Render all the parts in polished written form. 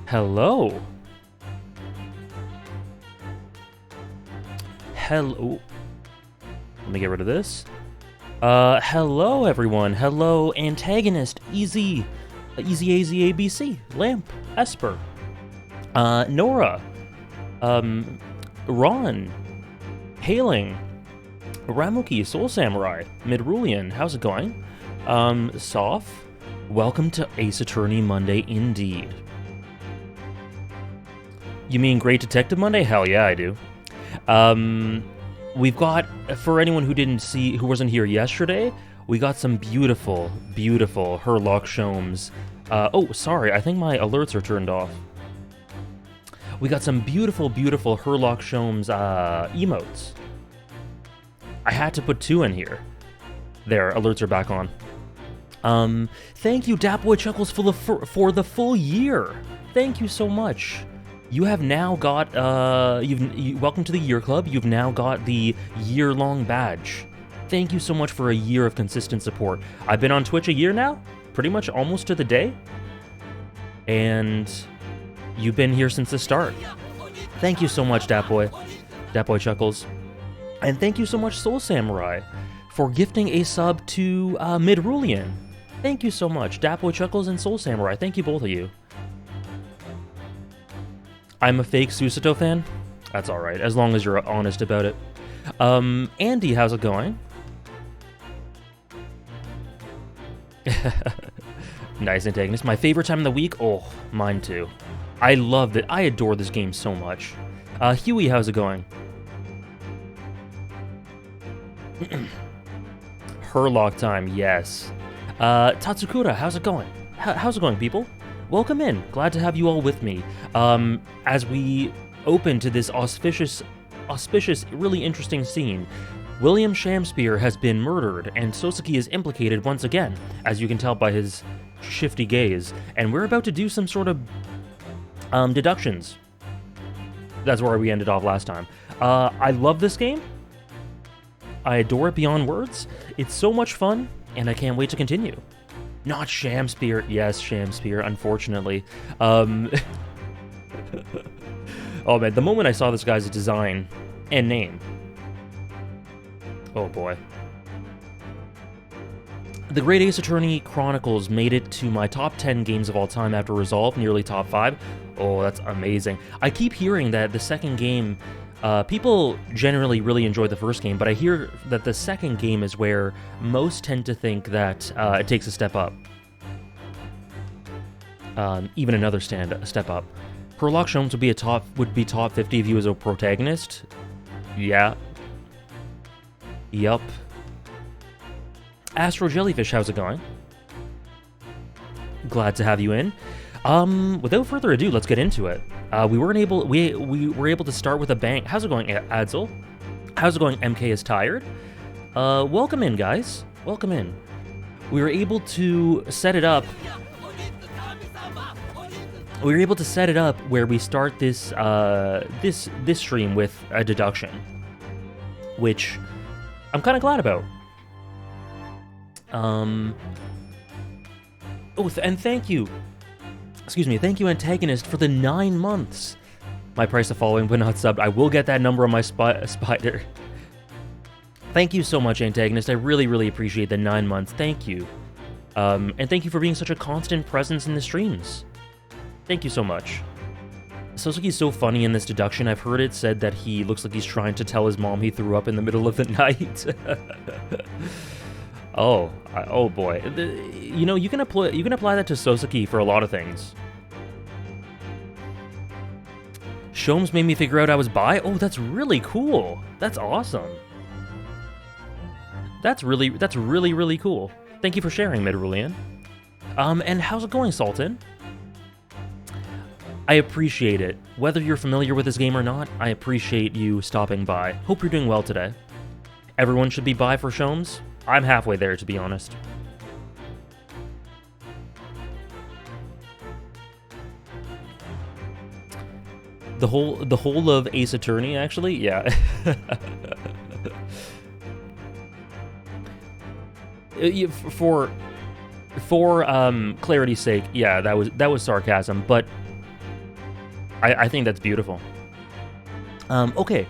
Hello. Hello. Let me get rid of this. Hello everyone. Hello antagonist. Easy AZ ABC. Lamp. Esper. Nora. Ron. Hailing. Ramuki. Soul Samurai. Midrulian. How's it going? Soph. Welcome to Ace Attorney Monday indeed. You mean Great Detective Monday? Hell yeah, I do. We've got, for anyone who wasn't here yesterday, we got some beautiful, beautiful Herlock Sholmes. Oh, sorry, I think my alerts are turned off. We got some beautiful, beautiful Herlock Sholmes emotes. I had to put 2 in here. There, alerts are back on. Thank you, Dapboy Chuckles, for the full year. Thank you so much. You have now got, welcome to the Year Club. You've now got the year-long badge. Thank you so much for a year of consistent support. I've been on Twitch a year now, pretty much almost to the day. And you've been here since the start. Thank you so much, Dapboy Chuckles. And thank you so much, Soul Samurai, for gifting a sub to Midrulian. Thank you so much, Dapboy Chuckles and Soul Samurai. Thank you, both of you. I'm a fake Susato fan. That's alright, as long as you're honest about it. Andy, how's it going? Nice antagonist. My favorite time of the week? Oh, mine too. I love it. I adore this game so much. Huey, how's it going? Herlock time, yes. Tatsukura, how's it going? How's it going, people? Welcome in. Glad to have you all with me. As we open to this auspicious, really interesting scene, William Shamspeare has been murdered, and Soseki is implicated once again, as you can tell by his shifty gaze. And we're about to do some sort of deductions. That's where we ended off last time. I love this game. I adore it beyond words. It's so much fun, and I can't wait to continue. Not Shamspeare. Yes, Shamspeare, unfortunately. Oh man, the moment I saw this guy's design and name. Oh boy. The Great Ace Attorney Chronicles made it to my top 10 games of all time after Resolve, nearly top 5. Oh, that's amazing. I keep hearing that the second game, people generally really enjoy the first game, but I hear that the second game is where most tend to think that it takes a step up. Even another step up. Herlock Sholmes would be top 50 if he was a protagonist. Yeah. Yup. Astro Jellyfish, how's it going? Glad to have you in. Without further ado, let's get into it. We were able to start with a bang. How's it going, Adsel? How's it going, MK is tired? Welcome in, guys. Welcome in. We were able to set it up. We were able to set it up where we start this this stream with a deduction, which I'm kind of glad about. Oh, and thank you. Excuse me, thank you, Antagonist, for the 9 months. My price of following but not subbed. I will get that number on my spider. Thank you so much, Antagonist. I really, really appreciate the 9 months. Thank you. And thank you for being such a constant presence in the streams. Thank you so much. Sosuke's so funny in this deduction. I've heard it said that he looks like he's trying to tell his mom he threw up in the middle of the night. Oh boy. You know, you can apply that to Soseki for a lot of things. Sholmes made me figure out I was bi? Oh, that's really cool. That's awesome. That's really, really cool. Thank you for sharing, Midrulian. And how's it going, Sultan? I appreciate it. Whether you're familiar with this game or not, I appreciate you stopping by. Hope you're doing well today. Everyone should be bi for Sholmes. I'm halfway there, to be honest. The whole of Ace Attorney, actually? Yeah. For clarity's sake, yeah, that was sarcasm, but I think that's beautiful. Okay.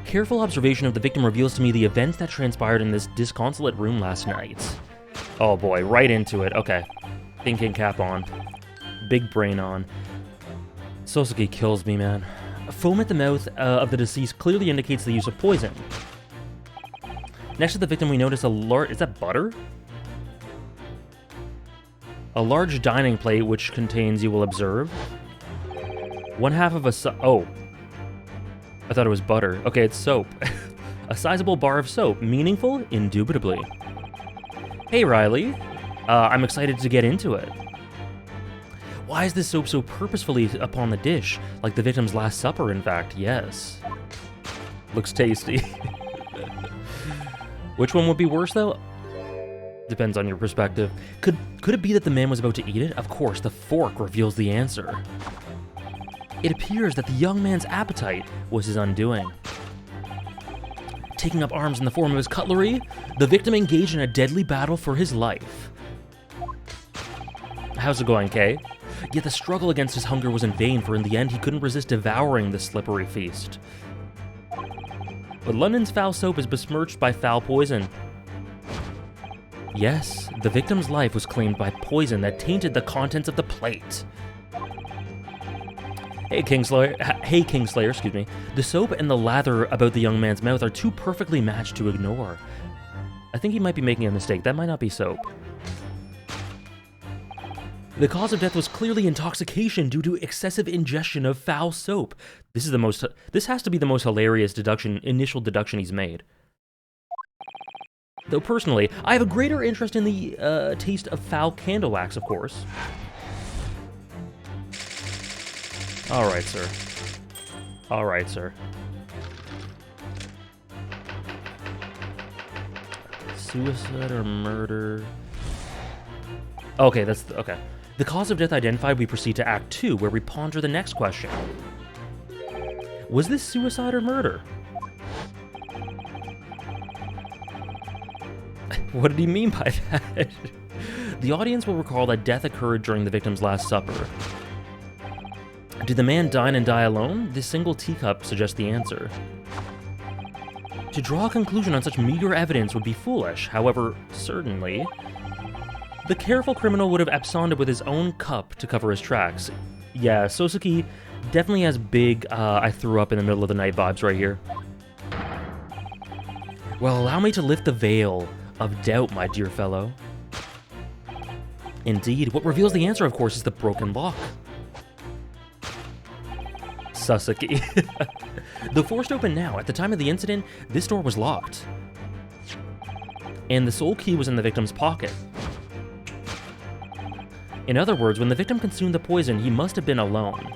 Careful observation of the victim reveals to me the events that transpired in this disconsolate room last night. Oh boy, right into it. Okay. Thinking cap on. Big brain on. Soseki kills me, man. Foam at the mouth of the deceased clearly indicates the use of poison. Next to the victim, we notice a large... Is that butter? A large dining plate which contains, you will observe, one half of a... Oh. I thought it was butter. Okay, it's soap. A sizable bar of soap. Meaningful? Indubitably. Hey, Riley. I'm excited to get into it. Why is this soap so purposefully upon the dish? Like the victim's Last Supper, in fact. Yes. Looks tasty. Which one would be worse, though? Depends on your perspective. Could it be that the man was about to eat it? Of course, the fork reveals the answer. It appears that the young man's appetite was his undoing. Taking up arms in the form of his cutlery, the victim engaged in a deadly battle for his life. How's it going, Kay? Yet the struggle against his hunger was in vain, for in the end he couldn't resist devouring the slippery feast. But London's foul soap is besmirched by foul poison. Yes, the victim's life was claimed by poison that tainted the contents of the plate. Hey, Kingslayer, excuse me. The soap and the lather about the young man's mouth are too perfectly matched to ignore. I think he might be making a mistake. That might not be soap. The cause of death was clearly intoxication due to excessive ingestion of foul soap. This has to be the most hilarious initial deduction he's made. Though personally, I have a greater interest in the taste of foul candle wax, of course. All right, sir. All right, sir. Suicide or murder? Okay, okay. The cause of death identified, we proceed to Act 2, where we ponder the next question. Was this suicide or murder? What did he mean by that? The audience will recall that death occurred during the victim's Last Supper. Did the man dine and die alone? This single teacup suggests the answer. To draw a conclusion on such meager evidence would be foolish. However, certainly, the careful criminal would have absconded with his own cup to cover his tracks. Yeah, Soseki definitely has big, I threw up in the middle of the night vibes right here. Well, allow me to lift the veil of doubt, my dear fellow. Indeed, what reveals the answer, of course, is the broken lock. Soseki. Though forced open now, at the time of the incident, this door was locked. And the sole key was in the victim's pocket. In other words, when the victim consumed the poison, he must have been alone.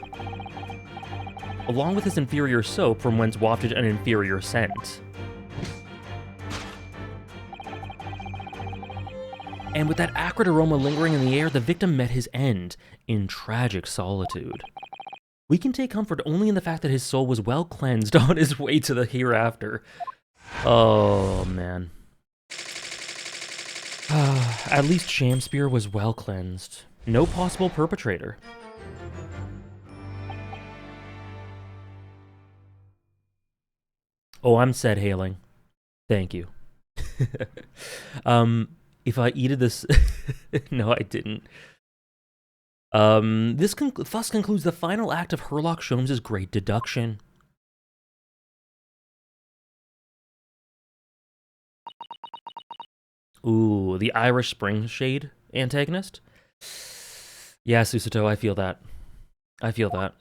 Along with his inferior soap, from whence wafted an inferior scent. And with that acrid aroma lingering in the air, the victim met his end in tragic solitude. We can take comfort only in the fact that his soul was well cleansed on his way to the hereafter. Oh, man. At least Shamspeare was well cleansed. No possible perpetrator. Oh, I'm said hailing. Thank you. If I eated this... No, I didn't. This thus concludes the final act of Sherlock Sholmes' great deduction. Ooh, the Irish Spring Shade antagonist? Yeah, Susato, I feel that. I feel that.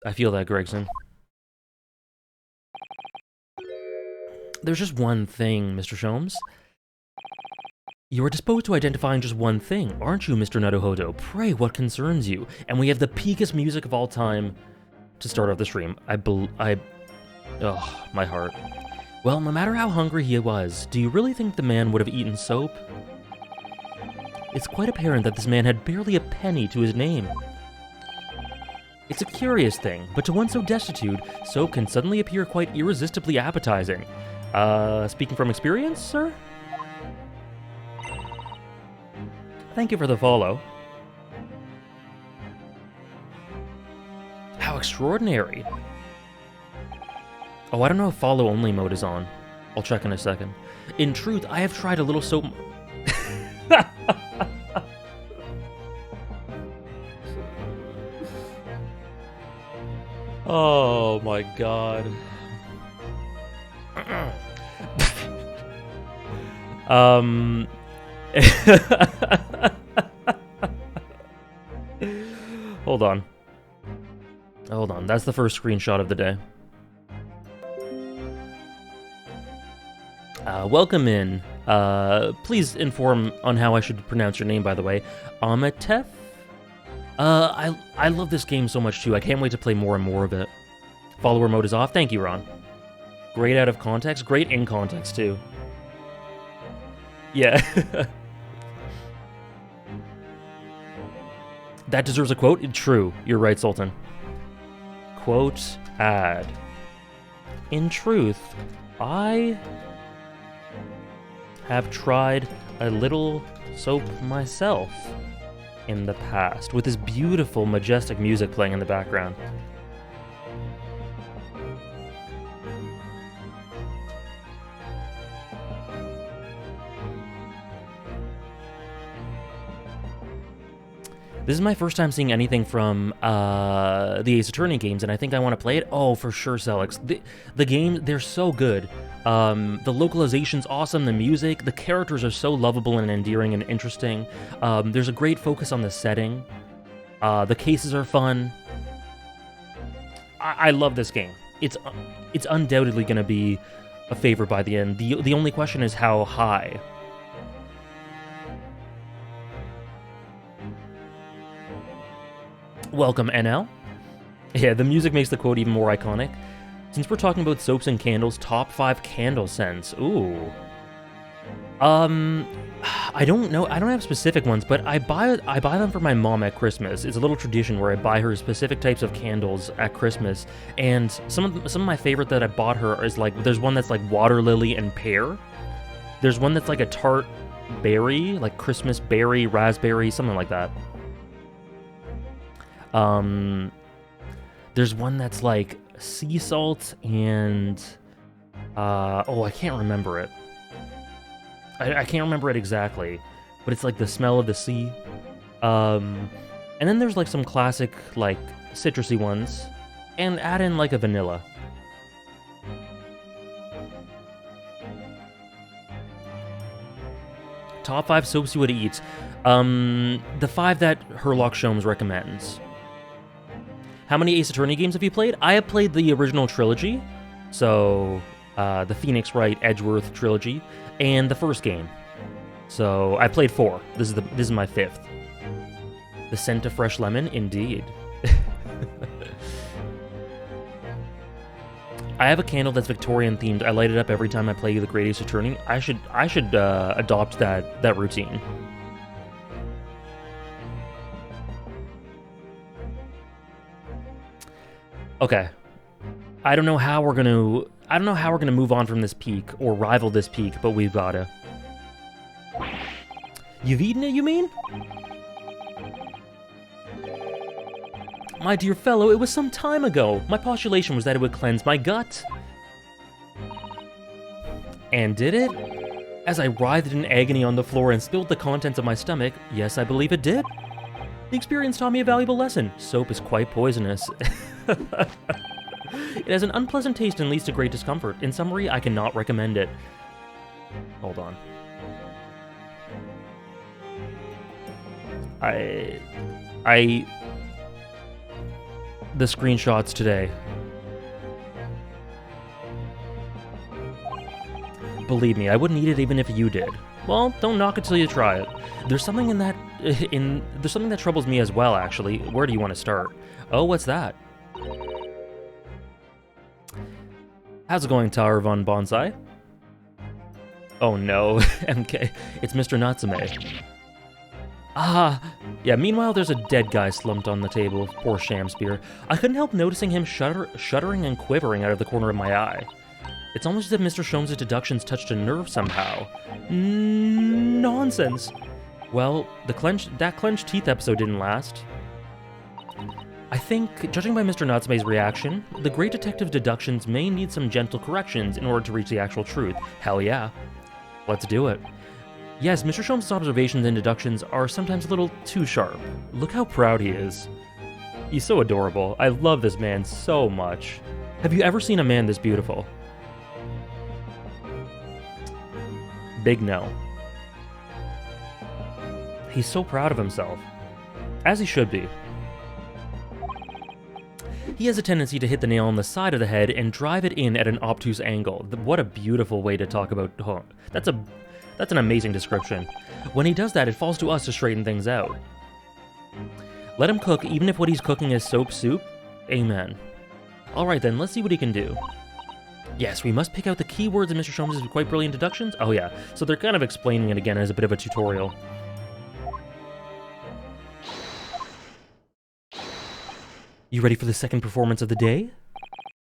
I feel that, Gregson. There's just one thing, Mr. Sholmes. You are disposed to identifying just one thing, aren't you, Mr. Naruhodo? Pray, what concerns you? And we have the peakest music of all time to start off the stream. Oh, my heart. Well, no matter how hungry he was, do you really think the man would have eaten soap? It's quite apparent that this man had barely a penny to his name. It's a curious thing, but to one so destitute, soap can suddenly appear quite irresistibly appetizing. Speaking from experience, sir? Thank you for the follow. extraordinary. Oh, I don't know if follow-only mode is on. I'll check in a second. In truth, I have tried a little soap... Oh my god. Hold on. Hold on, that's the first screenshot of the day. Welcome in. Please inform on how I should pronounce your name, by the way. Amatef? I love this game so much, too. I can't wait to play more and more of it. Follower mode is off. Thank you, Ron. Great out of context. Great in context, too. Yeah. That deserves a quote? True. You're right, Sultan. Quote ad. In truth, I have tried a little soap myself in the past, with this beautiful, majestic music playing in the background. This is my first time seeing anything from the Ace Attorney games, and I think I want to play it. Oh, for sure, Celix. The game, they're so good. The localization's awesome, the music, the characters are so lovable and endearing and interesting. There's a great focus on the setting. The cases are fun. I love this game. It's undoubtedly going to be a favorite by the end. The only question is how high. Welcome, NL. Yeah, the music makes the quote even more iconic. Since we're talking about soaps and candles, top 5 candle scents. Ooh. I don't know. I don't have specific ones, but I buy them for my mom at Christmas. It's a little tradition where I buy her specific types of candles at Christmas. And some of my favorite that I bought her is like, there's one that's like water lily and pear. There's one that's like a tart berry, like Christmas berry, raspberry, something like that. There's one that's like sea salt and, oh, I can't remember it. I can't remember it exactly, but it's like the smell of the sea. And then there's like some classic, like, citrusy ones, and add in like a vanilla. Top 5 soaps you would eat. The 5 that Herlock Sholmes recommends. How many Ace Attorney games have you played? I have played the original trilogy, so the Phoenix Wright Edgeworth trilogy, and the first game. So I played 4. This is my 5th. The scent of fresh lemon, indeed. I have a candle that's Victorian themed. I light it up every time I play the Great Ace Attorney. I should adopt that routine. Okay, I don't know how we're gonna move on from this peak or rival this peak, but we've gotta. You've eaten it, you mean? My dear fellow, it was some time ago. My postulation was that it would cleanse my gut. And did it? As I writhed in agony on the floor and spilled the contents of my stomach, yes, I believe it did. The experience taught me a valuable lesson. Soap is quite poisonous. It has an unpleasant taste and leads to great discomfort. In summary, I cannot recommend it. Hold on. The screenshots today. Believe me, I wouldn't eat it even if you did. Well, don't knock it till you try it. There's something there's something that troubles me as well, actually. Where do you want to start? Oh, what's that? How's it going, Tower Von Bonsai? Oh no, MK, it's Mr. Natsume. Ah, yeah, meanwhile there's a dead guy slumped on the table, poor Shamspear. I couldn't help noticing him shuddering and quivering out of the corner of my eye. It's almost as if Mr. Sholmes' deductions touched a nerve somehow. Nonsense. Well, that clenched teeth episode didn't last. I think, judging by Mr. Natsume's reaction, the great detective's deductions may need some gentle corrections in order to reach the actual truth. Hell yeah. Let's do it. Yes, Mr. Sholmes' observations and deductions are sometimes a little too sharp. Look how proud he is. He's so adorable. I love this man so much. Have you ever seen a man this beautiful? Big no. He's so proud of himself. As he should be. He has a tendency to hit the nail on the side of the head and drive it in at an obtuse angle. What a beautiful way to talk about... Oh, that's an amazing description. When he does that, it falls to us to straighten things out. Let him cook, even if what he's cooking is soap soup. Amen. Alright then, let's see what he can do. Yes, we must pick out the keywords in Mr. Sholmes' quite brilliant deductions. Oh yeah, so they're kind of explaining it again as a bit of a tutorial. You ready for the second performance of the day?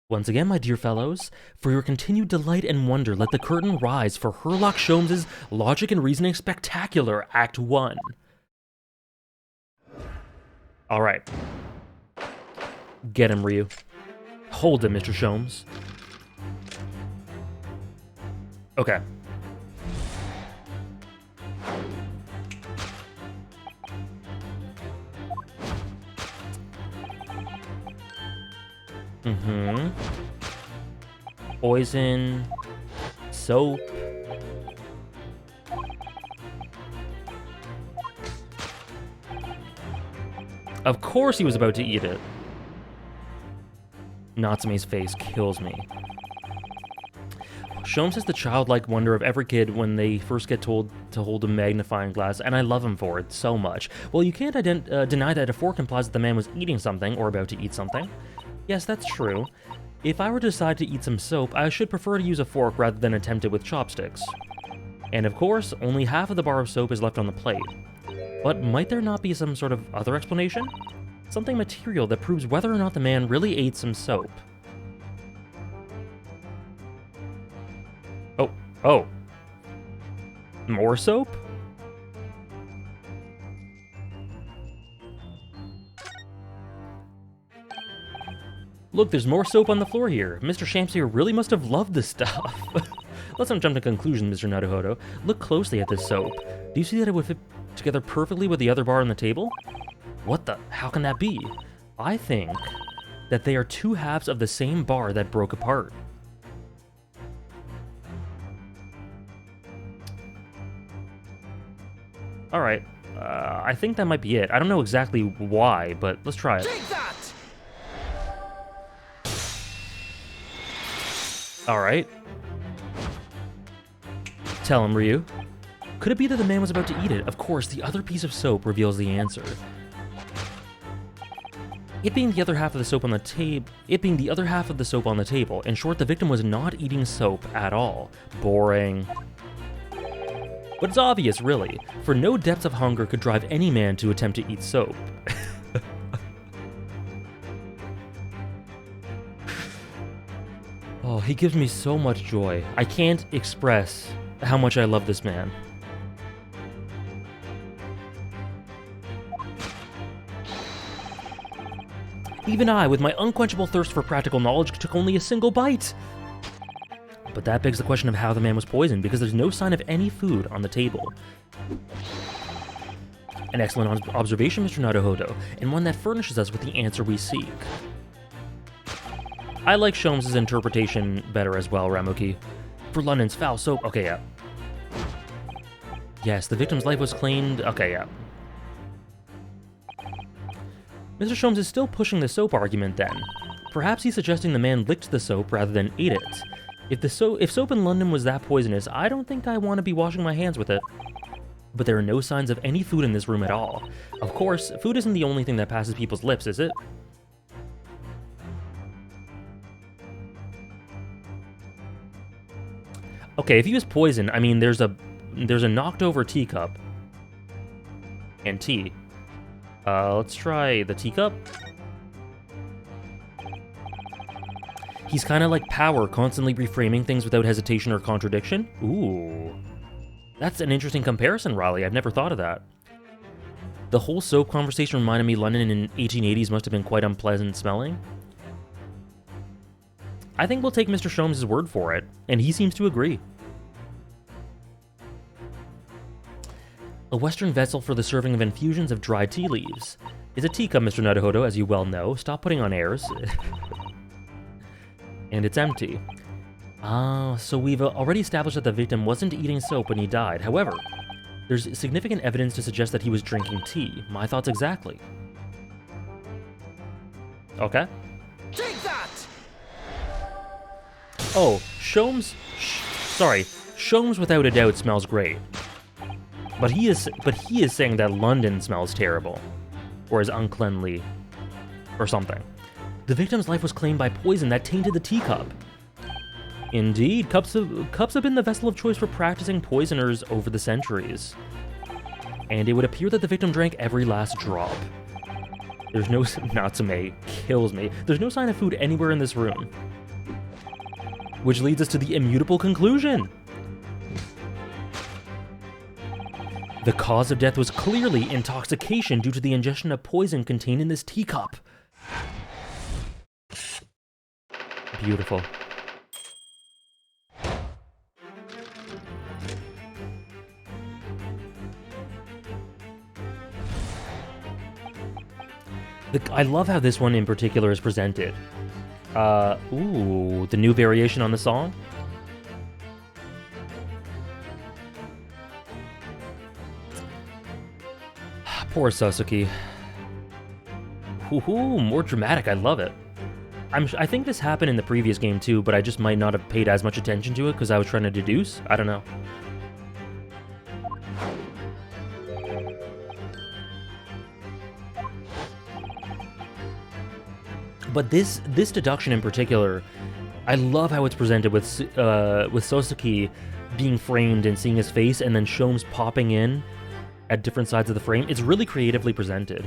Once again, my dear fellows, for your continued delight and wonder, let the curtain rise for Sherlock Sholmes' Logic and Reasoning Spectacular, Act 1. Alright. Get him, Ryu. Hold him, Mr. Sholmes. Okay. Poison. Soap. Of course he was about to eat it. Natsume's face kills me. Sholmes has the childlike wonder of every kid when they first get told to hold a magnifying glass, and I love him for it so much. Well, you can't deny that a fork implies that the man was eating something, or about to eat something. Yes, that's true. If I were to decide to eat some soap, I should prefer to use a fork rather than attempt it with chopsticks. And of course, only half of the bar of soap is left on the plate. But might there not be some sort of other explanation? Something material that proves whether or not the man really ate some soap. Oh. More soap? Look, there's more soap on the floor here. Mr. Shamsier really must have loved this stuff. Let's not jump to conclusions, Mr. Naruhodo. Look closely at this soap. Do you see that it would fit together perfectly with the other bar on the table? What the? How can that be? I think that they are two halves of the same bar that broke apart. Alright, I think that might be it. I don't know exactly why, but let's try it. Take that! Alright. Tell him, Ryu. Could it be that the man was about to eat it? Of course, the other piece of soap reveals the answer. It being the other half of the soap on the table. In short, the victim was not eating soap at all. Boring. But it's obvious, really, for no depths of hunger could drive any man to attempt to eat soap. Oh, he gives me so much joy. I can't express how much I love this man. Even I, with my unquenchable thirst for practical knowledge, took only a single bite. But that begs the question of how the man was poisoned, because there's no sign of any food on the table. An excellent observation, Mr. Naruhodo, and one that furnishes us with the answer we seek. I like Sholmes' interpretation better as well, Ramuki. For London's foul soap... Okay, yeah. Yes, the victim's life was claimed... Okay, yeah. Mr. Sholmes is still pushing the soap argument, then. Perhaps he's suggesting the man licked the soap rather than ate it. If soap in London was that poisonous, I don't think I want to be washing my hands with it. But there are no signs of any food in this room at all. Of course, food isn't the only thing that passes people's lips, is it? Okay, if he was poisoned, I mean, there's a knocked over teacup. And tea. Let's try the teacup. He's kind of like Power, constantly reframing things without hesitation or contradiction. Ooh. That's an interesting comparison, Raleigh. I've never thought of that. The whole soap conversation reminded me London in 1880s must have been quite unpleasant smelling. I think we'll take Mr. Sholmes' word for it, and he seems to agree. A Western vessel for the serving of infusions of dried tea leaves. It's a teacup, Mr. Naruhodo, as you well know. Stop putting on airs. And it's empty. Ah, so we've already established that the victim wasn't eating soap when he died. However, there's significant evidence to suggest that he was drinking tea. My thoughts exactly. Okay. Take that! Oh, Sholmes without a doubt smells great. But he is saying that London smells terrible. Or is uncleanly. Or something. The victim's life was claimed by poison that tainted the teacup. Indeed, cups have been the vessel of choice for practicing poisoners over the centuries. And it would appear that the victim drank every last drop. There's no... Natsume kills me. There's no sign of food anywhere in this room. Which leads us to the immutable conclusion. The cause of death was clearly intoxication due to the ingestion of poison contained in this teacup. Beautiful. I love how this one in particular is presented. Ooh, the new variation on the song. Poor Sasuke. Ooh, more dramatic, I love it. I think this happened in the previous game too, but I just might not have paid as much attention to it because I was trying to deduce. I don't know. But this deduction in particular, I love how it's presented with Sasuke being framed and seeing his face, and then Sholmes popping in at different sides of the frame. It's really creatively presented.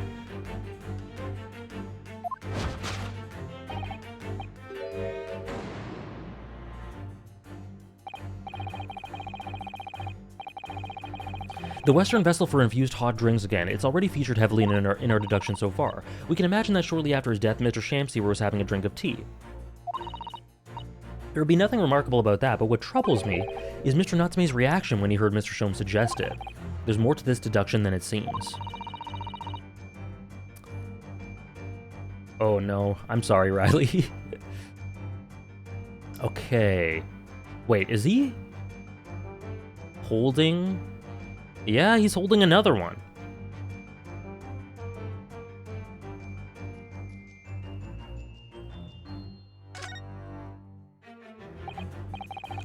The Western vessel for infused hot drinks again. It's already featured heavily in our deduction so far. We can imagine that shortly after his death, Mr. Shamsiver was having a drink of tea. There would be nothing remarkable about that, but what troubles me is Mr. Natsume's reaction when he heard Mr. Sholmes suggest it. There's more to this deduction than it seems. Oh no, I'm sorry, Riley. Okay. Wait, is he holding... Yeah, he's holding another one.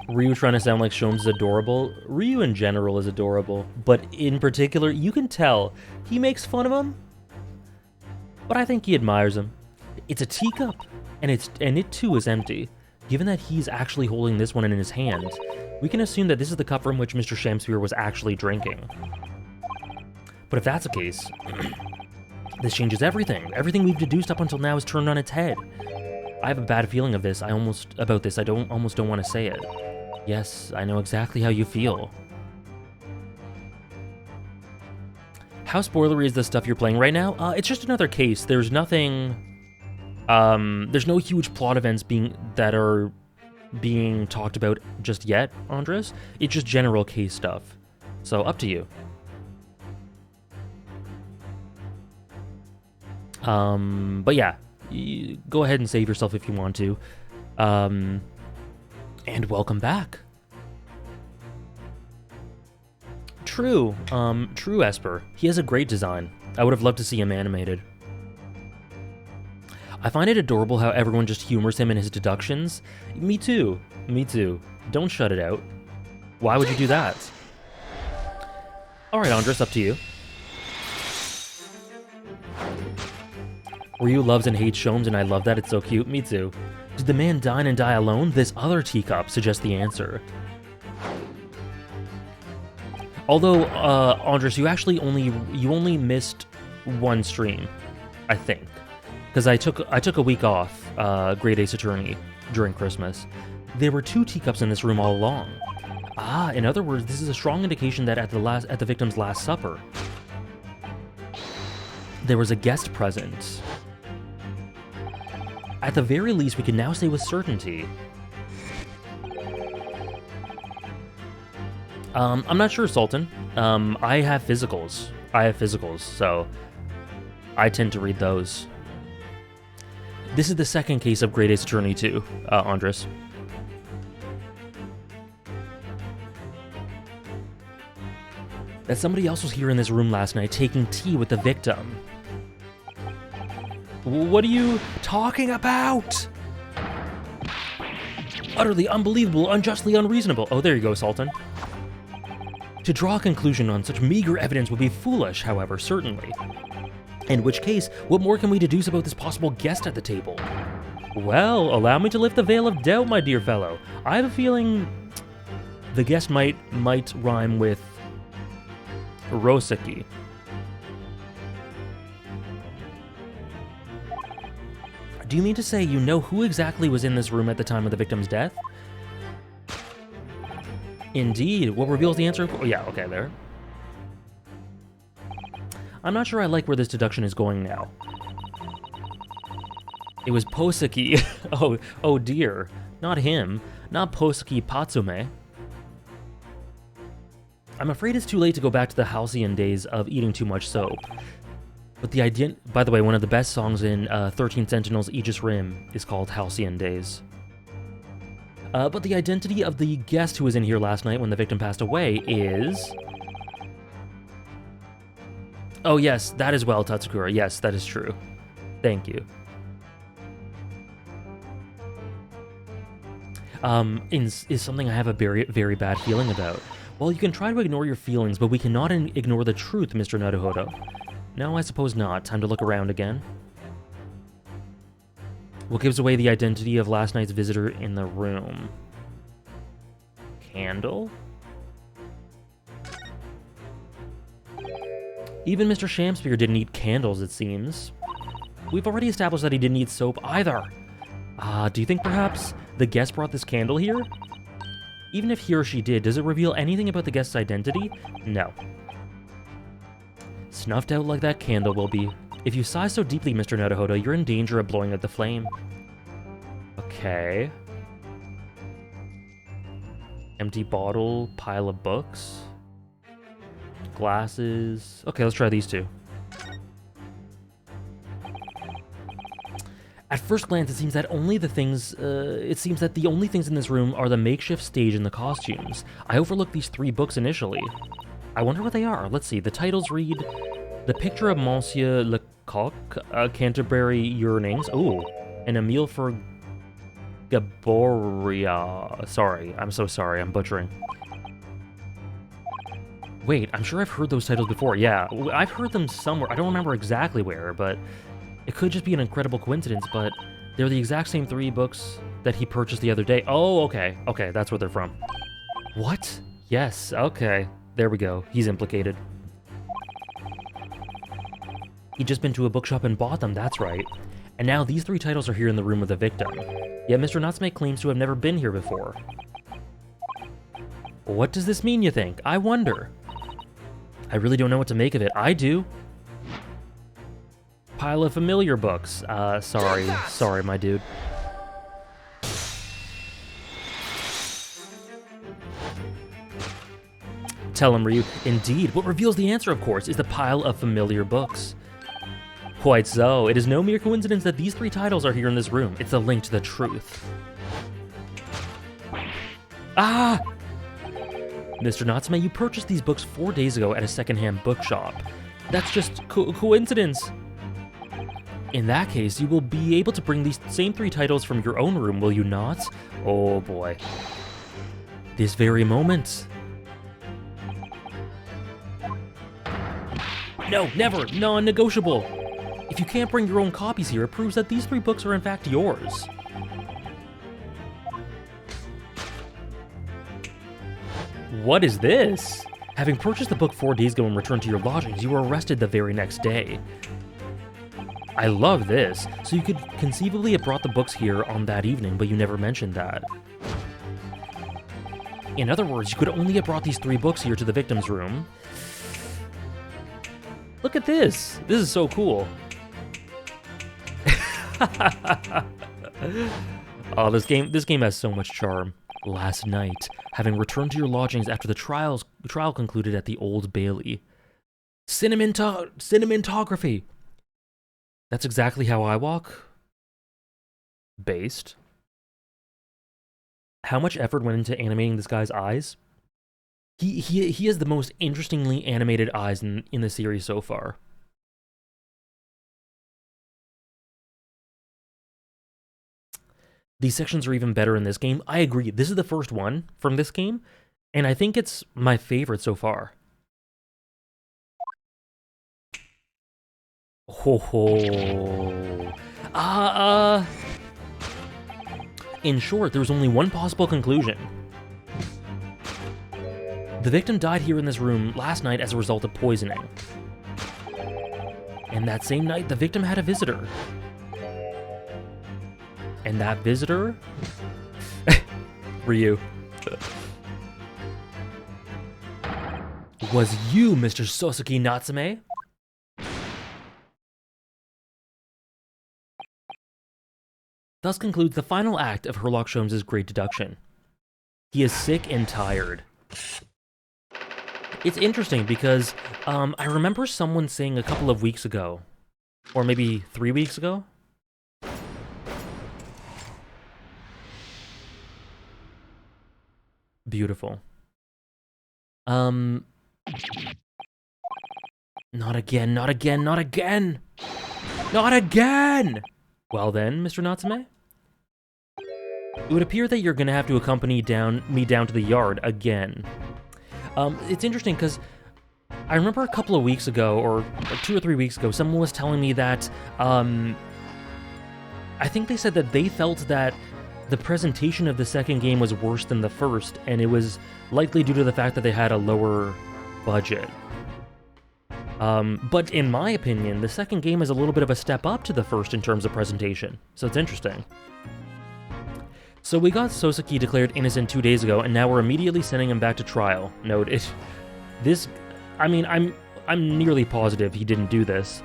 Ryu trying to sound like Sholmes is adorable. Ryu in general is adorable, but in particular, you can tell he makes fun of him, but I think he admires him. It's a teacup, and it too is empty. Given that he's actually holding this one in his hand, we can assume that this is the cup from which Mr. Shamsiver was actually drinking. But if that's the case, this changes everything. Everything we've deduced up until now is turned on its head. I have a bad feeling of this. I almost don't want to say it. Yes, I know exactly how you feel. How spoilery is the stuff you're playing right now? It's just another case. There's nothing... there's no huge plot events that are being talked about just yet, Andres. It's just general case stuff. So, up to you. But yeah, go ahead and save yourself if you want to. And welcome back. True, true, Esper. He has a great design. I would have loved to see him animated. I find it adorable how everyone just humors him in his deductions. Me too. Me too. Don't shut it out. Why would you do that? Alright, Andres, up to you. Ryu loves and hates Sholmes, and I love that. It's so cute. Me too. Did the man dine and die alone? This other teacup suggests the answer. Although, Andres, you only missed one stream, I think. Because I took a week off, Great Ace Attorney, during Christmas. There were 2 teacups in this room all along. Ah, in other words, this is a strong indication that at the victim's last supper. there was a guest present. At the very least, we can now say with certainty. I'm not sure, Sultan. I have physicals. So I tend to read those. This is the second case of Great Ace Attorney 2, Andres. That somebody else was here in this room last night taking tea with the victim. What are you talking about? Utterly unbelievable, unjustly unreasonable. Oh, there you go, Sultan. To draw a conclusion on such meager evidence would be foolish, however, certainly. In which case, what more can we deduce about this possible guest at the table? Well, allow me to lift the veil of doubt, my dear fellow. I have a feeling the guest might rhyme with Rosaki. Do you mean to say you know who exactly was in this room at the time of the victim's death? Indeed. What reveals the answer? Oh, yeah, okay, there. I'm not sure I like where this deduction is going now. It was Posaki. Oh dear. Not him. Not Posaki Patsume. I'm afraid it's too late to go back to the halcyon days of eating too much soap. But the idea, by the way, one of the best songs in 13 Sentinel's Aegis Rim is called Halcyon Days. But the identity of the guest who was in here last night when the victim passed away is... Oh yes, that is well, Tatsukura. Yes, that is true. Thank you. Is something I have a very, very bad feeling about. Well, you can try to ignore your feelings, but we cannot ignore the truth, Mr. Naruhodo. No, I suppose not. Time to look around again. What gives away the identity of last night's visitor in the room? Candle? Even Mr. Shamspeare didn't eat candles, it seems. We've already established that he didn't eat soap either. Do you think perhaps the guest brought this candle here? Even if he or she did, does it reveal anything about the guest's identity? No. Snuffed out like that candle will be. If you sigh so deeply, Mr. Naruhodo, you're in danger of blowing out the flame. Okay. Empty bottle, pile of books. Glasses. Okay, let's try these two. At first glance, it seems that the only things in this room are the makeshift stage and the costumes. I overlooked these 3 books initially. I wonder what they are. Let's see. The titles read The Picture of Monsieur Lecoq, Canterbury Yearnings. Ooh, and A Meal for Gaboria. Sorry, I'm so sorry. I'm butchering. Wait, I'm sure I've heard those titles before. Yeah, I've heard them somewhere. I don't remember exactly where, but it could just be an incredible coincidence, but they're the exact same 3 books that he purchased the other day. Oh, okay. Okay, that's where they're from. What? Yes, okay. There we go. He's implicated. He'd just been to a bookshop and bought them, that's right. And now these 3 titles are here in the room with the victim. Yet Mr. Natsume claims to have never been here before. What does this mean, you think? I wonder. I really don't know what to make of it. I do. Pile of familiar books. Sorry, my dude. Tell him, Ryu. Indeed, what reveals the answer, of course, is the pile of familiar books. Quite so. It is no mere coincidence that these 3 titles are here in this room. It's a link to the truth. Ah! Mr. Natsume, you purchased these books 4 days ago at a secondhand bookshop. That's just coincidence. In that case, you will be able to bring these same 3 titles from your own room, will you not? Oh boy. This very moment. No, never! Non-negotiable! If you can't bring your own copies here, it proves that these 3 books are in fact yours. What is this? Having purchased the book 4 days ago and returned to your lodgings, you were arrested the very next day. I love this. So you could conceivably have brought the books here on that evening, but you never mentioned that. In other words, you could only have brought these 3 books here to the victim's room. Look at this. This is so cool. Oh, this game has so much charm. Last night, having returned to your lodgings after the trial concluded at the Old Bailey. Cinematography. That's exactly how I walk. Based. How much effort went into animating this guy's eyes? He has the most interestingly animated eyes in the series so far. These sections are even better in this game. I agree. This is the first one from this game, and I think it's my favorite so far. Ho ho. In short, there's only one possible conclusion. The victim died here in this room last night as a result of poisoning. And that same night, the victim had a visitor. And that visitor? Ryu. Was you, Mr. Sosuke Natsume? Thus concludes the final act of Herlock Sholmes' great deduction. He is sick and tired. It's interesting because I remember someone saying a couple of weeks ago, or maybe 3 weeks ago, beautiful. Not again, not again, not again! Not again! Well then, Mr. Natsume? It would appear that you're gonna have to accompany me down to the yard again. It's interesting because I remember a couple of weeks ago, or 2 or 3 weeks ago, someone was telling me that, I think they said that they felt that the presentation of the second game was worse than the first, and it was likely due to the fact that they had a lower budget. But in my opinion, the second game is a little bit of a step up to the first in terms of presentation, so it's interesting. So we got Sosuke declared innocent 2 days ago, and now we're immediately sending him back to trial. Note, I mean, I'm nearly positive he didn't do this.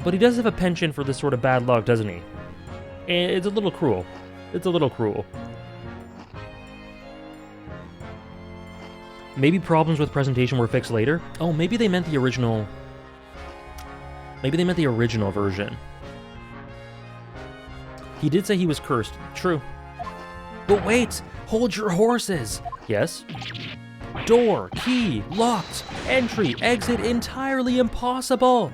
But he does have a penchant for this sort of bad luck, doesn't he? And it's a little cruel. It's a little cruel. Maybe problems with presentation were fixed later? Oh, maybe they meant the original... Maybe they meant the original version. He did say he was cursed. True. But wait! Hold your horses! Yes? Door, key, locked, entry, exit entirely impossible!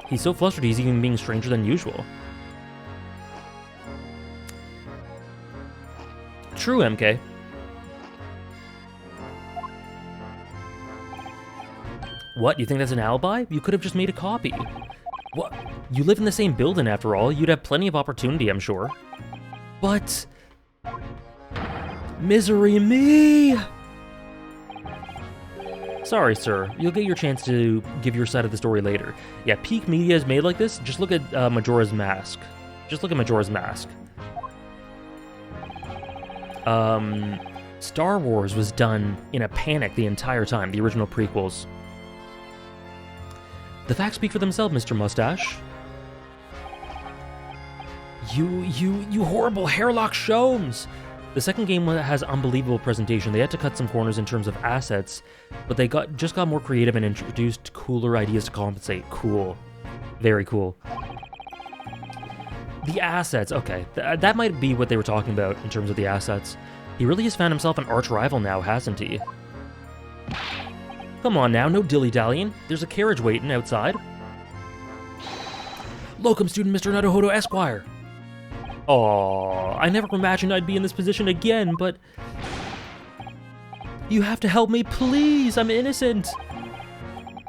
He's so flustered he's even being stranger than usual. True, MK. What, you think that's an alibi? You could have just made a copy. What? You live in the same building after all, you'd have plenty of opportunity, I'm sure. But... misery me! Sorry, sir. You'll get your chance to give your side of the story later. Yeah, peak media is made like this. Just look at Majora's Mask. Just look at Majora's Mask. Star Wars was done in a panic the entire time, the original prequels. The facts speak for themselves, Mr. Mustache. You horrible Herlock Sholmes! The second game has unbelievable presentation. They had to cut some corners in terms of assets, but they just got more creative and introduced cooler ideas to compensate. Cool. Very cool. The assets, okay. That might be what they were talking about in terms of the assets. He really has found himself an arch rival now, hasn't he? Come on now, no dilly-dallying. There's a carriage waiting outside. Locum student Mr. Naruhodo Esquire. Aww, I never imagined I'd be in this position again, but... You have to help me, please! I'm innocent!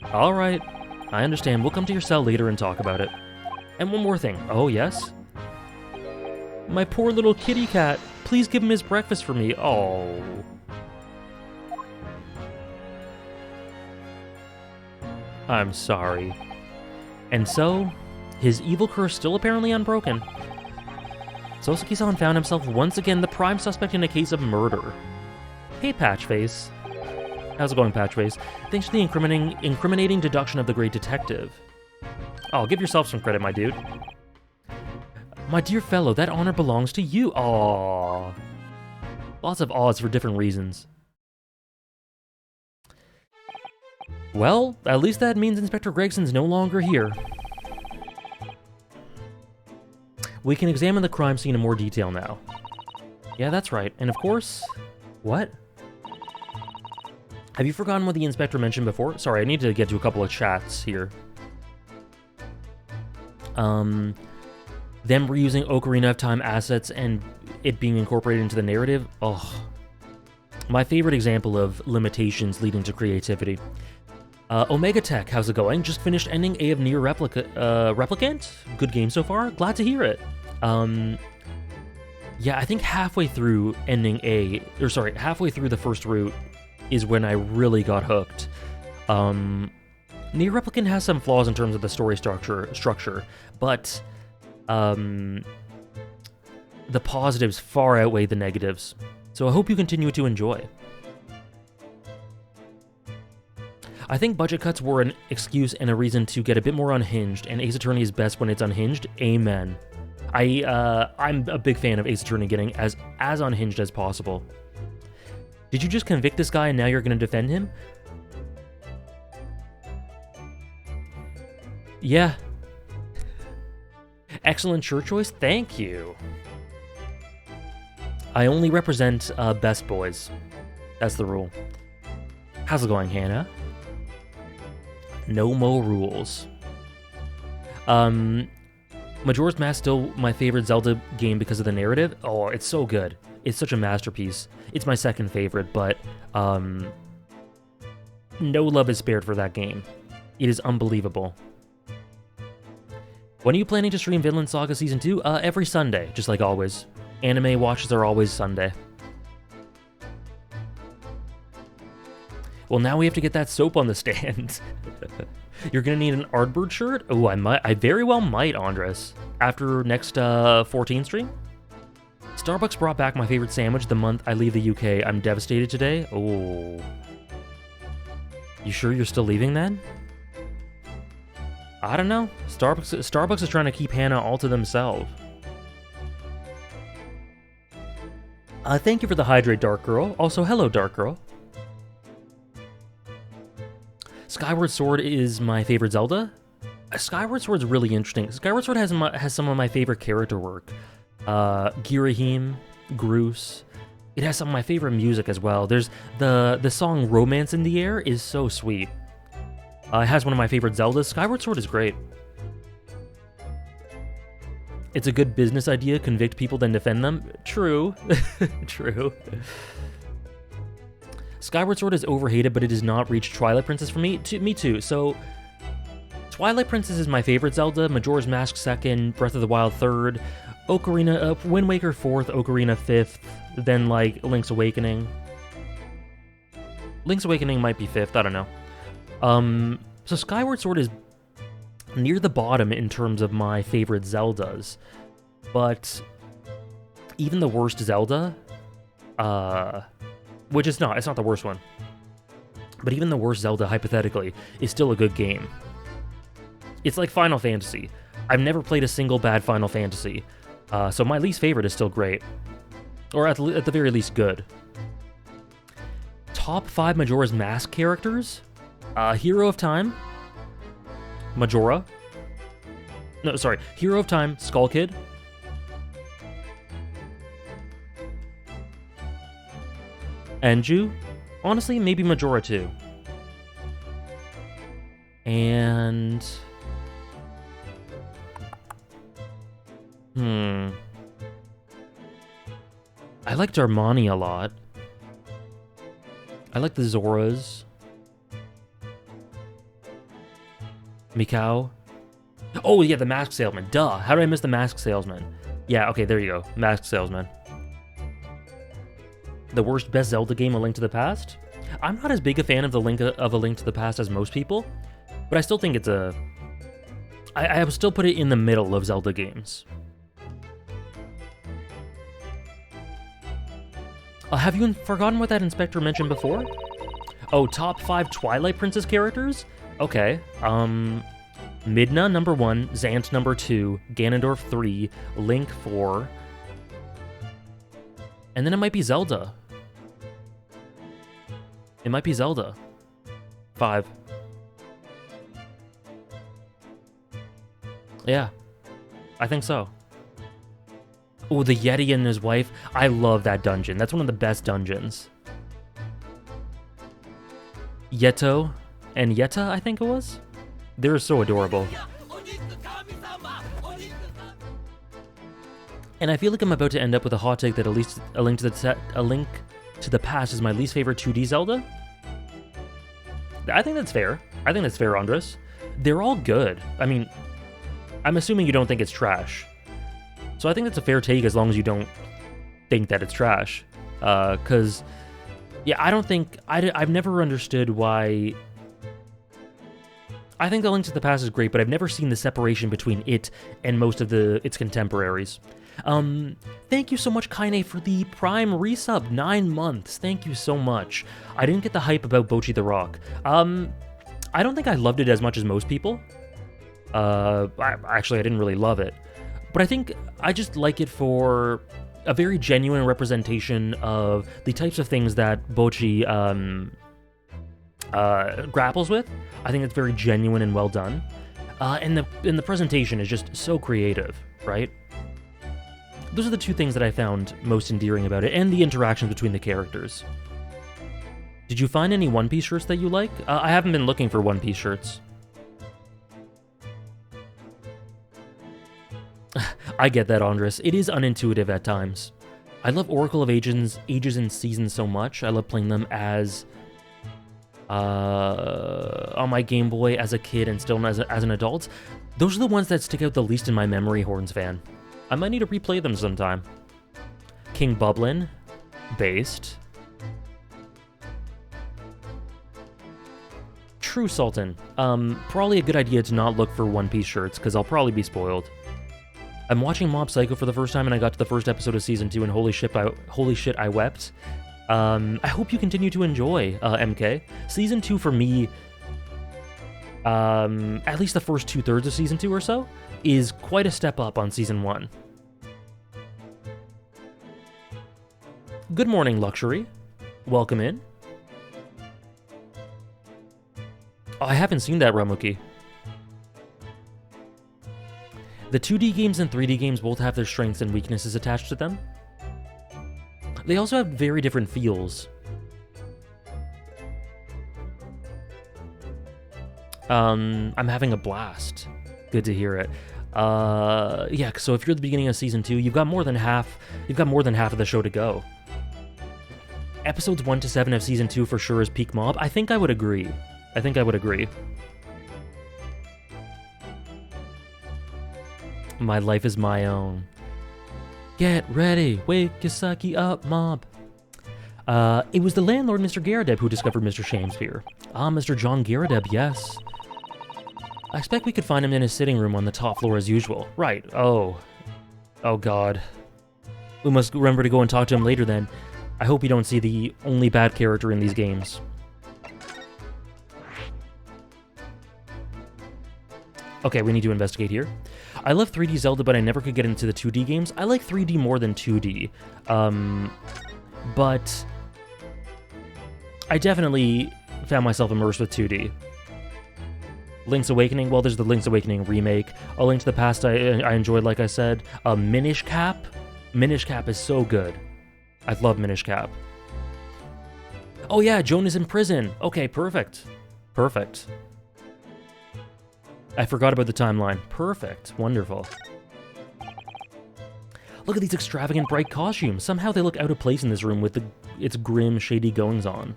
Alright, I understand. We'll come to your cell later and talk about it. And one more thing. Oh, yes? My poor little kitty cat. Please give him his breakfast for me. Oh. I'm sorry. And so, his evil curse still apparently unbroken. Sosuke-san found himself once again the prime suspect in a case of murder. Hey, Patchface. How's it going, Patchface? Thanks for the incriminating deduction of the great detective. Oh, give yourself some credit, my dude. My dear fellow, that honor belongs to you. Aww. Lots of awes for different reasons. Well, at least that means Inspector Gregson's no longer here. We can examine the crime scene in more detail now. Yeah, that's right. And of course... What? Have you forgotten what the Inspector mentioned before? Sorry, I need to get to a couple of chats here. Them reusing Ocarina of Time assets and it being incorporated into the narrative? Oh. My favorite example of limitations leading to creativity. Omega Tech, how's it going? Just finished ending A of Nier Replicant? Good game so far? Glad to hear it. Yeah, I think halfway through ending halfway through the first route is when I really got hooked. Nier Replicant has some flaws in terms of the story structure, but the positives far outweigh the negatives. So I hope you continue to enjoy. I think budget cuts were an excuse and a reason to get a bit more unhinged, and Ace Attorney is best when it's unhinged. Amen. I'm a big fan of Ace Attorney getting as unhinged as possible. Did you just convict this guy and now you're going to defend him? Yeah. Excellent shirt choice, thank you. I only represent best boys. That's the rule. How's it going, Hannah? No more rules. Majora's Mask still my favorite Zelda game because of the narrative. Oh, it's so good. It's such a masterpiece. It's my second favorite, but no love is spared for that game. It is unbelievable. When are you planning to stream Vinland Saga Season 2? Every Sunday, just like always. Anime watches are always Sunday. Well, now we have to get that soap on the stand. You're gonna need an Ardbird shirt? Oh, I very well might, Andres. After next 14 stream? Starbucks brought back my favorite sandwich the month I leave the UK. I'm devastated today. Oh. You sure you're still leaving then? I don't know. Starbucks is trying to keep Hannah all to themselves. Thank you for the hydrate, Dark Girl. Also, hello, Dark Girl. Skyward Sword is my favorite Zelda. Skyward Sword's really interesting. Skyward Sword has some of my favorite character work. Girahim, Groose. It has some of my favorite music as well. There's the song Romance in the Air is so sweet. It has one of my favorite Zeldas. Skyward Sword is great. It's a good business idea, convict people then defend them. True. True. Skyward Sword is overhated, but it does not reach Twilight Princess for me. Me too. So, Twilight Princess is my favorite Zelda, Majora's Mask second, Breath of the Wild third, Wind Waker fourth, Ocarina fifth, then like Link's Awakening. Link's Awakening might be fifth, I don't know. So Skyward Sword is near the bottom in terms of my favorite Zeldas, but even the worst Zelda, which it's not the worst one, but even the worst Zelda, hypothetically, is still a good game. It's like Final Fantasy. I've never played a single bad Final Fantasy, so my least favorite is still great, or at the very least good. Top 5 Majora's Mask characters? Hero of Time, Majora. No, sorry. Hero of Time, Skull Kid. Anju. Honestly, maybe Majora too. And... I like Darmani a lot. I like the Zoras. Mikau. Oh, yeah, the Mask Salesman. Duh. How did I miss the Mask Salesman? Yeah, okay, there you go. Mask Salesman. The worst best Zelda game, A Link to the Past? I'm not as big a fan of A Link to the Past as most people, but I still think it's a... I would still put it in the middle of Zelda games. Have you forgotten what that inspector mentioned before? Oh, top 5 Twilight Princess characters? Okay. Midna, number 1. Zant, number 2. Ganondorf, 3. Link, 4. And then it might be Zelda. It might be Zelda. 5. Yeah. I think so. Oh, the Yeti and his wife. I love that dungeon. That's one of the best dungeons. Yeto and Yetta, I think it was? They're so adorable. And I feel like I'm about to end up with a hot take that at least A Link to the Past is my least favorite 2D Zelda. I think that's fair. I think that's fair, Andres. They're all good. I mean, I'm assuming you don't think it's trash. So I think that's a fair take as long as you don't think that it's trash. Because, yeah, I don't think... I've never understood why... I think A Link to the Past is great, but I've never seen the separation between it and most of its contemporaries. Thank you so much, Kaine, for the Prime resub. 9 months. Thank you so much. I didn't get the hype about Bocchi the Rock. I don't think I loved it as much as most people. Actually, I didn't really love it. But I think I just like it for a very genuine representation of the types of things that Bocchi grapples with. I think it's very genuine and well done. And the presentation is just so creative, right? Those are the 2 things that I found most endearing about it, and the interactions between the characters. Did you find any One Piece shirts that you like? I haven't been looking for One Piece shirts. I get that, Andres. It is unintuitive at times. I love Oracle of Ages and Seasons so much. I love playing them as... on my Game Boy as a kid and still as an adult. Those are the ones that stick out the least in my memory, Horns fan. I might need to replay them sometime. King Bublin. Based. True Sultan. Probably a good idea to not look for One Piece shirts, because I'll probably be spoiled. I'm watching Mob Psycho for the first time, and I got to the first episode of Season 2, and holy shit, I wept. I hope you continue to enjoy, MK. Season 2 for me, at least the first 2/3 of Season 2 or so, is quite a step up on Season 1. Good morning, Luxury. Welcome in. Oh, I haven't seen that, Ramuki. The 2D games and 3D games both have their strengths and weaknesses attached to them. They also have very different feels. I'm having a blast. Good to hear it. Yeah, so if you're at the beginning of Season 2, you've got more than half of the show to go. Episodes 1 to 7 of Season 2 for sure is peak Mob. I think I would agree. My life is my own. Get ready, wake Yasaki up, Mob. It was the landlord, Mr. Garadeb, who discovered Mr. Shamsphere. Ah, Mr. John Garadeb, yes. I expect we could find him in his sitting room on the top floor as usual. Right, oh. Oh god. We must remember to go and talk to him later then. I hope you don't see the only bad character in these games. Okay, we need to investigate here. I love 3D Zelda, but I never could get into the 2D games. I like 3D more than 2D. But I definitely found myself immersed with 2D. Link's Awakening, well, there's the Link's Awakening remake. A Link to the Past I enjoyed, like I said. Minish Cap? Minish Cap is so good. I love Minish Cap. Oh yeah, Joan is in prison. Okay, perfect. Perfect. I forgot about the timeline. Perfect. Wonderful. Look at these extravagant bright costumes. Somehow they look out of place in this room with its grim, shady goings-on.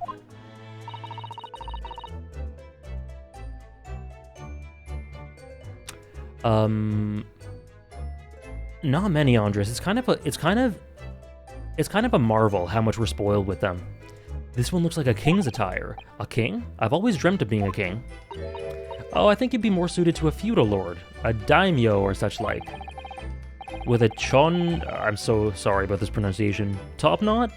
Not many, Andres. It's kind of a marvel how much we're spoiled with them. This one looks like a king's attire. A king? I've always dreamt of being a king. Oh, I think you'd be more suited to a feudal lord, a daimyo or such like. With a chon... I'm so sorry about this pronunciation. Top knot?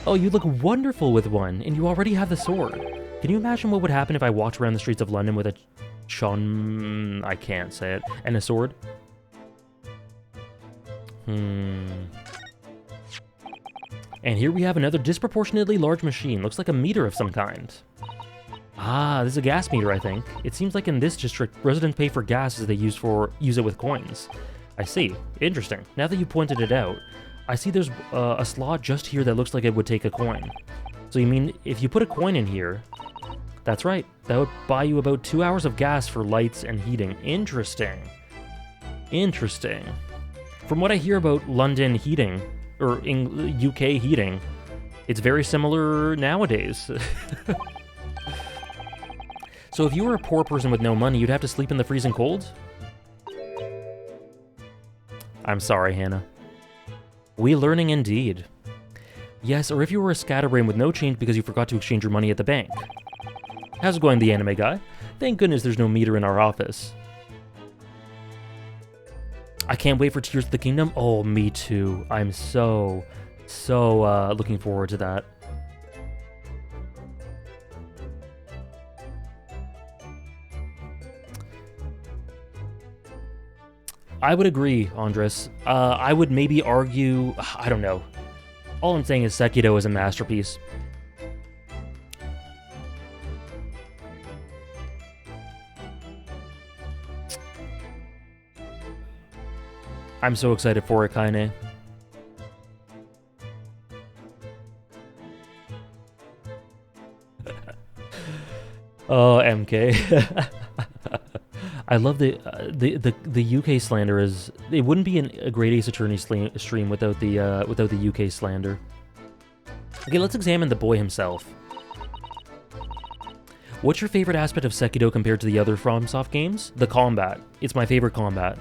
Oh, you look wonderful with one, and you already have the sword. Can you imagine what would happen if I walked around the streets of London with a I can't say it. And a sword? And here we have another disproportionately large machine. Looks like a meter of some kind. Ah, this is a gas meter, I think. It seems like in this district, residents pay for gas as they use it with coins. I see. Interesting. Now that you pointed it out, I see there's a slot just here that looks like it would take a coin. So you mean if you put a coin in here... That's right. That would buy you about 2 hours of gas for lights and heating. Interesting. Interesting. From what I hear about London heating, or in UK heating, it's very similar nowadays. So if you were a poor person with no money, you'd have to sleep in the freezing cold? I'm sorry, Hannah. We learning indeed. Yes, or if you were a scatterbrain with no change because you forgot to exchange your money at the bank. How's it going, the anime guy? Thank goodness there's no meter in our office. I can't wait for Tears of the Kingdom. Oh, me too. I'm so looking forward to that. I would agree, Andres. I would maybe argue... I don't know. All I'm saying is Sekiro is a masterpiece. I'm so excited for it, Kaine. Oh, MK. I love the UK slander is... It wouldn't be a Great Ace Attorney stream without the UK slander. Okay, let's examine the boy himself. What's your favorite aspect of Sekiro compared to the other FromSoft games? The combat. It's my favorite combat.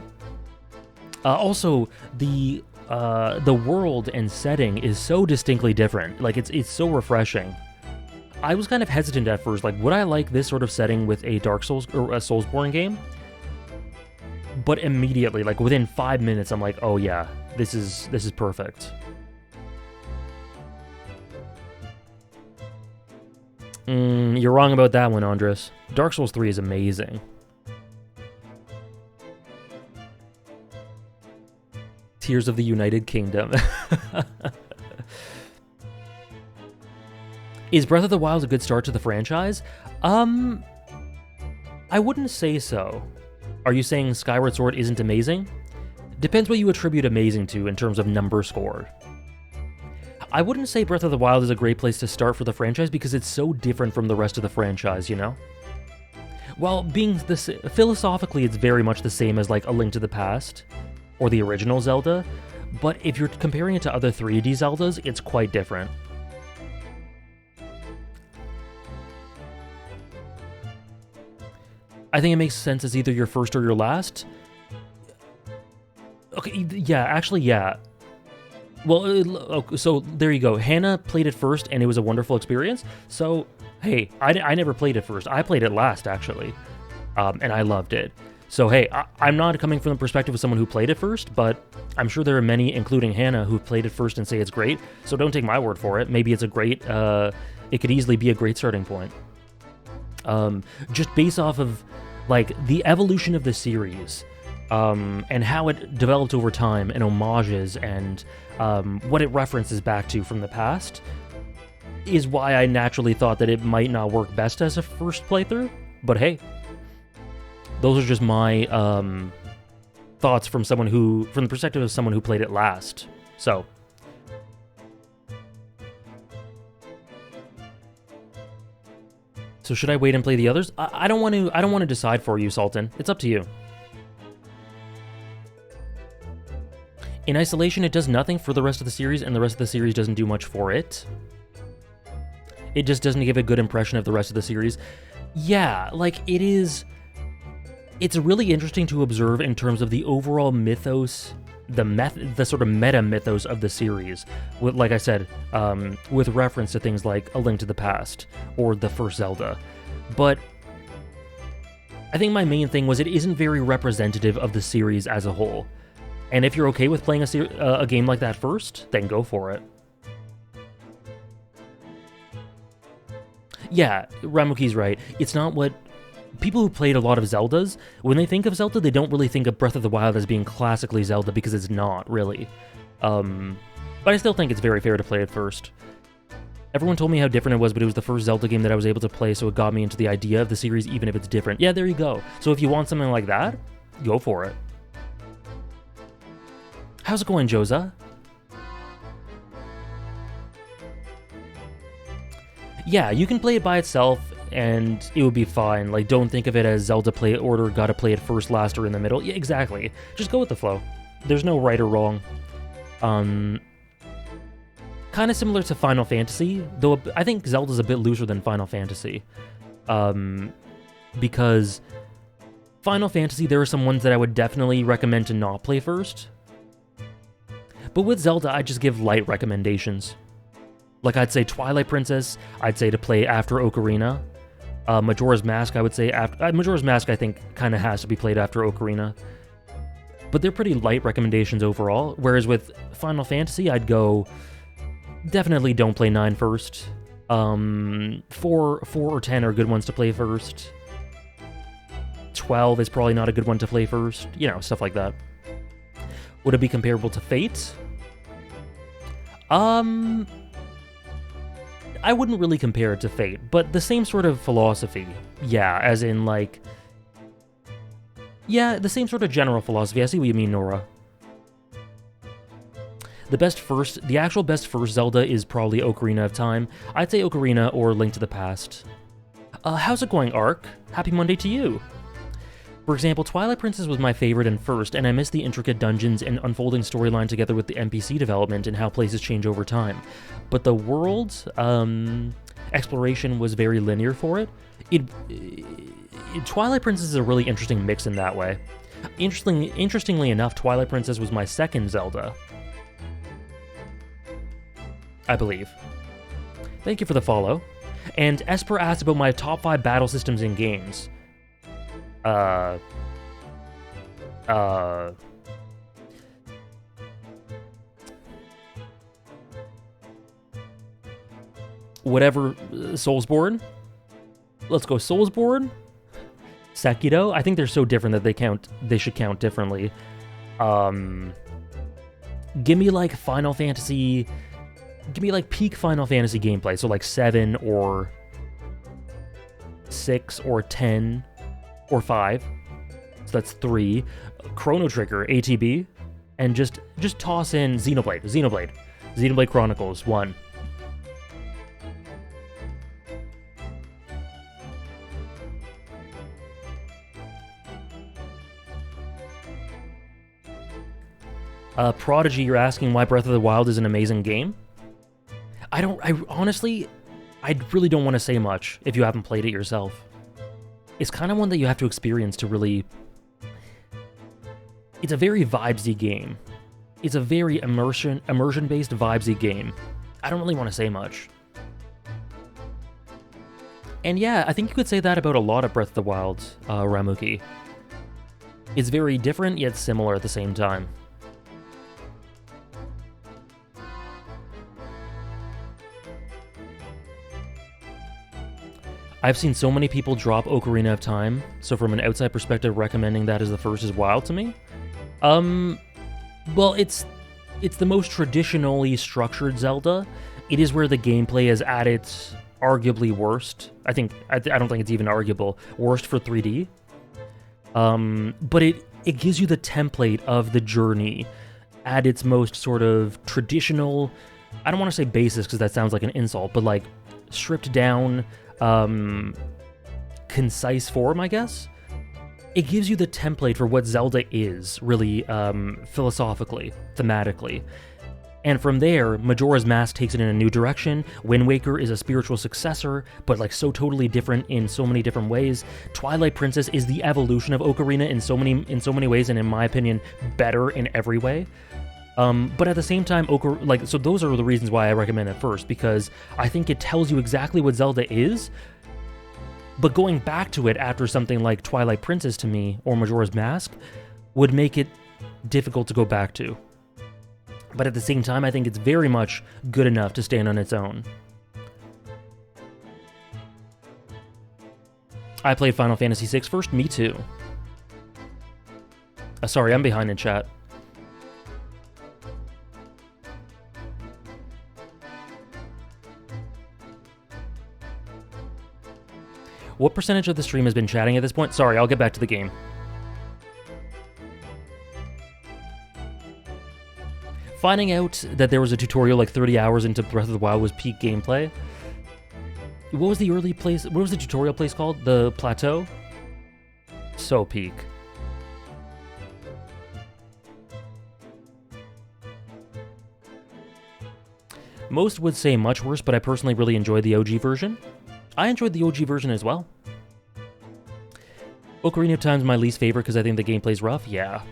Also, the world and setting is so distinctly different. Like, it's so refreshing. I was kind of hesitant at first, like, would I like this sort of setting with a Dark Souls or a Soulsborne game? But immediately, like within 5 minutes, I'm like, oh yeah, this is perfect. You're wrong about that one, Andres. Dark Souls 3 is amazing. Tears of the United Kingdom. Is Breath of the Wild a good start to the franchise? I wouldn't say so. Are you saying Skyward Sword isn't amazing? Depends what you attribute amazing to in terms of number scored. I wouldn't say Breath of the Wild is a great place to start for the franchise because it's so different from the rest of the franchise, you know? While being philosophically, it's very much the same as like A Link to the Past or the original Zelda, but if you're comparing it to other 3D Zeldas, it's quite different. I think it makes sense as either your first or your last. Okay, yeah, actually, yeah. Well, so there you go. Hannah played it first, and it was a wonderful experience. So, hey, I never played it first. I played it last, actually, and I loved it. So, hey, I'm not coming from the perspective of someone who played it first, but I'm sure there are many, including Hannah, who played it first and say it's great. So don't take my word for it. Maybe it's a great... it could easily be a great starting point. Just based off of, like, the evolution of the series, and how it developed over time, and homages, and what it references back to from the past, is why I naturally thought that it might not work best as a first playthrough, but hey, those are just my thoughts from the perspective of someone who played it last. So, should I wait and play the others? I don't want to decide for you, Sultan. It's up to you. In isolation, it does nothing for the rest of the series, and the rest of the series doesn't do much for it. It just doesn't give a good impression of the rest of the series. Yeah, like, it is... It's really interesting to observe in terms of the overall mythos, the sort of meta-mythos of the series. With, like I said, with reference to things like A Link to the Past, or the first Zelda. But I think my main thing was it isn't very representative of the series as a whole. And if you're okay with playing a game like that first, then go for it. Yeah, Ramuki's right. It's not what people who played a lot of Zeldas, when they think of Zelda, they don't really think of Breath of the Wild as being classically Zelda because it's not really. But I still think it's very fair to play it first. Everyone told me how different it was, but it was the first Zelda game that I was able to play, so it got me into the idea of the series, even if it's different. Yeah, there you go. So if you want something like that, go for it. How's it going, Joza? Yeah, you can play it by itself, and it would be fine. Like, don't think of it as Zelda play order, gotta play it first, last, or in the middle. Yeah, exactly. Just go with the flow. There's no right or wrong. Kind of similar to Final Fantasy, though I think Zelda's a bit looser than Final Fantasy. Because Final Fantasy, there are some ones that I would definitely recommend to not play first. But with Zelda, I just give light recommendations. Like, I'd say Twilight Princess, I'd say to play after Ocarina. Majora's Mask, I would say after... Majora's Mask, I think, kind of has to be played after Ocarina. But they're pretty light recommendations overall. Whereas with Final Fantasy, I'd go... Definitely don't play 9 first. 4 or 10 are good ones to play first. 12 is probably not a good one to play first. You know, stuff like that. Would it be comparable to Fate? I wouldn't really compare it to Fate, but the same sort of philosophy. Yeah, as in, like... Yeah, the same sort of general philosophy. I see what you mean, Nora. The actual best first Zelda is probably Ocarina of Time. I'd say Ocarina or Link to the Past. How's it going, Ark? Happy Monday to you. For example, Twilight Princess was my favorite and first, and I miss the intricate dungeons and unfolding storyline together with the NPC development and how places change over time. But the world exploration was very linear for it. Twilight Princess is a really interesting mix in that way. Interestingly enough, Twilight Princess was my second Zelda, I believe. Thank you for the follow. And Esper asked about my top 5 battle systems in games. Whatever, Soulsborne? Let's go Soulsborne? Sekiro? I think they're so different that they should count differently. Give me like Final Fantasy... Give me like peak Final Fantasy gameplay, so like 7 or 6 or 10 or 5. So that's 3. Chrono Trigger, ATB, and just toss in Xenoblade Chronicles 1. Prodigy, you're asking why Breath of the Wild is an amazing game? I honestly, I really don't want to say much if you haven't played it yourself. It's kind of one that you have to experience to really... It's a very vibesy game. It's a very immersion-based vibesy game. I don't really want to say much. And yeah, I think you could say that about a lot of Breath of the Wild, Ramuki. It's very different, yet similar at the same time. I've seen so many people drop Ocarina of Time, so from an outside perspective, recommending that as the first is wild to me. Well, it's the most traditionally structured Zelda. It is where the gameplay is at its arguably worst. I don't think it's even arguable. Worst for 3D. But it gives you the template of the journey at its most sort of traditional... I don't want to say basis because that sounds like an insult, but like stripped down... concise form, I guess. It gives you the template for what Zelda is, really, philosophically, thematically. And from there, Majora's Mask takes it in a new direction. Wind Waker is a spiritual successor, but like so totally different in so many different ways. Twilight Princess is the evolution of Ocarina in so many ways, and in my opinion, better in every way. But at the same time, so those are the reasons why I recommend it first, because I think it tells you exactly what Zelda is, but going back to it after something like Twilight Princess to me, or Majora's Mask, would make it difficult to go back to. But at the same time, I think it's very much good enough to stand on its own. I played Final Fantasy VI first. Me too. Sorry, I'm behind in chat. What percentage of the stream has been chatting at this point? Sorry, I'll get back to the game. Finding out that there was a tutorial like 30 hours into Breath of the Wild was peak gameplay. What was the early place? What was the tutorial place called? The Plateau? So peak. Most would say much worse, but I personally really enjoyed the OG version. I enjoyed the OG version as well. Ocarina of Time is my least favorite because I think the gameplay's rough. Yeah.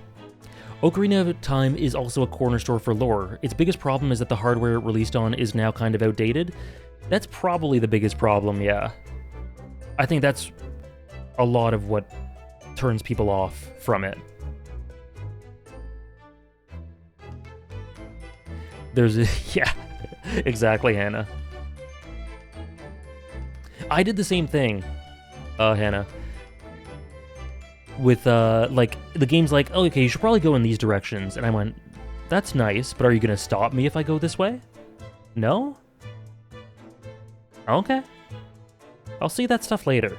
Ocarina of Time is also a cornerstone for lore. Its biggest problem is that the hardware it released on is now kind of outdated. That's probably the biggest problem, yeah. I think that's a lot of what turns people off from it. There's a... yeah, exactly, Hannah. I did the same thing, Hannah. With, like, the game's like, oh, okay, you should probably go in these directions. And I went, that's nice, but are you going to stop me if I go this way? No? Okay. I'll see that stuff later.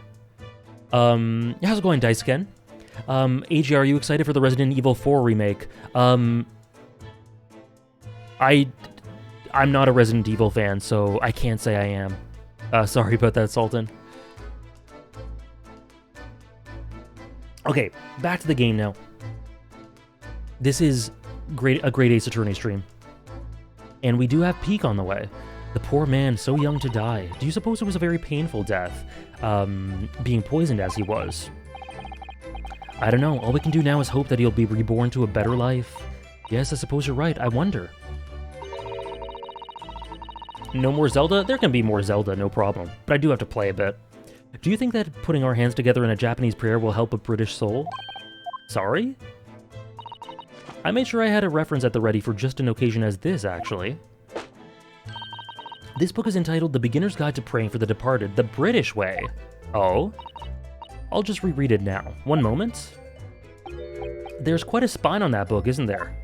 How's it going, Dice Ken? AG, are you excited for the Resident Evil 4 remake? I'm not a Resident Evil fan, so I can't say I am. Sorry about that, Sultan. Okay, back to the game now. This is a great Ace Attorney stream. And we do have Peak on the way. The poor man, so young to die. Do you suppose it was a very painful death? Being poisoned as he was? I don't know. All we can do now is hope that he'll be reborn to a better life. Yes, I suppose you're right. I wonder. No more Zelda? There can be more Zelda, no problem. But I do have to play a bit. Do you think that putting our hands together in a Japanese prayer will help a British soul? Sorry? I made sure I had a reference at the ready for just an occasion as this, actually. This book is entitled The Beginner's Guide to Praying for the Departed, the British Way. Oh? I'll just reread it now. One moment. There's quite a spine on that book, isn't there?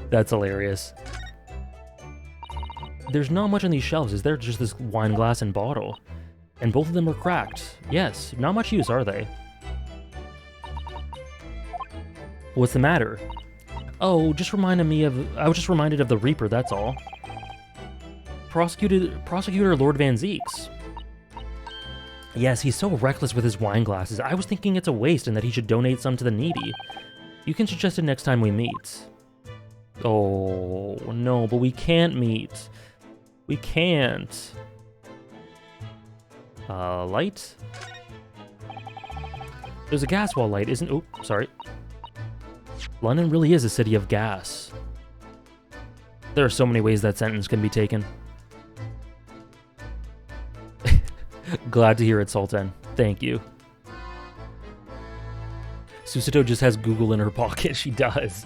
That's hilarious. There's not much on these shelves, is there? Just this wine glass and bottle. And both of them are cracked. Yes, not much use, are they? What's the matter? Oh, just reminded me of... I was just reminded of the Reaper, that's all. Prosecutor Lord Van Zeeks. Yes, he's so reckless with his wine glasses. I was thinking it's a waste and that he should donate some to the needy. You can suggest it next time we meet. Oh, no, but we can't meet. We can't. Light? There's a gas wall light, isn't... Oh, sorry. London really is a city of gas. There are so many ways that sentence can be taken. Glad to hear it, Sultan. Thank you. Susato just has Google in her pocket. She does.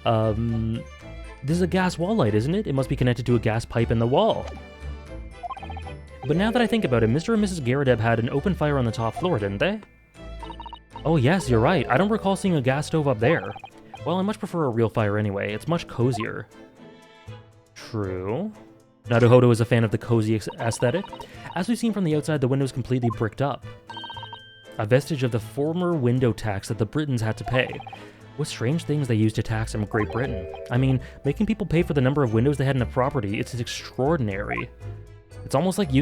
This is a gas wall light, isn't it? It must be connected to a gas pipe in the wall. But now that I think about it, Mr. and Mrs. Garadeb had an open fire on the top floor, didn't they? Oh yes, you're right. I don't recall seeing a gas stove up there. Well, I much prefer a real fire anyway. It's much cozier. True. Naruhodo is a fan of the cozy aesthetic. As we've seen from the outside, the window's completely bricked up. A vestige of the former window tax that the Britons had to pay. What strange things they used to tax in Great Britain. I mean, making people pay for the number of windows they had in a property, it's extraordinary. It's almost like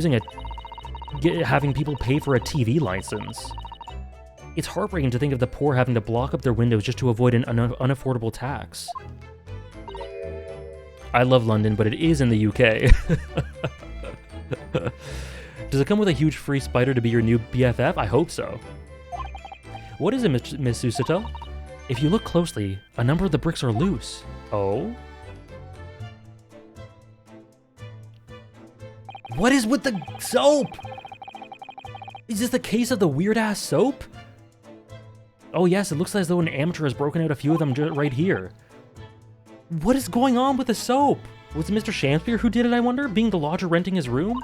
having people pay for a TV license. It's heartbreaking to think of the poor having to block up their windows just to avoid an unaffordable tax. I love London, but it is in the UK. Does it come with a huge free spider to be your new BFF? I hope so. What is it, Miss Susato? If you look closely, a number of the bricks are loose. Oh? What is with the soap? Is this the case of the weird-ass soap? Oh yes, it looks as though an amateur has broken out a few of them right here. What is going on with the soap? Was it Mr. Shakespeare who did it, I wonder? Being the lodger renting his room?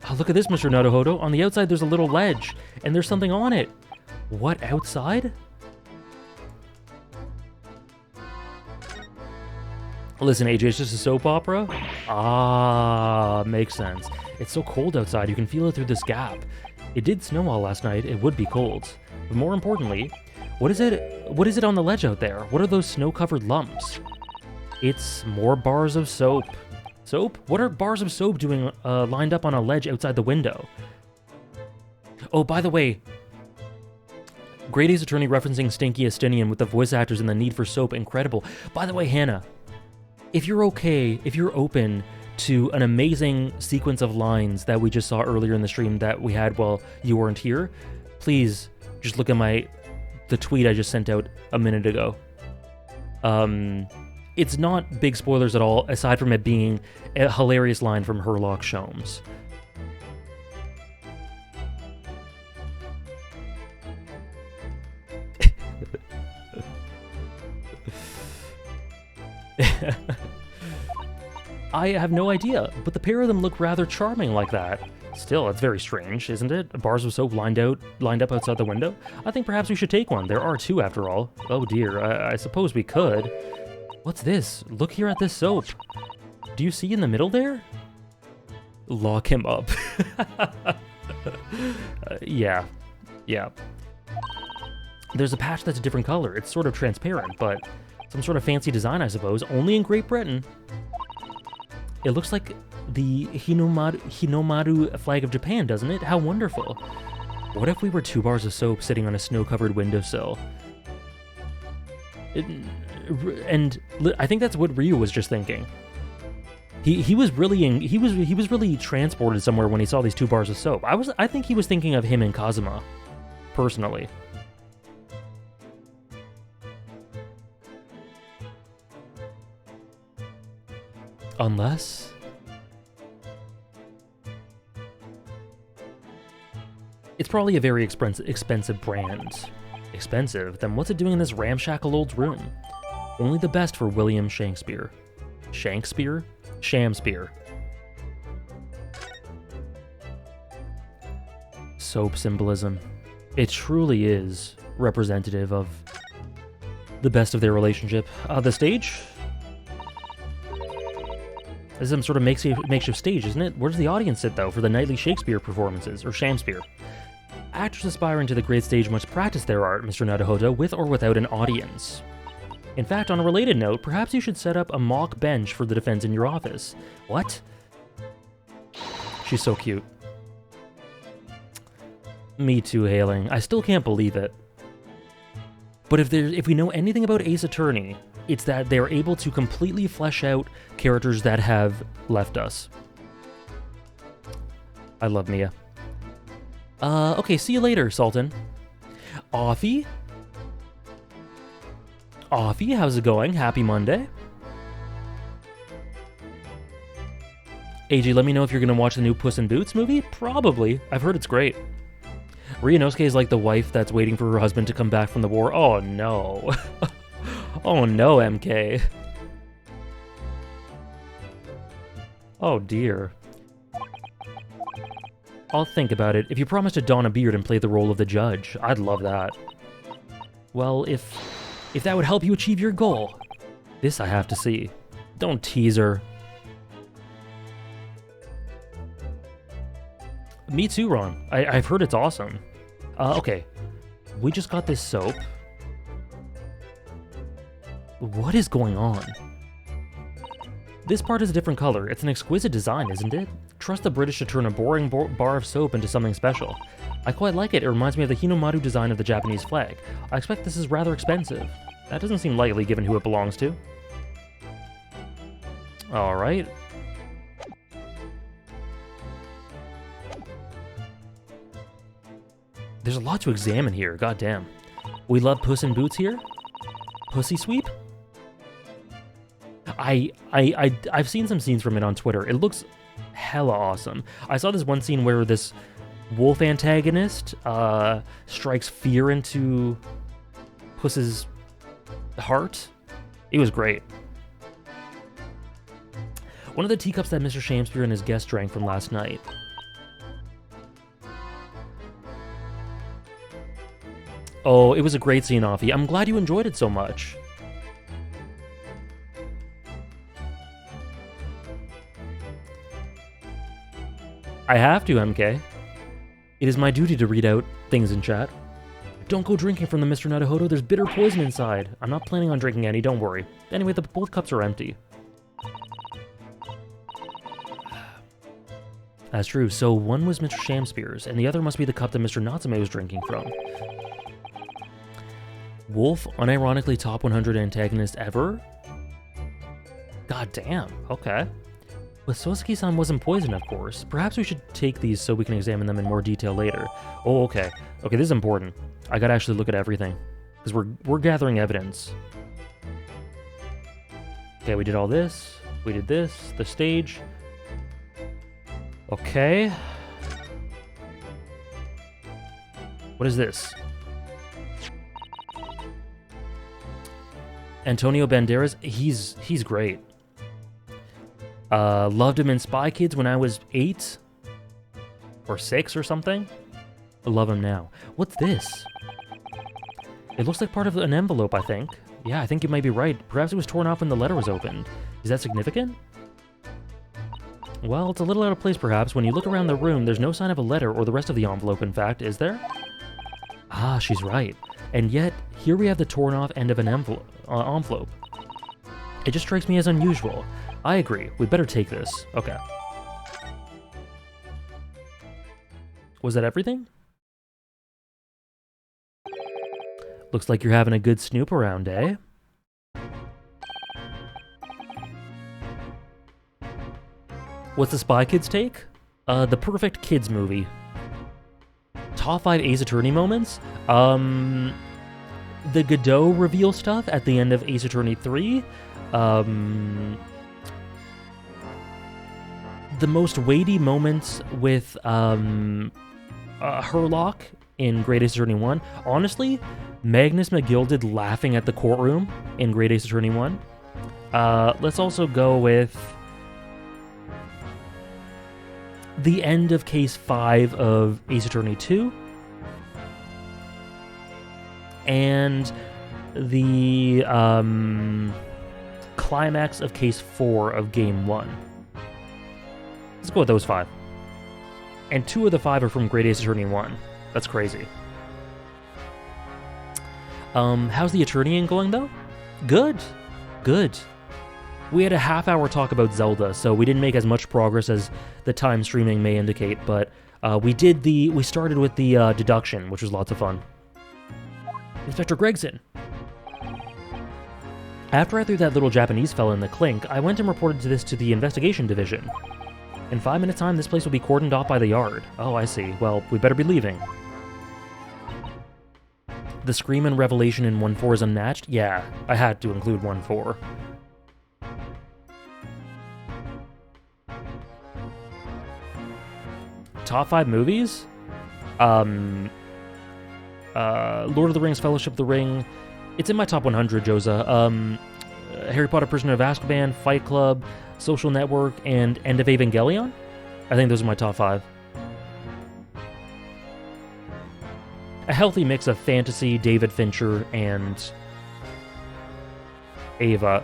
Oh, look at this, Mr. Naruhodo. On the outside, there's a little ledge, and there's something on it. What, outside? Listen, AJ, it's just a soap opera? Ah, makes sense. It's so cold outside, you can feel it through this gap. It did snow all last night, it would be cold. But more importantly, what is it on the ledge out there? What are those snow-covered lumps? It's more bars of soap. Soap? What are bars of soap doing lined up on a ledge outside the window? Oh, by the way, Grade A's attorney referencing Stinky Estinian with the voice actors and the need for soap, incredible. By the way, Hannah, if you're open to an amazing sequence of lines that we just saw earlier in the stream that we had while you weren't here, please just look at the tweet I just sent out a minute ago. It's not big spoilers at all, aside from it being a hilarious line from Herlock Sholmes. I have no idea, but the pair of them look rather charming like that. Still, it's very strange, isn't it? Bars of soap lined up outside the window? I think perhaps we should take one. There are two, after all. Oh dear, I suppose we could. What's this? Look here at this soap. Do you see in the middle there? Lock him up. Yeah. There's a patch that's a different color. It's sort of transparent, but some sort of fancy design, I suppose. Only in Great Britain. It looks like the Hinomaru flag of Japan, doesn't it? How wonderful. What if we were 2 bars of soap sitting on a snow-covered windowsill? And I think that's what Ryu was just thinking. He was really transported somewhere when he saw these 2 bars of soap. I think he was thinking of him and Kazuma, personally. Unless... it's probably a very expensive brand. Expensive? Then what's it doing in this ramshackle old room? Only the best for William Shakespeare. Shakespeare? Shamspeare. Soap symbolism. It truly is representative of the best of their relationship. The stage? This is some sort of makeshift stage, isn't it? Where does the audience sit, though, for the nightly Shakespeare performances, or Shamspeare? Actors aspiring to the great stage must practice their art, Mr. Naruhodo, with or without an audience. In fact, on a related note, perhaps you should set up a mock bench for the defense in your office. What? She's so cute. Me too, Hailing. I still can't believe it. But if we know anything about Ace Attorney, it's that they're able to completely flesh out characters that have left us. I love Mia. Okay, see you later, Sultan. Offie? Offie, how's it going? Happy Monday. AJ, let me know if you're gonna watch the new Puss in Boots movie? Probably. I've heard it's great. Ryunosuke is like the wife that's waiting for her husband to come back from the war. Oh no. Oh no, MK. Oh dear. I'll think about it. If you promise to don a beard and play the role of the judge, I'd love that. Well, if that would help you achieve your goal. This I have to see. Don't tease her. Me too, Ron. I've heard it's awesome. Okay. We just got this soap. What is going on? This part is a different color. It's an exquisite design, isn't it? Trust the British to turn a boring bar of soap into something special. I quite like it. It reminds me of the Hinomaru design of the Japanese flag. I expect this is rather expensive. That doesn't seem likely given who it belongs to. Alright. There's a lot to examine here, goddamn. We love Puss in Boots here? Pussy Sweep? I've seen some scenes from it on Twitter. It looks hella awesome. I saw this one scene where this wolf antagonist strikes fear into Puss's heart. It was great. One of the teacups that Mr. Shamspeare and his guest drank from last night. Oh, it was a great scene, Offie. I'm glad you enjoyed it so much. I have to, MK. It is my duty to read out things in chat. Don't go drinking from the Mr. Naruhodo. There's bitter poison inside. I'm not planning on drinking any, don't worry. Anyway, both cups are empty. That's true. So one was Mr. Shamspear's, and the other must be the cup that Mr. Natsume was drinking from. Wolf, unironically top 100 antagonist ever? God damn, okay. But Sosuke-san wasn't poisoned, of course. Perhaps we should take these so we can examine them in more detail later. Oh, okay. Okay, this is important. I gotta actually look at everything. Because we're gathering evidence. Okay, we did all this. We did this. The stage. Okay. What is this? Antonio Banderas, he's great. Loved him in Spy Kids when I was 8 or 6 or something. I love him now. What's this? It looks like part of an envelope, I think. Yeah, I think you might be right. Perhaps it was torn off when the letter was opened. Is that significant? Well, it's a little out of place, perhaps. When you look around the room, there's no sign of a letter or the rest of the envelope, in fact, is there? Ah, she's right. And yet, here we have the torn off end of an envelope. It just strikes me as unusual. I agree. We'd better take this. Okay. Was that everything? Looks like you're having a good snoop around, eh? What's the Spy Kids take? The perfect kids movie. Top 5 Ace Attorney moments? The Godot reveal stuff at the end of Ace Attorney 3. The most weighty moments with Herlock in Great Ace Attorney 1. Honestly, Magnus McGilded laughing at the courtroom in Great Ace Attorney 1. Let's also go with the end of Case 5 of Ace Attorney 2. And the climax of Case 4 of Game 1. Let's go with those 5. And 2 of the 5 are from Great Ace Attorney 1. That's crazy. How's the attorneying going, though? Good. Good. We had a half-hour talk about Zelda, so we didn't make as much progress as the time streaming may indicate, but we started with the deduction, which was lots of fun. Inspector Gregson. After I threw that little Japanese fella in the clink, I went and reported this to the investigation division. In 5 minutes' time, this place will be cordoned off by the yard. Oh, I see. Well, we better be leaving. The scream and revelation in 1-4 is unmatched? Yeah, I had to include 1-4. Top 5 movies? Lord of the Rings, Fellowship of the Ring. It's in my top 100, Joza. Harry Potter, Prisoner of Azkaban, Fight Club, Social Network, and End of Evangelion? I think those are my top 5. A healthy mix of fantasy, David Fincher, and Ava.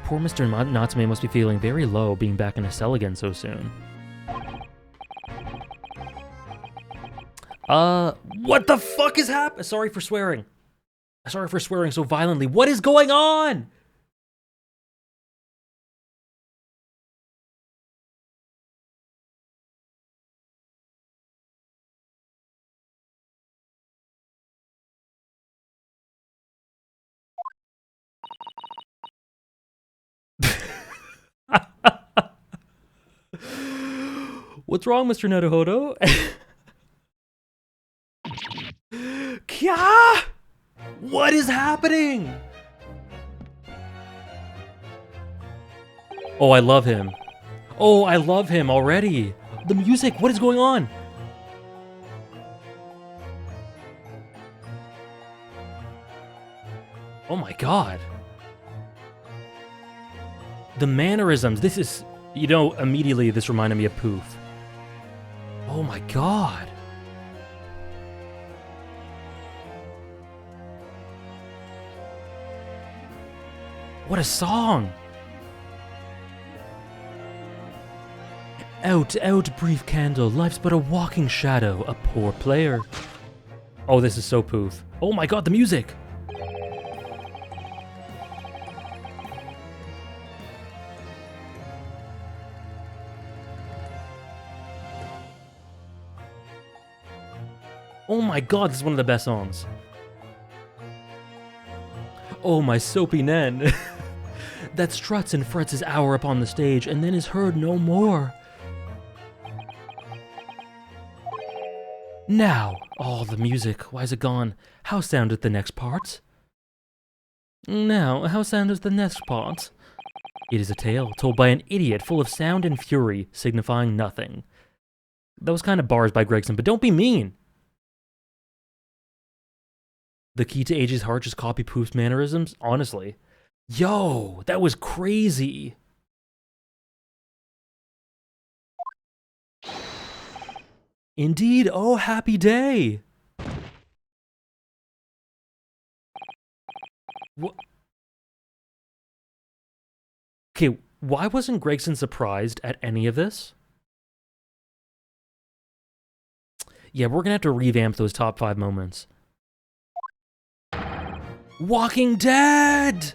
Poor Mr. Natsume must be feeling very low being back in a cell again so soon. What the fuck is happening? Sorry for swearing. Sorry for swearing so violently. What is going on? What's wrong, Mr. Naruhodo? Kya? What is happening? Oh, I love him. Oh, I love him already. The music, what is going on? Oh my god. The mannerisms, this is, you know, immediately this reminded me of Poof. Oh my god. What a song! Out, out, brief candle, life's but a walking shadow, a poor player. Oh, this is so poof. Oh my god, the music! Oh my god, this is one of the best songs. Oh, my soapy Nen. That struts and frets his hour upon the stage, and then is heard no more. Now, all the music, why is it gone? How soundeth the next part? Now, how soundeth the next part? It is a tale told by an idiot full of sound and fury, signifying nothing. That was kind of bars by Gregson, but don't be mean! The key to Age's heart just copy Poof's mannerisms? Honestly. Yo, that was crazy! Indeed, oh happy day! What? Okay, why wasn't Gregson surprised at any of this? Yeah, we're gonna have to revamp those top 5 moments. Walking Dead!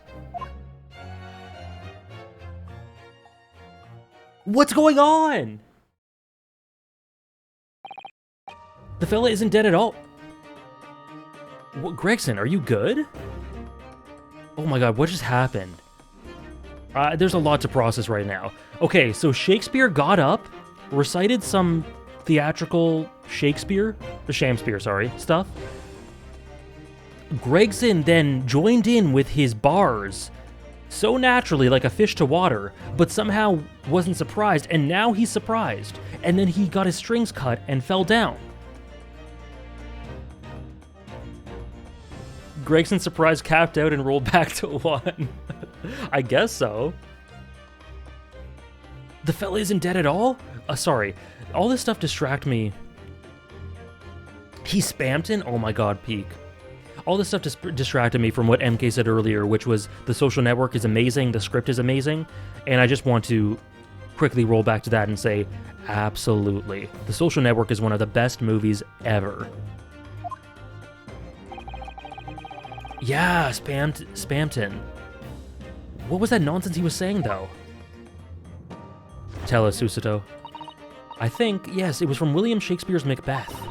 What's going on? The fella isn't dead at all. What, Gregson, are you good? Oh my god, what just happened? There's a lot to process right now. Okay, so Shakespeare got up, recited some theatrical Shakespeare, sorry, stuff. Gregson then joined in with his bars so naturally, like a fish to water, but somehow wasn't surprised, and now he's surprised. And then he got his strings cut and fell down. Gregson surprised, capped out, and rolled back to 1. I guess so. The fella isn't dead at all? Sorry. All this stuff distract me. He spammed in? Oh my god, peak. All this stuff distracted me from what MK said earlier, which was the social network is amazing, the script is amazing, and I just want to quickly roll back to that and say, absolutely. The Social Network is one of the best movies ever. Yeah, Spamton. What was that nonsense he was saying, though? Tell us, Susato. I think, yes, it was from William Shakespeare's Macbeth.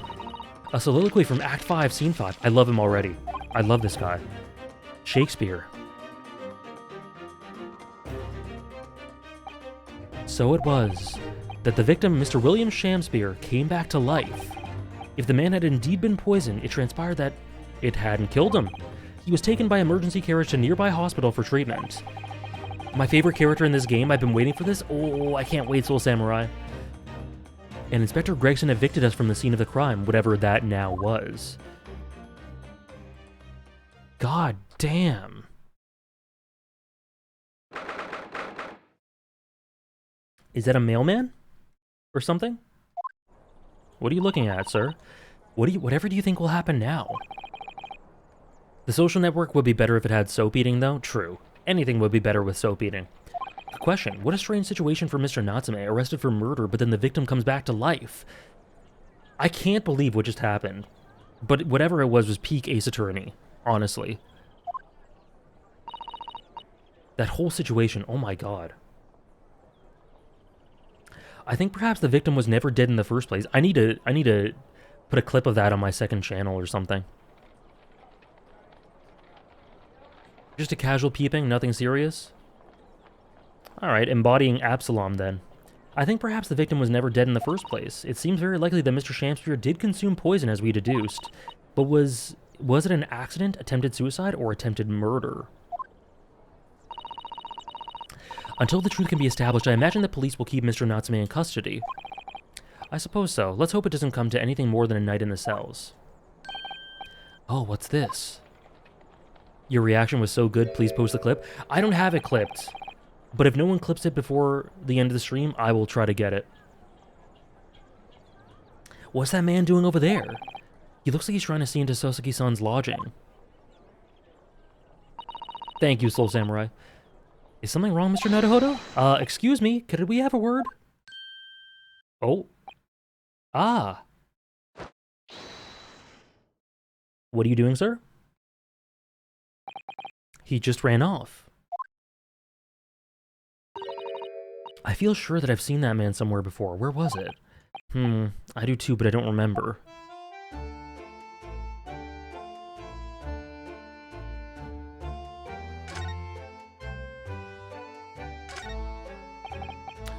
A soliloquy from Act 5, Scene 5. I love him already. I love this guy. Shakespeare. So it was that the victim, Mr. William Shakespeare, came back to life. If the man had indeed been poisoned, it transpired that it hadn't killed him. He was taken by emergency carriage to a nearby hospital for treatment. My favorite character in this game, I've been waiting for this. Oh, I can't wait, Soul Samurai. And Inspector Gregson evicted us from the scene of the crime, whatever that now was. God damn. Is that a mailman? Or something? What are you looking at, sir? Whatever do you think will happen now? The Social Network would be better if it had soap eating, though. True. Anything would be better with soap eating. Question. What a strange situation for Mr. Natsume, arrested for murder, but then the victim comes back to life. I can't believe what just happened. But whatever it was peak Ace Attorney, honestly. That whole situation, oh my god. I think perhaps the victim was never dead in the first place. I need to put a clip of that on my second channel or something. Just a casual peeping, nothing serious? Alright, embodying Absalom then. I think perhaps the victim was never dead in the first place. It seems very likely that Mr. Shakespeare did consume poison as we deduced. But was it an accident, attempted suicide, or attempted murder? Until the truth can be established, I imagine the police will keep Mr. Natsume in custody. I suppose so. Let's hope it doesn't come to anything more than a night in the cells. Oh, what's this? Your reaction was so good, please post the clip. I don't have it clipped. But if no one clips it before the end of the stream, I will try to get it. What's that man doing over there? He looks like he's trying to see into Soseki-san's lodging. Thank you, Soul Samurai. Is something wrong, Mr. Naruhodo? Excuse me, could we have a word? Oh. Ah. What are you doing, sir? He just ran off. I feel sure that I've seen that man somewhere before. Where was it? I do too, but I don't remember.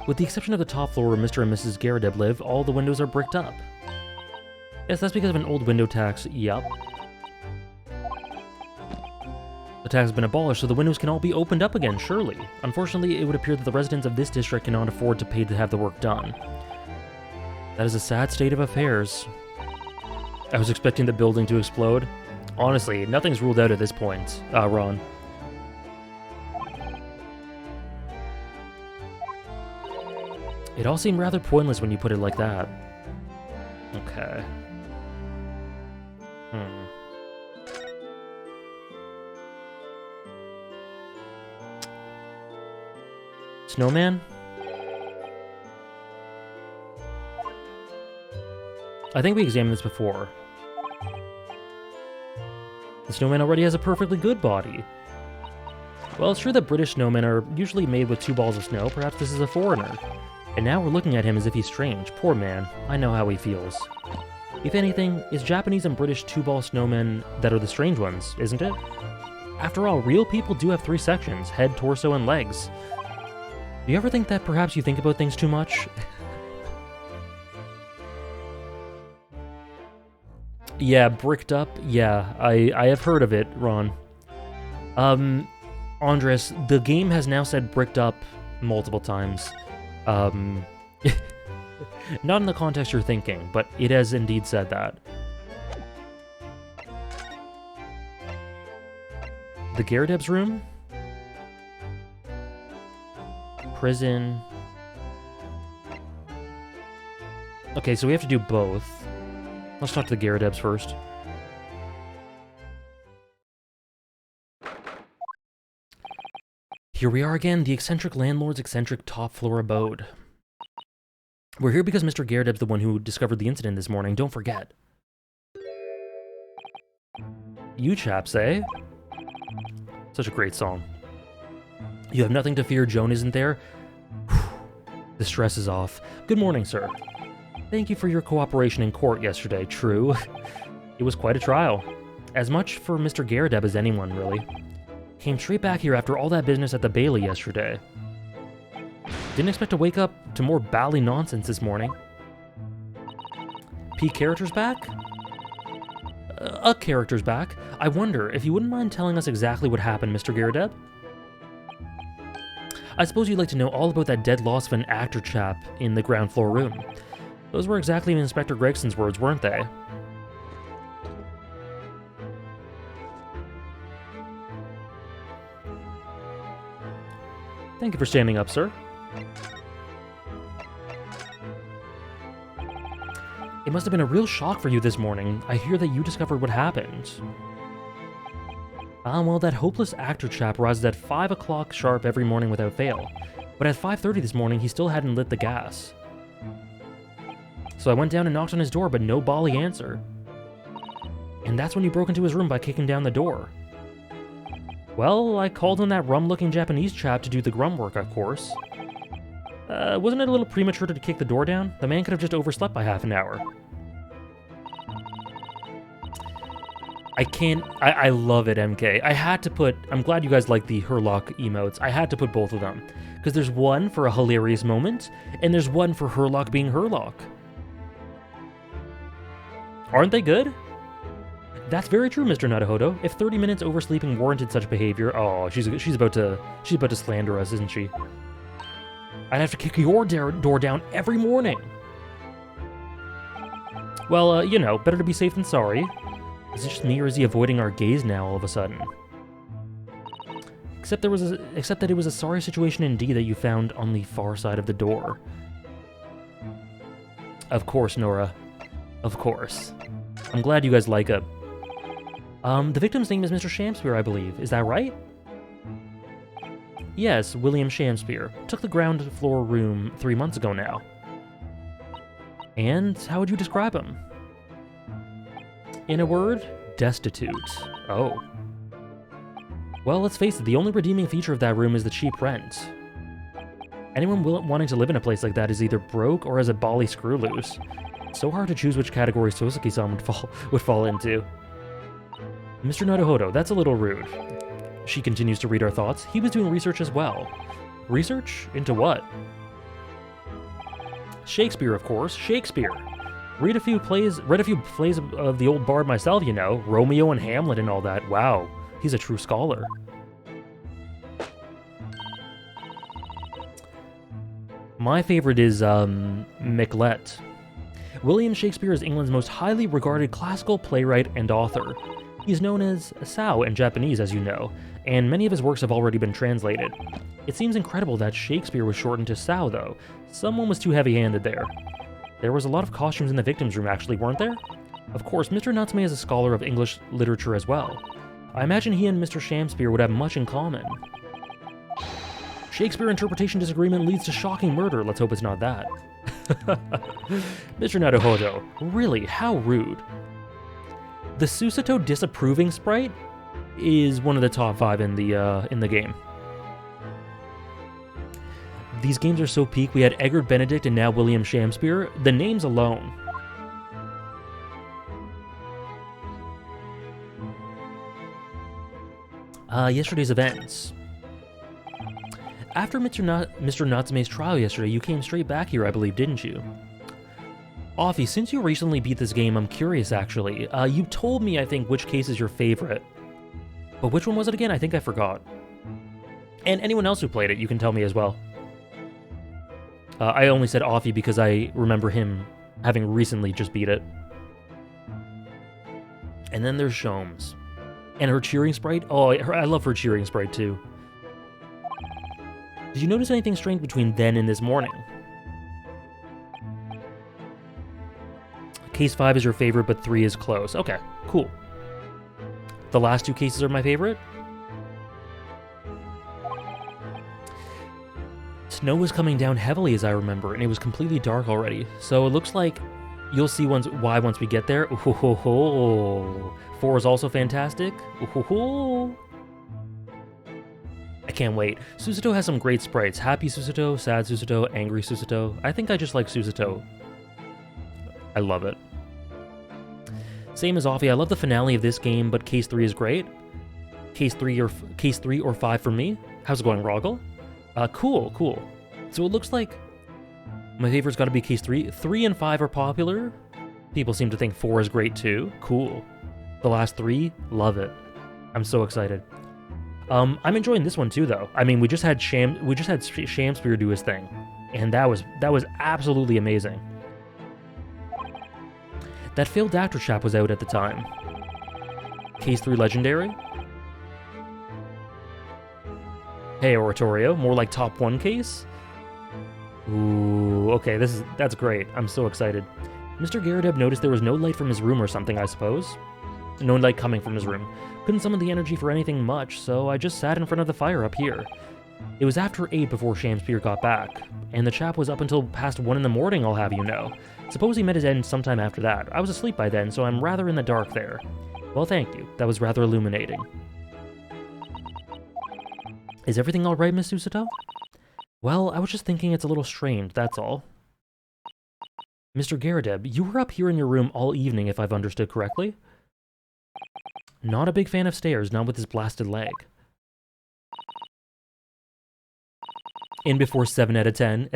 With the exception of the top floor where Mr. and Mrs. Garadeb live, all the windows are bricked up. Yes, that's because of an old window tax. Yup. The tax has been abolished, so the windows can all be opened up again, surely. Unfortunately, it would appear that the residents of this district cannot afford to pay to have the work done. That is a sad state of affairs. I was expecting the building to explode. Honestly, nothing's ruled out at this point, Ron. It all seemed rather pointless when you put it like that. Okay. Snowman? I think we examined this before. The snowman already has a perfectly good body. Well, it's true that British snowmen are usually made with 2 balls of snow. Perhaps this is a foreigner. And now we're looking at him as if he's strange. Poor man. I know how he feels. If anything, it's Japanese and British 2-ball snowmen that are the strange ones, isn't it? After all, real people do have 3 sections: head, torso, and legs. Do you ever think that perhaps you think about things too much? Yeah, bricked up. Yeah, I have heard of it, Ron. Andres, the game has now said bricked up multiple times. Not in the context you're thinking, but it has indeed said that. The Garadeb's room? Prison. Okay, so we have to do both. Let's talk to the Garadebs first. Here we are again, the eccentric landlord's eccentric top-floor abode. We're here because Mr. Garadeb's the one who discovered the incident this morning, don't forget. You chaps, eh? Such a great song. You have nothing to fear, Joan isn't there? The stress is off. Good morning, sir. Thank you for your cooperation in court yesterday, true. It was quite a trial. As much for Mr. Garadeb as anyone, really. Came straight back here after all that business at the Bailey yesterday. Didn't expect to wake up to more bally nonsense this morning. P character's back? A character's back. I wonder if you wouldn't mind telling us exactly what happened, Mr. Garadeb? I suppose you'd like to know all about that dead loss of an actor chap in the ground floor room. Those were exactly Inspector Gregson's words, weren't they? Thank you for standing up, sir. It must have been a real shock for you this morning. I hear that you discovered what happened. Well, that hopeless actor chap rises at 5 o'clock sharp every morning without fail. But at 5:30 this morning, he still hadn't lit the gas. So I went down and knocked on his door, but no bally answer. And that's when you broke into his room by kicking down the door. Well, I called on that rum-looking Japanese chap to do the grum work, of course. Wasn't it a little premature to kick the door down? The man could have just overslept by half an hour. I love it, MK. I had to put, I'm glad you guys like the Herlock emotes. I had to put both of them. Because there's one for a hilarious moment, and there's one for Herlock being Herlock. Aren't they good? That's very true, Mr. Naruhodo. If 30 minutes oversleeping warranted such behavior, oh, she's about to slander us, isn't she? I'd have to kick your door down every morning. Well, you know, better to be safe than sorry. Is it just me, or is he avoiding our gaze now all of a sudden? Except that it was a sorry situation indeed that you found on the far side of the door. Of course, Nora. Of course. I'm glad you guys like it. The victim's name is Mr. Shamspeare, I believe. Is that right? Yes, William Shamspeare. Took the ground floor room 3 months ago now. And how would you describe him? In a word, destitute. Oh. Well, let's face it, the only redeeming feature of that room is the cheap rent. Anyone wanting to live in a place like that is either broke or has a bally screw loose. So hard to choose which category Sosuke-san would fall into. Mr. Naruhodo, that's a little rude. She continues to read our thoughts. He was doing research as well. Research? Into what? Shakespeare, of course. Shakespeare. Read a few plays of the old bard myself, you know. Romeo and Hamlet and all that. Wow, he's a true scholar. My favorite is, Macbeth. William Shakespeare is England's most highly regarded classical playwright and author. He's known as Sao in Japanese, as you know, and many of his works have already been translated. It seems incredible that Shakespeare was shortened to Sao, though. Someone was too heavy-handed there. There was a lot of costumes in the victim's room, actually, weren't there? Of course, Mr. Natsume is a scholar of English literature as well. I imagine he and Mr. Shamspeare would have much in common. Shakespeare interpretation disagreement leads to shocking murder. Let's hope it's not that. Mr. Naruhodo, really, how rude. The Susato disapproving sprite is one of the top 5 in the game. These games are so peak. We had Egbert Benedict and now William Shamspeare. The names alone. Yesterday's events. After Mr. Natsume's trial yesterday, you came straight back here, I believe, didn't you? Offie, since you recently beat this game, I'm curious, actually. You told me, I think, which case is your favorite. But which one was it again? I think I forgot. And anyone else who played it, you can tell me as well. I only said Offie because I remember him having recently just beat it. And then there's Shomes. And her cheering sprite? Oh, I love her cheering sprite, too. Did you notice anything strange between then and this morning? Case 5 is your favorite, but 3 is close. Okay, cool. The last 2 cases are my favorite? Snow was coming down heavily, as I remember, and it was completely dark already. So it looks like you'll see why once we get there. Ooh, ho, ho, ho. 4 is also fantastic. Ooh, ho, ho. I can't wait. Susato has some great sprites. Happy Susato, sad Susato, angry Susato. I think I just like Susato. I love it. Same as Offie, I love the finale of this game, but Case 3 is great. Case 3 or 5 for me. How's it going, Roggle? Cool, cool. So it looks like my favorite's gotta be Case 3. 3 and 5 are popular. People seem to think 4 is great too. Cool. The last 3, love it. I'm so excited. I'm enjoying this one too, though. I mean, we just had Shamspeare do his thing, and that was absolutely amazing. That failed actor chap was out at the time. Case 3 Legendary? Hey, Oratorio, more like top 1 case? Ooh, okay, that's great. I'm so excited. Mr. Garadeb noticed there was no light from his room or something, I suppose. No light coming from his room. Couldn't summon the energy for anything much, so I just sat in front of the fire up here. It was after 8 before Shamspeare got back, and the chap was up until past 1 in the morning, I'll have you know. Suppose he met his end sometime after that. I was asleep by then, so I'm rather in the dark there. Well, thank you. That was rather illuminating. Is everything alright, Miss Susato? Well, I was just thinking it's a little strange, that's all. Mr. Garadeb, you were up here in your room all evening, if I've understood correctly? Not a big fan of stairs, not with his blasted leg. In before 7 out of 10.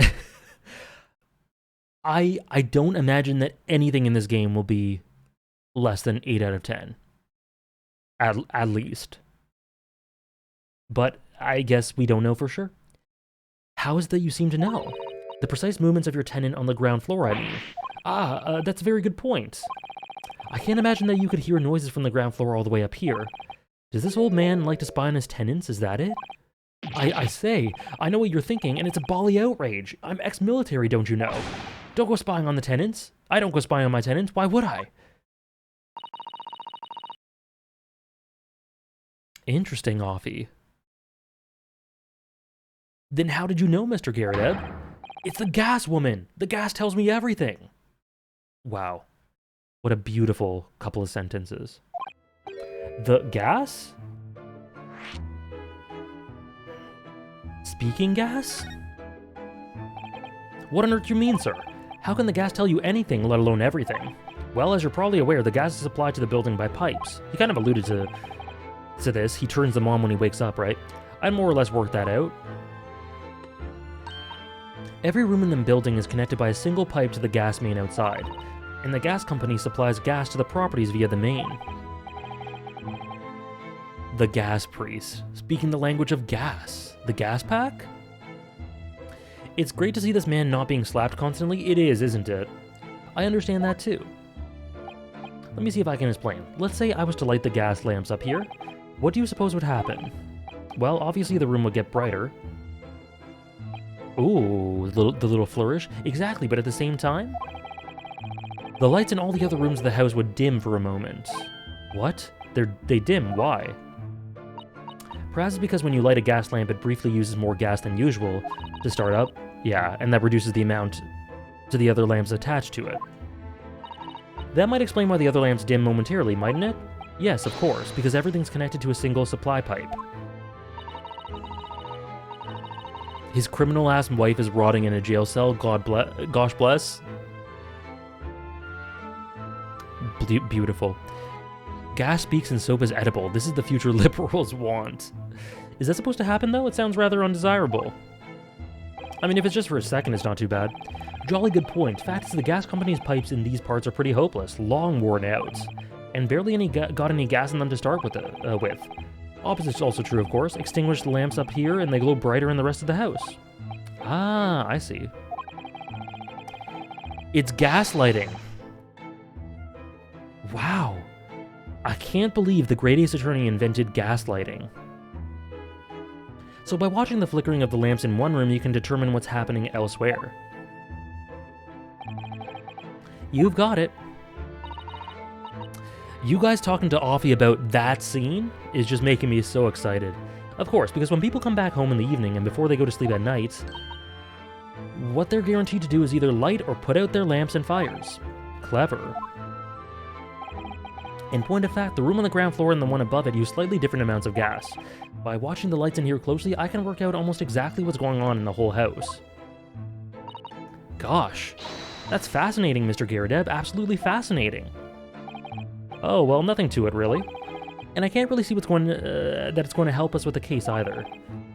I don't imagine that anything in this game will be less than 8 out of 10. At least. But I guess we don't know for sure. How is it that you seem to know? The precise movements of your tenant on the ground floor, I mean. That's a very good point. I can't imagine that you could hear noises from the ground floor all the way up here. Does this old man like to spy on his tenants? Is that it? I say, I know what you're thinking, and it's a bally outrage. I'm ex-military, don't you know? Don't go spying on the tenants. I don't go spy on my tenants. Why would I? Interesting, Offie. Then how did you know, Mr. Garrett? It's the gas woman. The gas tells me everything. Wow. What a beautiful couple of sentences. The gas? Speaking gas? What on earth do you mean, sir? How can the gas tell you anything, let alone everything? Well, as you're probably aware, the gas is supplied to the building by pipes. He kind of alluded to this. He turns them on when he wakes up, right? I'd more or less worked that out. Every room in the building is connected by a single pipe to the gas main outside, and the gas company supplies gas to the properties via the main. The gas priest, speaking the language of gas. The gas pack? It's great to see this man not being slapped constantly. It is, isn't it? I understand that too. Let me see if I can explain. Let's say I was to light the gas lamps up here. What do you suppose would happen? Well, obviously the room would get brighter. Ooh, the little flourish. Exactly, but at the same time, the lights in all the other rooms of the house would dim for a moment. What? They dim, why? Perhaps it's because when you light a gas lamp, it briefly uses more gas than usual to start up. Yeah, and that reduces the amount to the other lamps attached to it. That might explain why the other lamps dim momentarily, mightn't it? Yes, of course, because everything's connected to a single supply pipe. His criminal-ass wife is rotting in a jail cell, gosh bless. Beautiful. Gas speaks and soap is edible. This is the future liberals want. Is that supposed to happen, though? It sounds rather undesirable. I mean, if it's just for a second, it's not too bad. Jolly good point. Fact is, the gas company's pipes in these parts are pretty hopeless, long worn out, and barely got any gas in them to start with. Opposite's also true, of course. Extinguish the lamps up here, and they glow brighter in the rest of the house. Ah, I see. It's gaslighting. Wow. I can't believe the Great Ace Attorney invented gaslighting. So by watching the flickering of the lamps in one room, you can determine what's happening elsewhere. You've got it. You guys talking to Offie about that scene is just making me so excited. Of course, because when people come back home in the evening and before they go to sleep at night, what they're guaranteed to do is either light or put out their lamps and fires. Clever. In point of fact, the room on the ground floor and the one above it use slightly different amounts of gas. By watching the lights in here closely, I can work out almost exactly what's going on in the whole house. Gosh, that's fascinating, Mr. Garrideb. Absolutely fascinating. Oh, well, nothing to it, really. And I can't really see what's that it's going to help us with the case either.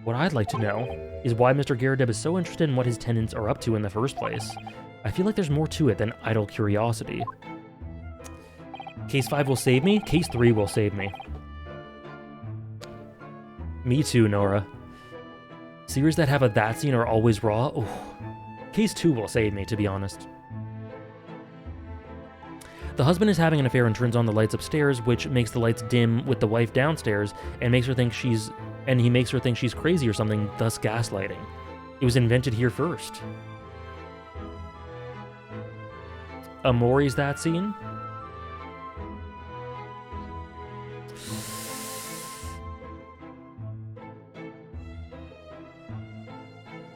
What I'd like to know is why Mr. Garrideb is so interested in what his tenants are up to in the first place. I feel like there's more to it than idle curiosity. Case 5 will save me, Case 3 will save me. Me too, Nora. Series that have a that scene are always raw. Ooh. Case 2 will save me, to be honest. The husband is having an affair and turns on the lights upstairs, which makes the lights dim with the wife downstairs, and he makes her think she's crazy or something, thus gaslighting. It was invented here first. Amori's that scene?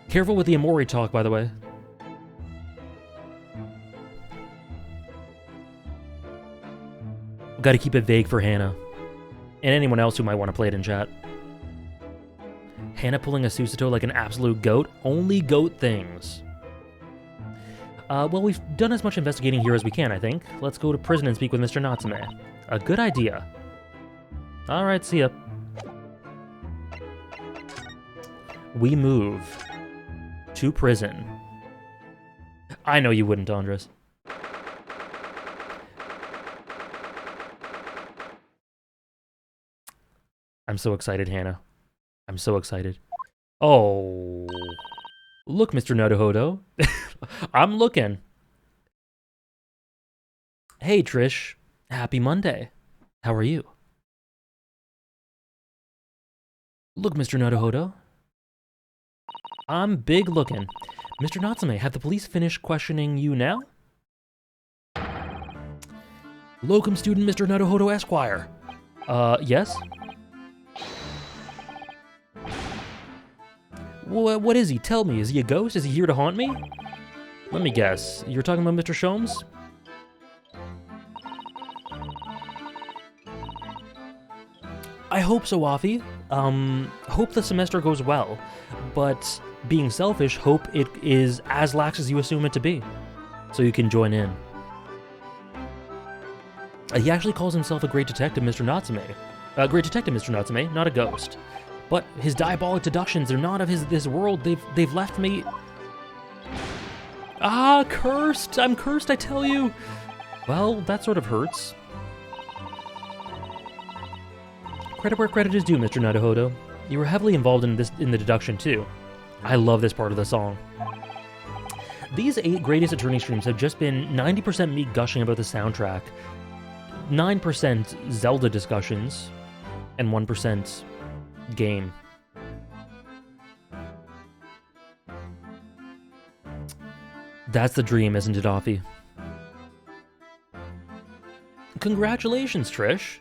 Careful with the Amori talk, by the way. Gotta keep it vague for Hannah. And anyone else who might want to play it in chat. Hannah pulling a Susato like an absolute goat? Only goat things. Well, we've done as much investigating here as we can, I think. Let's go to prison and speak with Mr. Natsume. A good idea. Alright, see ya. We move to prison. I know you wouldn't, Andres. I'm so excited, Hannah. I'm so excited. Oh. Look, Mr. Naruhodo. I'm looking. Hey, Trish. Happy Monday. How are you? Look, Mr. Naruhodo. I'm big looking. Mr. Natsume, have the police finished questioning you now? Locum student Mr. Naruhodo Esquire. Yes? What is he? Tell me, is he a ghost? Is he here to haunt me? Let me guess. You're talking about Mr. Sholmes? I hope so, Afi. Hope the semester goes well. But being selfish, hope it is as lax as you assume it to be. So you can join in. He actually calls himself a great detective, Mr. Natsume. Great detective, Mr. Natsume, not a ghost. But his diabolic deductions are not of this world. They've left me... Ah, cursed! I'm cursed, I tell you! Well, that sort of hurts. Credit where credit is due, Mr. Naruhodo. You were heavily involved in the deduction, too. I love this part of the song. These 8 greatest attorney streams have just been 90% me gushing about the soundtrack, 9% Zelda discussions, and 1% game. That's the dream, isn't it, Offie? Congratulations, Trish.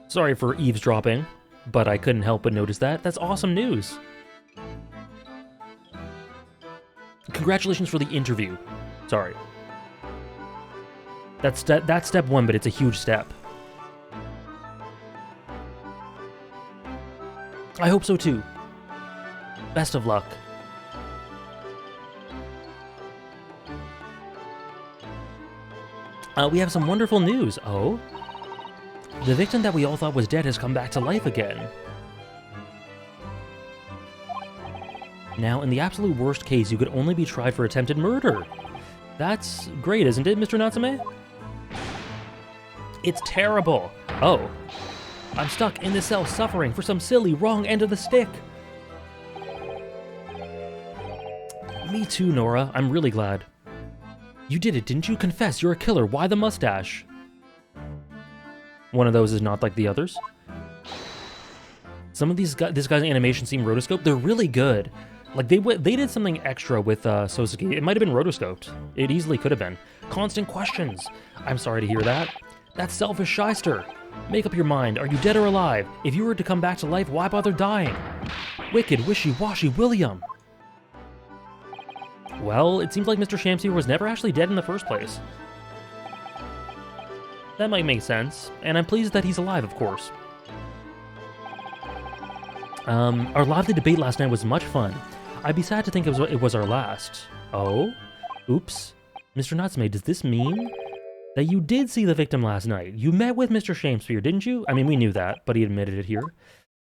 Sorry for eavesdropping, but I couldn't help but notice that. That's awesome news. Congratulations for the interview. Sorry. That's step 1, but it's a huge step. I hope so too. Best of luck. We have some wonderful news. Oh? The victim that we all thought was dead has come back to life again. Now, in the absolute worst case, you could only be tried for attempted murder. That's great, isn't it, Mr. Natsume? It's terrible. Oh. I'm stuck in this cell suffering for some silly wrong end of the stick. Me too, Nora. I'm really glad. You did it, didn't you? Confess, you're a killer. Why the mustache? One of those is not like the others. Some of this guy's animations seem rotoscoped. They're really good. Like, they did something extra with Sosuke. It might have been rotoscoped. It easily could have been. Constant questions. I'm sorry to hear that. That's selfish shyster. Make up your mind. Are you dead or alive? If you were to come back to life, why bother dying? Wicked, wishy-washy William. Well, it seems like Mr. Shamsier was never actually dead in the first place. That might make sense, and I'm pleased that he's alive, of course. Our lively debate last night was much fun. I'd be sad to think it was our last. Oh? Oops. Mr. Natsume, does this mean that you did see the victim last night? You met with Mr. Shamsier, didn't you? I mean, we knew that, but he admitted it here.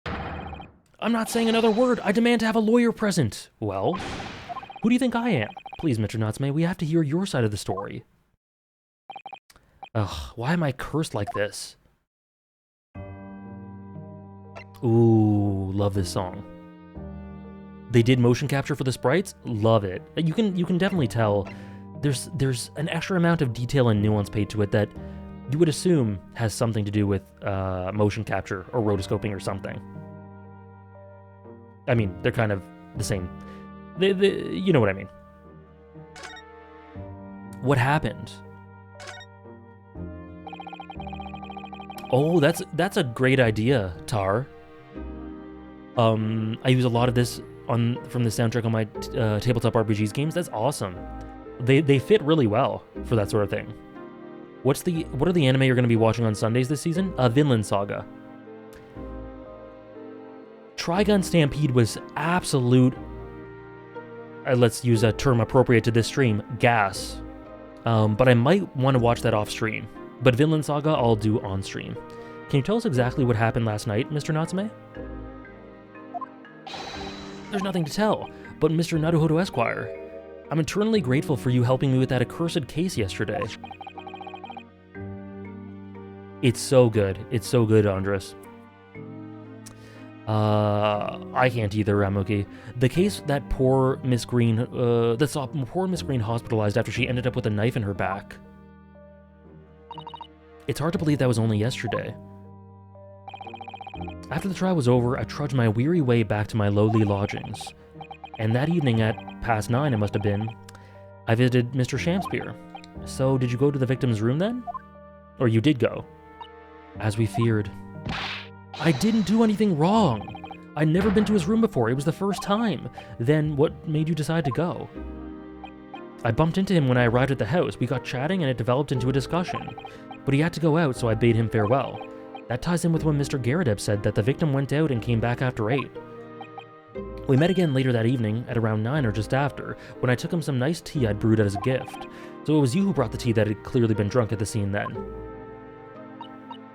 I'm not saying another word. I demand to have a lawyer present. Well, who do you think I am? Please, Mr. Natsume, we have to hear your side of the story. Ugh, why am I cursed like this? Ooh, love this song. They did motion capture for the sprites. Love it. You can definitely tell there's an extra amount of detail and nuance paid to it that you would assume has something to do with motion capture or rotoscoping or something. I mean, they're kind of the same. You know what I mean. What happened? Oh, that's a great idea, Tar. I use a lot of this from the soundtrack on my tabletop RPGs games. That's awesome. They fit really well for that sort of thing. What are the anime you're going to be watching on Sundays this season? Vinland Saga. Trigun Stampede was absolute, let's use a term appropriate to this stream, gas. But I might want to watch that off stream. But Vinland Saga I'll do on stream. Can you tell us exactly what happened last night, Mr. Natsume? There's nothing to tell, but Mr. Naruhodo Esquire, I'm eternally grateful for you helping me with that accursed case yesterday. It's so good. It's so good, Andres. I can't either, Ramuki. The case that poor Miss Green, that saw poor Miss Green hospitalized after she ended up with a knife in her back. It's hard to believe that was only yesterday. After the trial was over, I trudged my weary way back to my lowly lodgings. And that evening at past 9, it must have been, I visited Mr. Shamsier. So, did you go to the victim's room then? Or you did go. As we feared. I didn't do anything wrong. I'd never been to his room before. It was the first time. Then what made you decide to go? I bumped into him when I arrived at the house. We got chatting and it developed into a discussion. But he had to go out, so I bade him farewell. That ties in with when Mr. Garadeb said that the victim went out and came back after 8. We met again later that evening, at around 9 or just after, when I took him some nice tea I'd brewed as a gift. So it was you who brought the tea that had clearly been drunk at the scene then.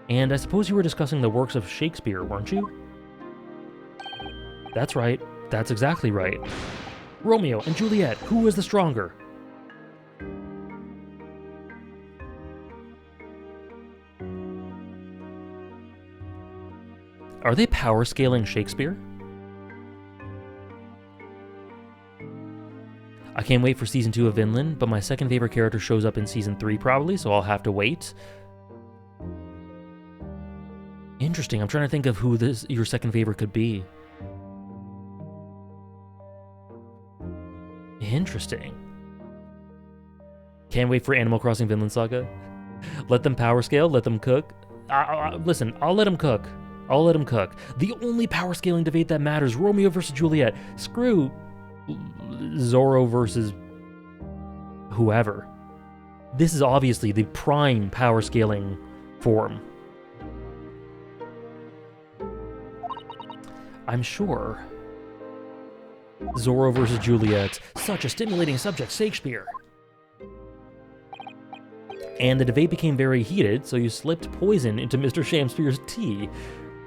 And I suppose you were discussing the works of Shakespeare, weren't you? That's right. That's exactly right. Romeo and Juliet, who was the stronger? Are they power scaling Shakespeare? I can't wait for Season 2 of Vinland, but my second favorite character shows up in Season 3 probably, so I'll have to wait. Interesting, I'm trying to think of who your second favorite could be. Interesting. Can't wait for Animal Crossing Vinland Saga. Let them power scale, let them cook. Listen, I'll let them cook. I'll let them cook. The only power scaling debate that matters, Romeo versus Juliet. Screw Zorro versus whoever. This is obviously the prime power scaling form. I'm sure. Zorro versus Juliet. Such a stimulating subject, Shakespeare. And the debate became very heated, so you slipped poison into Mr. Shamspeare's tea.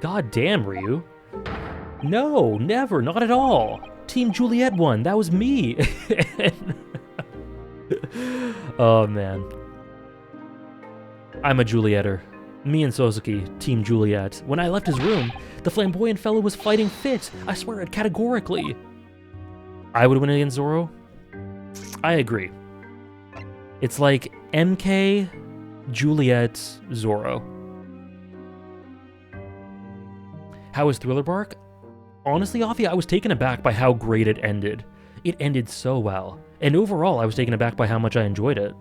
God damn, Ryu. No, never, not at all. Team Juliet won, that was me. Oh, man. I'm a Julietter. Me and Soseki, Team Juliet. When I left his room, the flamboyant fellow was fighting fit. I swear it categorically. I would win against Zorro? I agree. It's like MK, Juliet, Zorro. How was Thriller Bark? Honestly, Offie, I was taken aback by how great it ended. It ended so well. And overall, I was taken aback by how much I enjoyed it.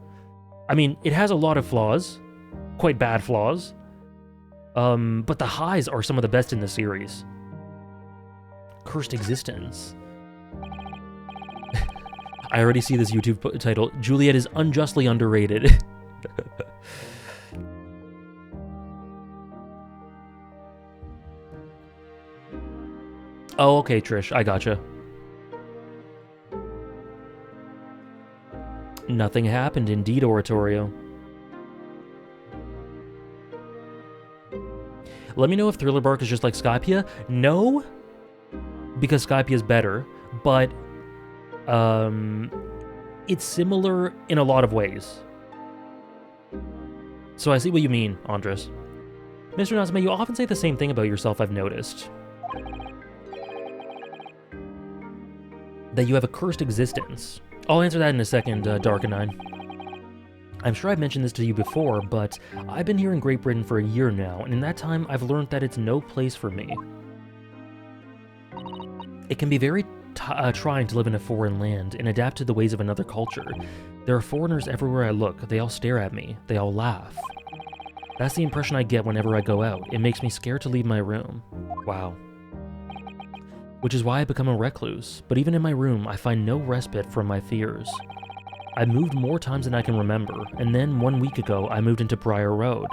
I mean, it has a lot of flaws. Quite bad flaws. But the highs are some of the best in the series. Cursed Existence. I already see this YouTube title. Juliet is unjustly underrated. Oh, okay, Trish. I gotcha. Nothing happened, indeed, Oratorio. Let me know if Thriller Bark is just like Skypia. No, because Skypia is better, but it's similar in a lot of ways. So I see what you mean, Andres. Mr. Nazame, you often say the same thing about yourself, I've noticed. That you have a cursed existence. I'll answer that in a second, Darkenine. I'm sure I've mentioned this to you before, but I've been here in Great Britain for a year now, and in that time, I've learned that it's no place for me. It can be very trying to live in a foreign land and adapt to the ways of another culture. There are foreigners everywhere I look. They all stare at me. They all laugh. That's the impression I get whenever I go out. It makes me scared to leave my room. Wow. Which is why I become a recluse. But even in my room, I find no respite from my fears. I've moved more times than I can remember, and then 1 week ago, I moved into Briar Road.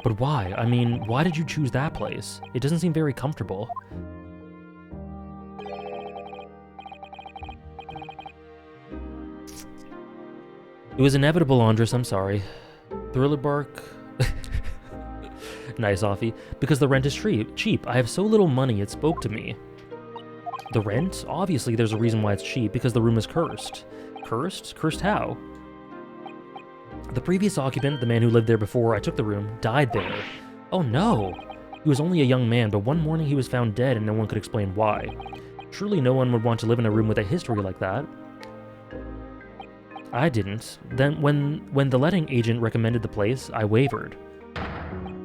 But why? I mean, why did you choose that place? It doesn't seem very comfortable. It was inevitable, Andres, I'm sorry. Thriller Bark... Nice, Offie. Because the rent is cheap. I have so little money, it spoke to me. The rent? Obviously, there's a reason why it's cheap, because the room is cursed. Cursed? Cursed how? The previous occupant, the man who lived there before I took the room, died there. Oh no! He was only a young man, but one morning he was found dead and no one could explain why. Surely no one would want to live in a room with a history like that. I didn't. Then when the letting agent recommended the place, I wavered.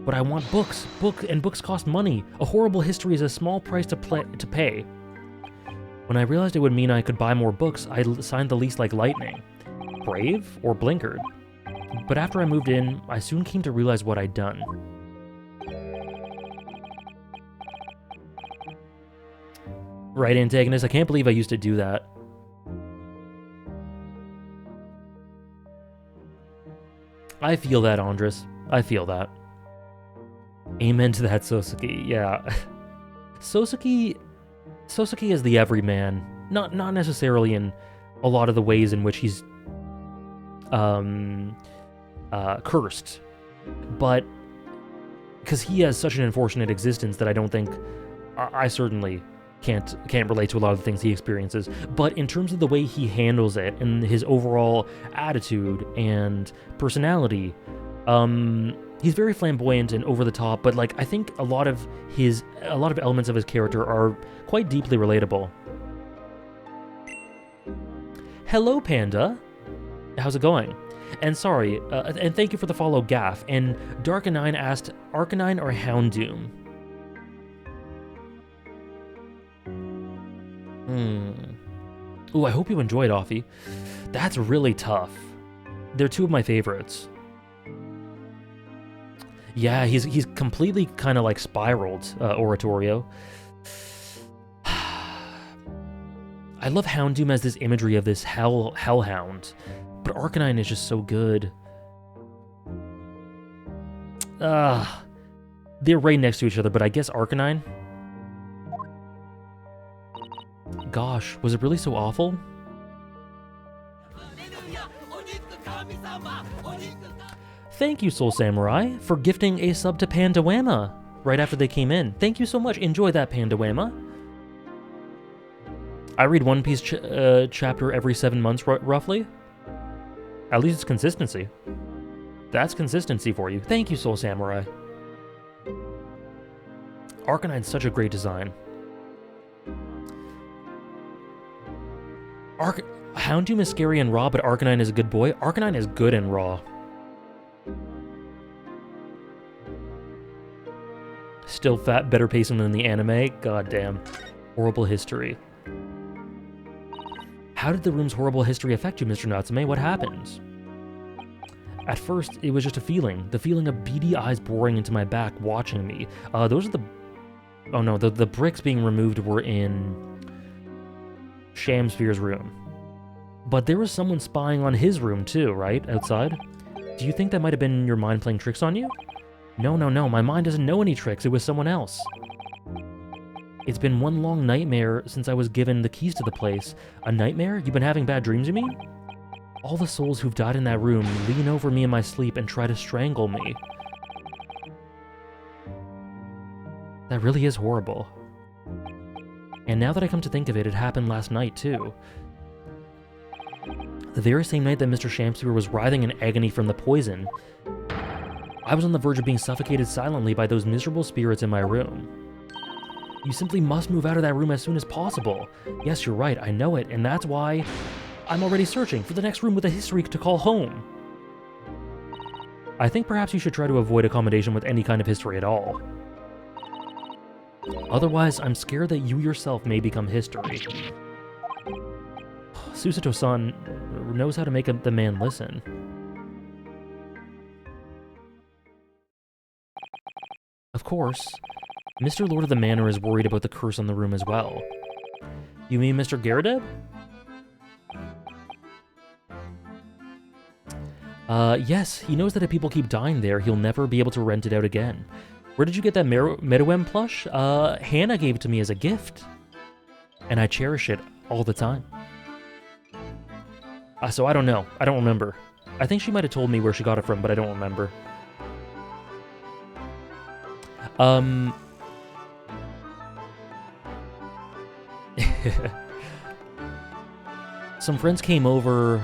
But I want books. Books cost money. A horrible history is a small price to pay. When I realized it would mean I could buy more books, I signed the lease like lightning. Brave or blinkered? But after I moved in, I soon came to realize what I'd done. Right, antagonist? I can't believe I used to do that. I feel that, Andres. I feel that. Amen to that, Soseki. Yeah. Soseki is the everyman. Not necessarily in a lot of the ways in which he's cursed, but because he has such an unfortunate existence that I don't think I certainly can't relate to a lot of the things he experiences. But in terms of the way he handles it and his overall attitude and personality, he's very flamboyant and over the top. But like, I think a lot of elements of his character are quite deeply relatable. Hello, Panda. How's it going? And sorry, and thank you for the follow, Gaff. And Darkanine asked, Arcanine or Houndoom? Ooh, I hope you enjoyed, Offie. That's really tough. They're two of my favorites. Yeah, he's completely kind of like spiraled, Oratorio. I love Houndoom as this imagery of this hellhound, but Arcanine is just so good. They're right next to each other, but I guess Arcanine? Gosh, was it really so awful? Thank you, Soul Samurai, for gifting a sub to Pandawama right after they came in. Thank you so much. Enjoy that, Pandawama. I read One Piece chapter every 7 months, roughly. At least it's consistency. That's consistency for you. Thank you, Soul Samurai. Arcanine's such a great design. Houndoom is scary and raw, but Arcanine is a good boy. Arcanine is good and raw. Still fat, better pacing than the anime. God damn. Horrible history. How did the room's horrible history affect you, Mr. Natsume? What happened? At first, it was just a feeling. The feeling of beady eyes boring into my back, watching me. Those are the... Oh no, the bricks being removed were in Shamsphere's room. But there was someone spying on his room too, right? Outside? Do you think that might have been your mind playing tricks on you? No, my mind doesn't know any tricks. It was someone else. It's been one long nightmare since I was given the keys to the place. A nightmare? You've been having bad dreams, you mean? All the souls who've died in that room lean over me in my sleep and try to strangle me. That really is horrible. And now that I come to think of it, it happened last night, too. The very same night that Mr. Shamsphere was writhing in agony from the poison, I was on the verge of being suffocated silently by those miserable spirits in my room. You simply must move out of that room as soon as possible. Yes, you're right, I know it, and that's why I'm already searching for the next room with a history to call home. I think perhaps you should try to avoid accommodation with any kind of history at all. Otherwise, I'm scared that you yourself may become history. Susato-san knows how to make the man listen. Of course, Mr. Lord of the Manor is worried about the curse on the room as well. You mean Mr. Garradeb? Yes, he knows that if people keep dying there, he'll never be able to rent it out again. Where did you get that Meruem plush? Hannah gave it to me as a gift. And I cherish it all the time. So I don't know. I don't remember. I think she might have told me where she got it from, but I don't remember. Some friends came over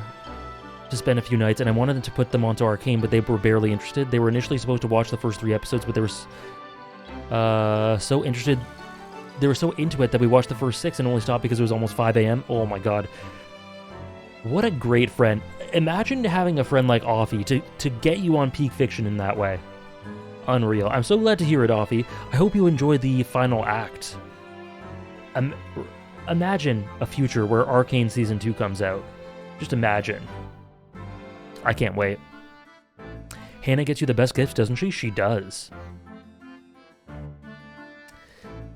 to spend a few nights, and I wanted them to put them onto Arcane, but they were barely interested. They were initially supposed to watch the first 3 episodes, but they were so interested. They were so into it that we watched the first 6 and only stopped because it was almost 5 a.m. Oh my god. What a great friend. Imagine having a friend like Offie to get you on Peak Fiction in that way. Unreal. I'm so glad to hear it, Offie. I hope you enjoy the final act. Imagine a future where Arcane Season 2 comes out. Just imagine. I can't wait. Hannah gets you the best gifts, doesn't she? She does.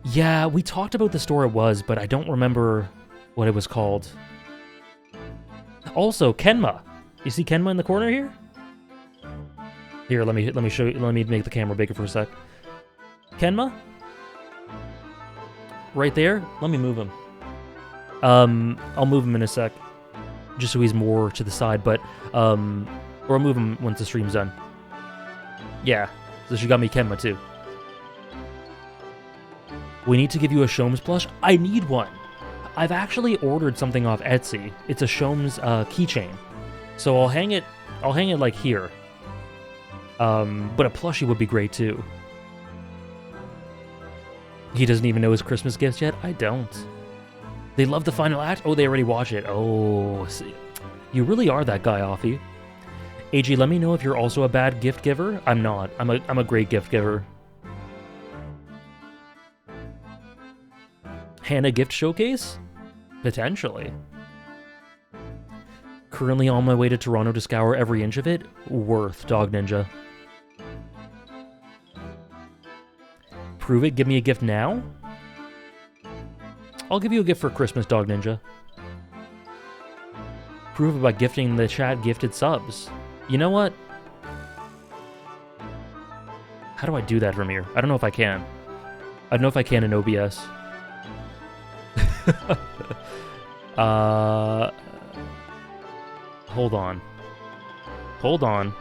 Yeah, we talked about the store it was, but I don't remember what it was called. Also, Kenma. You see Kenma in the corner here? Here, let me show you. Let me make the camera bigger for a sec. Kenma? Right there? Let me move him. I'll move him in a sec. Just so he's more to the side, but, or I'll move him once the stream's done. Yeah, so she got me Kenma too. We need to give you a Shomes plush? I need one! I've actually ordered something off Etsy. It's a Shomes keychain. So I'll hang it like here. But a plushie would be great too. He doesn't even know his Christmas gifts yet? I don't. They love the final act? Oh, they already watched it. Oh, see. You really are that guy, Offie. AG, let me know if you're also a bad gift giver. I'm not. I'm a great gift giver. Hannah gift showcase? Potentially. Currently on my way to Toronto to scour every inch of it. Worth, Dog Ninja. Prove it. Give me a gift now? I'll give you a gift for Christmas, Dog Ninja. Prove it by gifting the chat gifted subs. You know what? How do I do that from here? I don't know if I can. I don't know if I can in OBS. Hold on. Hold on.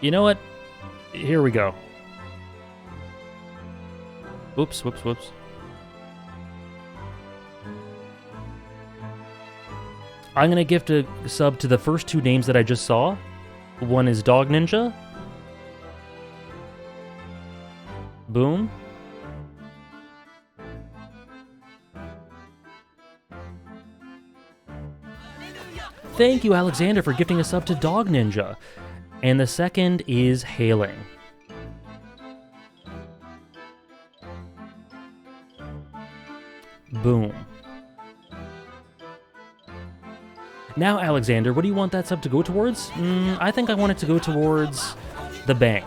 You know what? Here we go. Whoops, whoops, whoops. I'm gonna gift a sub to the first two names that I just saw. One is Dog Ninja. Boom. Thank you, Alexander, for gifting a sub to Dog Ninja. And the second is Hailing. Boom. Now, Alexander, what do you want that sub to go towards? I think I want it to go towards the bank.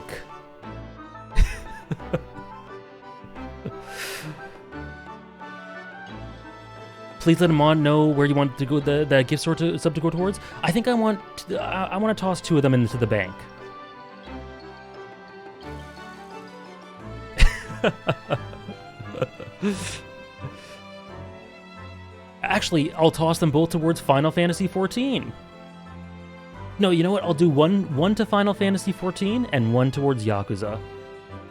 Please let Amon know where you want to go the gift sub to go towards. I think I want to toss two of them into the bank. Actually, I'll toss them both towards Final Fantasy XIV. No, you know what? I'll do one to Final Fantasy XIV and one towards Yakuza.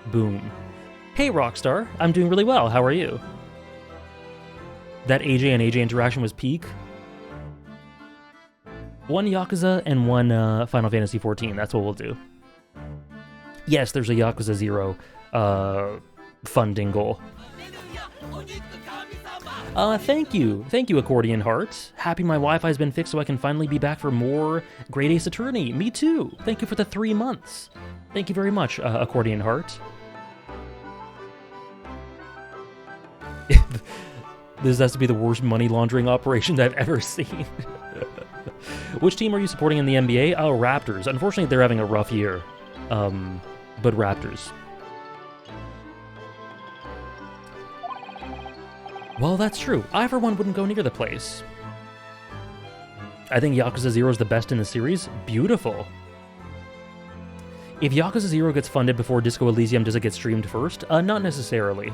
Boom. Hey, Rockstar. I'm doing really well. How are you? That AJ and AJ interaction was peak. One Yakuza and one Final Fantasy XIV. That's what we'll do. Yes, there's a Yakuza 0 funding goal. Thank you. Thank you, Accordion Heart. Happy my Wi-Fi's been fixed so I can finally be back for more Great Ace Attorney. Me too. Thank you for the 3 months. Thank you very much, Accordion Heart. This has to be the worst money laundering operations I've ever seen. Which team are you supporting in the NBA? Oh, Raptors. Unfortunately, they're having a rough year. But Raptors. Well, that's true. I, for one, wouldn't go near the place. I think Yakuza 0 is the best in the series. Beautiful. If Yakuza 0 gets funded before Disco Elysium, does it get streamed first? Not necessarily.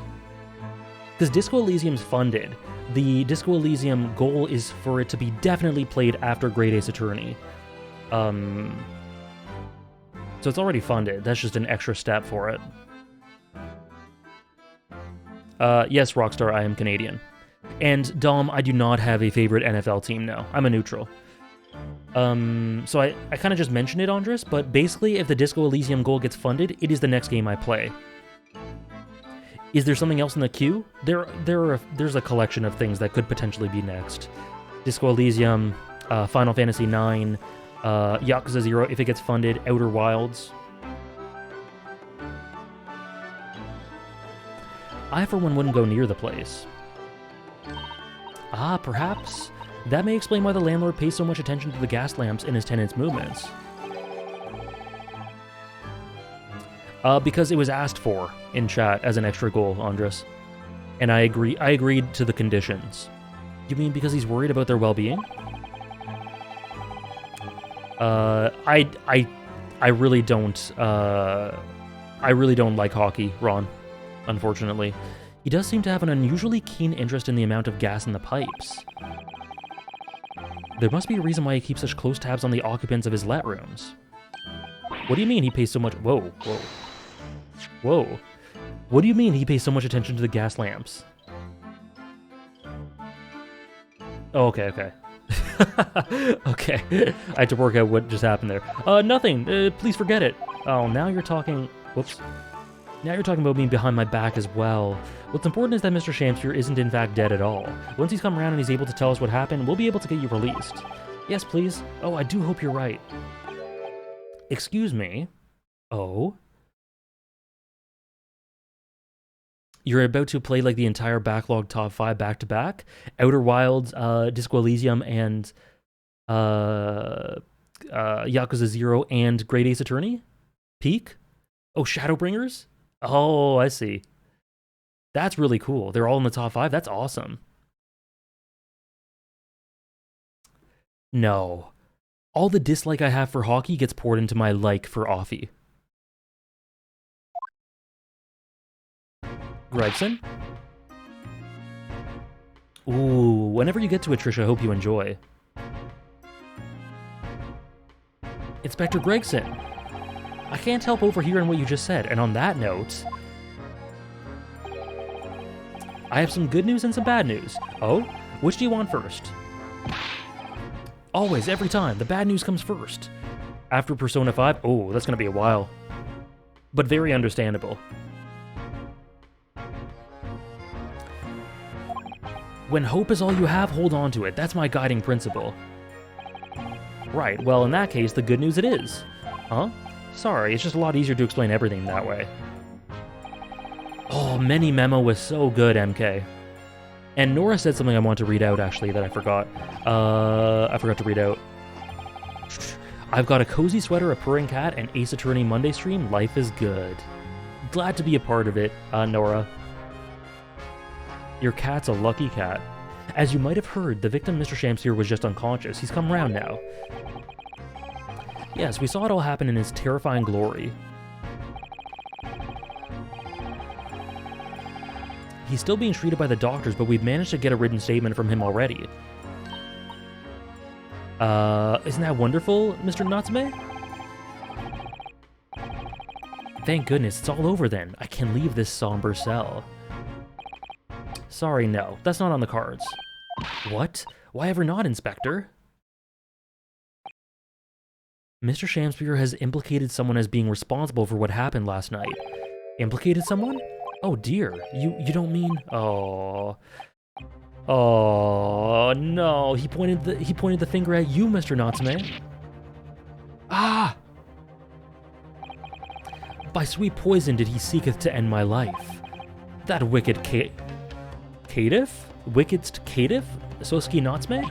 Because Disco Elysium's funded. The Disco Elysium goal is for it to be definitely played after Great Ace Attorney. So it's already funded. That's just an extra step for it. Yes, Rockstar, I am Canadian. And Dom, I do not have a favorite NFL team now. I'm a neutral. So I kind of just mentioned it, Andres, but basically if the Disco Elysium goal gets funded, it is the next game I play. Is there something else in the queue? There's a collection of things that could potentially be next. Disco Elysium, Final Fantasy IX, Yakuza 0 if it gets funded, Outer Wilds. I, for one, wouldn't go near the place. Ah, perhaps That may explain why the landlord pays so much attention to the gas lamps in his tenants' movements. Because it was asked for in chat as an extra goal, Andres. And I agreed to the conditions. You mean because he's worried about their well-being? I really don't like hockey, Ron, unfortunately. He does seem to have an unusually keen interest in the amount of gas in the pipes. There must be a reason why he keeps such close tabs on the occupants of his let rooms. What do you mean he pays so much... Whoa. What do you mean he pays so much attention to the gas lamps? Oh, okay. Okay, I had to work out what just happened there. Nothing. Please forget it. Oh, now you're talking... Whoops. Now you're talking about me behind my back as well. What's important is that Mr. Shamsphere isn't in fact dead at all. Once he's come around and he's able to tell us what happened, we'll be able to get you released. Yes, please. Oh, I do hope you're right. Excuse me? Oh? You're about to play like the entire backlog top 5 back-to-back? Outer Wilds, Disco Elysium, and Yakuza 0 and Great Ace Attorney? Peak? Oh, Shadowbringers? Oh, I see. That's really cool. They're all in the top 5? That's awesome. No. All the dislike I have for hockey gets poured into my like for Offie. Gregson? Ooh, whenever you get to it, Trish, I hope you enjoy. Inspector Gregson! I can't help overhearing what you just said, and on that note... I have some good news and some bad news. Oh? Which do you want first? Always, every time, the bad news comes first. After Persona 5? Oh, that's gonna be a while. But very understandable. When hope is all you have, hold on to it. That's my guiding principle. Right, well, in that case, the good news it is. Huh? Sorry, it's just a lot easier to explain everything that way. Oh, Mini Memo was so good, MK. And Nora said something I want to read out, actually, that I forgot. I forgot to read out. I've got a cozy sweater, a purring cat, and Ace Attorney Monday stream. Life is good. Glad to be a part of it, Nora. Your cat's a lucky cat. As you might have heard, the victim, Mr. Shamsphere, was just unconscious. He's come round now. Yes, we saw it all happen in his terrifying glory. He's still being treated by the doctors, but we've managed to get a written statement from him already. Isn't that wonderful, Mr. Natsume? Thank goodness, it's all over then. I can leave this somber cell. Sorry, no. That's not on the cards. What? Why ever not, Inspector? Mr. Shamsphere has implicated someone as being responsible for what happened last night. Implicated someone? Oh dear, you don't mean... Oh... Oh no, he pointed the finger at you, Mr. Natsume. Ah! By sweet poison did he seeketh to end my life. That wicked caitiff? Wickedst caitiff? Sosuke Natsume?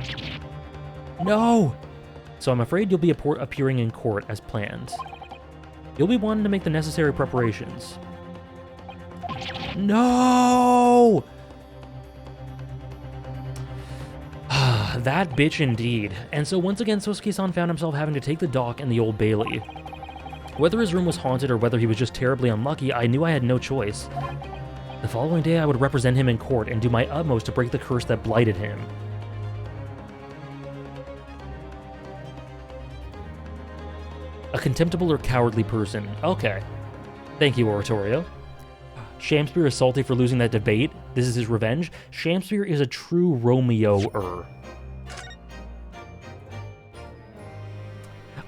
No! So I'm afraid you'll be appearing in court as planned. You'll be wanting to make the necessary preparations. No! That bitch indeed. And so once again, Sosuke-san found himself having to take the dock in the Old Bailey. Whether his room was haunted or whether he was just terribly unlucky, I knew I had no choice. The following day, I would represent him in court and do my utmost to break the curse that blighted him. A contemptible or cowardly person. Okay. Thank you, Oratorio. Shamsphere is salty for losing that debate. This is his revenge. Shamsphere is a true Romeo-er.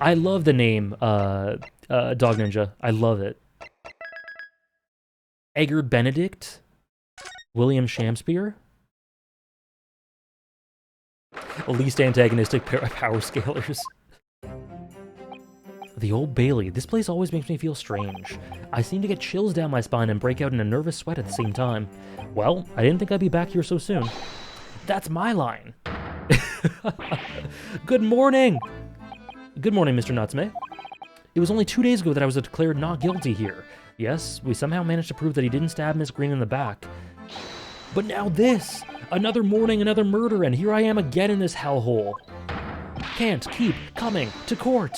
I love the name, Dog Ninja. I love it. Edgar Benedict? William Shamsphere? Least antagonistic power scalers. The Old Bailey. This place always makes me feel strange. I seem to get chills down my spine and break out in a nervous sweat at the same time. Well, I didn't think I'd be back here so soon. That's my line. Good morning! Good morning, Mr. Natsume. It was only 2 days ago that I was declared not guilty here. Yes, we somehow managed to prove that he didn't stab Miss Green in the back. But now this! Another morning, another murder, and here I am again in this hellhole. Can't keep coming to court.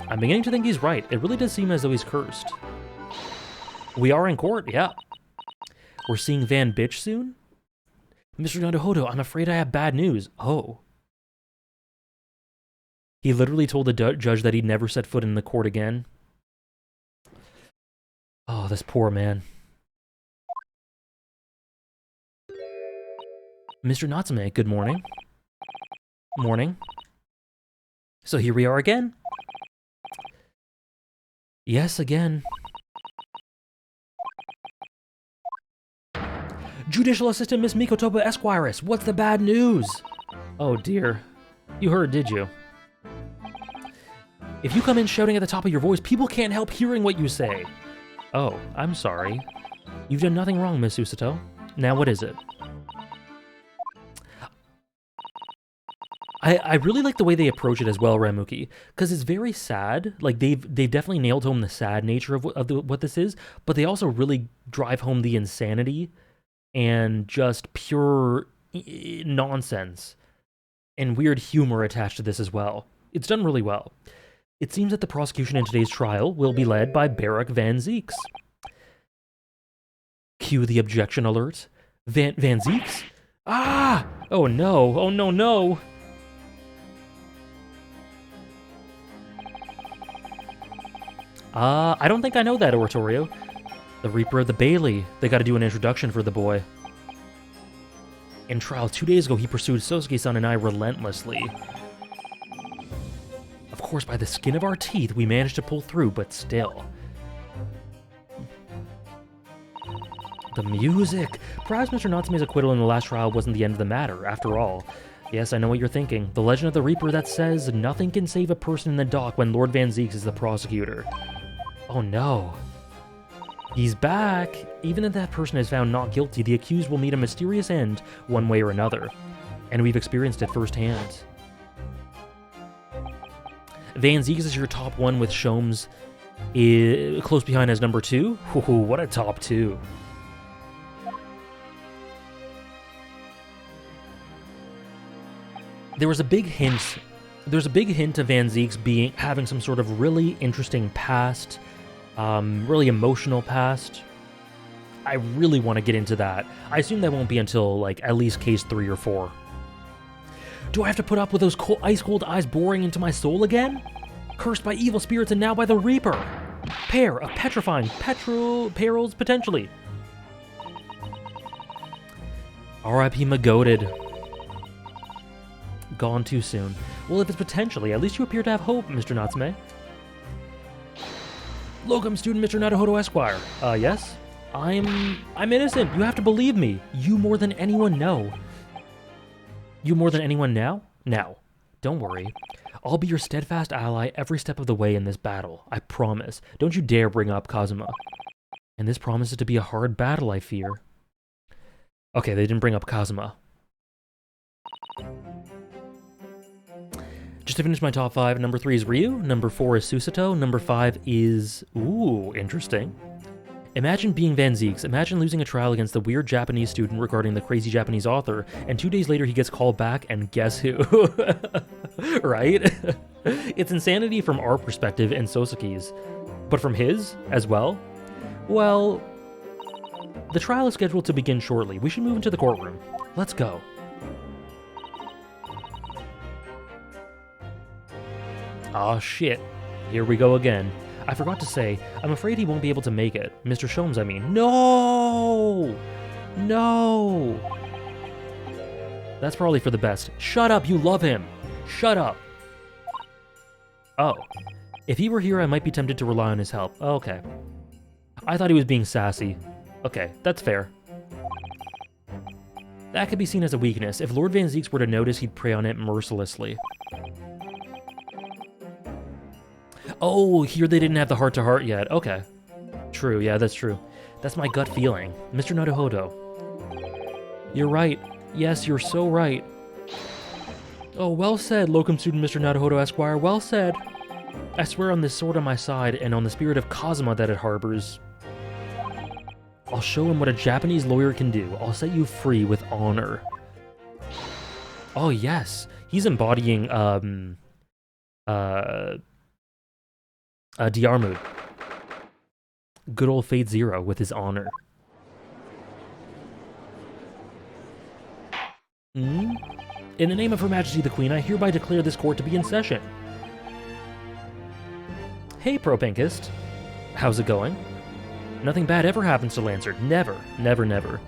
I'm beginning to think he's right. It really does seem as though he's cursed. We are in court, yeah. We're seeing Van Bitch soon? Mr. Naruhodo, I'm afraid I have bad news. Oh. He literally told the judge that he'd never set foot in the court again. Oh, this poor man. Mr. Natsume, good morning. Morning. So here we are again. Yes, again. Judicial Assistant Miss Mikotoba Esquires, what's the bad news? Oh dear. You heard, did you? If you come in shouting at the top of your voice, people can't help hearing what you say. Oh, I'm sorry. You've done nothing wrong, Miss Susato. Now what is it? I really like the way they approach it as well, Ramuki, because it's very sad. Like they've definitely nailed home the sad nature of what this is, but they also really drive home the insanity and just pure nonsense and weird humor attached to this as well. It's done really well. It seems that the prosecution in today's trial will be led by Barak Van Zeeks. Cue the objection alert. Van Zeeks? Ah! Oh no, oh no, no! I don't think I know that, Oratorio. The Reaper of the Bailey. They gotta do an introduction for the boy. In trial 2 days ago, he pursued Sosuke-san and I relentlessly. Of course, by the skin of our teeth, we managed to pull through, but still. The music! Perhaps Mr. Natsume's acquittal in the last trial wasn't the end of the matter, after all. Yes, I know what you're thinking. The legend of the Reaper that says nothing can save a person in the dock when Lord Van Zeeks is the prosecutor. Oh no. He's back! Even if that person is found not guilty, the accused will meet a mysterious end one way or another. And we've experienced it firsthand. Van Zeeks is your top one with Sholmes close behind as number 2? Ooh, what a top 2. There was a big hint. There's a big hint of Van Zeeks having some sort of really interesting past, really emotional past. I really want to get into that. I assume that won't be until like at least case 3 or 4. Do I have to put up with those ice-cold eyes boring into my soul again? Cursed by evil spirits and now by the Reaper. Pair of petrifying perils potentially. R.I.P. McGoated. Gone too soon. Well, if it's potentially, at least you appear to have hope, Mr. Natsume. Locum student Mr. Naruhodo Esquire. Yes? I'm innocent. You have to believe me. You more than anyone know. You more than anyone now? Now. Don't worry. I'll be your steadfast ally every step of the way in this battle. I promise. Don't you dare bring up Kazuma. And this promises to be a hard battle, I fear. Okay, they didn't bring up Kazuma. Just to finish my top 5, number 3 is Ryu, number 4 is Susato, number 5 is... Ooh, interesting. Imagine being Van Zeeks. Imagine losing a trial against the weird Japanese student regarding the crazy Japanese author, and 2 days later he gets called back, and guess who? Right? It's insanity from our perspective and Sosuke's. But from his, as well? Well, the trial is scheduled to begin shortly. We should move into the courtroom. Let's go. Aw, shit. Here we go again. I forgot to say, I'm afraid he won't be able to make it. Mr. Sholmes, I mean. No! No! That's probably for the best. Shut up, you love him! Shut up! Oh. If he were here, I might be tempted to rely on his help. Okay. I thought he was being sassy. Okay, that's fair. That could be seen as a weakness. If Lord Van Zeeks were to notice, he'd prey on it mercilessly. Oh, here they didn't have the heart-to-heart yet. Okay. True, yeah, that's true. That's my gut feeling. Mr. Naruhodo. You're right. Yes, you're so right. Oh, well said, locum student Mr. Naruhodo Esquire, well said. I swear on this sword on my side and on the spirit of Kazuma that it harbors. I'll show him what a Japanese lawyer can do. I'll set you free with honor. Oh, yes. He's embodying, Diarmuid. Good old Fate Zero with his honor. In the name of Her Majesty the Queen, I hereby declare this court to be in session. Hey, Propinkist. How's it going? Nothing bad ever happens to Lancer. Never, never, never.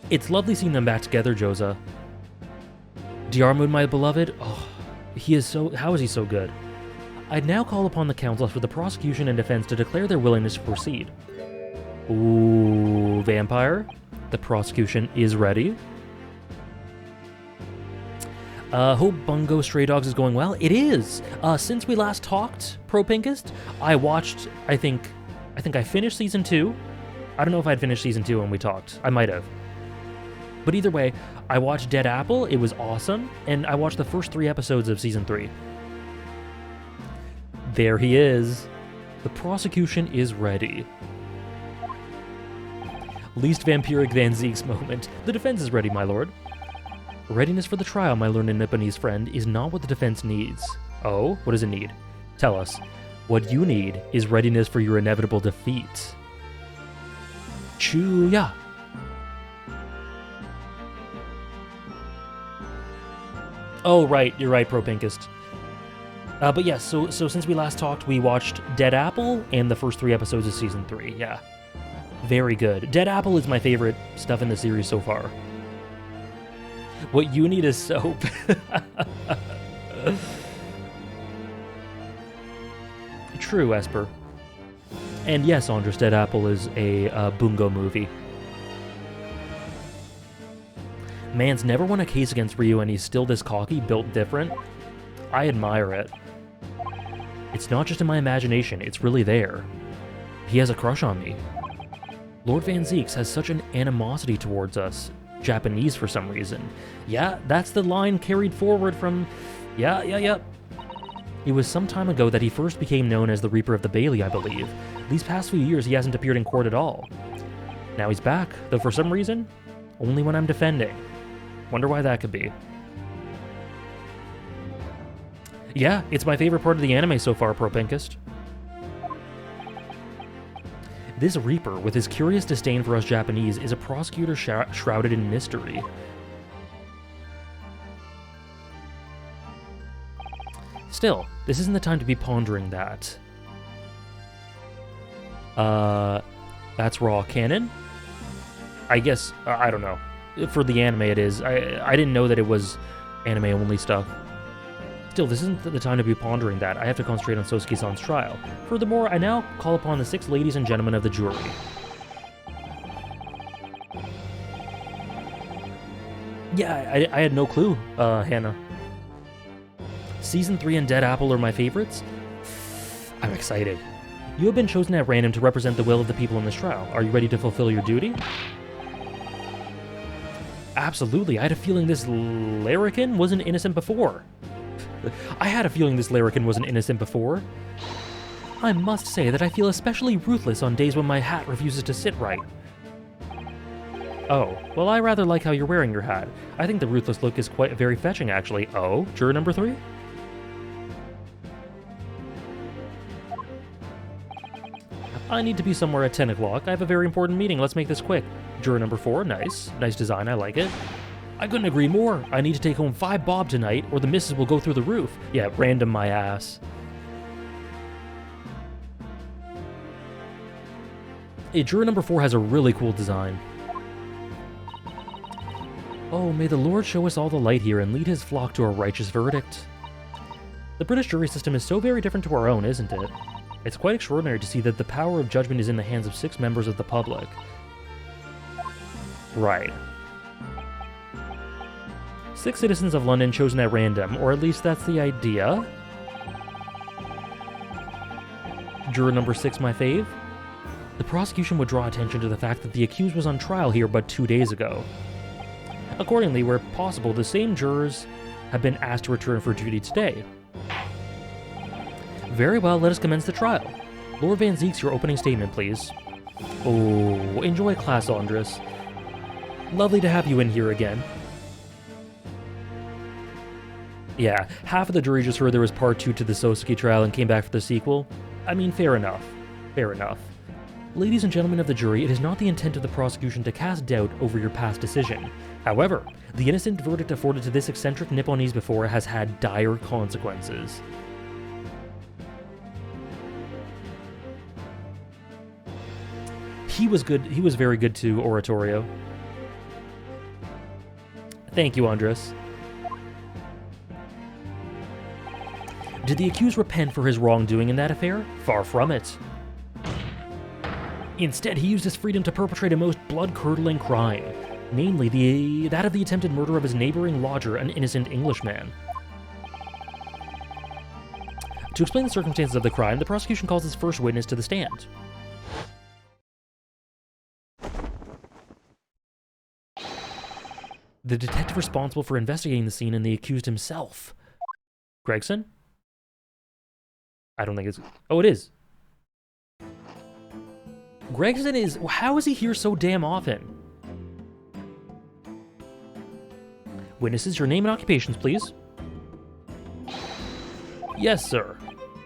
It's lovely seeing them back together, Joza. Diarmuid, my beloved, oh, he is so... how is he so good? I'd now call upon the counsel for the prosecution and defense to declare their willingness to proceed. Ooh, vampire. The prosecution is ready. Hope Bungo Stray Dogs is going well. It is! Since we last talked, Propinkist, I watched, I think I finished Season 2. I don't know if I'd finished Season 2 when we talked. I might have. But either way, I watched Dead Apple, it was awesome, and I watched the first 3 episodes of Season 3. There he is. The prosecution is ready. Least vampiric Van Ziek's moment. The defense is ready, my lord. Readiness for the trial, my learned Nipponese friend, is not what the defense needs. Oh, what does it need? Tell us. What you need is readiness for your inevitable defeat. Chuya! Oh, right, you're right, Propinkist. But yes, so since we last talked, we watched Dead Apple and the first 3 episodes of Season 3, yeah. Very good. Dead Apple is my favorite stuff in the series so far. What you need is soap. True, Esper. And yes, Andres, Dead Apple is a Bungo movie. Man's never won a case against Ryu and he's still this cocky, built different. I admire it. It's not just in my imagination, it's really there. He has a crush on me. Lord Van Zieks has such an animosity towards us. Japanese for some reason. Yeah, that's the line carried forward from... Yeah. It was some time ago that he first became known as the Reaper of the Bailey, I believe. These past few years, he hasn't appeared in court at all. Now he's back, though for some reason, only when I'm defending. Wonder why that could be. Yeah, it's my favorite part of the anime so far, Propinkist. This Reaper, with his curious disdain for us Japanese, is a prosecutor shrouded in mystery. Still, this isn't the time to be pondering that. That's raw canon? I guess, I don't know. For the anime it is. I didn't know that it was anime-only stuff. Still, this isn't the time to be pondering that. I have to concentrate on Sosuke-san's trial. Furthermore, I now call upon the 6 ladies and gentlemen of the jury. Yeah, I had no clue, Hannah. Season 3 and Dead Apple are my favorites. I'm excited. You have been chosen at random to represent the will of the people in this trial. Are you ready to fulfill your duty? Absolutely. I had a feeling this larrikin wasn't innocent before. I must say that I feel especially ruthless on days when my hat refuses to sit right. Oh, well, I rather like how you're wearing your hat. I think the ruthless look is quite very fetching, actually. Oh, juror number 3? I need to be somewhere at 10 o'clock. I have a very important meeting. Let's make this quick. Juror number 4, nice. Nice design, I like it. I couldn't agree more. I need to take home 5 bob tonight, or the missus will go through the roof. Yeah, random my ass. Hey, juror number 4 has a really cool design. Oh, may the Lord show us all the light here and lead his flock to a righteous verdict. The British jury system is so very different to our own, isn't it? It's quite extraordinary to see that the power of judgment is in the hands of 6 members of the public. Right. 6 citizens of London chosen at random, or at least that's the idea. Juror number 6, my fave. The prosecution would draw attention to the fact that the accused was on trial here but 2 days ago. Accordingly, where possible, the same jurors have been asked to return for duty today. Very well, let us commence the trial. Lord Van Zeeks, your opening statement, please. Oh, enjoy class, Andres. Lovely to have you in here again. Yeah, half of the jury just heard there was part 2 to the Soseki trial and came back for the sequel. I mean, fair enough. Fair enough. Ladies and gentlemen of the jury, it is not the intent of the prosecution to cast doubt over your past decision. However, the innocent verdict afforded to this eccentric Nipponese before has had dire consequences. He was good. He was very good to Oratorio. Thank you, Andres. Did the accused repent for his wrongdoing in that affair? Far from it. Instead, he used his freedom to perpetrate a most blood-curdling crime, namely that of the attempted murder of his neighboring lodger, an innocent Englishman. To explain the circumstances of the crime, the prosecution calls its first witness to the stand. The detective responsible for investigating the scene and the accused himself. Gregson? I don't think it's... Oh, it is. Gregson is... How is he here so damn often? Witnesses, your name and occupations, please. Yes, sir.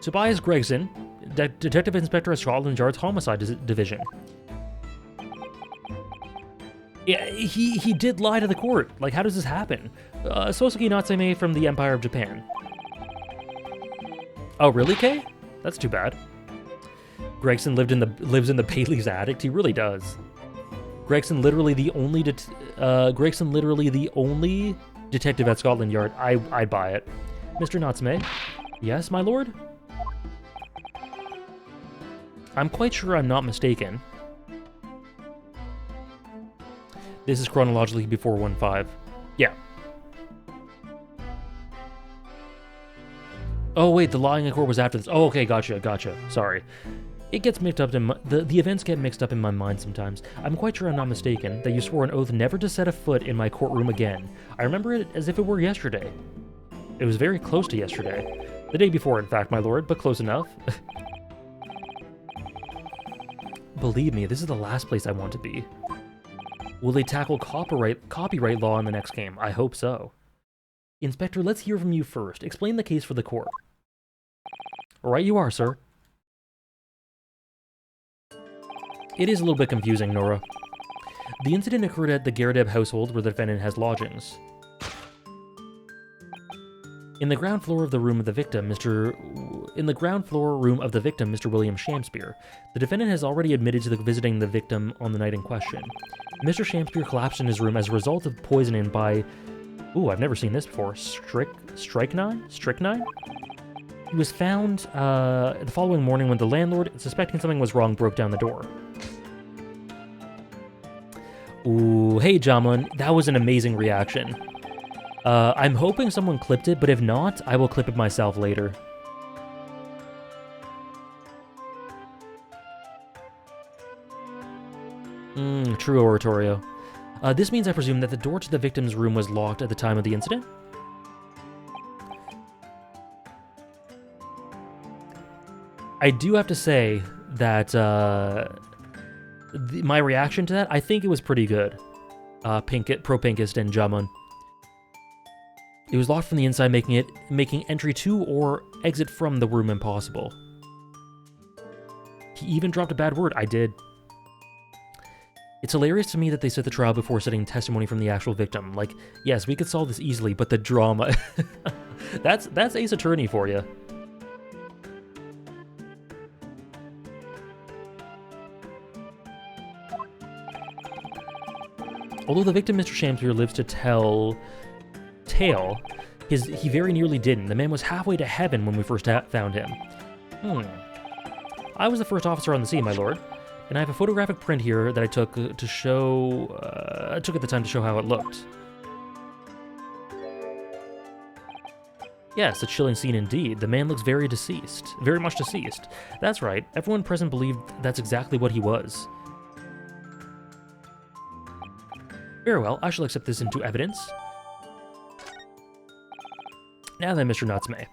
Tobias Gregson, Detective Inspector at Scotland Yard's Homicide Division. Yeah, he did lie to the court. Like, how does this happen? Soseki Natsume from the Empire of Japan. Oh, really, Kay? That's too bad. Gregson lives in the Bailey's attic. He really does. Gregson literally the only detective at Scotland Yard. I'd buy it. Mr. Natsume. Yes, my lord? I'm quite sure I'm not mistaken. This is chronologically before 1.5. Yeah. Oh, wait, the lying in court was after this. Oh, okay, gotcha. Sorry. It gets mixed up in the events get mixed up in my mind sometimes. I'm quite sure I'm not mistaken that you swore an oath never to set a foot in my courtroom again. I remember it as if it were yesterday. It was very close to yesterday. The day before, in fact, my lord, but close enough. Believe me, this is the last place I want to be. Will they tackle copyright law in the next game? I hope so. Inspector, let's hear from you first. Explain the case for the court. Right you are, sir. It is a little bit confusing, Nora. The incident occurred at the Garadeb household where the defendant has lodgings. In the ground floor room of the victim, Mr. William Shamspeare. The defendant has already admitted to visiting the victim on the night in question. Mr. Shamspeare collapsed in his room as a result of poisoning by... Ooh, I've never seen this before. Strychnine? He was found the following morning when the landlord, suspecting something was wrong, broke down the door. Ooh, hey, Jamun. That was an amazing reaction. I'm hoping someone clipped it, but if not, I will clip it myself later. True, Oratorio. This means, I presume, that the door to the victim's room was locked at the time of the incident? I do have to say that my reaction to that, I think it was pretty good. Pro-Pinkist and Jamun. It was locked from the inside, making entry to or exit from the room impossible. He even dropped a bad word. I did. It's hilarious to me that they set the trial before setting testimony from the actual victim. Like, yes, we could solve this easily, but the drama... that's Ace Attorney for you. Although the victim, Mr. Shamspeare, lives to tell... he very nearly didn't. The man was halfway to heaven when we first found him. I was the first officer on the scene, my lord, and I have a photographic print here that I took to show... took at the time to show how it looked. Yes, a chilling scene indeed. The man looks very deceased. Very much deceased. That's right. Everyone present believed that's exactly what he was. Very well, I shall accept this into evidence. Now then, Mr. Natsume.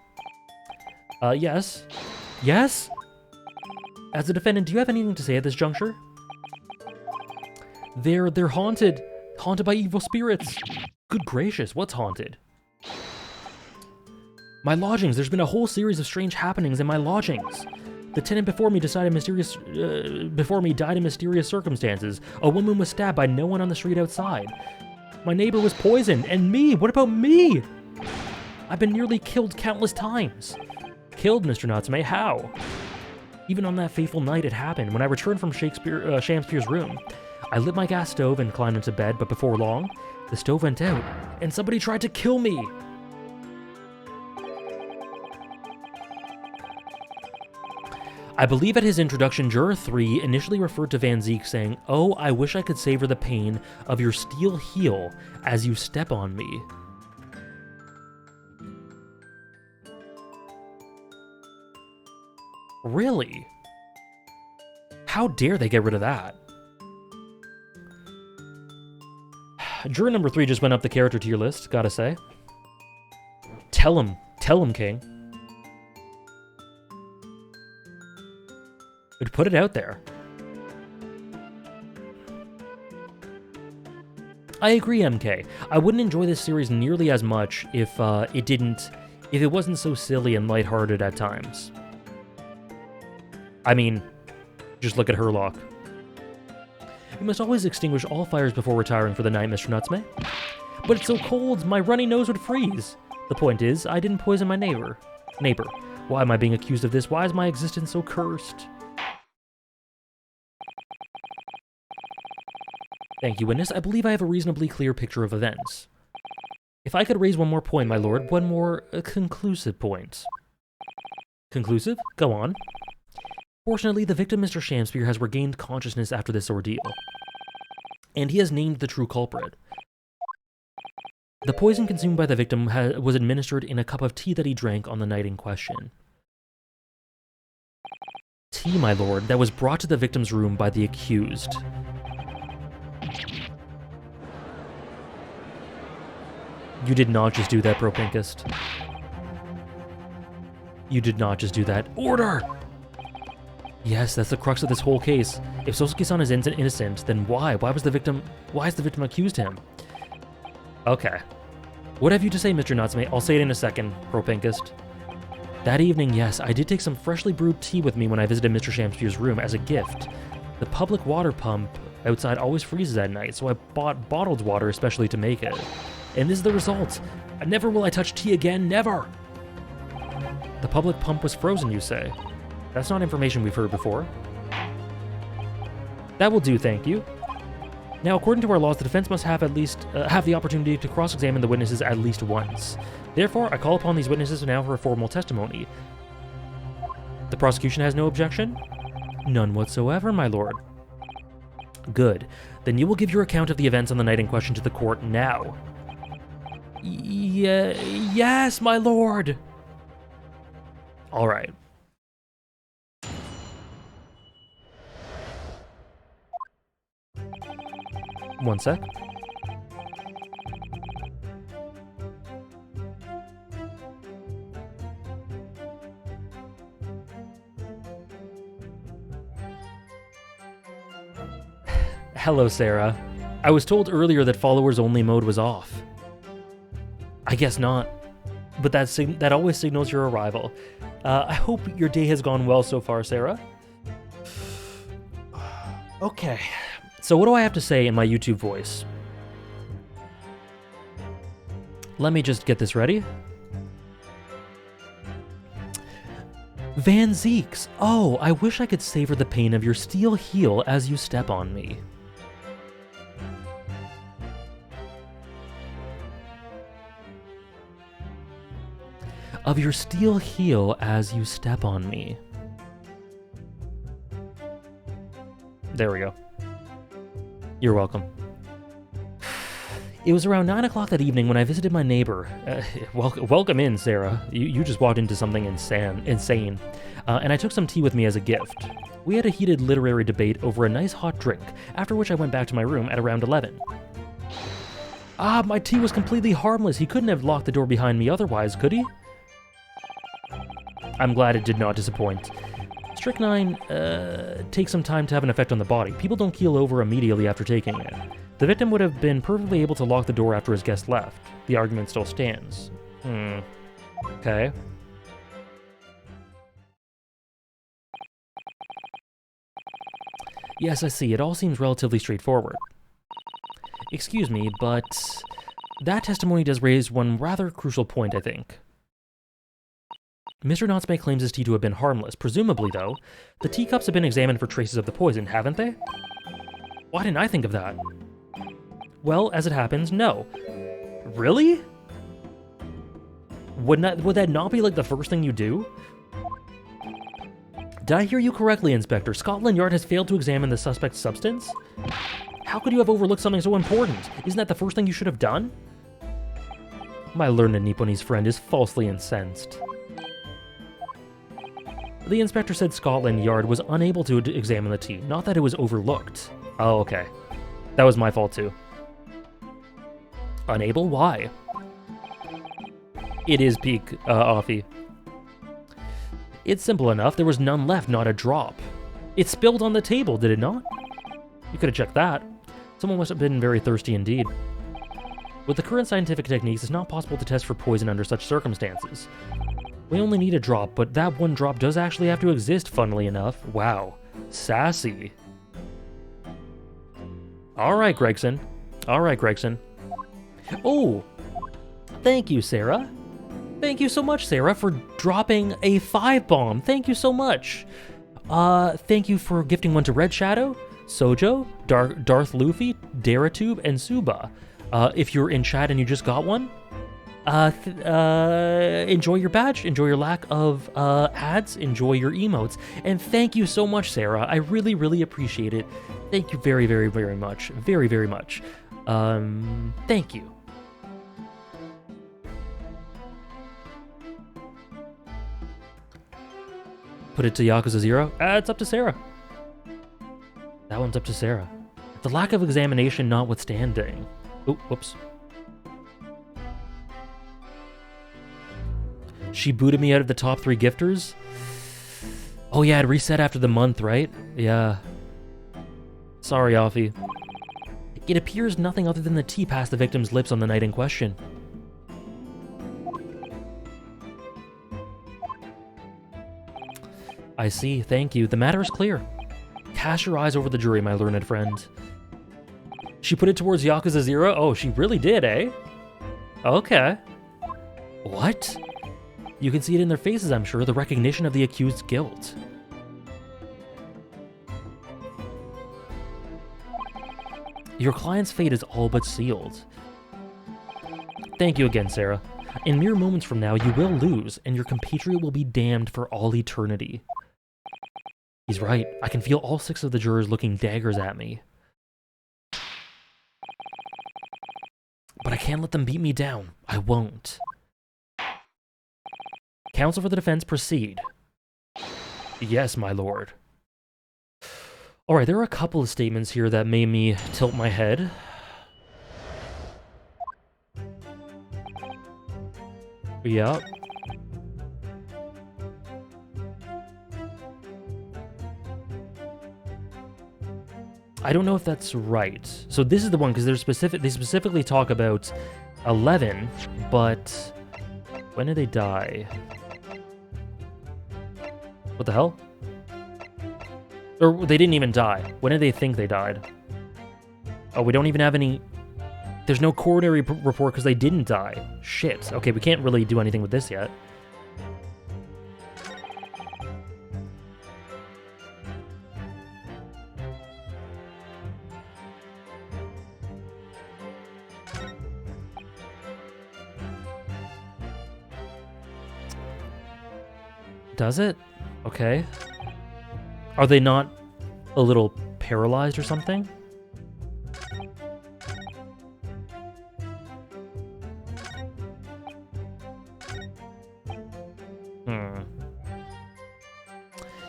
Yes? Yes? As a defendant, do you have anything to say at this juncture? They're haunted. Haunted by evil spirits. Good gracious, what's haunted? My lodgings. There's been a whole series of strange happenings in my lodgings. The tenant before me died in mysterious circumstances. A woman was stabbed by no one on the street outside. My neighbor was poisoned, and me. What about me? I've been nearly killed countless times. Killed, Mr. Natsume? How? Even on that fateful night it happened, when I returned from Shakespeare's room. I lit my gas stove and climbed into bed, but before long, the stove went out, and somebody tried to kill me. I believe at his introduction, Juror 3 initially referred to Van Zeke saying, "Oh, I wish I could savor the pain of your steel heel as you step on me." Really? How dare they get rid of that? Juror number 3 just went up the character tier list, gotta say. Tell him, King. But put it out there. I agree, MK. I wouldn't enjoy this series nearly as much if it wasn't so silly and lighthearted at times. I mean, just look at Herlock. You must always extinguish all fires before retiring for the night, Mr. Natsume. But it's so cold, my runny nose would freeze. The point is, I didn't poison my neighbor. Why am I being accused of this? Why is my existence so cursed? Thank you, witness. I believe I have a reasonably clear picture of events. If I could raise one more point, my lord, one more conclusive point. Conclusive? Go on. Fortunately, the victim, Mr. Shakespeare, has regained consciousness after this ordeal. And he has named the true culprit. The poison consumed by the victim was administered in a cup of tea that he drank on the night in question. Tea, my lord, that was brought to the victim's room by the accused. You did not just do that, Propinkist. You did not just do that. Order! Yes, that's the crux of this whole case. If Sosuke-san is innocent, then why? Why has the victim accused him? Okay. What have you to say, Mr. Natsume? I'll say it in a second, Propinkist. That evening, yes, I did take some freshly brewed tea with me when I visited Mr. Shakespeare's room as a gift. The public water pump outside always freezes at night, so I bought bottled water especially to make it. And this is the result. Never will I touch tea again, never! The public pump was frozen, you say? That's not information we've heard before. That will do, thank you. Now, according to our laws, the defense must have at least have the opportunity to cross-examine the witnesses at least once. Therefore, I call upon these witnesses now for a formal testimony. The prosecution has no objection? None whatsoever, my lord. Good. Then you will give your account of the events on the night in question to the court now. Yes, my lord! All right. One sec. Hello, Sarah. I was told earlier that followers only mode was off. I guess not. But that always signals your arrival. I hope your day has gone well so far, Sarah. Okay. So what do I have to say in my YouTube voice? Let me just get this ready. Van Zeeks, oh, I wish I could savor the pain of your steel heel as you step on me. Of your steel heel as you step on me. There we go. You're welcome. It was around 9 o'clock that evening when I visited my neighbor. Welcome in, Sarah. You just walked into something insane. And I took some tea with me as a gift. We had a heated literary debate over a nice hot drink, after which I went back to my room at around 11. Ah, my tea was completely harmless. He couldn't have locked the door behind me otherwise, could he? I'm glad it did not disappoint. Strychnine takes some time to have an effect on the body. People don't keel over immediately after taking it. The victim would have been perfectly able to lock the door after his guest left. The argument still stands. Okay. Yes, I see. It all seems relatively straightforward. Excuse me, but that testimony does raise one rather crucial point, I think. Mr. Knotsmay claims his tea to have been harmless. Presumably, though, the teacups have been examined for traces of the poison, haven't they? Why didn't I think of that? Well, as it happens, no. Really? Would that not be like the first thing you do? Did I hear you correctly, Inspector? Scotland Yard has failed to examine the suspect's substance? How could you have overlooked something so important? Isn't that the first thing you should have done? My learned Nipponese friend is falsely incensed. The inspector said Scotland Yard was unable to examine the tea, not that it was overlooked. Oh, okay. That was my fault, too. Unable? Why? It is peak, Offie. It's simple enough. There was none left, not a drop. It spilled on the table, did it not? You could have checked that. Someone must have been very thirsty indeed. With the current scientific techniques, it's not possible to test for poison under such circumstances. We only need a drop, but that one drop does actually have to exist, funnily enough. Wow. Sassy. Alright, Gregson. Alright, Gregson. Oh! Thank you, Sarah. Thank you so much, Sarah, for dropping a 5-bomb. Thank you so much. Thank you for gifting one to Red Shadow, Sojo, Darth Luffy, Daratube, and Suba. If you're in chat and you just got one, enjoy your badge, enjoy your lack of ads, enjoy your emotes, and thank you so much, Sarah. I really, really appreciate it. Thank you very, very, very much. Very, very much. Thank you. Put it to Yakuza 0? It's up to Sarah. That one's up to Sarah. The lack of examination notwithstanding. Oh, whoops. She booted me out of the top 3 gifters? Oh yeah, it reset after the month, right? Yeah. Sorry, Offie. It appears nothing other than the tea passed the victim's lips on the night in question. I see, thank you. The matter is clear. Cast your eyes over the jury, my learned friend. She put it towards Yakuza 0? Oh, she really did, eh? Okay. What? You can see it in their faces, I'm sure, the recognition of the accused's guilt. Your client's fate is all but sealed. Thank you again, Sarah. In mere moments from now, you will lose, and your compatriot will be damned for all eternity. He's right. I can feel all 6 of the jurors looking daggers at me. But I can't let them beat me down. I won't. Counsel for the defense, proceed. Yes, my lord. Alright, there are a couple of statements here that made me tilt my head. Yeah. I don't know if that's right. So this is the one, because they specifically talk about 11, but when did they die? What the hell? Or they didn't even die. When did they think they died? Oh, we don't even have any... There's no coronary report because they didn't die. Shit. Okay, we can't really do anything with this yet. Does it? Okay. Are they not a little paralyzed or something?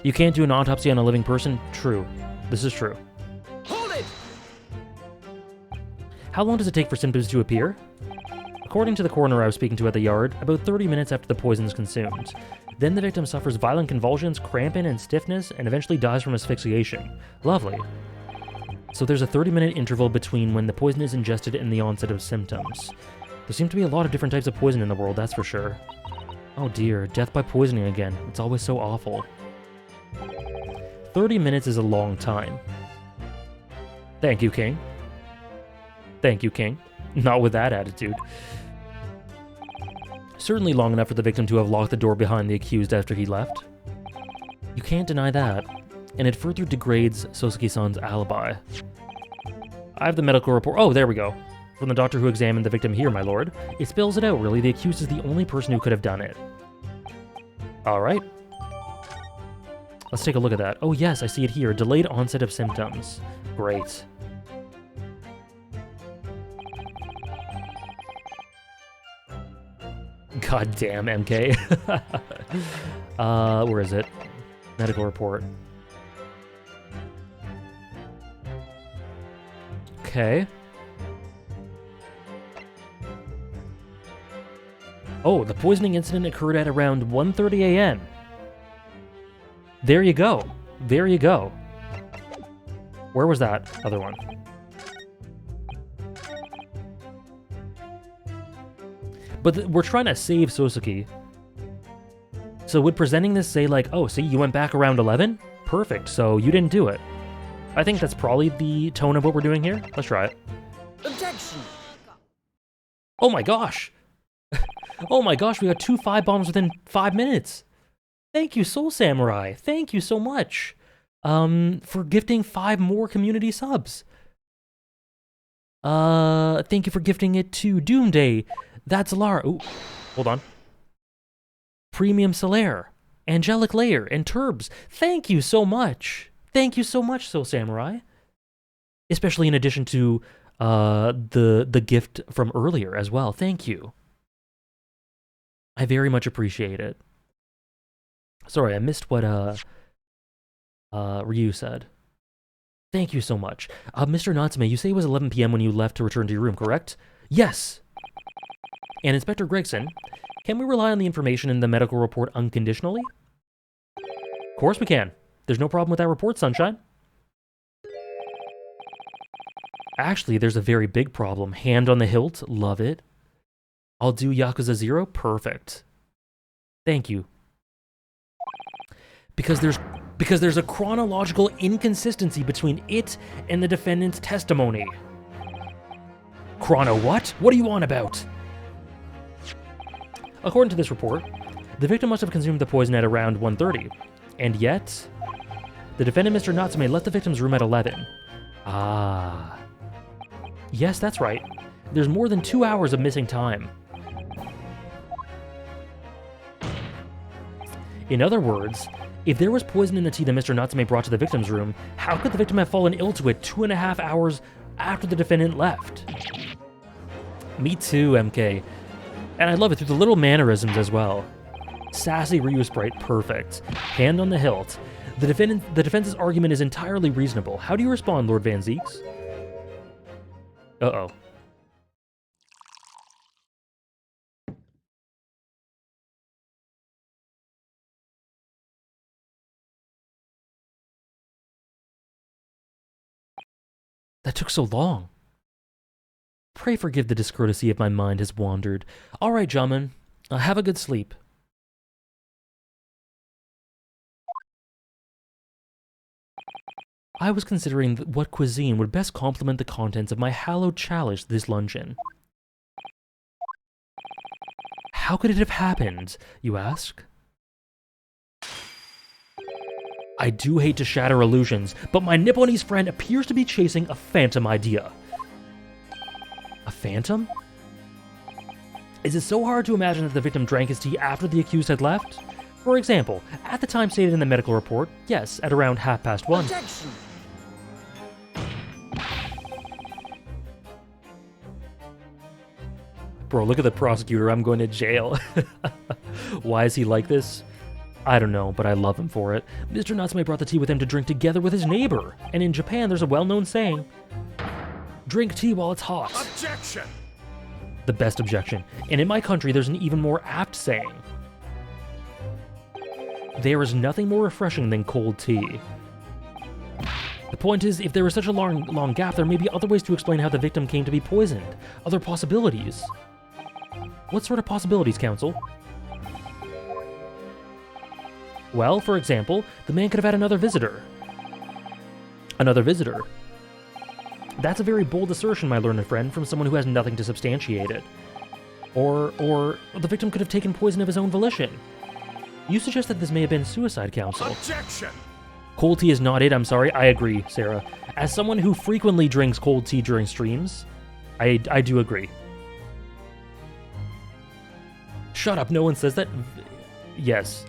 You can't do an autopsy on a living person? True. This is true. Hold it! How long does it take for symptoms to appear? According to the coroner I was speaking to at the yard, about 30 minutes after the poison is consumed. Then the victim suffers violent convulsions, cramping, and stiffness, and eventually dies from asphyxiation. Lovely. So there's a 30-minute interval between when the poison is ingested and the onset of symptoms. There seem to be a lot of different types of poison in the world, that's for sure. Oh dear, death by poisoning again. It's always so awful. 30 minutes is a long time. Thank you, King. Thank you, King. Not with that attitude. Certainly long enough for the victim to have locked the door behind the accused after he left. You can't deny that, and it further degrades Sosuke-san's alibi. I have the medical report. Oh, there we go. From the doctor who examined the victim here, my lord. It spells it out, really. The accused is the only person who could have done it. Alright. Let's take a look at that. Oh yes, I see it here. Delayed onset of symptoms. Great. God damn, MK. Where is it? Medical report. Okay. Oh, the poisoning incident occurred at around 1:30 a.m. There you go. There you go. Where was that other one? But we're trying to save Sosuke. So would presenting this say like, oh, see, you went back around 11? Perfect, so you didn't do it. I think that's probably the tone of what we're doing here. Let's try it. Objection! Oh my gosh! Oh my gosh, we got 2 5 bombs within 5 minutes! Thank you, Soul Samurai. Thank you so much. For gifting 5 more community subs. Thank you for gifting it to Doomday. That's Lara. Ooh, hold on. Premium Solaire, Angelic Layer, and Turbs. Thank you so much. Thank you so much, Soul Samurai. Especially in addition to the gift from earlier as well. Thank you. I very much appreciate it. Sorry, I missed what Ryu said. Thank you so much. Mr. Natsume, you say it was 11 p.m. when you left to return to your room, correct? Yes. And Inspector Gregson, can we rely on the information in the medical report unconditionally? Of course we can. There's no problem with that report, Sunshine. Actually, there's a very big problem. Hand on the hilt, love it. I'll do Yakuza 0, perfect. Thank you. Because there's a chronological inconsistency between it and the defendant's testimony. Chrono what? What are you on about? According to this report, the victim must have consumed the poison at around 1:30, and yet, the defendant, Mr. Natsume, left the victim's room at 11. Ah. Yes, that's right. There's more than 2 hours of missing time. In other words, if there was poison in the tea that Mr. Natsume brought to the victim's room, how could the victim have fallen ill to it 2.5 hours after the defendant left? Me too, MK. And I love it through the little mannerisms as well. Sassy Ryu Sprite, perfect. Hand on the hilt. The defense's argument is entirely reasonable. How do you respond, Lord Van Zeeks? Uh-oh. That took so long. Pray forgive the discourtesy if my mind has wandered. All right, gentlemen. Have a good sleep. I was considering what cuisine would best complement the contents of my hallowed chalice this luncheon. How could it have happened, you ask? I do hate to shatter illusions, but my Nipponese friend appears to be chasing a phantom idea. A phantom? Is it so hard to imagine that the victim drank his tea after the accused had left? For example, at the time stated in the medical report, yes, at around 1:30. Objection! Bro, look at the prosecutor, I'm going to jail. Why is he like this? I don't know, but I love him for it. Mr. Natsume brought the tea with him to drink together with his neighbor. And in Japan, there's a well-known saying, drink tea while it's hot. Objection! The best objection. And in my country, there's an even more apt saying. There is nothing more refreshing than cold tea. The point is, if there was such a long gap, there may be other ways to explain how the victim came to be poisoned. Other possibilities. What sort of possibilities, Counsel? Well, for example, the man could have had another visitor. Another visitor. That's a very bold assertion, my learned friend, from someone who has nothing to substantiate it. Or the victim could have taken poison of his own volition. You suggest that this may have been suicide, Counsel. Objection! Cold tea is not it, I'm sorry. I agree, Sarah. As someone who frequently drinks cold tea during streams, I do agree. Shut up, no one says that. Yes.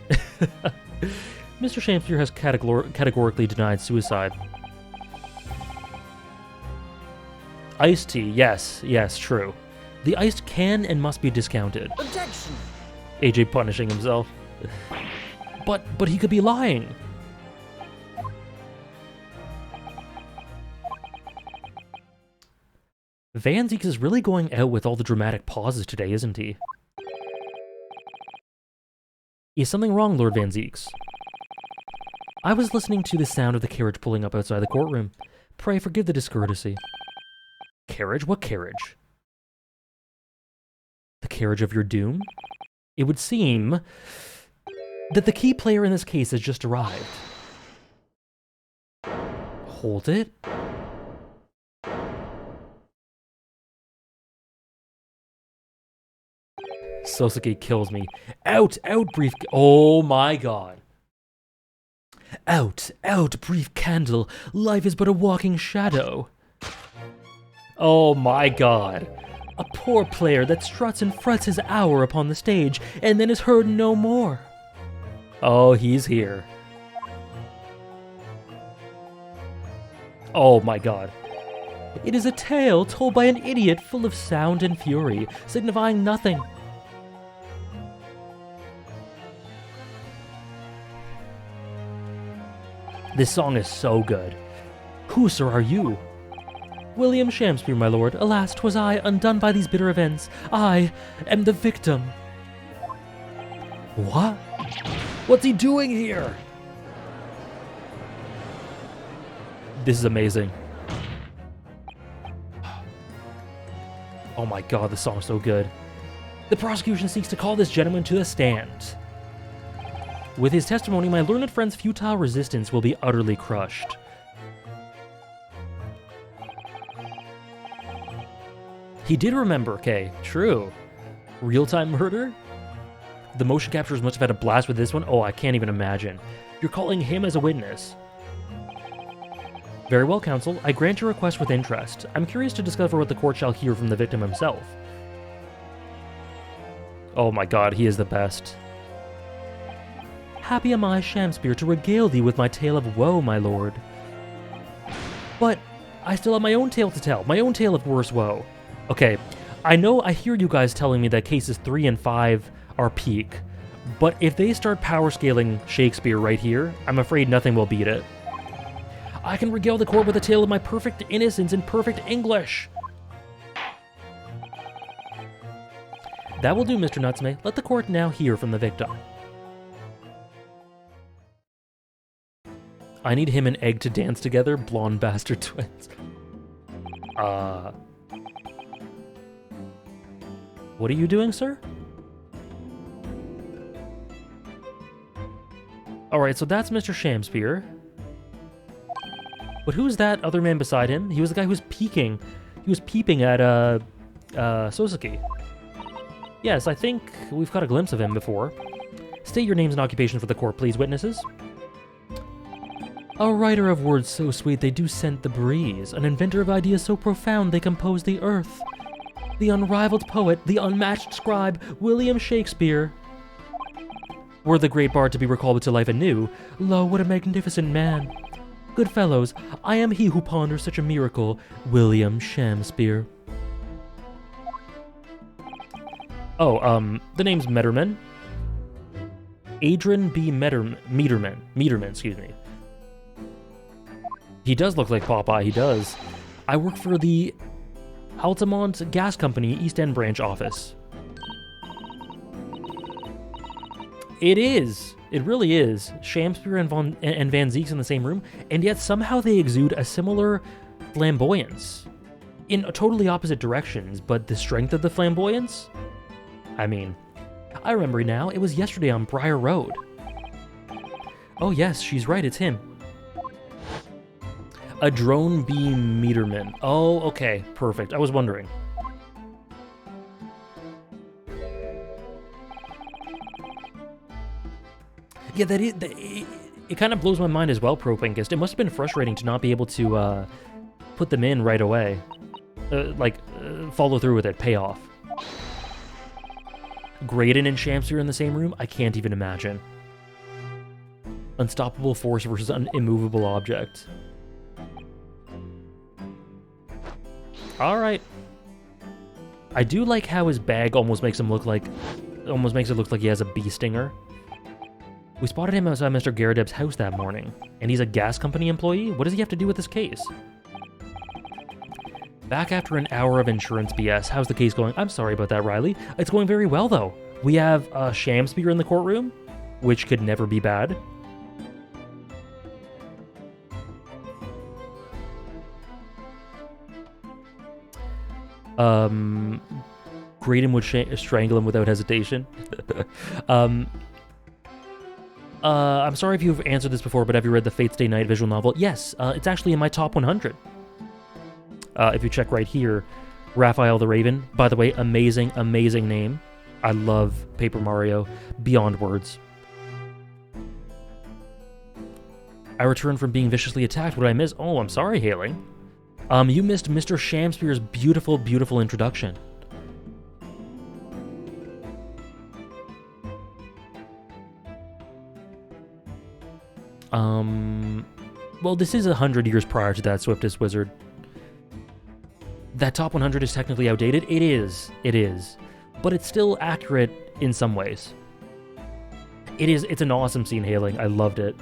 Mr. Shamspeare has categorically denied suicide. Iced tea, yes, true. The iced can and must be discounted. Objection! AJ punishing himself. But he could be lying. Van Zieks is really going out with all the dramatic pauses today, isn't he? Is something wrong, Lord Van Zieks? I was listening to the sound of the carriage pulling up outside the courtroom. Pray forgive the discourtesy. Carriage? What carriage? The carriage of your doom? It would seem that the key player in this case has just arrived. Hold it? Sosuke kills me. Out, brief... Oh my god. Out, brief candle. Life is but a walking shadow. Oh my god. A poor player that struts and frets his hour upon the stage, and then is heard no more. Oh, he's here. Oh my god. It is a tale told by an idiot full of sound and fury, signifying nothing. This song is so good. Who, sir, are you? William Shamspeare, my lord. Alas, 'twas I, undone by these bitter events. I am the victim. What? What's he doing here? This is amazing. Oh my god, this song's so good. The prosecution seeks to call this gentleman to the stand. With his testimony, my learned friend's futile resistance will be utterly crushed. He did remember, Kay. True. Real-time murder? The motion captures must have had a blast with this one. Oh, I can't even imagine. You're calling him as a witness. Very well, counsel. I grant your request with interest. I'm curious to discover what the court shall hear from the victim himself. Oh my god, he is the best. Happy am I, Shamspeare, to regale thee with my tale of woe, my lord. But I still have my own tale to tell, my own tale of worse woe. Okay, I hear you guys telling me that cases 3 and 5 are peak, but if they start power scaling Shakespeare right here, I'm afraid nothing will beat it. I can regale the court with a tale of my perfect innocence in perfect English. That will do, Mr. Natsume. Let the court now hear from the victim. I need him and Egg to dance together, blonde bastard twins. What are you doing, sir? Alright, so that's Mr. Shamspeare. But who's that other man beside him? He was the guy who was peeking. He was peeping at, Sosuke. Yes, I think we've caught a glimpse of him before. State your names and occupation for the court, please, witnesses. A writer of words so sweet they do scent the breeze, an inventor of ideas so profound they compose the earth. The unrivaled poet, the unmatched scribe, William Shakespeare. Were the great bard to be recalled to life anew, lo, what a magnificent man. Good fellows, I am he who ponders such a miracle, William Shamspeare. Oh, the name's Metterman. Adrian B. Meterman, excuse me. He does look like Popeye, he does. I work for the Altamont Gas Company East End branch office. It is. It really is. Shamspeare and Van Zeek's in the same room, and yet somehow they exude a similar flamboyance. In totally opposite directions, but the strength of the flamboyance? I mean, I remember now, it was yesterday on Briar Road. Oh yes, she's right, it's him. A drone beam meterman. Oh, okay, perfect. I was wondering. Yeah, it kind of blows my mind as well, Propinkist. It must have been frustrating to not be able to put them in right away. Follow through with it, pay off. Graydon and Shamsir in the same room? I can't even imagine. Unstoppable force versus an immovable object. Alright. I do like how his bag almost makes it look like he has a bee stinger. We spotted him outside Mr. Garadeb's house that morning, and he's a gas company employee? What does he have to do with this case? Back after an hour of insurance BS, how's the case going? I'm sorry about that, Riley. It's going very well, though. We have Shamspeare in the courtroom, which could never be bad. Graydon would strangle him without hesitation. I'm sorry if you've answered this before, but have you read the Fate's Day Night visual novel? Yes, it's actually in my top 100. If you check right here, Raphael the Raven. By the way, amazing, amazing name. I love Paper Mario beyond words. I returned from being viciously attacked. What did I miss? Oh, I'm sorry, Hailing. You missed Mr. Shamspeare's beautiful, beautiful introduction. Well, this is 100 years prior to that Swiftest Wizard. That top 100 is technically outdated. It is. But it's still accurate in some ways. It's an awesome scene, Hailing. I loved it.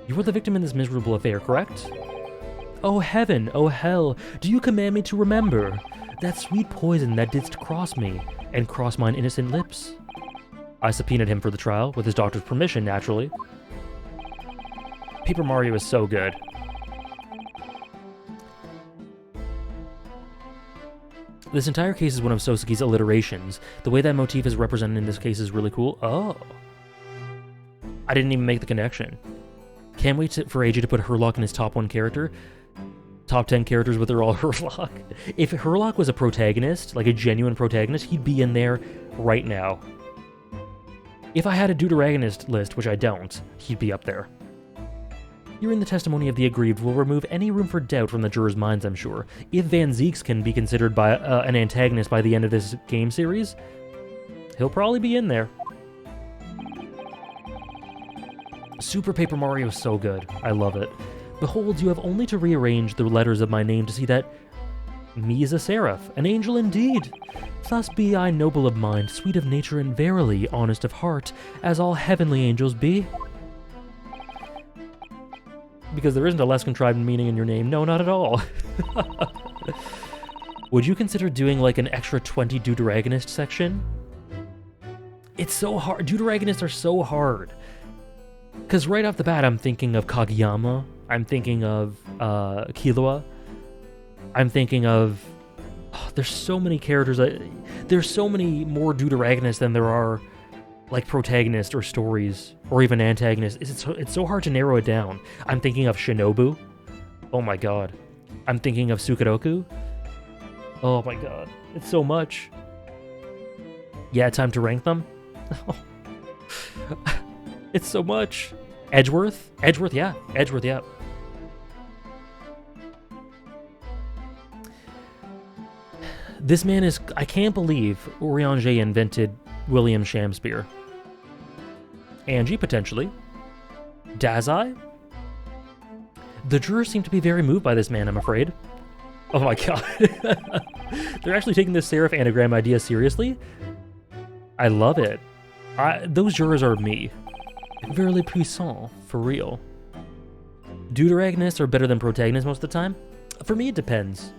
You were the victim in this miserable affair, correct? Oh heaven, oh hell, do you command me to remember that sweet poison that didst cross me, and cross mine innocent lips? I subpoenaed him for the trial, with his doctor's permission, naturally. Paper Mario is so good. This entire case is one of Sosuke's alliterations. The way that motif is represented in this case is really cool. Oh. I didn't even make the connection. Can't wait for AJ to put Herlock in his top 1 character. Top 10 characters, but they're all Herlock. If Herlock was a protagonist, like a genuine protagonist, he'd be in there right now. If I had a deuteragonist list, which I don't, he'd be up there. Hearing the testimony of the aggrieved will remove any room for doubt from the jurors' minds, I'm sure. If Van Zeeks can be considered by an antagonist by the end of this game series, he'll probably be in there. Super Paper Mario is so good. I love it. Behold, you have only to rearrange the letters of my name to see that me is a seraph, an angel indeed. Thus be I noble of mind, sweet of nature, and verily honest of heart, as all heavenly angels be. Because there isn't a less contrived meaning in your name. No, not at all. Would you consider doing like an extra 20 Deuteragonist section? It's so hard. Deuteragonists are so hard. Because right off the bat, I'm thinking of Kageyama. I'm thinking of Killua. I'm thinking of... Oh, there's so many characters. There's so many more Deuteragonists than there are like protagonists or stories or even antagonists. It's so hard to narrow it down. I'm thinking of Shinobu. Oh my god. I'm thinking of Sukaroku. Oh my god. It's so much. Yeah, time to rank them. It's so much. Edgeworth? Edgeworth, yeah. Edgeworth, yeah. This man is... I can't believe Urianger invented William Shamspeare. Angie, potentially. Dazai? The jurors seem to be very moved by this man, I'm afraid. Oh my god. They're actually taking this serif anagram idea seriously? I love it. Those jurors are me. Verily puissant, for real. Deuteragonists are better than protagonists most of the time? For me, it depends.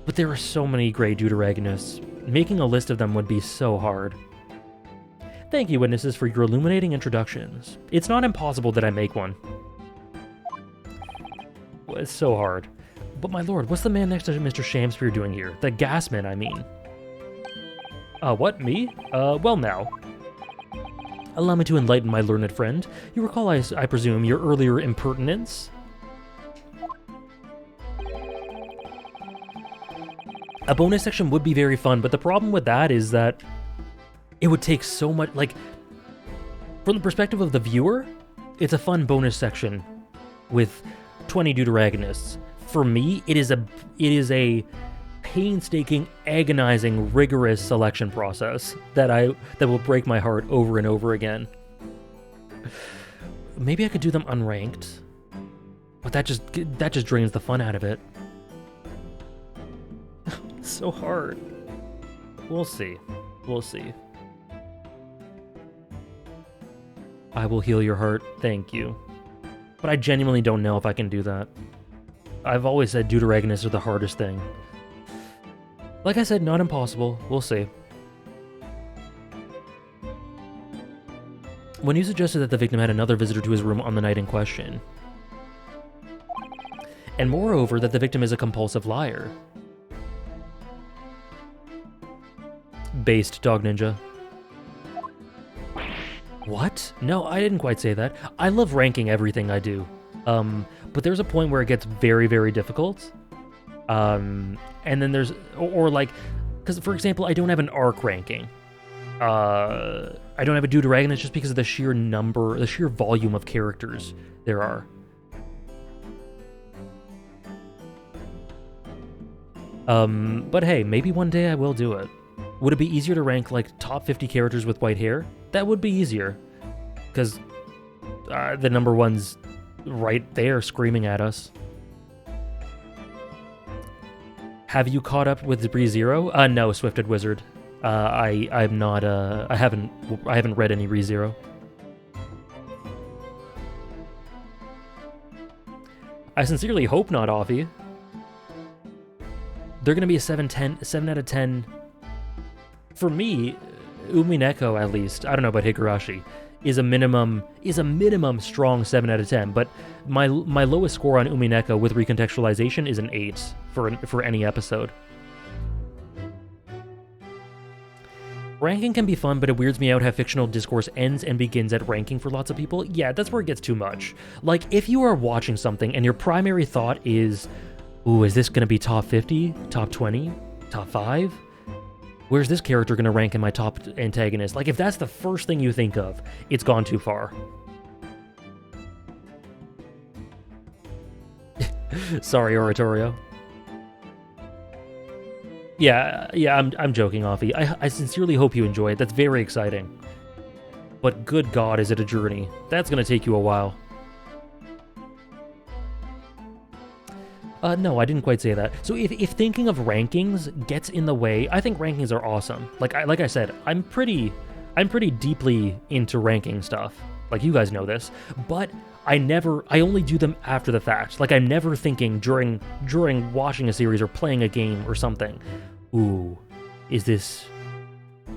But there are so many great deuteragonists. Making a list of them would be so hard. Thank you, witnesses, for your illuminating introductions. It's not impossible that I make one. Well, it's so hard. But my lord, what's the man next to Mr. Shamspeare doing here? The gasman, I mean. What, me? Well now. Allow me to enlighten my learned friend. You recall, I presume, your earlier impertinence? A bonus section would be very fun, but the problem with that is that it would take so much, like, from the perspective of the viewer, it's a fun bonus section with 20 deuteragonists. For me, it is a painstaking, agonizing, rigorous selection process that will break my heart over and over again. Maybe I could do them unranked, but that just drains the fun out of it. It's so hard. We'll see. We'll see. I will heal your heart. Thank you. But I genuinely don't know if I can do that. I've always said deuteragonists are the hardest thing. Like I said, not impossible. We'll see. When you suggested that the victim had another visitor to his room on the night in question, and moreover that the victim is a compulsive liar. Based, Dog Ninja. What? No, I didn't quite say that. I love ranking everything I do. But there's a point where it gets very, very difficult. And then there's, or like, because for example, I don't have an arc ranking. I don't have a deuteragonist just because of the sheer number, the sheer volume of characters there are. But hey, maybe one day I will do it. Would it be easier to rank like top 50 characters with white hair? That would be easier, because the number one's right there screaming at us. Have you caught up with ReZero? No, Swifted Wizard. I'm not. I haven't read any ReZero. I sincerely hope not, Offie. They're gonna be a 7 out of 10. For me, Umineko at least. I don't know about Higurashi. Is a minimum strong 7 out of 10. But my lowest score on Umineko with recontextualization is an 8 for any episode. Ranking can be fun, but it weirds me out how fictional discourse ends and begins at ranking for lots of people. Yeah, that's where it gets too much. Like, if you are watching something and your primary thought is, ooh, is this going to be top 50, top 20, top 5? Where's this character going to rank in my top antagonist? Like, if that's the first thing you think of, it's gone too far. Sorry, Oratorio. Yeah, I'm joking, Offie. I sincerely hope you enjoy it. That's very exciting. But good God, is it a journey. That's going to take you a while. No, I didn't quite say that. So if thinking of rankings gets in the way, I think rankings are awesome. Like I said, I'm pretty deeply into ranking stuff. Like, you guys know this. But I only do them after the fact. Like, I'm never thinking during watching a series or playing a game or something, ooh, is this,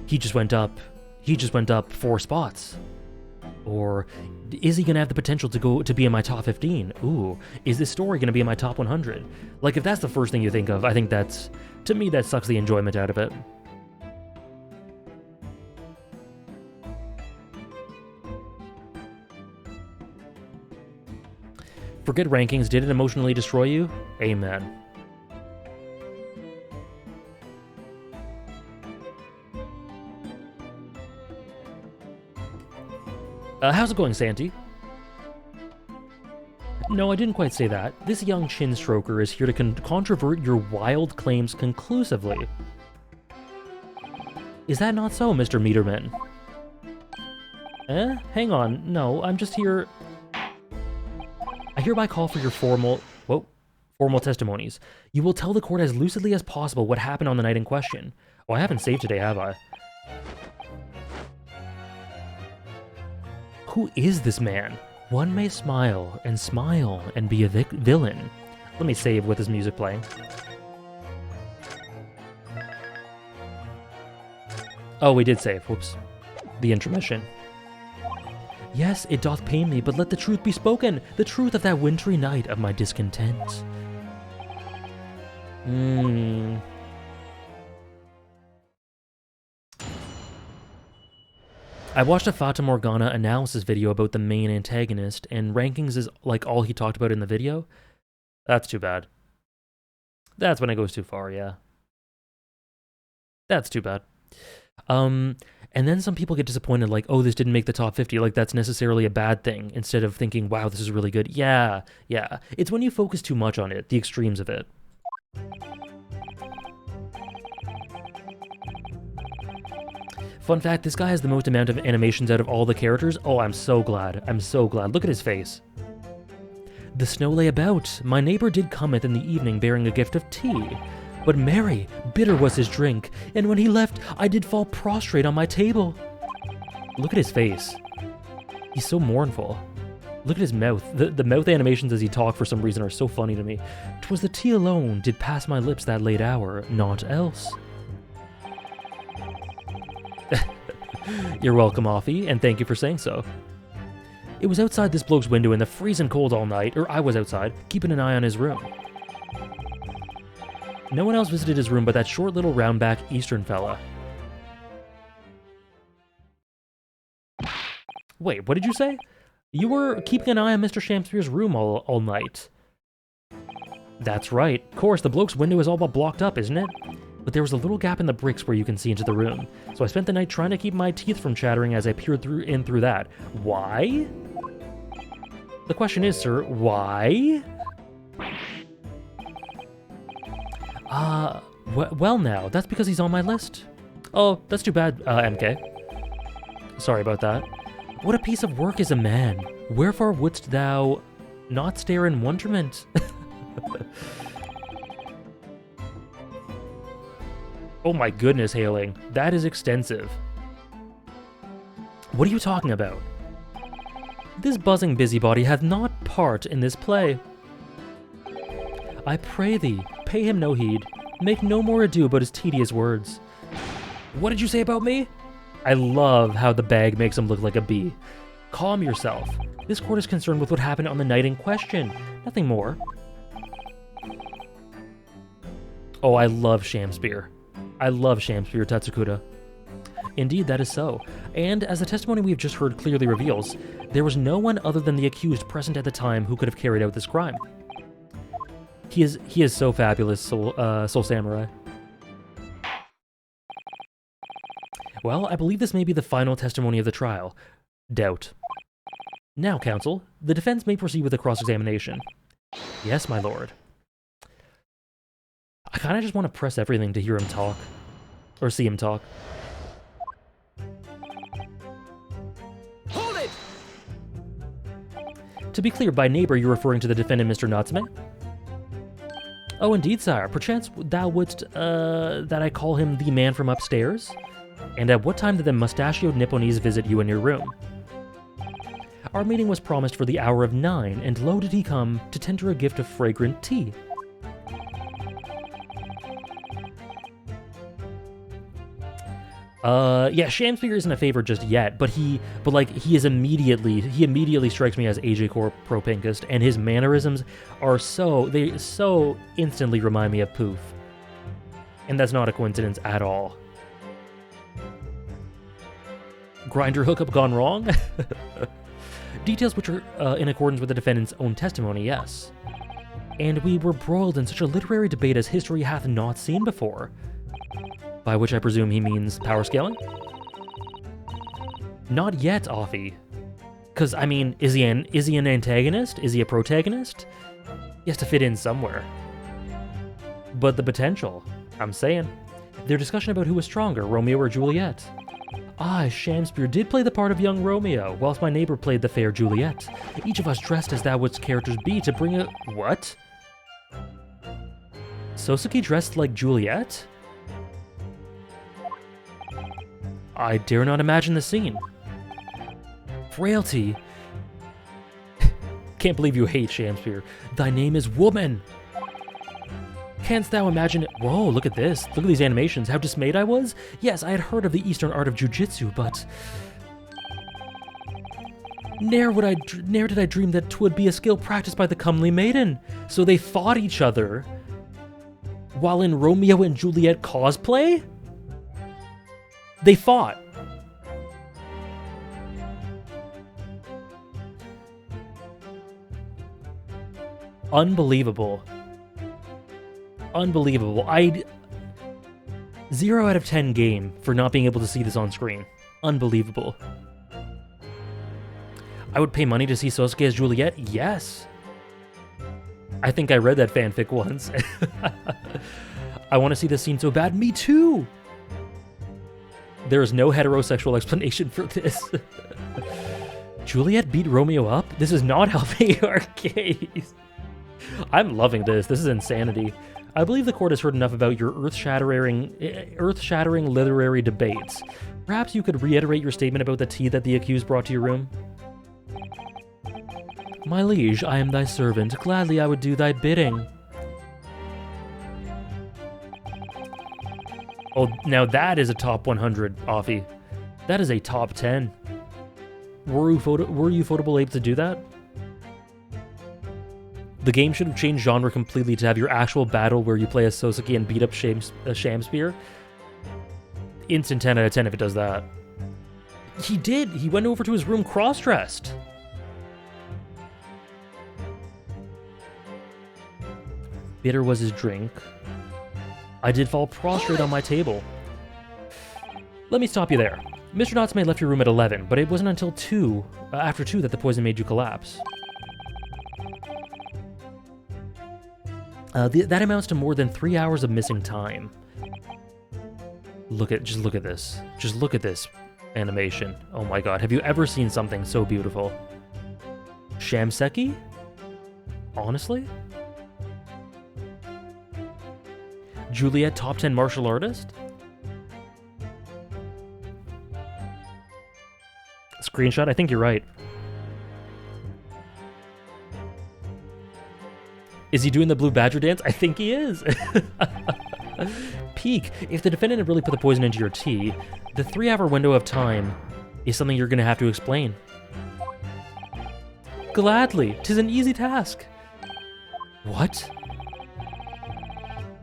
he just went up 4 spots. Or is he going to have the potential to be in my top 15? Ooh, is this story going to be in my top 100? Like, if that's the first thing you think of, I think to me, that sucks the enjoyment out of it. Forget rankings, did it emotionally destroy you? Amen. How's it going, Santi? No, I didn't quite say that. This young chin stroker is here to controvert your wild claims conclusively. Is that not so, Mr. Meterman? Hang on. No, I'm just here... I hereby call for your formal testimonies. You will tell the court as lucidly as possible what happened on the night in question. Oh, I haven't saved today, have I? Who is this man? One may smile and be a villain. Let me save with his music playing. Oh, we did save. Whoops. The intermission. Yes, it doth pain me, but let the truth be spoken, the truth of that wintry night of my discontent. I watched a Fata Morgana analysis video about the main antagonist, and rankings is like all he talked about in the video. That's too bad. That's when it goes too far, yeah. That's too bad. And then some people get disappointed, like, oh, this didn't make the top 50, like that's necessarily a bad thing, instead of thinking, wow, this is really good. Yeah. It's when you focus too much on it, the extremes of it. Fun fact, this guy has the most amount of animations out of all the characters. Oh, I'm so glad. I'm so glad. Look at his face. The snow lay about. My neighbor did cometh in the evening bearing a gift of tea. But merry, bitter was his drink, and when he left, I did fall prostrate on my table. Look at his face. He's so mournful. Look at his mouth. The mouth animations as he talked for some reason are so funny to me. 'Twas the tea alone did pass my lips that late hour, naught else. You're welcome, Offie, and thank you for saying so. It was outside this bloke's window in the freezing cold all night, or I was outside, keeping an eye on his room. No one else visited his room but that short little round-back Eastern fella. Wait, what did you say? You were keeping an eye on Mr. Shamspeare's room all night. That's right. Of course, the bloke's window is all but blocked up, isn't it? But there was a little gap in the bricks where you can see into the room, so I spent the night trying to keep my teeth from chattering as I peered through that. Why? The question is, sir, why? Well now, that's because he's on my list. Oh, that's too bad, MK. Sorry about that. What a piece of work is a man. Wherefore wouldst thou not stare in wonderment? Oh my goodness, Hailing. That is extensive. What are you talking about? This buzzing busybody hath not part in this play. I pray thee, pay him no heed. Make no more ado about his tedious words. What did you say about me? I love how the bag makes him look like a bee. Calm yourself. This court is concerned with what happened on the night in question. Nothing more. Oh, I love Shamspeare. I love Shamspeare, Tatsukuda. Indeed, that is so. And as the testimony we've just heard clearly reveals, there was no one other than the accused present at the time who could have carried out this crime. He is so fabulous, Soul Samurai. Well, I believe this may be the final testimony of the trial. Doubt. Now, counsel, the defense may proceed with the cross-examination. Yes, my lord. I kind of just want to press everything to hear him talk. Or see him talk. Hold it! To be clear, by neighbor, you're referring to the defendant, Mr. Natsume? Oh, indeed, sire. Perchance thou wouldst, that I call him the man from upstairs? And at what time did the mustachioed Nipponese visit you in your room? Our meeting was promised for the hour of 9, and lo did he come to tender a gift of fragrant tea. Yeah, Shamspeare isn't a favorite just yet, but he immediately strikes me as AJ Core Pro Pinkist, and his mannerisms are they so instantly remind me of Poof. And that's not a coincidence at all. Grinder hookup gone wrong? Details which are in accordance with the defendant's own testimony, yes. And we were broiled in such a literary debate as history hath not seen before. By which I presume he means power scaling? Not yet, Offie. Because, I mean, is he an antagonist? Is he a protagonist? He has to fit in somewhere. But the potential, I'm saying. Their discussion about who was stronger, Romeo or Juliet. I, Shamspeare, did play the part of young Romeo, whilst my neighbor played the fair Juliet. Each of us dressed as thou wouldst characters be to bring a... What? Sosuke dressed like Juliet? I dare not imagine the scene. Frailty? Can't believe you hate Shamspear. Thy name is woman. Canst thou imagine it? Whoa, look at this. Look at these animations. How dismayed I was? Yes, I had heard of the Eastern art of jujitsu, but ne'er did I dream that 'twould be a skill practiced by the comely maiden. So they fought each other while in Romeo and Juliet cosplay? They fought. Unbelievable. Unbelievable. 0 out of 10 game for not being able to see this on screen. Unbelievable. I would pay money to see Sosuke as Juliet? Yes. I think I read that fanfic once. I want to see this scene so bad. Me too! There is no heterosexual explanation for this. Juliet beat Romeo up? This is not helping our case. I'm loving this. This is insanity. I believe the court has heard enough about your earth-shattering literary debates. Perhaps you could reiterate your statement about the tea that the accused brought to your room? My liege, I am thy servant. Gladly I would do thy bidding. Oh, now that is a top 100, Offie. That is a top 10. Were you Photable able to do that? The game should have changed genre completely to have your actual battle where you play as Sosuke and beat up Shamspear. Instant 10 out of 10 if it does that. He did! He went over to his room cross-dressed! Bitter was his drink. I did fall prostrate on my table. Let me stop you there. Mr. Natsume left your room at 11, but it wasn't until after 2 that the poison made you collapse. That amounts to more than 3 hours of missing time. Just look at this. Just look at this animation. Oh my god, have you ever seen something so beautiful? Shamseki? Honestly? Juliet, top 10 martial artist? Screenshot? I think you're right. Is he doing the Blue Badger dance? I think he is. Peak. If the defendant had really put the poison into your tea, the 3-hour window of time is something you're going to have to explain. Gladly. 'Tis an easy task. What?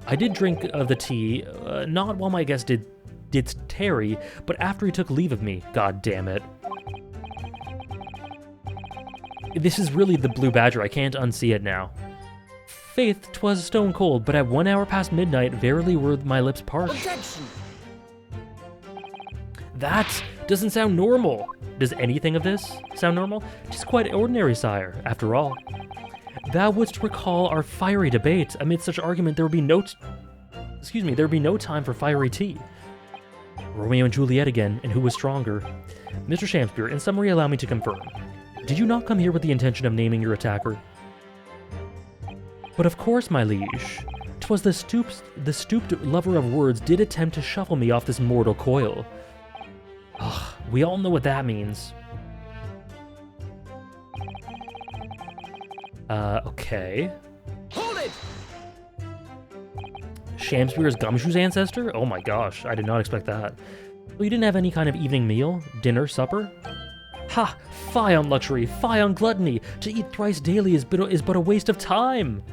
I did drink of the tea, not while my guest did tarry, but after he took leave of me. God damn it. This is really the Blue Badger. I can't unsee it now. Faith, 'twas stone cold, but at 1 hour past midnight, verily were my lips parched. Objection! That doesn't sound normal. Does anything of this sound normal? 'Tis quite ordinary, sire, after all. Thou wouldst recall our fiery debate. Amid such argument, there would be no time for fiery tea. Romeo and Juliet again, and who was stronger? Mr. Shamspear, in summary, allow me to confirm. Did you not come here with the intention of naming your attacker? But of course, my liege. 'Twas the stooped lover of words did attempt to shuffle me off this mortal coil. Ugh, we all know what that means. Okay. Hold it! Shamspear's gumshoes ancestor? Oh my gosh, I did not expect that. Well, you didn't have any kind of evening meal? Dinner? Supper? Ha! Fie on luxury! Fie on gluttony! To eat thrice daily is but a waste of time!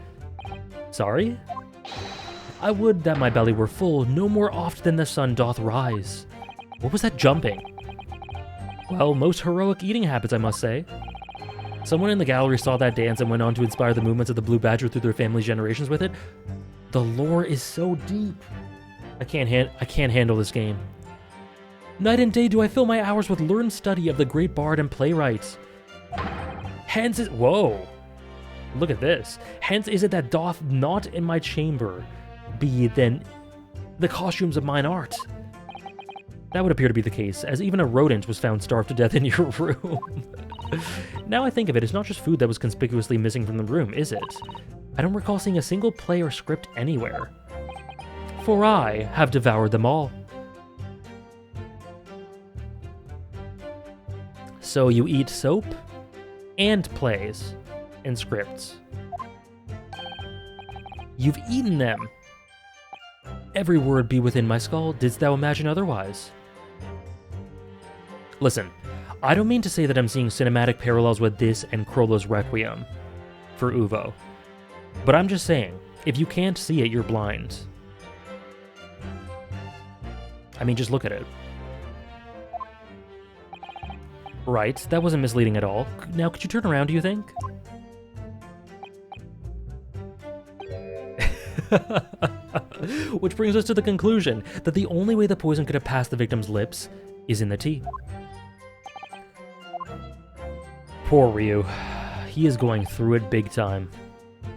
Sorry? I would that my belly were full, no more oft than the sun doth rise. What was that jumping? Well, most heroic eating habits, I must say. Someone in the gallery saw that dance and went on to inspire the movements of the Blue Badger through their family's generations with it. The lore is so deep. I can't handle this game. Night and day do I fill my hours with learned study of the great bard and playwright. Hence is... Whoa. Look at this. Hence is it that doth not in my chamber be then the costumes of mine art. That would appear to be the case, as even a rodent was found starved to death in your room. Now I think of it, it's not just food that was conspicuously missing from the room, is it? I don't recall seeing a single play or script anywhere. For I have devoured them all. So you eat soap and plays and scripts. You've eaten them. Every word be within my skull, didst thou imagine otherwise? Listen, I don't mean to say that I'm seeing cinematic parallels with this and Krolla's Requiem for Uvo, but I'm just saying, if you can't see it, you're blind. I mean, just look at it. Right, that wasn't misleading at all. Now, could you turn around, do you think? Which brings us to the conclusion that the only way the poison could have passed the victim's lips is in the tea. Poor Ryu. He is going through it big time.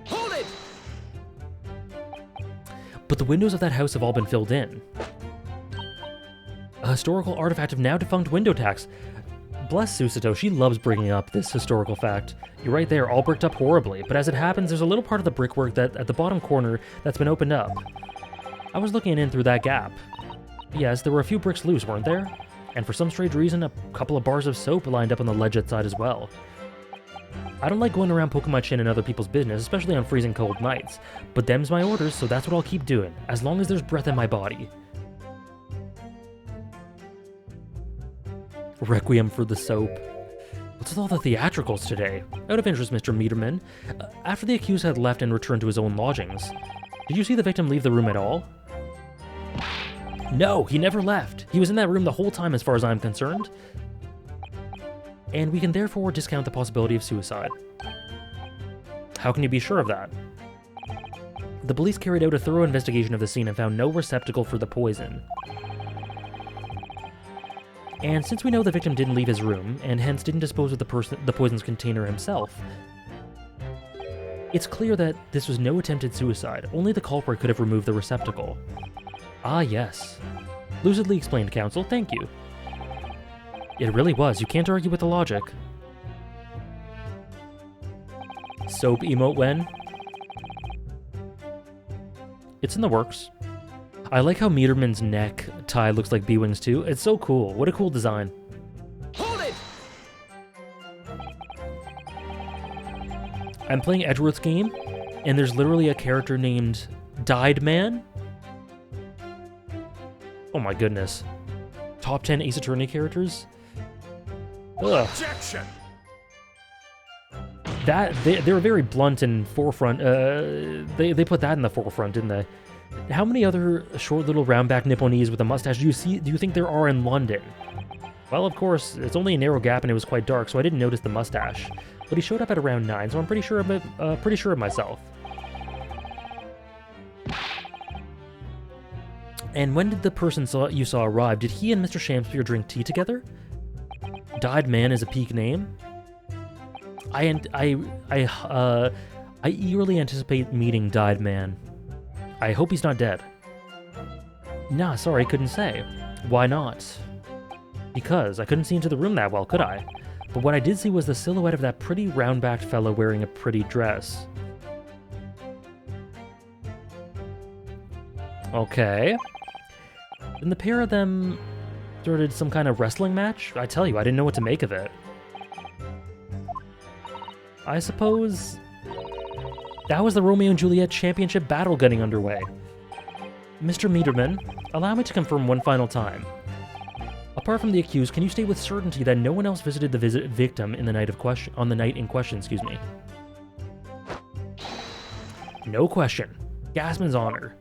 Hold it! But the windows of that house have all been filled in. A historical artifact of now defunct window tax. Bless Susato, she loves bringing up this historical fact. You're right there, all bricked up horribly, but as it happens, there's a little part of the brickwork that at the bottom corner that's been opened up. I was looking in through that gap. Yes, there were a few bricks loose, weren't there? And for some strange reason, a couple of bars of soap lined up on the ledge outside as well. I don't like going around poking my chin in other people's business, especially on freezing cold nights, but them's my orders, so that's what I'll keep doing, as long as there's breath in my body. Requiem for the soap. What's with all the theatricals today? Out of interest, Mr. Meterman, after the accused had left and returned to his own lodgings, did you see the victim leave the room at all? No, he never left. He was in that room the whole time as far as I'm concerned. And we can therefore discount the possibility of suicide. How can you be sure of that? The police carried out a thorough investigation of the scene and found no receptacle for the poison. And since we know the victim didn't leave his room, and hence didn't dispose of the poison's container himself, it's clear that this was no attempted suicide. Only the culprit could have removed the receptacle. Ah, yes. Lucidly explained, counsel. Thank you. It really was. You can't argue with the logic. Soap emote when? It's in the works. I like how Meterman's neck tie looks like B-Wings too. It's so cool. What a cool design. Hold it! I'm playing Edgeworth's game, and there's literally a character named Dyed Man. Oh my goodness. Top 10 Ace Attorney characters? Ugh. Objection! They were very blunt and forefront. They put that in the forefront, didn't they? How many other short little round-back Nipponese with a mustache do you think there are in London? Well, of course, it's only a narrow gap and it was quite dark, so I didn't notice the mustache. But he showed up at around 9, so I'm pretty sure of myself. And when did the person you saw arrive? Did he and Mr. Shamspeare drink tea together? Dyed Man is a peak name. I eagerly anticipate meeting Dyed Man. I hope he's not dead. Nah, sorry, couldn't say. Why not? Because I couldn't see into the room that well, could I? But what I did see was the silhouette of that pretty round-backed fellow wearing a pretty dress. Okay. And the pair of them started some kind of wrestling match? I tell you, I didn't know what to make of it. I suppose that was the Romeo and Juliet championship battle getting underway. Mr. Meterman, allow me to confirm one final time. Apart from the accused, can you state with certainty that no one else visited the victim in the night on the night in question, excuse me? No question. Gasman's honor.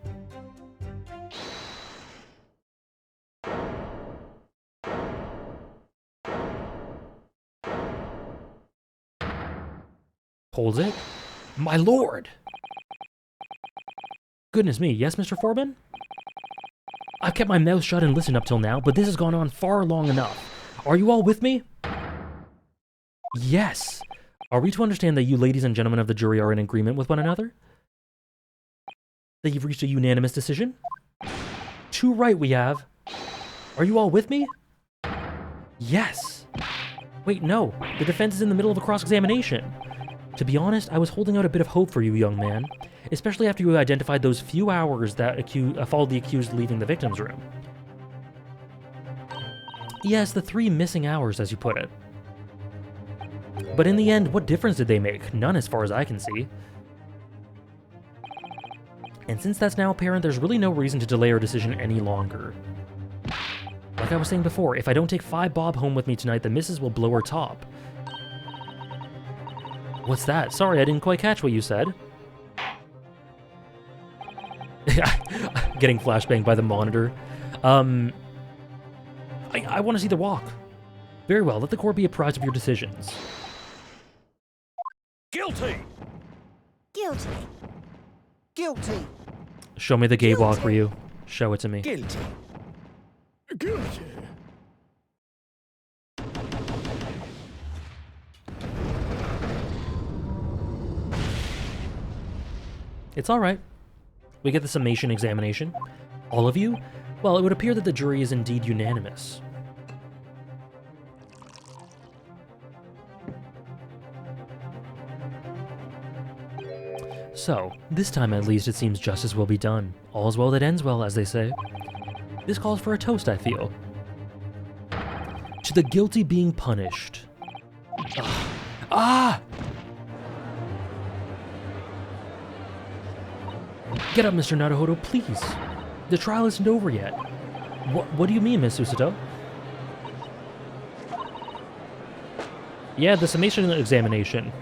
Holds it? My lord! Goodness me, yes, Mr. Foreman? I've kept my mouth shut and listened up till now, but this has gone on far long enough. Are you all with me? Yes. Are we to understand that you ladies and gentlemen of the jury are in agreement with one another? That you've reached a unanimous decision? Too right we have. Are you all with me? Yes. Wait, no. The defense is in the middle of a cross-examination. To be honest, I was holding out a bit of hope for you, young man, especially after you identified those few hours that followed the accused leaving the victim's room. Yes, the 3 missing hours, as you put it. but in the end, what difference did they make? None as far as I can see. And since that's now apparent, there's really no reason to delay our decision any longer. Like I was saying before, if I don't take 5 bob home with me tonight, the missus will blow her top. What's that? Sorry, I didn't quite catch what you said. Getting flashbanged by the monitor. I want to see the walk. Very well, let the court be apprised of your decisions. Guilty! Guilty. Guilty. Show me the gay walk, Ryu. Show it to me. Guilty. Guilty. It's alright. We get the summation examination. All of you? Well, it would appear that the jury is indeed unanimous. So, this time at least it seems justice will be done. All's well that ends well, as they say. This calls for a toast, I feel. To the guilty being punished. Ugh. Ah! Get up, Mr. Naruhodo, please. The trial isn't over yet. What do you mean, Miss Susato? Yeah, the summation examination.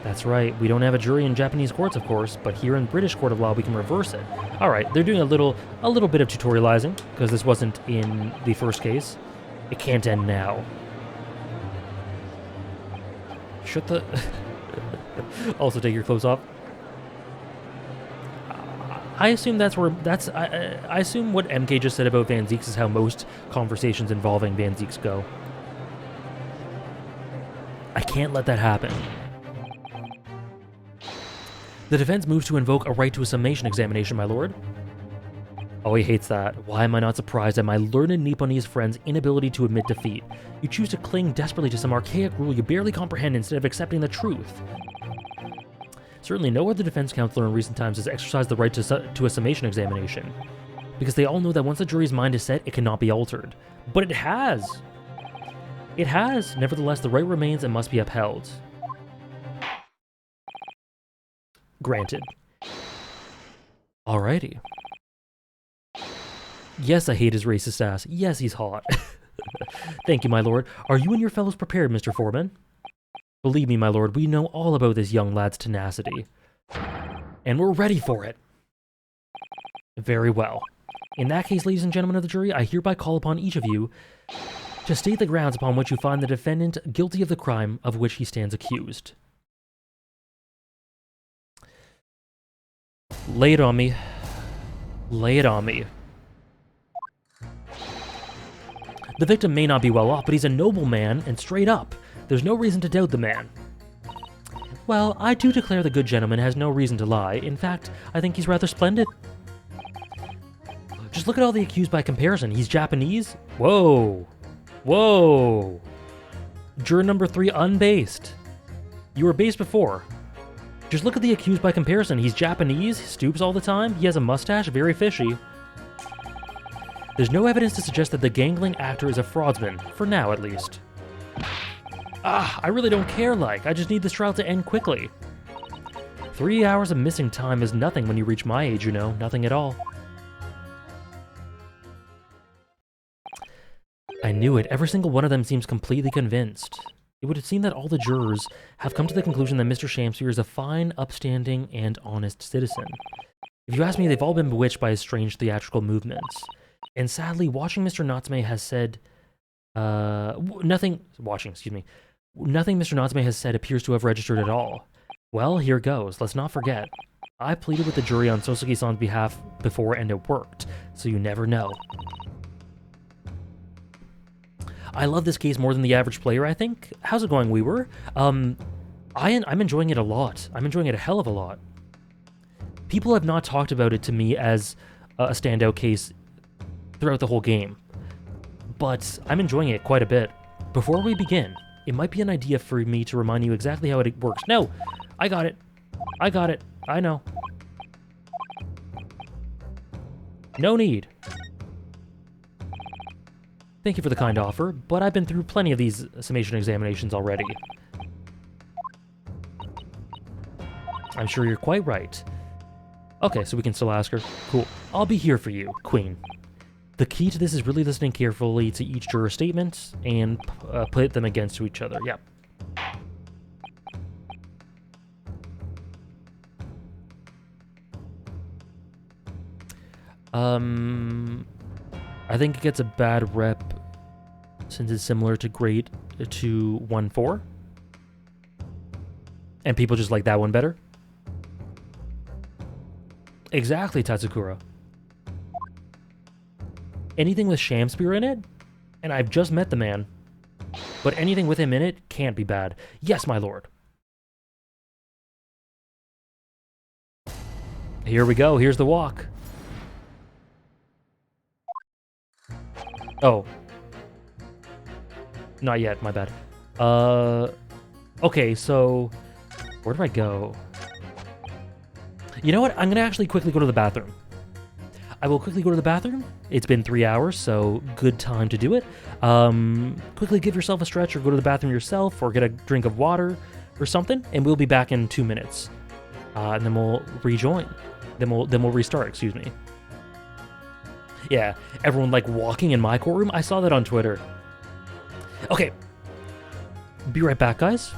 That's right, we don't have a jury in Japanese courts, of course, but here in British Court of Law we can reverse it. Alright, they're doing a little bit of tutorializing, because this wasn't in the first case. It can't end now. Shut the... Also take your clothes off. I assume I assume what MK just said about Van Zieks is how most conversations involving Van Zieks go. I can't let that happen. The defense moves to invoke a right to a summation examination, my lord. Oh, he hates that. Why am I not surprised at my learned Nipponese friend's inability to admit defeat? You choose to cling desperately to some archaic rule you barely comprehend instead of accepting the truth. Certainly no other defense counselor in recent times has exercised the right to a summation examination, because they all know that once the jury's mind is set, it cannot be altered. But it has! It has! Nevertheless, the right remains and must be upheld. Granted. Alrighty. Yes, I hate his racist ass. Yes, he's hot. Thank you, my lord. Are you and your fellows prepared, Mr. Foreman? Believe me, my lord, we know all about this young lad's tenacity. And we're ready for it. Very well. In that case, ladies and gentlemen of the jury, I hereby call upon each of you to state the grounds upon which you find the defendant guilty of the crime of which he stands accused. Lay it on me. Lay it on me. The victim may not be well off, but he's a noble man and straight up. There's no reason to doubt the man. Well, I do declare the good gentleman has no reason to lie. In fact, I think he's rather splendid. Just look at all the accused by comparison. He's Japanese? Whoa. Whoa. Juror number 3, unbased. You were based before. Just look at the accused by comparison. He's Japanese, stoops all the time, he has a mustache, very fishy. There's no evidence to suggest that the gangling actor is a fraudsman, for now at least. I really don't care, I just need this trial to end quickly. 3 hours of missing time is nothing when you reach my age, you know, nothing at all. I knew it, every single one of them seems completely convinced. It would seem that all the jurors have come to the conclusion that Mr. Shamsphere is a fine, upstanding, and honest citizen. If you ask me, they've all been bewitched by his strange theatrical movements. And sadly, watching Mr. Natsume has said... Nothing Mr. Natsume has said appears to have registered at all. Well, here goes. Let's not forget. I pleaded with the jury on Sosuke-san's behalf before and it worked, so you never know. I love this case more than the average player, I think. How's it going, Weaver? I'm enjoying it a lot. I'm enjoying it a hell of a lot. People have not talked about it to me as a standout case throughout the whole game, but I'm enjoying it quite a bit. Before we begin, it might be an idea for me to remind you exactly how it works. No! I got it. I got it. I know. No need. Thank you for the kind offer, but I've been through plenty of these summation examinations already. I'm sure you're quite right. Okay, so we can still ask her. Cool. I'll be here for you, Queen. The key to this is really listening carefully to each juror's statement and put them against each other. Yeah. I think it gets a bad rep since it's similar to Great to 1-4. And people just like that one better. Exactly, Tatsukura. Anything with Shamspear in it, and I've just met the man, but anything with him in it can't be bad. Yes, my lord. Here we go. Here's the walk. Oh. Not yet, my bad. Okay, so where do I go? You know what? I'm gonna actually quickly go to the bathroom. I will quickly go to the bathroom. It's been 3 hours, so good time to do it. Quickly give yourself a stretch or go to the bathroom yourself or get a drink of water or something, and we'll be back in 2 minutes. And then we'll rejoin. Then we'll restart, excuse me. Yeah, everyone like walking in my courtroom. I saw that on Twitter. Okay. Be right back, guys.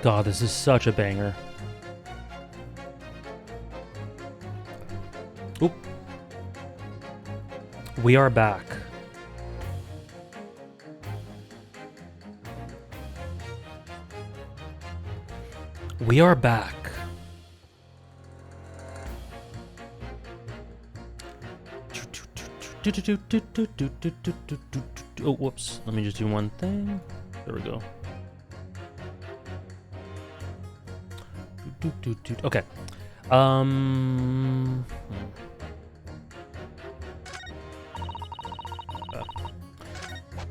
God, this is such a banger. Oop. We are back. We are back. Oh, whoops. Let me just do one thing. There we go. Okay.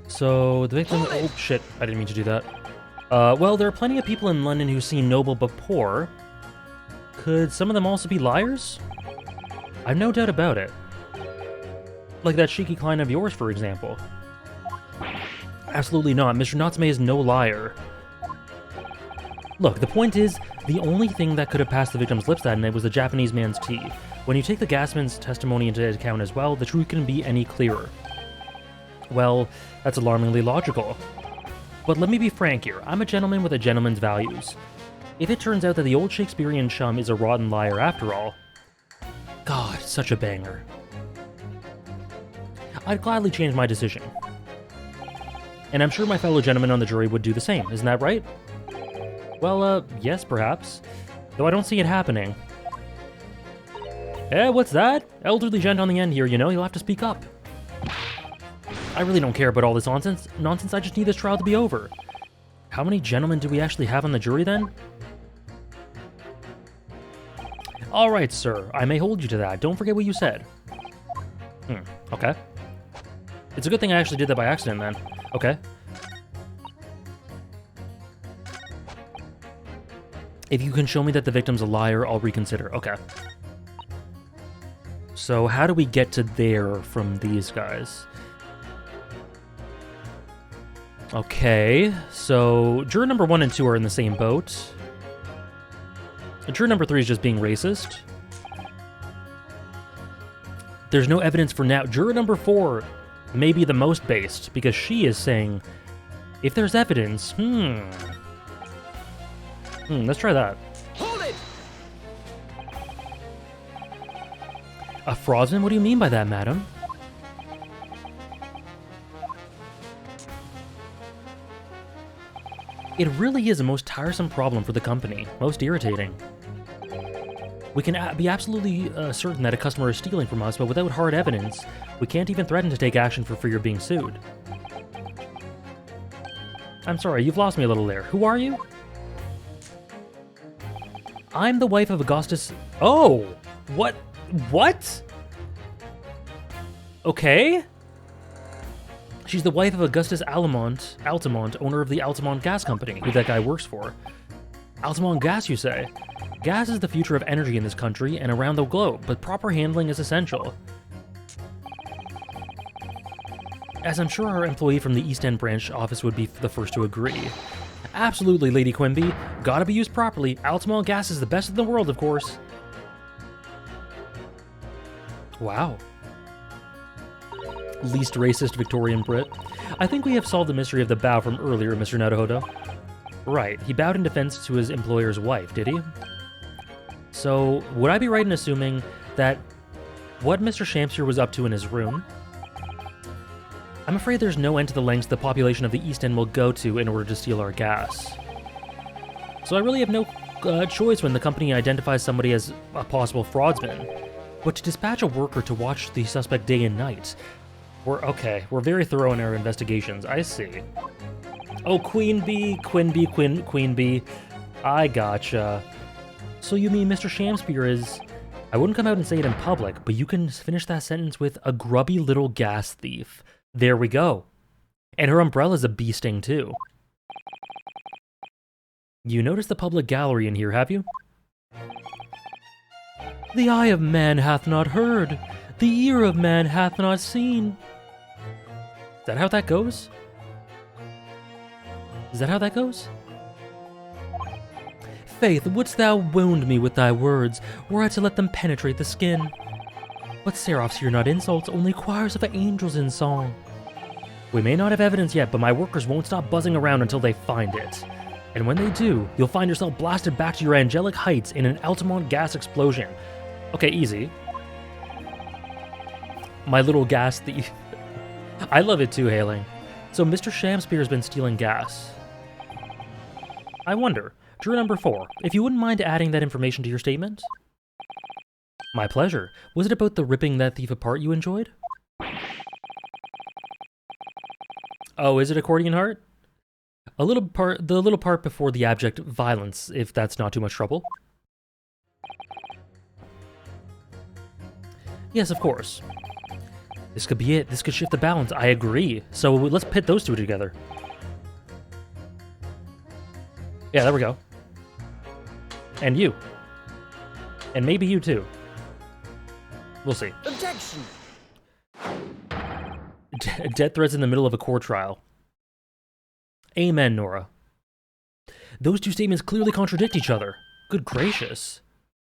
So the victim. Oh shit! I didn't mean to do that. Well, there are plenty of people in London who seem noble but poor. Could some of them also be liars? I've no doubt about it. Like that cheeky client of yours, for example. Absolutely not. Mr. Natsume is no liar. Look, the point is, the only thing that could have passed the victim's lips that night was the Japanese man's tea. When you take the gasman's testimony into account as well, the truth couldn't be any clearer. Well, that's alarmingly logical. But let me be frank here, I'm a gentleman with a gentleman's values. If it turns out that the old Shakespearean chum is a rotten liar after all... God, such a banger. I'd gladly change my decision. And I'm sure my fellow gentlemen on the jury would do the same, isn't that right? Well, yes, perhaps. Though I don't see it happening. Eh, what's that? Elderly gent on the end here, you know, you'll have to speak up. I really don't care about all this nonsense. I just need this trial to be over. How many gentlemen do we actually have on the jury, then? Alright, sir. I may hold you to that. Don't forget what you said. Okay. It's a good thing I actually did that by accident, then. Okay. If you can show me that the victim's a liar, I'll reconsider. Okay. So how do we get to there from these guys? Okay, so juror number 1 and 2 are in the same boat. Juror number 3 is just being racist. There's no evidence for now. Juror number 4 may be the most based, because she is saying, if there's evidence, let's try that. Hold it! A fraudsman? What do you mean by that, madam? It really is a most tiresome problem for the company. Most irritating. We can be absolutely certain that a customer is stealing from us, but without hard evidence, we can't even threaten to take action for fear of being sued. I'm sorry, you've lost me a little there. Who are you? I'm the wife of Augustus... Oh! What? What? Okay. She's the wife of Augustus Altamont, owner of the Altamont Gas Company, who that guy works for. Altamont Gas, you say? Gas is the future of energy in this country and around the globe, but proper handling is essential. As I'm sure our employee from the East End branch office would be the first to agree. Absolutely, Lady Quimby. Gotta be used properly. Altamont Gas is the best in the world, of course. Wow. Least racist Victorian Brit. I think we have solved the mystery of the bow from earlier, Mr. Naruhodo. Right, he bowed in defense to his employer's wife, did he? So, would I be right in assuming that what Mr. Shamsier was up to in his room? I'm afraid there's no end to the lengths the population of the East End will go to in order to steal our gas. So I really have no choice when the company identifies somebody as a possible fraudsman, but to dispatch a worker to watch the suspect day and night. We're very thorough in our investigations, I see. Oh, Queen Bee. I gotcha. So you mean Mr. Shamsier is... I wouldn't come out and say it in public, but you can finish that sentence with a grubby little gas thief. There we go. And her umbrella's a bee sting, too. You noticed the public gallery in here, have you? The eye of man hath not heard, the ear of man hath not seen. Is that how that goes? Is that how that goes? Faith, wouldst thou wound me with thy words, were I to let them penetrate the skin? But seraphs hear not insults, only choirs of angels in song. We may not have evidence yet, but my workers won't stop buzzing around until they find it. And when they do, you'll find yourself blasted back to your angelic heights in an Altamont gas explosion. Okay, easy. My little gas thief. I love it too, Hailing. So Mr. Shamspear has been stealing gas. I wonder, juror number 4, if you wouldn't mind adding that information to your statement? My pleasure. Was it about the ripping that thief apart you enjoyed? Oh, is it accordion heart? The little part before the abject violence, if that's not too much trouble. Yes, of course. This could be it. This could shift the balance. I agree. So let's pit those two together. Yeah, there we go. And you. And maybe you too. We'll see. Objection! Death threats in the middle of a court trial. Amen, Nora. Those two statements clearly contradict each other. Good gracious.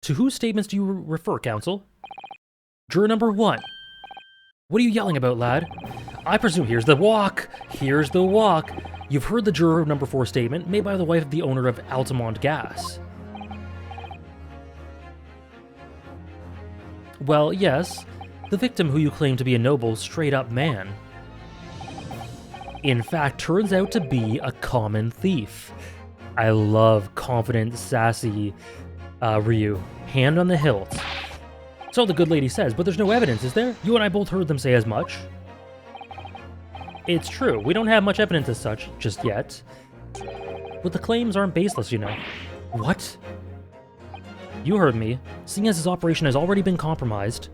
To whose statements do you refer, counsel? Juror number 1. What are you yelling about, lad? I presume here's the walk. Here's the walk. You've heard the juror number 4 statement made by the wife of the owner of Altamont Gas. Well, yes. The victim who you claim to be a noble, straight-up man. In fact, turns out to be a common thief. I love confident, sassy Ryu. Hand on the hilt. So the good lady says, but there's no evidence, is there? You and I both heard them say as much. It's true, we don't have much evidence as such, just yet. But the claims aren't baseless, you know. What? You heard me. Seeing as this operation has already been compromised,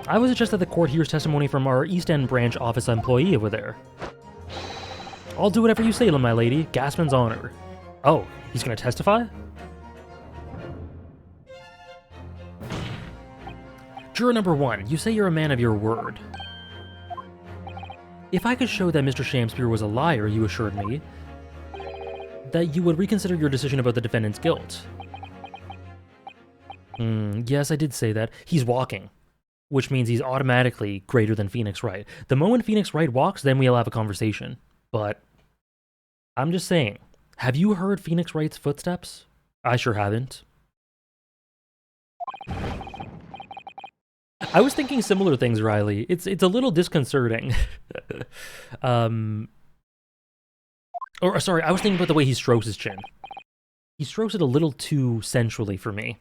I would suggest that the court hears testimony from our East End branch office employee over there. I'll do whatever you say, my lady. Gaspman's honor. Oh, he's gonna testify? Juror number 1, you say you're a man of your word. If I could show that Mr. Shamspear was a liar, you assured me, that you would reconsider your decision about the defendant's guilt. Yes, I did say that. He's walking, which means he's automatically greater than Phoenix Wright. The moment Phoenix Wright walks, then we'll have a conversation. But I'm just saying, have you heard Phoenix Wright's footsteps? I sure haven't. I was thinking similar things, Riley. It's a little disconcerting. Sorry, I was thinking about the way he strokes his chin. He strokes it a little too sensually for me.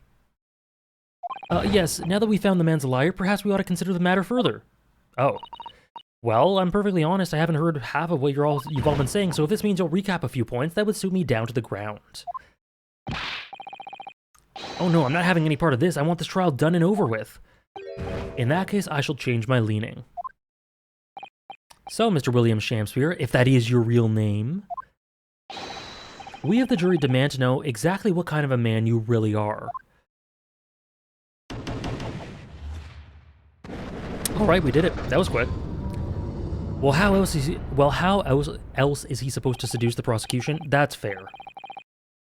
Yes, now that we found the man's a liar, perhaps we ought to consider the matter further. Oh. Well, I'm perfectly honest, I haven't heard half of what you've all been saying, so if this means you'll recap a few points, that would suit me down to the ground. Oh no, I'm not having any part of this. I want this trial done and over with. In that case, I shall change my leaning. So, Mr. William Shamspear, if that is your real name, we of the jury demand to know exactly what kind of a man you really are. Alright, we did it. That was quick. Well, how else is he supposed to seduce the prosecution? That's fair.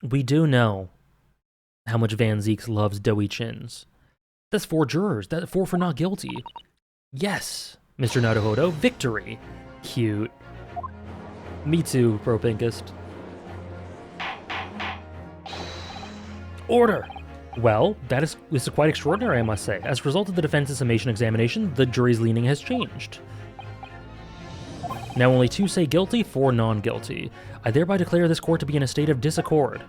We do know how much Van Zeeks loves doughy chins. That's 4 jurors. That's 4 for not guilty. Yes, Mr. Naruhodo. Victory. Cute. Me too, Pro Pinkist. Order! Well, this is quite extraordinary, I must say. As a result of the defense's summation examination, the jury's leaning has changed. Now only 2 say guilty, 4 non-guilty. I thereby declare this court to be in a state of disaccord.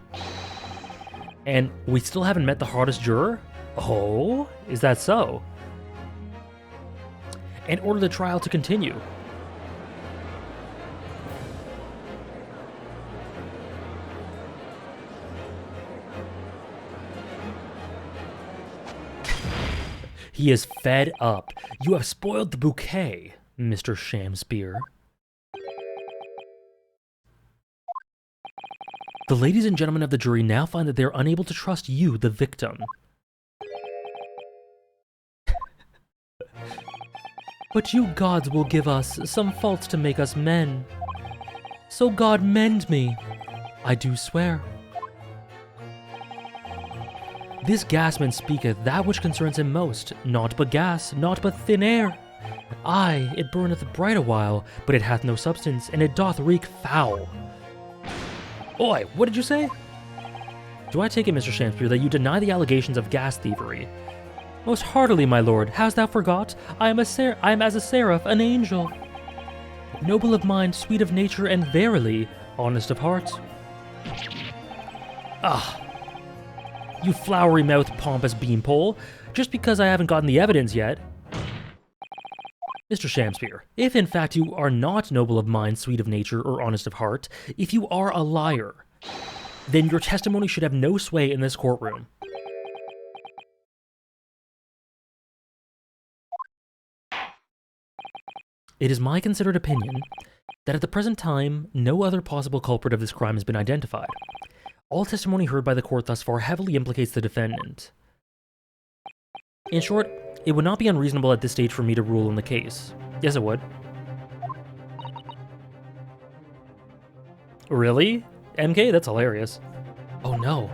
And we still haven't met the hottest juror? Oh, is that so? And order the trial to continue. He is fed up. You have spoiled the bouquet, Mr. Shamspear. The ladies and gentlemen of the jury now find that they're unable to trust you, the victim. But you gods will give us some faults to make us men. So God mend me, I do swear. This gasman speaketh that which concerns him most, naught but gas, naught but thin air. Aye, it burneth bright a while, but it hath no substance, and it doth reek foul. Oi, what did you say? Do I take it, Mr. Shamspeare, that you deny the allegations of gas thievery? Most heartily, my lord. Hast thou forgot? I am as a seraph, an angel. Noble of mind, sweet of nature, and verily, honest of heart. Ah, you flowery-mouthed, pompous beanpole. Just because I haven't gotten the evidence yet. Mr. Shamspeare, if in fact you are not noble of mind, sweet of nature, or honest of heart, if you are a liar, then your testimony should have no sway in this courtroom. It is my considered opinion that at the present time, no other possible culprit of this crime has been identified. All testimony heard by the court thus far heavily implicates the defendant. In short, it would not be unreasonable at this stage for me to rule in the case. Yes, it would. Really? MK? That's hilarious. Oh no.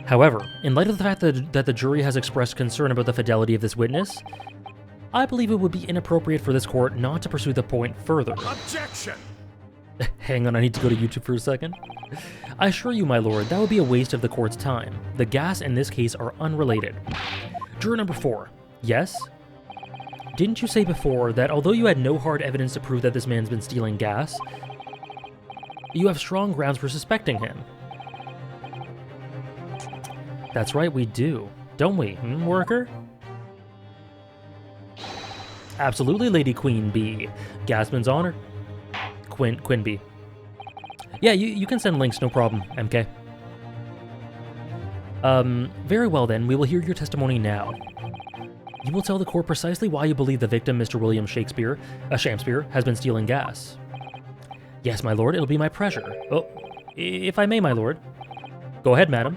However, in light of the fact that the jury has expressed concern about the fidelity of this witness, I believe it would be inappropriate for this court not to pursue the point further. Objection! Hang on, I need to go to YouTube for a second. I assure you, my lord, that would be a waste of the court's time. The gas in this case are unrelated. Juror number 4. Yes? Didn't you say before that although you had no hard evidence to prove that this man's been stealing gas, you have strong grounds for suspecting him? That's right, we do. Don't we, worker? Absolutely, Lady Queen Bee. Gasman's honor. Quinn B. Yeah, you can send links, no problem, MK. Very well then, we will hear your testimony now. You will tell the court precisely why you believe the victim, Mr. William Shamspeare, has been stealing gas. Yes, my lord, it'll be my pleasure. Oh, if I may, my lord. Go ahead, madam.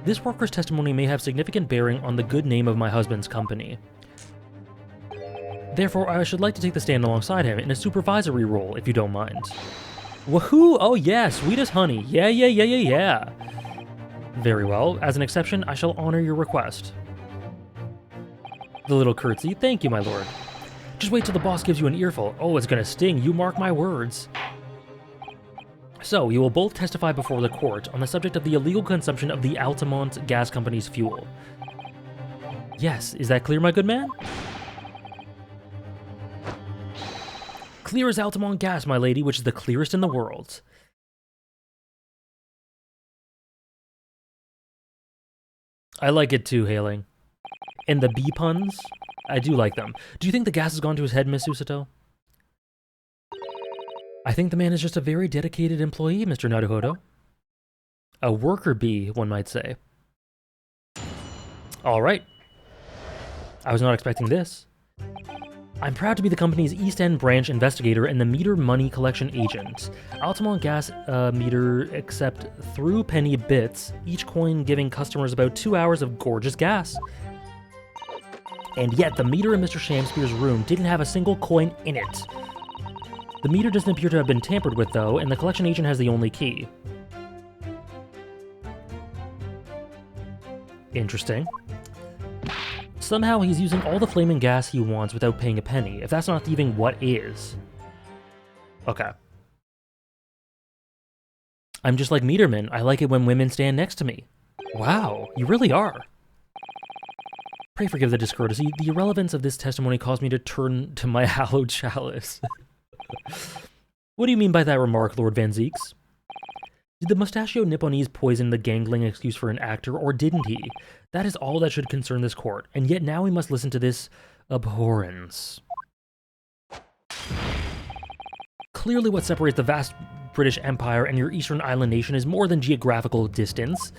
This worker's testimony may have significant bearing on the good name of my husband's company. Therefore, I should like to take the stand alongside him in a supervisory role, if you don't mind. Woohoo! Oh yeah, sweet as honey. Yeah. Very well. As an exception, I shall honor your request. The little curtsy. Thank you, my lord. Just wait till the boss gives you an earful. Oh, it's gonna sting. You mark my words. So, you will both testify before the court on the subject of the illegal consumption of the Altamont Gas Company's fuel. Yes, is that clear, my good man? Clear as Altamont gas, my lady, which is the clearest in the world. I like it too, Hailing. And the bee puns? I do like them. Do you think the gas has gone to his head, Miss Susato? I think the man is just a very dedicated employee, Mr. Naruhodo. A worker bee, one might say. All right. I was not expecting this. I'm proud to be the company's East End branch investigator and the meter money collection agent. Altamont Gas meter accept through penny bits, each coin giving customers about 2 hours of gorgeous gas. And yet, the meter in Mr. Shamspeare's room didn't have a single coin in it. The meter doesn't appear to have been tampered with, though, and the collection agent has the only key. Interesting. Somehow he's using all the flaming gas he wants without paying a penny. If that's not thieving, what is? Okay. I'm just like Meterman. I like it when women stand next to me. Wow, you really are. Pray forgive the discourtesy. The irrelevance of this testimony caused me to turn to my hallowed chalice. What do you mean by that remark, Lord Van Zeeks? Did the mustachio Nipponese poison the gangling excuse for an actor, or didn't he? That is all that should concern this court, and yet now we must listen to this abhorrence. Clearly what separates the vast British Empire and your Eastern Island nation is more than geographical distance.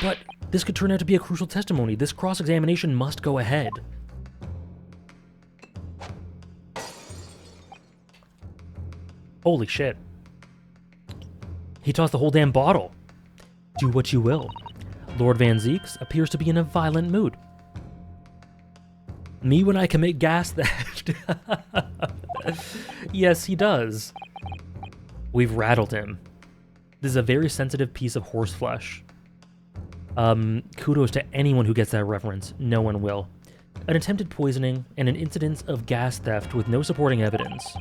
But this could turn out to be a crucial testimony. This cross-examination must go ahead. Holy shit. He tossed the whole damn bottle. Do what you will. Lord Van Zeeks appears to be in a violent mood. Me when I commit gas theft. Yes, he does. We've rattled him. This is a very sensitive piece of horse flesh. Kudos to anyone who gets that reference. No one will. An attempted poisoning and an incident of gas theft with no supporting evidence.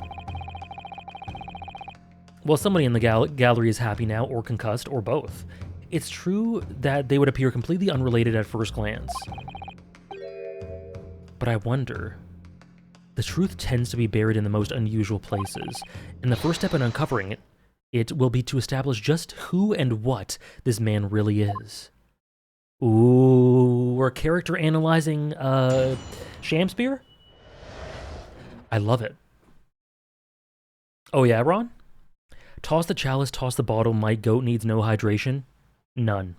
Well, somebody in the gallery is happy now, or concussed, or both. It's true that they would appear completely unrelated at first glance. But I wonder... The truth tends to be buried in the most unusual places, and the first step in uncovering it will be to establish just who and what this man really is. Ooh, we're character analyzing, Shamspear? I love it. Oh yeah, Ron? Toss the chalice, toss the bottle, my goat needs no hydration? None.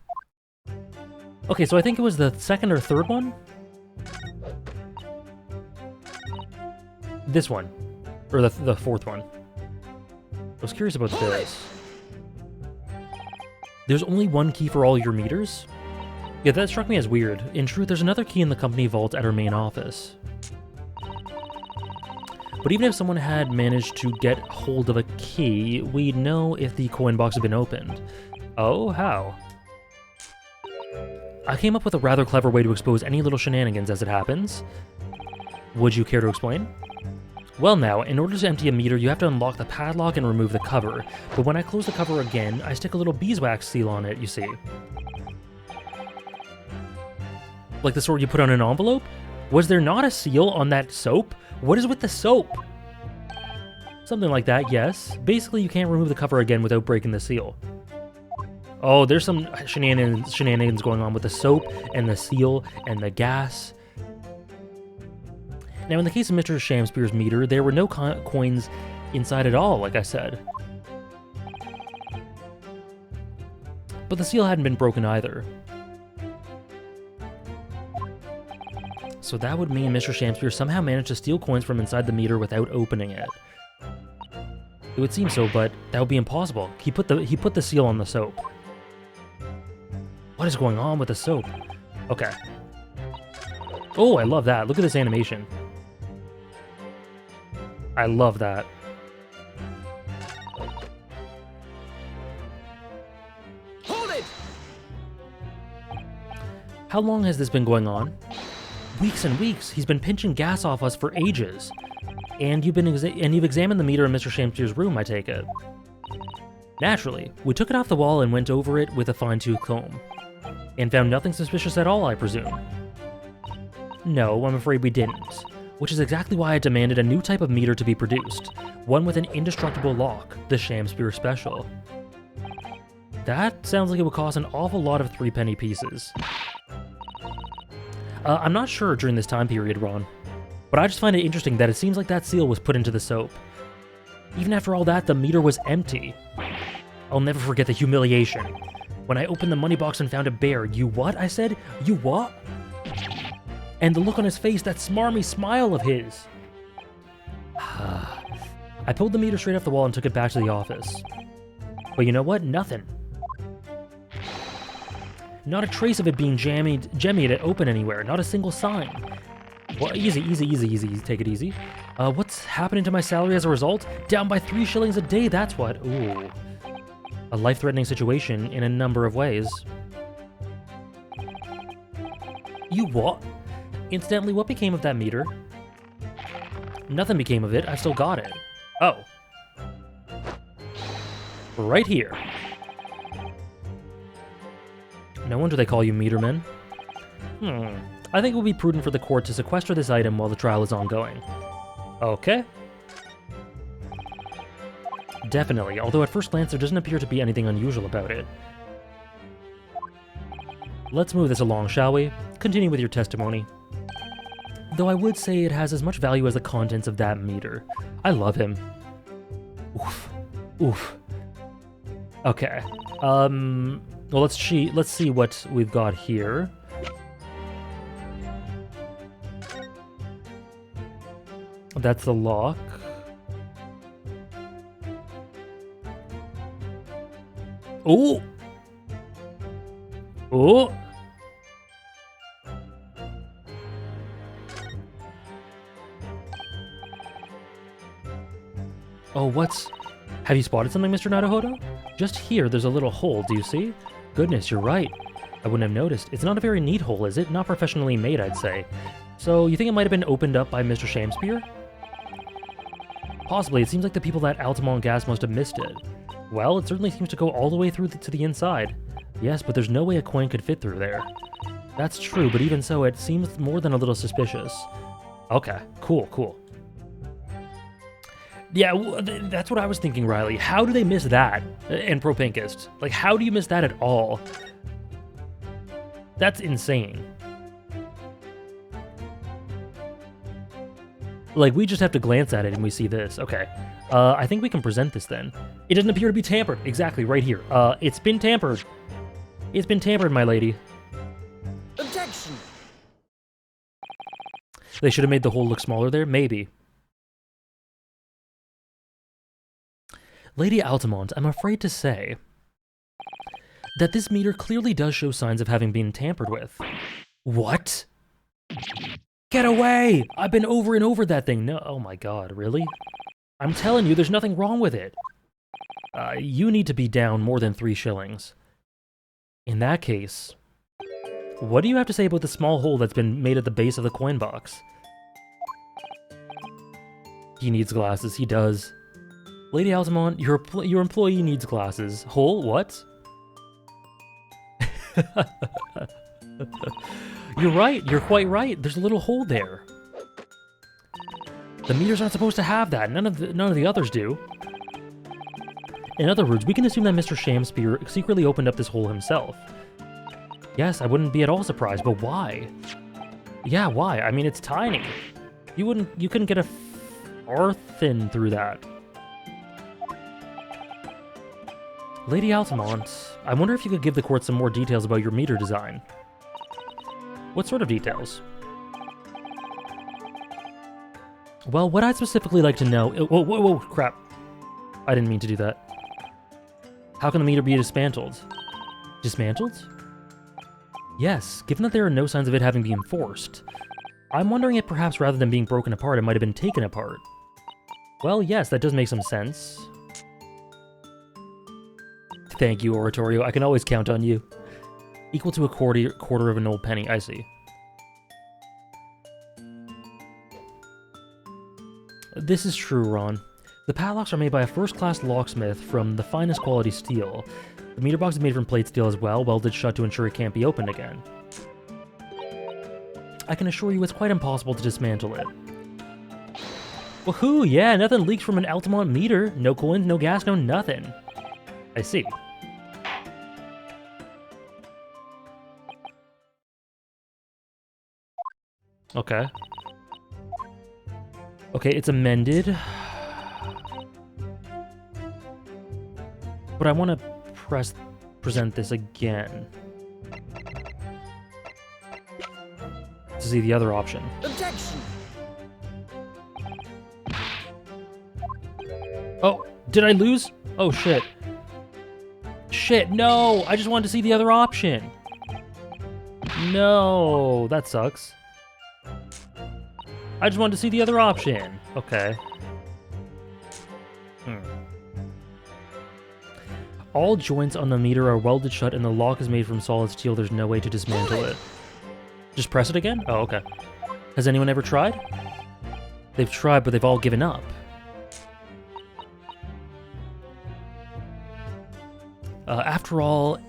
Okay, so I think it was the second or third one? This one. Or the fourth one. I was curious about this. There's only one key for all your meters? Yeah, that struck me as weird. In truth, there's another key in the company vault at our main office. But even if someone had managed to get hold of a key, we'd know if the coin box had been opened. Oh, how? I came up with a rather clever way to expose any little shenanigans as it happens. Would you care to explain? Well now, in order to empty a meter, you have to unlock the padlock and remove the cover. But when I close the cover again, I stick a little beeswax seal on it, you see. Like the sort you put on an envelope? Was there not a seal on that soap? What is with the soap? Something like that, yes. Basically, you can't remove the cover again without breaking the seal. Oh, there's some shenanigans going on with the soap and the seal and the gas. Now, in the case of Mr. Shamspear's meter, there were no coins inside at all, like I said. But the seal hadn't been broken either. So that would mean Mr. Shamspear somehow managed to steal coins from inside the meter without opening it. It would seem so, but that would be impossible. He put the seal on the soap. What is going on with the soap? Okay. Oh, I love that. Look at this animation. I love that. Hold it! How long has this been going on? Weeks and weeks. He's been pinching gas off us for ages. And you've examined the meter in Mr. Shamspear's room, I take it. Naturally, we took it off the wall and went over it with a fine-tooth comb. And found nothing suspicious at all, I presume. No, I'm afraid we didn't. Which is exactly why I demanded a new type of meter to be produced. One with an indestructible lock, the Shamspear Special. That sounds like it would cost an awful lot of 3-penny pieces. I'm not sure during this time period, Ron. But I just find it interesting that it seems like that seal was put into the soap. Even after all that, the meter was empty. I'll never forget the humiliation. When I opened the money box and found a bear. You what? I said. You what? And the look on his face, that smarmy smile of his. I pulled the meter straight off the wall and took it back to the office. But you know what? Nothing. Not a trace of it being jammied and open anywhere. Not a single sign. Well, easy. Take it easy. What's happening to my salary as a result? Down by 3 shillings a day, that's what. Ooh. A life-threatening situation in a number of ways. You what? Incidentally, what became of that meter? Nothing became of it. I still got it. Oh. Right here. No wonder they call you metermen. I think it would be prudent for the court to sequester this item while the trial is ongoing. Okay. Definitely, although at first glance there doesn't appear to be anything unusual about it. Let's move this along, shall we? Continue with your testimony. Though I would say it has as much value as the contents of that meter. I love him. Oof. Oof. Okay. Well, let's see what we've got here. That's the lock. Oh! Oh! Oh, what's... Have you spotted something, Mr. Naruhodo? Just here, there's a little hole, do you see? Goodness, you're right. I wouldn't have noticed. It's not a very neat hole, is it? Not professionally made, I'd say. So, you think it might have been opened up by Mr. Shamspear? Possibly. It seems like the people at Altamont Gas must have missed it. Well, it certainly seems to go all the way through to the inside. Yes, but there's no way a coin could fit through there. That's true, but even so, it seems more than a little suspicious. Okay, cool. Yeah, that's what I was thinking, Riley. How do they miss that in Propinkist? Like, how do you miss that at all? That's insane. Like, we just have to glance at it and we see this. Okay. I think we can present this then. It doesn't appear to be tampered. Exactly, right here. It's been tampered. It's been tampered, my lady. Objection! They should have made the hole look smaller there? Maybe. Lady Altamont, I'm afraid to say that this meter clearly does show signs of having been tampered with. What? Get away! I've been over and over that thing. No, oh my god, really? I'm telling you, there's nothing wrong with it. You need to be down more than 3 shillings. In that case, what do you have to say about the small hole that's been made at the base of the coin box? He needs glasses, he does. Lady Altamont, your employee needs glasses. Hole? What? You're right, you're quite right. There's a little hole there. The meters aren't supposed to have that. None of the others do. In other words, we can assume that Mr. Shamspeare secretly opened up this hole himself. Yes, I wouldn't be at all surprised, but why? Yeah, why? I mean, it's tiny. You couldn't get a earth in through that. Lady Altamont, I wonder if you could give the court some more details about your meter design. What sort of details? Well, what I'd specifically like to know... Whoa, crap. I didn't mean to do that. How can the meter be dismantled? Dismantled? Yes, given that there are no signs of it having been forced. I'm wondering if perhaps rather than being broken apart, it might have been taken apart. Well, yes, that does make some sense. Thank you, Oratorio. I can always count on you. Equal to a quarter of an old penny, I see. This is true, Ron. The padlocks are made by a first-class locksmith from the finest quality steel. The meter box is made from plate steel as well, welded shut to ensure it can't be opened again. I can assure you it's quite impossible to dismantle it. Woohoo! Yeah, nothing leaks from an Altamont meter. No coins, no gas, no nothing. I see. Okay. Okay, it's amended. But I want to present this again. To see the other option. Objection! Oh, did I lose? Oh, shit. Shit, no! I just wanted to see the other option. No, that sucks. I just wanted to see the other option. Okay. All joints on the meter are welded shut and the lock is made from solid steel. There's no way to dismantle it. Just press it again? Oh, okay. Has anyone ever tried? They've tried, but they've all given up. After all,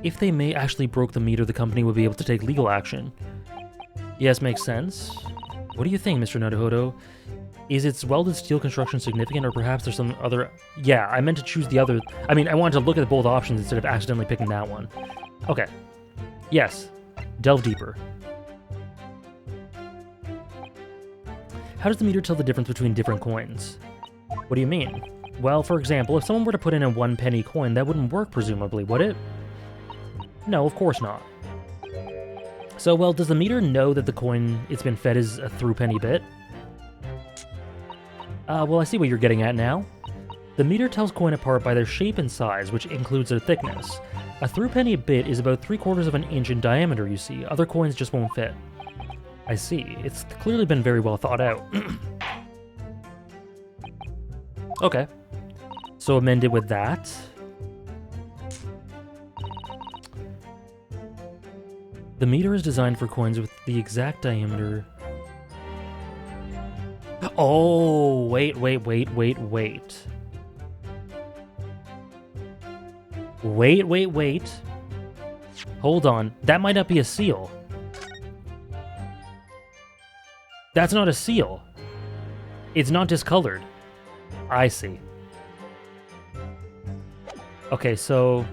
if they may actually broke the meter, the company would be able to take legal action. Yes, makes sense. What do you think, Mr. Nodohodo? Is its welded steel construction significant, or perhaps there's some other... Yeah, I meant to choose the other... I mean, I wanted to look at both options instead of accidentally picking that one. Okay. Yes. Delve deeper. How does the meter tell the difference between different coins? What do you mean? Well, for example, if someone were to put in a 1 penny coin, that wouldn't work, presumably, would it? No, of course not. So, well, does the meter know that the coin it's been fed is a through penny bit? Well, I see what you're getting at now. The meter tells coin apart by their shape and size, which includes their thickness. A through penny bit is about 3/4 of an inch in diameter, you see. Other coins just won't fit. I see. It's clearly been very well thought out. Okay. So amend it with that. The meter is designed for coins with the exact diameter... Oh, wait. Wait. Hold on. That might not be a seal. That's not a seal. It's not discolored. I see. Okay, so...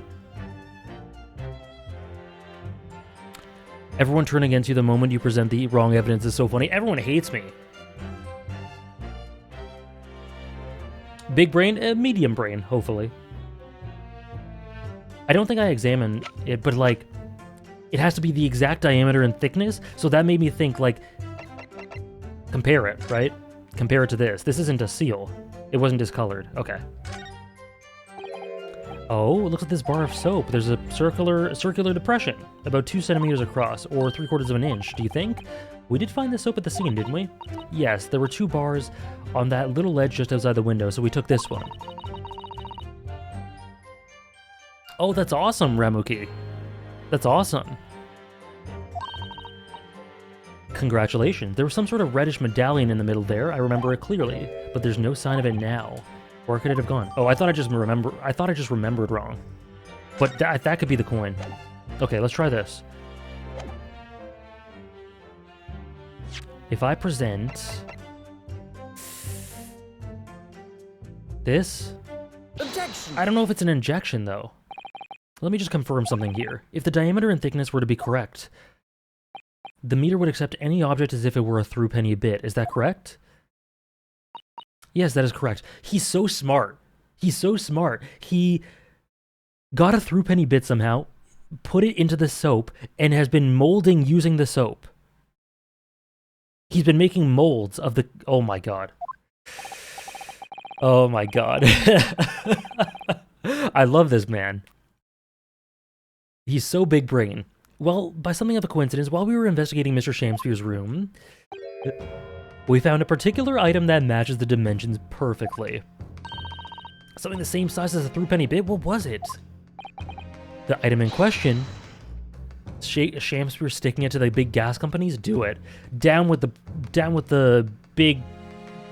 Everyone turn against you the moment you present the wrong evidence is so funny. Everyone hates me. Big brain? Medium brain, hopefully. I don't think I examined it, but, like, it has to be the exact diameter and thickness, so that made me think, like, compare it, right? Compare it to this. This isn't a seal. It wasn't discolored. Okay. Oh, look at this bar of soap. There's a circular depression, about 2 centimeters across, or 3/4 of an inch. Do you think? We did find the soap at the scene, didn't we? Yes, there were 2 bars on that little ledge just outside the window, so we took this one. Oh, that's awesome, Ramuki. That's awesome. Congratulations. There was some sort of reddish medallion in the middle there. I remember it clearly, but there's no sign of it now. Where could it have gone? Oh, I thought I just remembered wrong. But that could be the coin. Okay, let's try this. If I present this, Objection! I don't know if it's an injection though. Let me just confirm something here. If the diameter and thickness were to be correct, the meter would accept any object as if it were a threepenny bit. Is that correct? Yes, that is correct. He's so smart. He's so smart. He got a threepenny bit somehow, put it into the soap, and has been molding using the soap. He's been making molds of the... Oh my god. Oh my god. I love this man. He's so big brain. Well, by something of a coincidence, while we were investigating Mr. Shamspeare's room, we found a particular item that matches the dimensions perfectly. Something the same size as a threepenny bit? What was it? The item in question, Shamspeare sticking it to the big gas companies? Do it. Down with the big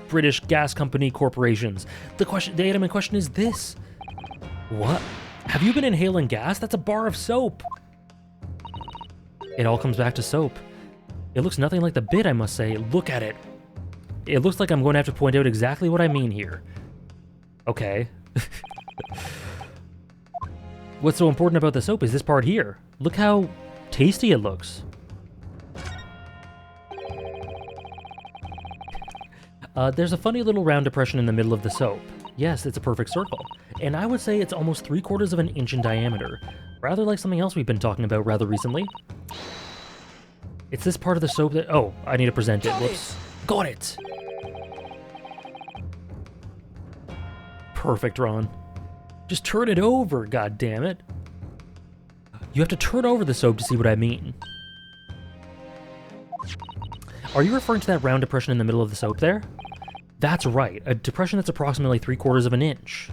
British gas company corporations. The item in question is this. What? Have you been inhaling gas? That's a bar of soap. It all comes back to soap. It looks nothing like the bit, I must say. Look at it. It looks like I'm going to have to point out exactly what I mean here. Okay. What's so important about the soap is this part here. Look how tasty it looks. There's a funny little round depression in the middle of the soap. Yes, it's a perfect circle. And I would say it's almost 3/4 of an inch in diameter. Rather like something else we've been talking about rather recently. It's this part of the soap that... Oh, I need to present it. Whoops. Got it! Perfect, Ron. Just turn it over, god damn it. You have to turn over the soap to see what I mean. Are you referring to that round depression in the middle of the soap there? That's right, a depression that's approximately 3/4 of an inch.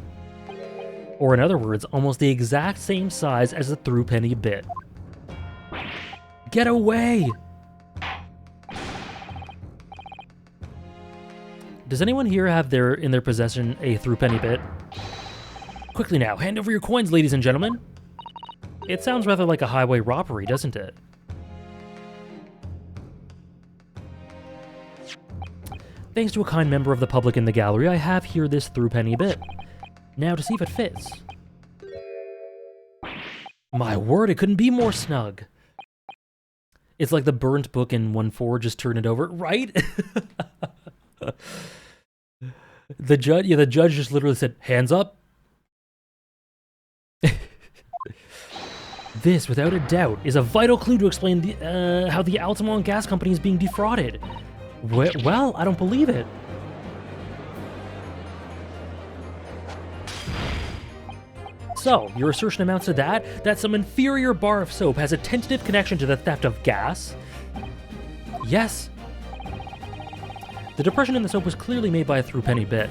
Or in other words, almost the exact same size as a threepenny bit. Get away! Does anyone here have in their possession a threepenny bit? Quickly now, hand over your coins, ladies and gentlemen. It sounds rather like a highway robbery, doesn't it? Thanks to a kind member of the public in the gallery, I have here this threepenny bit. Now to see if it fits. My word, it couldn't be more snug. It's like the burnt book in 1/4, just turn it over, right? The judge just literally said, hands up. This, without a doubt, is a vital clue to explain how the Altamont Gas Company is being defrauded. Well, I don't believe it. So, your assertion amounts to that some inferior bar of soap has a tentative connection to the theft of gas? Yes. The depression in the soap was clearly made by a threepenny bit.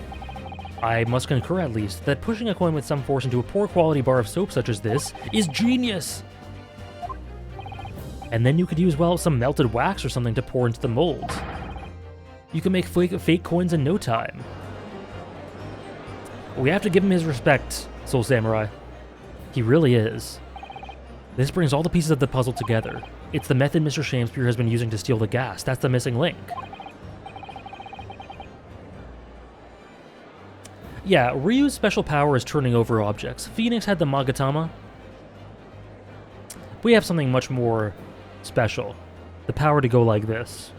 I must concur, at least, that pushing a coin with some force into a poor quality bar of soap such as this is genius! And then you could use, well, some melted wax or something to pour into the molds. You can make fake coins in no time. We have to give him his respect, Soul Samurai. He really is. This brings all the pieces of the puzzle together. It's the method Mr. Shamspeare has been using to steal the gas. That's the missing link. Yeah, Ryu's special power is turning over objects. Phoenix had the Magatama. We have something much more special. The power to go like this.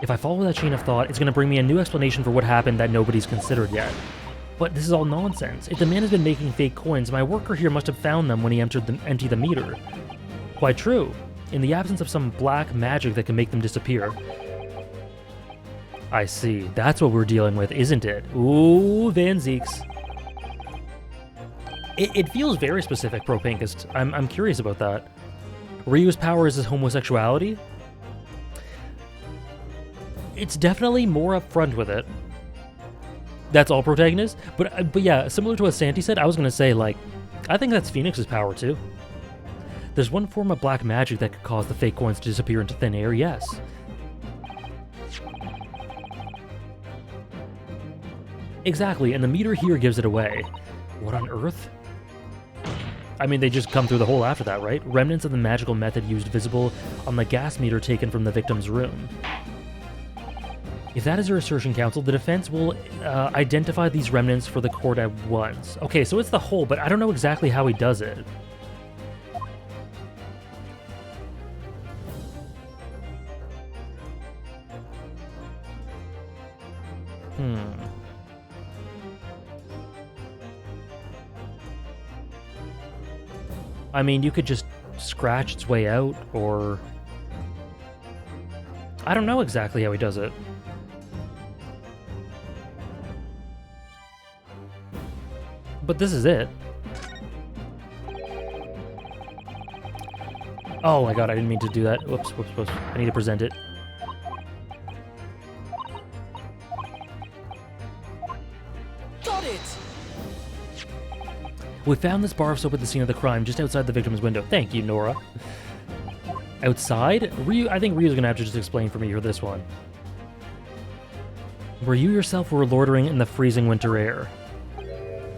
If I follow that chain of thought, it's going to bring me a new explanation for what happened that nobody's considered yet. But this is all nonsense. If the man has been making fake coins, my worker here must have found them when he emptied the meter. Quite true. In the absence of some black magic that can make them disappear. I see. That's what we're dealing with, isn't it? Ooh, Van Zeeks. It feels very specific, Pro-Pinkist. I'm curious about that. Ryu's power is his homosexuality? It's definitely more upfront with it. That's all protagonist. But yeah, similar to what Santi said, I was going to say, like, I think that's Phoenix's power, too. There's one form of black magic that could cause the fake coins to disappear into thin air, yes. Exactly, and the meter here gives it away. What on earth? I mean, they just come through the hole after that, right? Remnants of the magical method used visible on the gas meter taken from the victim's room. If that is your assertion, counsel, the defense will identify these remnants for the court at once. Okay, so it's the hole, but I don't know exactly how he does it. I mean, you could just scratch its way out, or... I don't know exactly how he does it. But this is it. Oh my god, I didn't mean to do that. Whoops, whoops, whoops. I need to present it. Got it! We found this bar of soap at the scene of the crime, just outside the victim's window. Thank you, Nora. Outside? Ryu, I think Ryu's gonna have to just explain for me for this one. Where you yourself were loitering in the freezing winter air.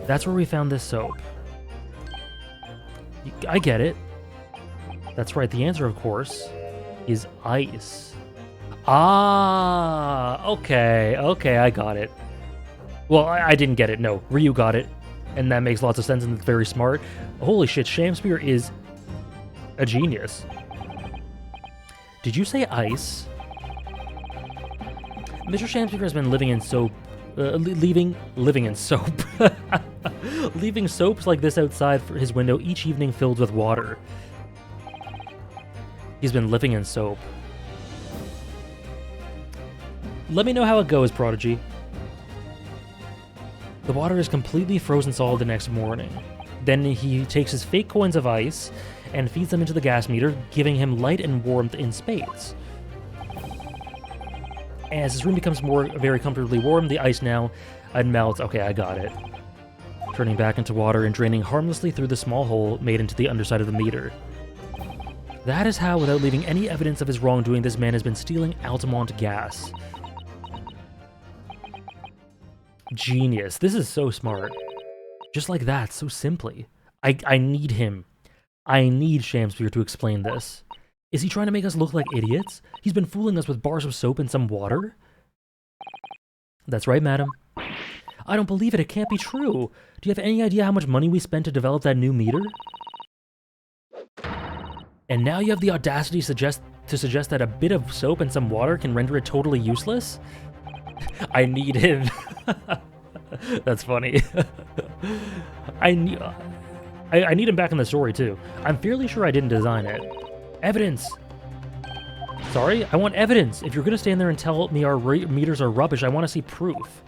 That's where we found this soap. I get it. That's right, the answer, of course, is ice. Ah, okay, I got it. Well, I didn't get it, no. Ryu got it, and that makes lots of sense and it's very smart. Holy shit, Shamspeare is a genius. Did you say ice? Mr. Shamspeare has been living in soap. Living in soap. Leaving soaps like this outside for his window each evening filled with water. He's been living in soap. Let me know how it goes, Prodigy. The water is completely frozen solid the next morning. Then he takes his fake coins of ice and feeds them into the gas meter, giving him light and warmth in spades. As his room becomes very comfortably warm, the ice now melts. Okay, I got it. Turning back into water and draining harmlessly through the small hole made into the underside of the meter. That is how, without leaving any evidence of his wrongdoing, this man has been stealing Altamont gas. Genius. This is so smart. Just like that, so simply. I need him. I need Shamspeare to explain this. Is he trying to make us look like idiots? He's been fooling us with bars of soap and some water? That's right, madam. I don't believe it. It can't be true. Do you have any idea how much money we spent to develop that new meter? And now you have the audacity to suggest that a bit of soap and some water can render it totally useless? I need him. That's funny. I need him back in the story, too. I'm fairly sure I didn't design it. Evidence! Sorry? I want evidence! If you're gonna stand there and tell me our meters are rubbish, I want to see proof.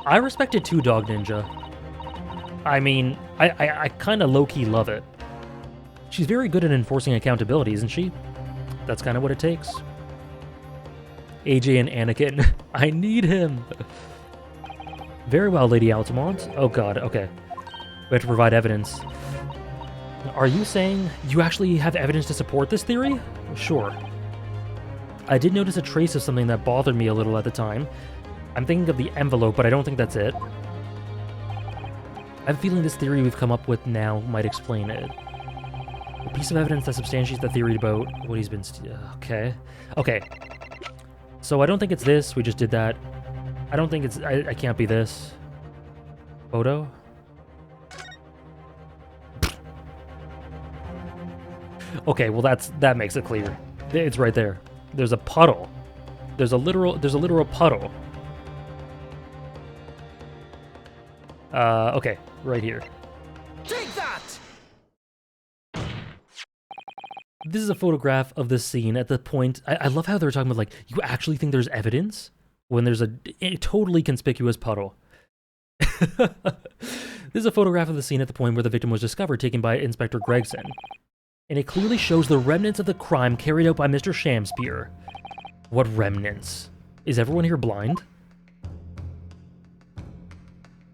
I respect it too, Dog Ninja. I mean, I kind of low-key love it. She's very good at enforcing accountability, isn't she? That's kind of what it takes. AJ and Anakin. I need him! Very well, Lady Altamont. Oh god, okay. We have to provide evidence. Are you saying you actually have evidence to support this theory? Sure. I did notice a trace of something that bothered me a little at the time. I'm thinking of the envelope, but I don't think that's it. I have a feeling this theory we've come up with now might explain it. A piece of evidence that substantiates the theory about what he's been... Okay. Okay. So I don't think it's this. We just did that. I don't think it's... I can't be this. Photo? Okay, well that makes it clear. It's right there. There's a puddle. There's a literal puddle. Okay, right here. Take that! This is a photograph of the scene at the point... I love how they're talking about, like, you actually think there's evidence? When there's a totally conspicuous puddle. This is a photograph of the scene at the point where the victim was discovered, taken by Inspector Gregson. And it clearly shows the remnants of the crime carried out by Mr. Shamspear. What remnants? Is everyone here blind?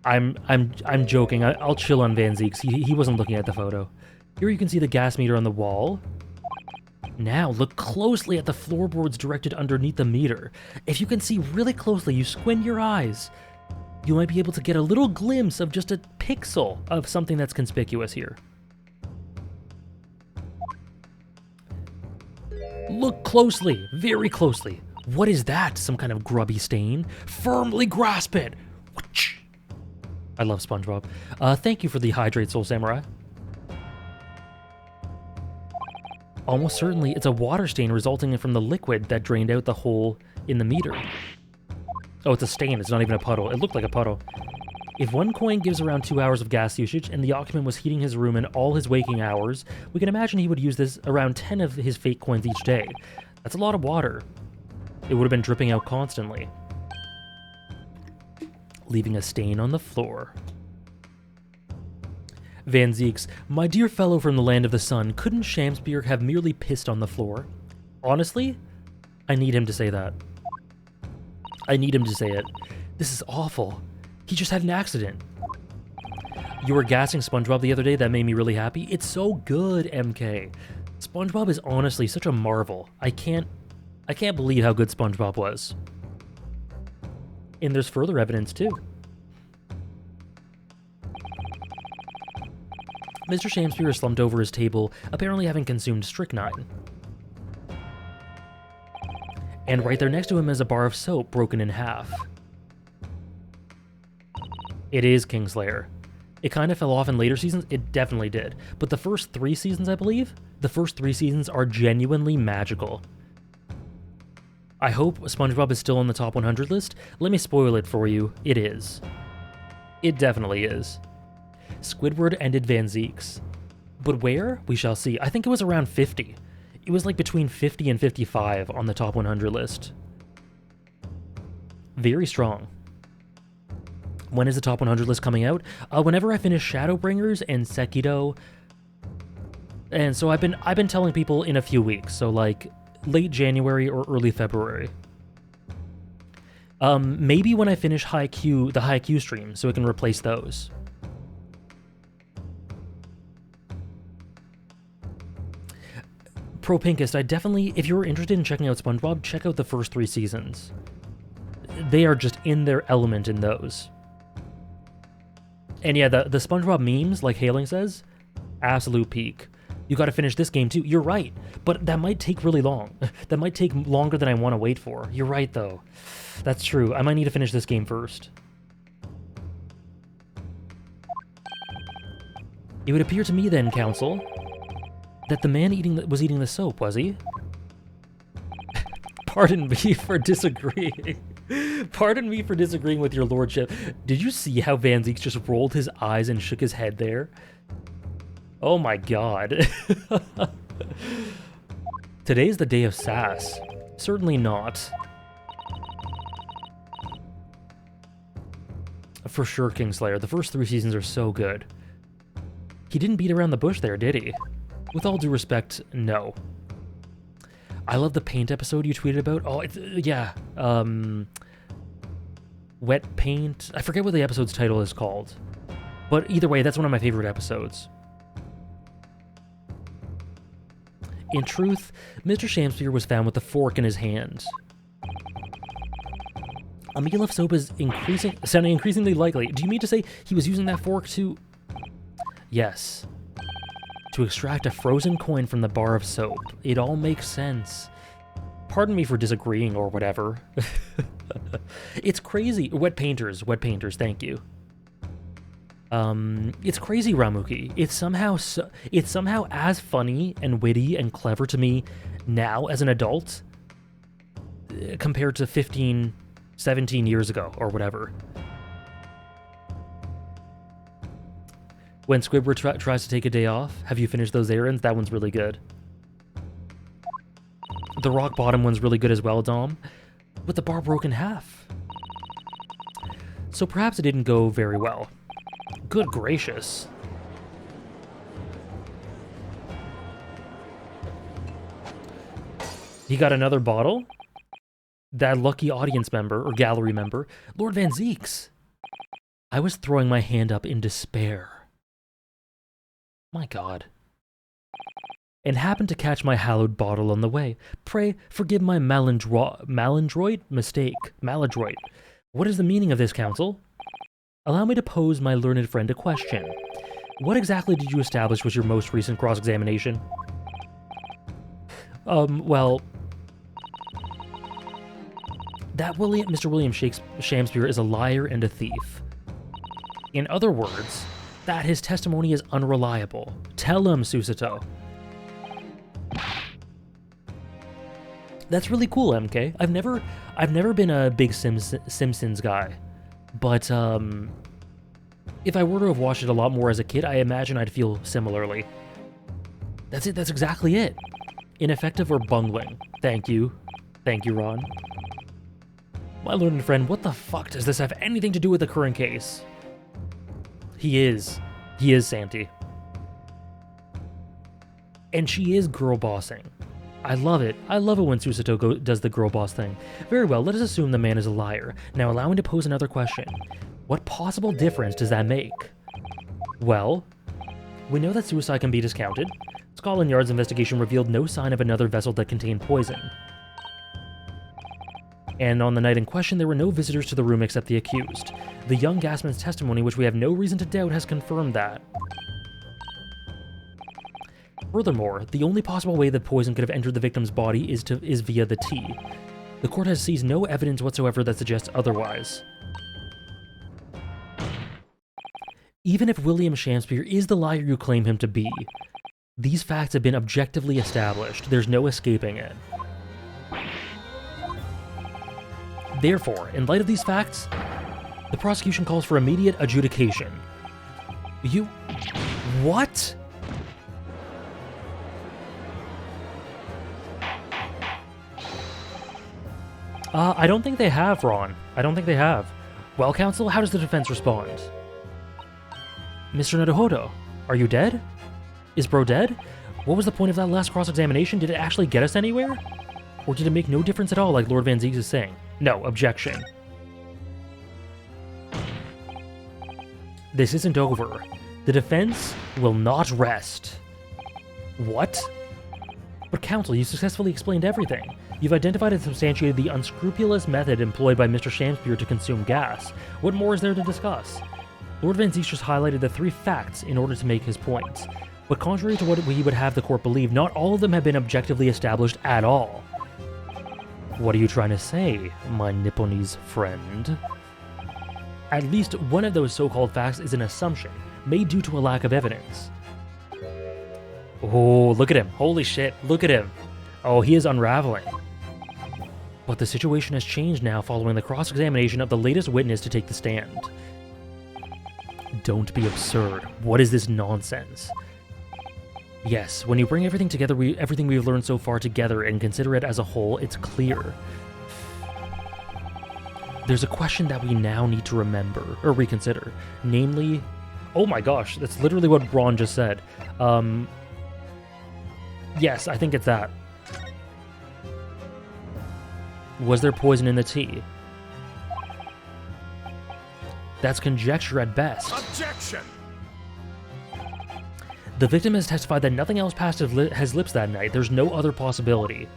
I'm joking. I'll chill on Van Zeeks. He wasn't looking at the photo. Here you can see the gas meter on the wall. Now, look closely at the floorboards directed underneath the meter. If you can see really closely, you squint your eyes, you might be able to get a little glimpse of just a pixel of something that's conspicuous here. Look closely, very closely. What is that? Some kind of grubby stain? Firmly grasp it! I love SpongeBob. Thank you for the hydrate, Soul Samurai. Almost certainly, it's a water stain resulting from the liquid that drained out the hole in the meter. Oh, it's a stain. It's not even a puddle. It looked like a puddle. If one coin gives around 2 hours of gas usage and the occupant was heating his room in all his waking hours, we can imagine he would use this around 10 of his fake coins each day. That's a lot of water. It would have been dripping out constantly, leaving a stain on the floor. Van Zeeks, my dear fellow from the land of the sun, couldn't Shamspear have merely pissed on the floor? Honestly, I need him to say that. I need him to say it. This is awful. He just had an accident. You were gassing SpongeBob the other day. That made me really happy. It's so good, MK. SpongeBob is honestly such a marvel. I can't believe how good SpongeBob was. And there's further evidence too. Mr. Shamspear is slumped over his table, apparently having consumed strychnine. And right there next to him is a bar of soap broken in half. It is Kingslayer. It kind of fell off in later seasons. It definitely did. But the first 3 seasons, I believe, the first 3 seasons are genuinely magical. I hope SpongeBob is still on the top 100 list. Let me spoil it for you. It is. It definitely is. Squidward ended Van Zeeks. But where? We shall see. I think it was around 50. It was like between 50 and 55 on the top 100 list. Very strong. When is the top 100 list coming out? Whenever I finish Shadowbringers and Sekiro. And so I've been telling people in a few weeks, so like late January or early February. Maybe when I finish the Haikyuu stream, so it can replace those. Pro Pinkest, I definitely, if you're interested in checking out SpongeBob, check out the first 3 seasons. They are just in their element in those. And yeah, the SpongeBob memes, like Hailing says, absolute peak. You gotta finish this game too. You're right, but that might take really long. That might take longer than I want to wait for. You're right, though. That's true. I might need to finish this game first. It would appear to me then, Council, that the man was eating the soap, was he? Pardon me for disagreeing. Pardon me for disagreeing with your lordship. Did you see how Van Zeeks just rolled his eyes and shook his head there? Oh my god. Today's the day of sass. Certainly not. For sure, Kingslayer. The first 3 seasons are so good. He didn't beat around the bush there, did he? With all due respect, no. I love the paint episode you tweeted about. Oh, it's, yeah. Wet paint. I forget what the episode's title is called. But either way, that's one of my favorite episodes. In truth, Mr. Shamspeare was found with a fork in his hand. A meal of soap is sounding increasingly likely. Do you mean to say he was using that fork to... Yes. To extract a frozen coin from the bar of soap. It all makes sense. Pardon me for disagreeing or whatever. It's crazy. Wet painters, thank you. It's crazy, Ramuki. It's somehow as funny and witty and clever to me now as an adult compared to 15, 17 years ago or whatever. When Squidward tries to take a day off, have you finished those errands? That one's really good. The rock bottom one's really good as well, Dom. With the bar broke in half. So perhaps it didn't go very well. Good gracious. He got another bottle? That lucky audience member, or gallery member, Lord Van Zeeks. I was throwing my hand up in despair. My God. And happened to catch my hallowed bottle on the way. Pray, forgive my maladroit mistake. Maladroit. What is the meaning of this, Counsel? Allow me to pose my learned friend a question. What exactly did you establish was your most recent cross-examination? Well... That Mr. William Shamspeare is a liar and a thief. In other words, that his testimony is unreliable. Tell him, Susato. That's really cool, MK. I've never been a big Simpsons guy, but if I were to have watched it a lot more as a kid, I imagine I'd feel similarly. That's it. That's exactly it. Ineffective or bungling. Thank you, Ron. My learned friend, what the fuck does this have anything to do with the current case? He is Santi, and she is girl bossing. I love it. I love it when Susato does the girl boss thing. Very well, let us assume the man is a liar. Now allow me to pose another question. What possible difference does that make? Well, we know that suicide can be discounted. Scotland Yard's investigation revealed no sign of another vessel that contained poison. And on the night in question, there were no visitors to the room except the accused. The young gasman's testimony, which we have no reason to doubt, has confirmed that. Furthermore, the only possible way that poison could have entered the victim's body is via the tea. The court has seized no evidence whatsoever that suggests otherwise. Even if William Shamspeare is the liar you claim him to be, these facts have been objectively established. There's no escaping it. Therefore, in light of these facts, the prosecution calls for immediate adjudication. What? I don't think they have, Ron. I don't think they have. Well, counsel, how does the defense respond? Mr. Naruhodo, are you dead? Is bro dead? What was the point of that last cross-examination? Did it actually get us anywhere? Or did it make no difference at all, like Lord Van Zeeks is saying? No, objection. This isn't over. The defense will not rest. What? But counsel, you successfully explained everything. You've identified and substantiated the unscrupulous method employed by Mr. Shamspeare to consume gas. What more is there to discuss? Lord Van Zeeks just highlighted the 3 facts in order to make his point. But contrary to what we would have the court believe, not all of them have been objectively established at all. What are you trying to say, my Nipponese friend? At least one of those so-called facts is an assumption, made due to a lack of evidence. Oh, look at him. Holy shit, look at him. Oh, he is unraveling. But the situation has changed now following the cross-examination of the latest witness to take the stand. Don't be absurd. What is this nonsense? Yes, when you bring everything together, everything we've learned so far together and consider it as a whole, it's clear. There's a question that we now need to remember, or reconsider. Namely, oh my gosh, that's literally what Ron just said. Yes, I think it's that. Was there poison in the tea? That's conjecture at best. Objection! The victim has testified that nothing else passed his lips that night. There's no other possibility.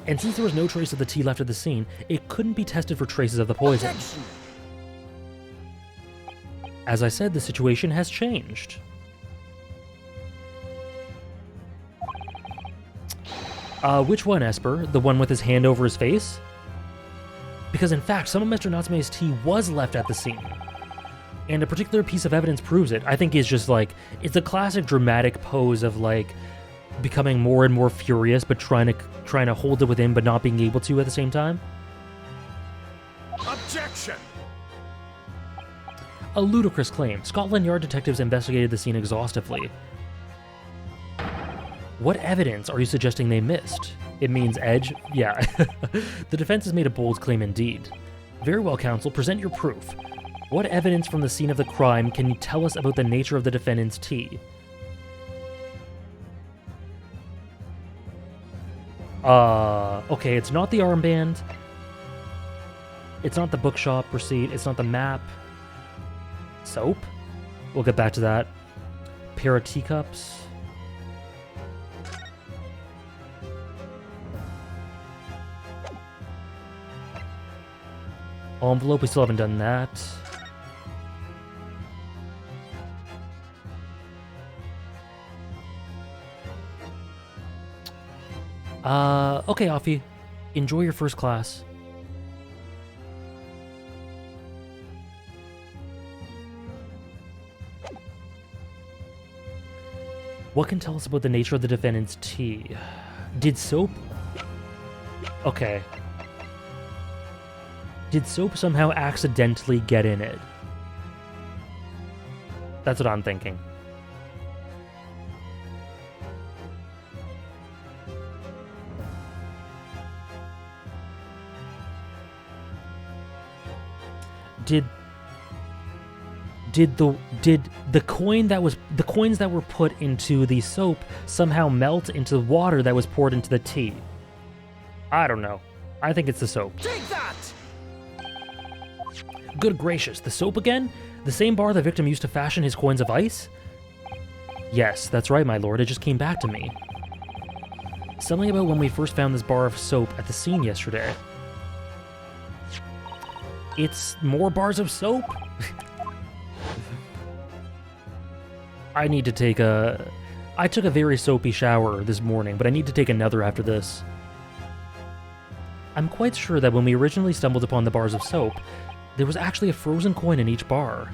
And since there was no trace of the tea left at the scene, it couldn't be tested for traces of the poison. Objection. As I said, the situation has changed. Which one, Esper? The one with his hand over his face? Because in fact, some of Mr. Natsume's tea was left at the scene. And a particular piece of evidence proves it. I think it's just like, it's a classic dramatic pose of like, becoming more and more furious, but trying to hold it within, but not being able to at the same time. Objection! A ludicrous claim. Scotland Yard detectives investigated the scene exhaustively. What evidence are you suggesting they missed? It means Edge? Yeah. The defense has made a bold claim indeed. Very well, counsel, present your proof. What evidence from the scene of the crime can you tell us about the nature of the defendant's tea? Okay, it's not the armband. It's not the bookshop receipt. It's not the map. Soap? We'll get back to that. Pair of teacups. Envelope, we still haven't done that. Okay, Offie. Enjoy your first class. What can tell us about the nature of the defendant's tea? Did soap... Okay. Did soap somehow accidentally get in it? That's what I'm thinking. Did the coins that were put into the soap somehow melt into the water that was poured into the tea? I don't know. I think it's the soap. Take that! Good gracious, the soap again? The same bar the victim used to fashion his coins of ice? Yes, that's right, my lord. It just came back to me. Something about when we first found this bar of soap at the scene yesterday. It's more bars of soap? I need to take a... I took a very soapy shower this morning, but I need to take another after this. I'm quite sure that when we originally stumbled upon the bars of soap, there was actually a frozen coin in each bar.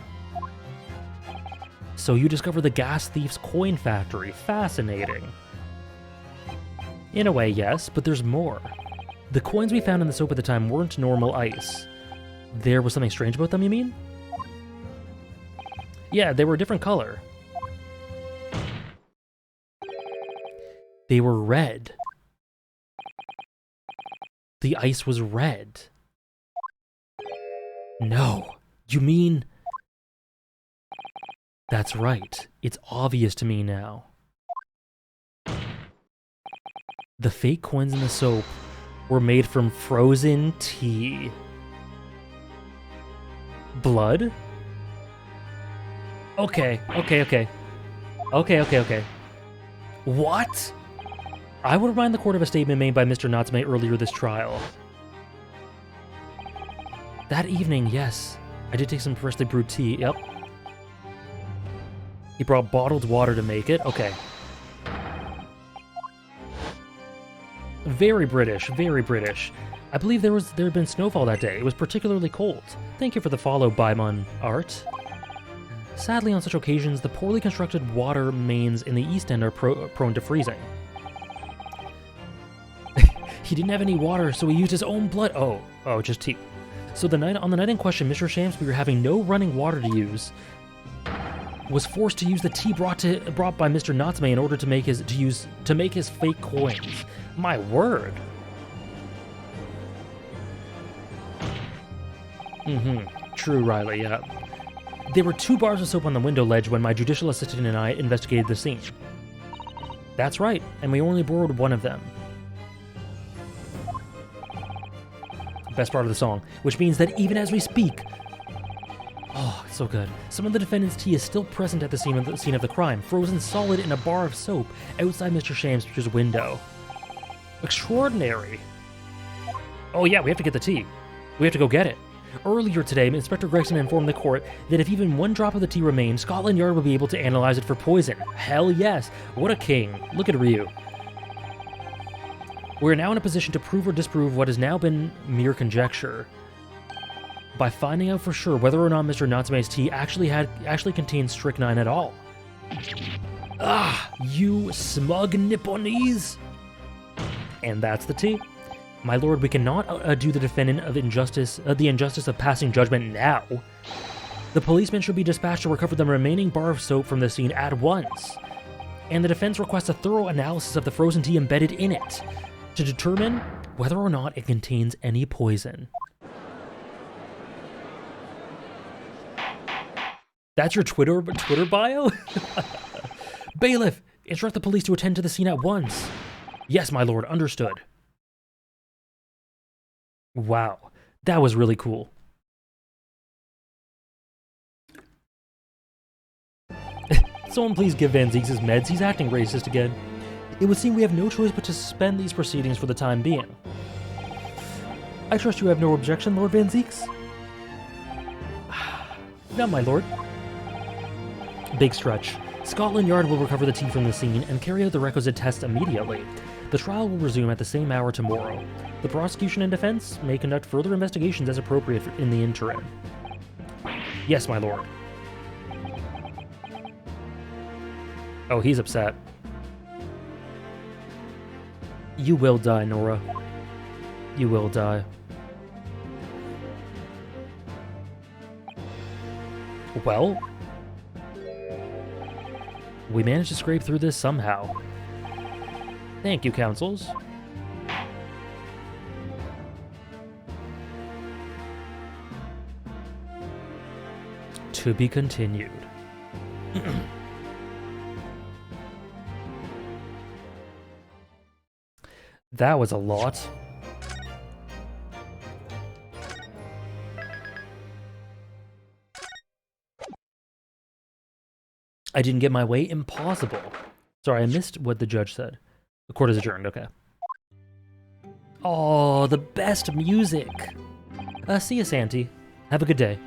So you discovered the gas thief's coin factory. Fascinating. In a way, yes, but there's more. The coins we found in the soap at the time weren't normal ice. There was something strange about them, you mean? Yeah, they were a different color. They were red. The ice was red. No, you mean... That's right. It's obvious to me now. The fake coins in the soap were made from frozen tea. Blood? Okay. What? I would remind the court of a statement made by Mr. Natsume earlier this trial. That evening, yes, I did take some freshly brewed tea, yep. He brought bottled water to make it, okay. Very British, very British. I believe there had been snowfall that day. It was particularly cold. Thank you for the follow, Baimon Art. Sadly, on such occasions, the poorly constructed water mains in the East End are prone to freezing. He didn't have any water, so he used his own blood. Oh, just tea. So on the night in question, Mr. Shamspeare, having no running water to use, was forced to use the tea brought by Mr. Natsume in order to make his fake coins. My word. True, Riley, yeah. There were 2 bars of soap on the window ledge when my judicial assistant and I investigated the scene. That's right, and we only borrowed one of them. Best part of the song, which means that even as we speak, Oh, it's so good. Some of the defendant's tea is still present at the scene of the crime, frozen solid in a bar of soap outside Mr. Shamster's window. Extraordinary. Oh yeah, we have to get the tea. We have to go get it. Earlier today, Inspector Gregson informed the court that if even one drop of the tea remained, Scotland Yard would be able to analyze it for poison. Hell yes. What a king. Look at Ryu. We are now in a position to prove or disprove what has now been mere conjecture by finding out for sure whether or not Mr. Natsume's tea actually contained strychnine at all. Ah, you smug Nipponese! And that's the tea. My lord, we cannot do the defendant of the injustice of passing judgment now. The policeman should be dispatched to recover the remaining bar of soap from the scene at once. And the defense requests a thorough analysis of the frozen tea embedded in it to determine whether or not it contains any poison. That's your Twitter bio? Bailiff, instruct the police to attend to the scene at once. Yes, my lord, understood. Wow, that was really cool. Someone please give Van Zieks his meds, he's acting racist again. It would seem we have no choice but to suspend these proceedings for the time being. I trust you have no objection, Lord Van Zieks? No, my lord. Big stretch. Scotland Yard will recover the tea from the scene and carry out the requisite tests immediately. The trial will resume at the same hour tomorrow. The prosecution and defense may conduct further investigations as appropriate in the interim. Yes, my lord. Oh, he's upset. You will die, Nora. You will die. Well, we managed to scrape through this somehow. Thank you, counsels. To be continued. That was a lot. I didn't get my way? Impossible. Sorry, I missed what the judge said. The court is adjourned, okay. Oh, the best music. See you, Santy. Have a good day.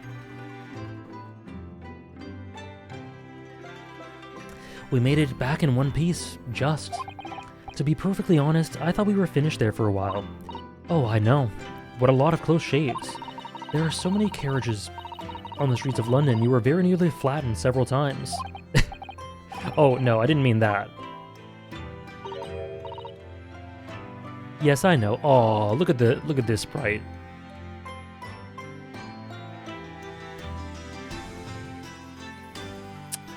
We made it back in one piece, just. To be perfectly honest, I thought we were finished there for a while. Oh, I know. What a lot of close shaves. There are so many carriages on the streets of London, you were very nearly flattened several times. Oh, no, I didn't mean that. Yes, I know. Oh, look at this sprite.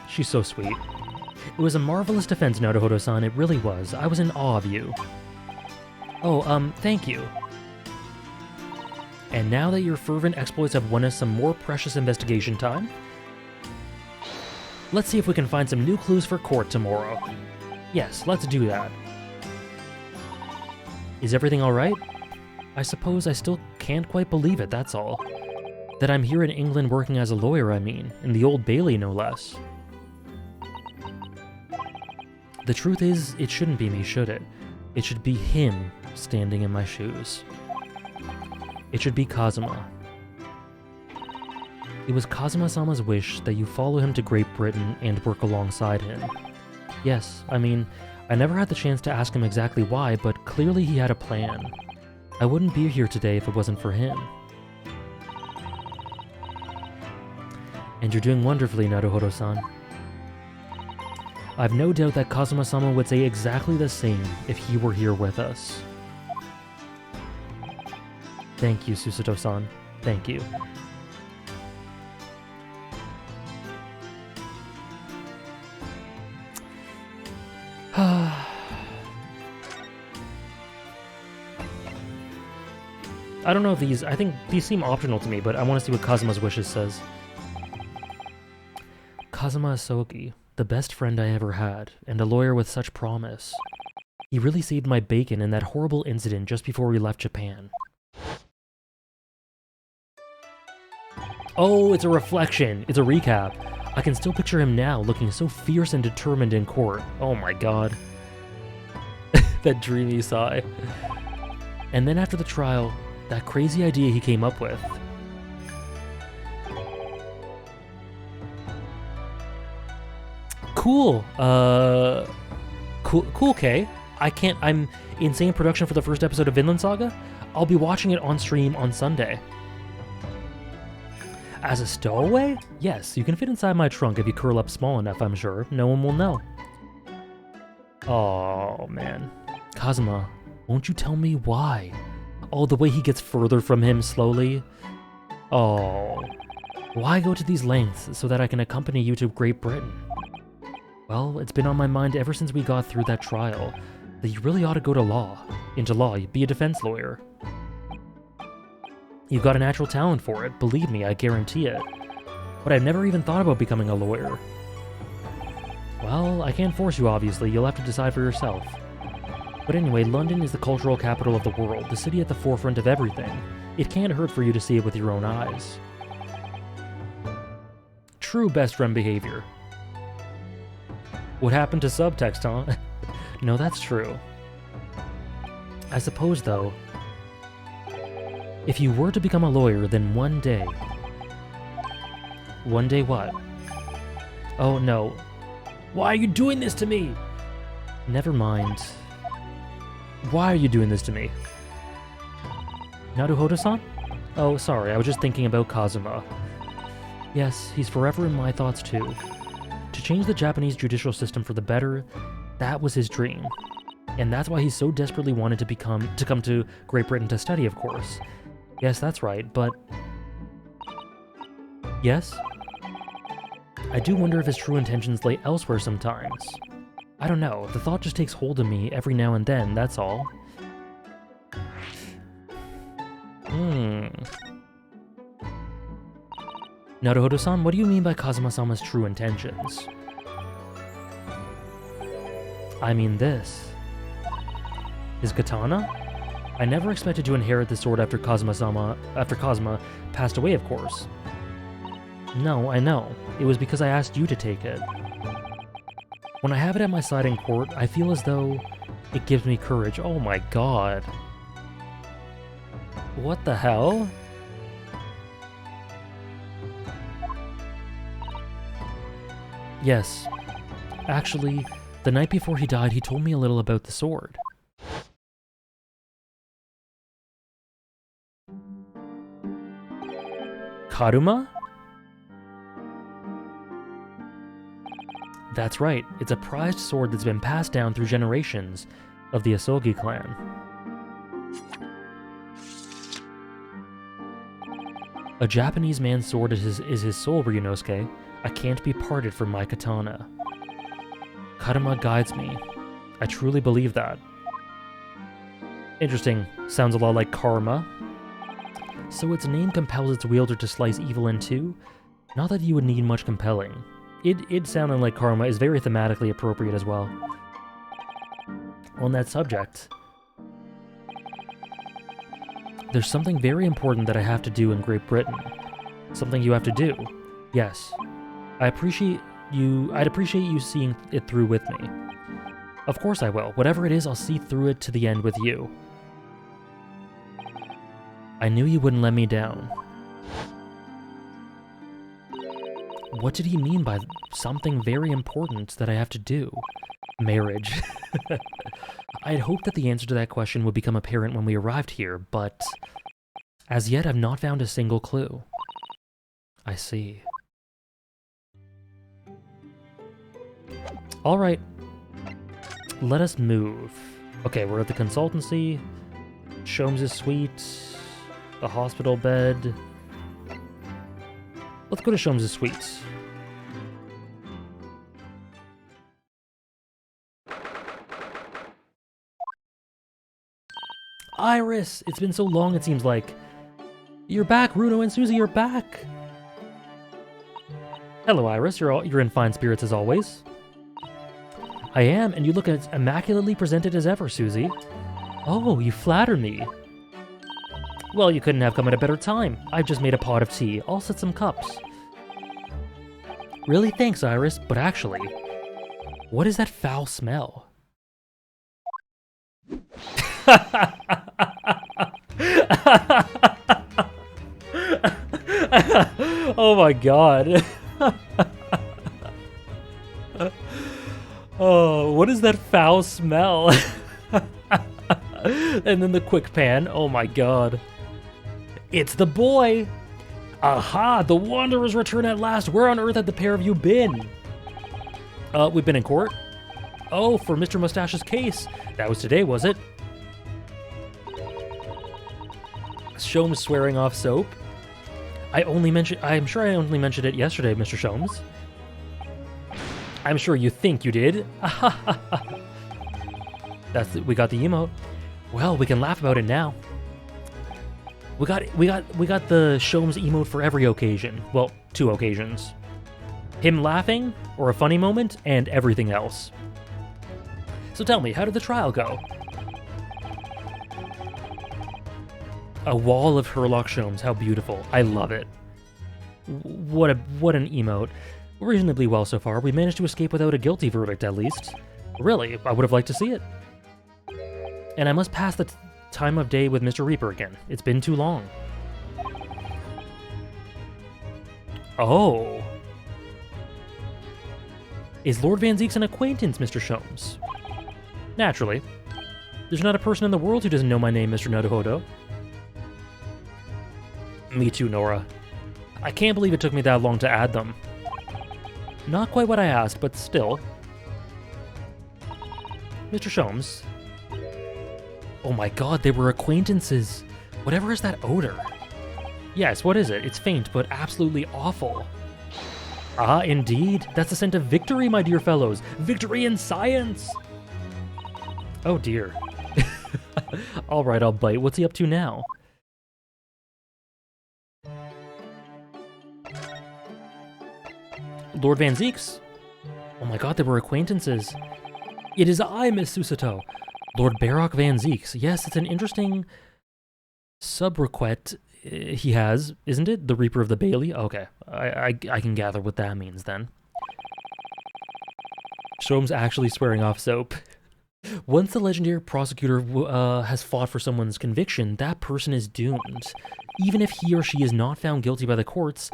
She's so sweet. It was a marvelous defense, Naruhodo-san. It really was. I was in awe of you. Oh, thank you. And now that your fervent exploits have won us some more precious investigation time, let's see if we can find some new clues for court tomorrow. Yes, let's do that. Is everything alright? I suppose I still can't quite believe it, that's all. That I'm here in England working as a lawyer, I mean. In the Old Bailey, no less. The truth is, it shouldn't be me, should it? It should be him standing in my shoes. It should be Kazuma. It was Kazuma-sama's wish that you follow him to Great Britain and work alongside him. Yes, I mean, I never had the chance to ask him exactly why, but clearly he had a plan. I wouldn't be here today if it wasn't for him. And you're doing wonderfully, Naruhodo-san. I've no doubt that Kazuma-sama would say exactly the same if he were here with us. Thank you, Susato-san. Thank you. I don't know if these... I think these seem optional to me, but I want to see what Kazuma's wishes says. Kazuma Asogi, the best friend I ever had, and a lawyer with such promise. He really saved my bacon in that horrible incident just before we left Japan. Oh, it's a reflection. It's a recap. I can still picture him now, looking so fierce and determined in court. Oh my god. That dreamy sigh. And then after the trial, that crazy idea he came up with. Cool. Cool, Kay. I'm insane production for the first episode of Vinland Saga. I'll be watching it on stream on Sunday. As a stowaway? Yes, you can fit inside my trunk if you curl up small enough, I'm sure. No one will know. Oh, man. Kazuma, won't you tell me why? Oh, the way he gets further from him slowly. Oh. Why go to these lengths so that I can accompany you to Great Britain? Well, it's been on my mind ever since we got through that trial that you really ought to go into law, be a defense lawyer. You've got a natural talent for it, believe me, I guarantee it. But I've never even thought about becoming a lawyer. Well, I can't force you, obviously, you'll have to decide for yourself. But anyway, London is the cultural capital of the world, the city at the forefront of everything. It can't hurt for you to see it with your own eyes. True best friend behavior. What happened to subtext, huh? No, that's true. I suppose, though, if you were to become a lawyer, then one day... One day what? Oh, no. Why are you doing this to me? Never mind. Why are you doing this to me? Naruhodo-san? Oh, sorry, I was just thinking about Kazuma. Yes, he's forever in my thoughts, too. To change the Japanese judicial system for the better, that was his dream. And that's why he so desperately wanted to come to Great Britain to study, of course. Yes, that's right, but... Yes? I do wonder if his true intentions lay elsewhere sometimes. I don't know, the thought just takes hold of me every now and then, that's all. Naruhodo-san, what do you mean by Kazuma-sama's true intentions? I mean this. His katana? I never expected to inherit the sword after Kazuma passed away, of course. No, I know. It was because I asked you to take it. When I have it at my side in court, I feel as though it gives me courage. Oh my god. What the hell? Yes. Actually, the night before he died, he told me a little about the sword. Karuma? That's right, it's a prized sword that's been passed down through generations of the Asogi clan. A Japanese man's sword is his soul, Ryunosuke. I can't be parted from my katana. Karuma guides me. I truly believe that. Interesting. Sounds a lot like karma. So its name compels its wielder to slice evil in two? Not that you would need much compelling. It sounding like karma is very thematically appropriate as well. On that subject, there's something very important that I have to do in Great Britain. Something you have to do. Yes. I'd appreciate you seeing it through with me. Of course I will. Whatever it is, I'll see through it to the end with you. I knew you wouldn't let me down. What did he mean by something very important that I have to do? Marriage. I had hoped that the answer to that question would become apparent when we arrived here, but as yet I've not found a single clue. I see. Alright. Let us move. Okay, we're at the consultancy. Sholmes' suite. The hospital bed. Let's go to Sholmes' suite. Iris! It's been so long, it seems like. You're back, Runo and Susie, you're back! Hello, Iris. You're in fine spirits as always. I am, and you look as immaculately presented as ever, Susie. Oh, you flatter me. Well, you couldn't have come at a better time. I've just made a pot of tea. I'll set some cups. Really? Thanks, Iris. But actually, what is that foul smell? Oh my god. Oh, what is that foul smell? And then the quick pan. Oh my god. It's the boy! Aha! The Wanderers return at last! Where on earth have the pair of you been? We've been in court. Oh, for Mr. Mustache's case. That was today, was it? Sholmes swearing off soap. I'm sure I only mentioned it yesterday, Mr. Sholmes. I'm sure you think you did. We got the emote. Well, we can laugh about it now. We got the Sholmes emote for every occasion. Well, 2 occasions. Him laughing, or a funny moment, and everything else. So tell me, how did the trial go? A wall of Herlock Sholmes, how beautiful. I love it. What an emote. Reasonably well so far. We managed to escape without a guilty verdict, at least. Really, I would have liked to see it. And I must pass the time of day with Mr. Reaper again. It's been too long. Oh. Is Lord Van Zeeks an acquaintance, Mr. Sholmes? Naturally. There's not a person in the world who doesn't know my name, Mr. Naruhodo. Me too, Nora. I can't believe it took me that long to add them. Not quite what I asked, but still. Mr. Sholmes. Oh my god, they were acquaintances. Whatever is that odor? Yes, what is it? It's faint, but absolutely awful. Ah, indeed. That's the scent of victory, my dear fellows. Victory in science! Oh dear. Alright, I'll bite. What's he up to now? Lord Van Zeeks. Oh my god, they were acquaintances. It is I, Miss Susato. Lord Barock Van Zeeks. Yes, it's an interesting sobriquet he has, isn't it? The Reaper of the Bailey? Okay, I can gather what that means then. Sholmes actually swearing off soap. Once the legendary prosecutor has fought for someone's conviction, that person is doomed. Even if he or she is not found guilty by the courts,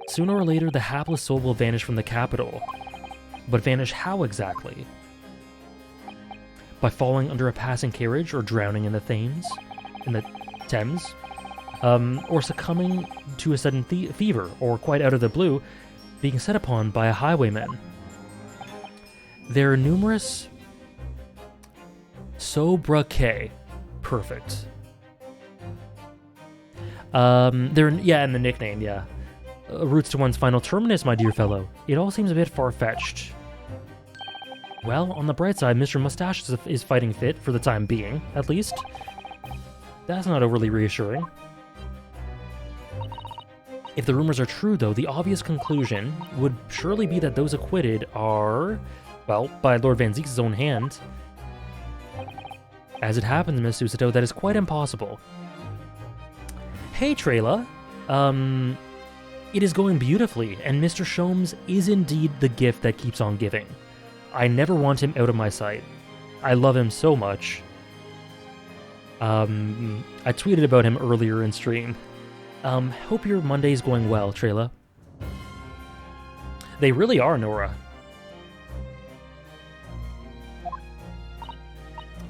sooner or later the hapless soul will vanish from the capital. But vanish how exactly? By falling under a passing carriage or drowning in the Thames? In the Thames? Or succumbing to a sudden fever, or quite out of the blue, being set upon by a highwayman. There are numerous sobriquets. Perfect. And the nickname, yeah. Routes to one's final terminus, my dear fellow. It all seems a bit far-fetched. Well, on the bright side, Mr. Mustache is fighting fit, for the time being, at least. That's not overly reassuring. If the rumors are true, though, the obvious conclusion would surely be that those acquitted are, well, by Lord Van Zeeks' own hand. As it happens, Miss Susato, that is quite impossible. Hey, Trayla. It is going beautifully, and Mr. Sholmes is indeed the gift that keeps on giving. I never want him out of my sight. I love him so much. I tweeted about him earlier in stream. Hope your Monday's going well, Trayla. They really are, Nora.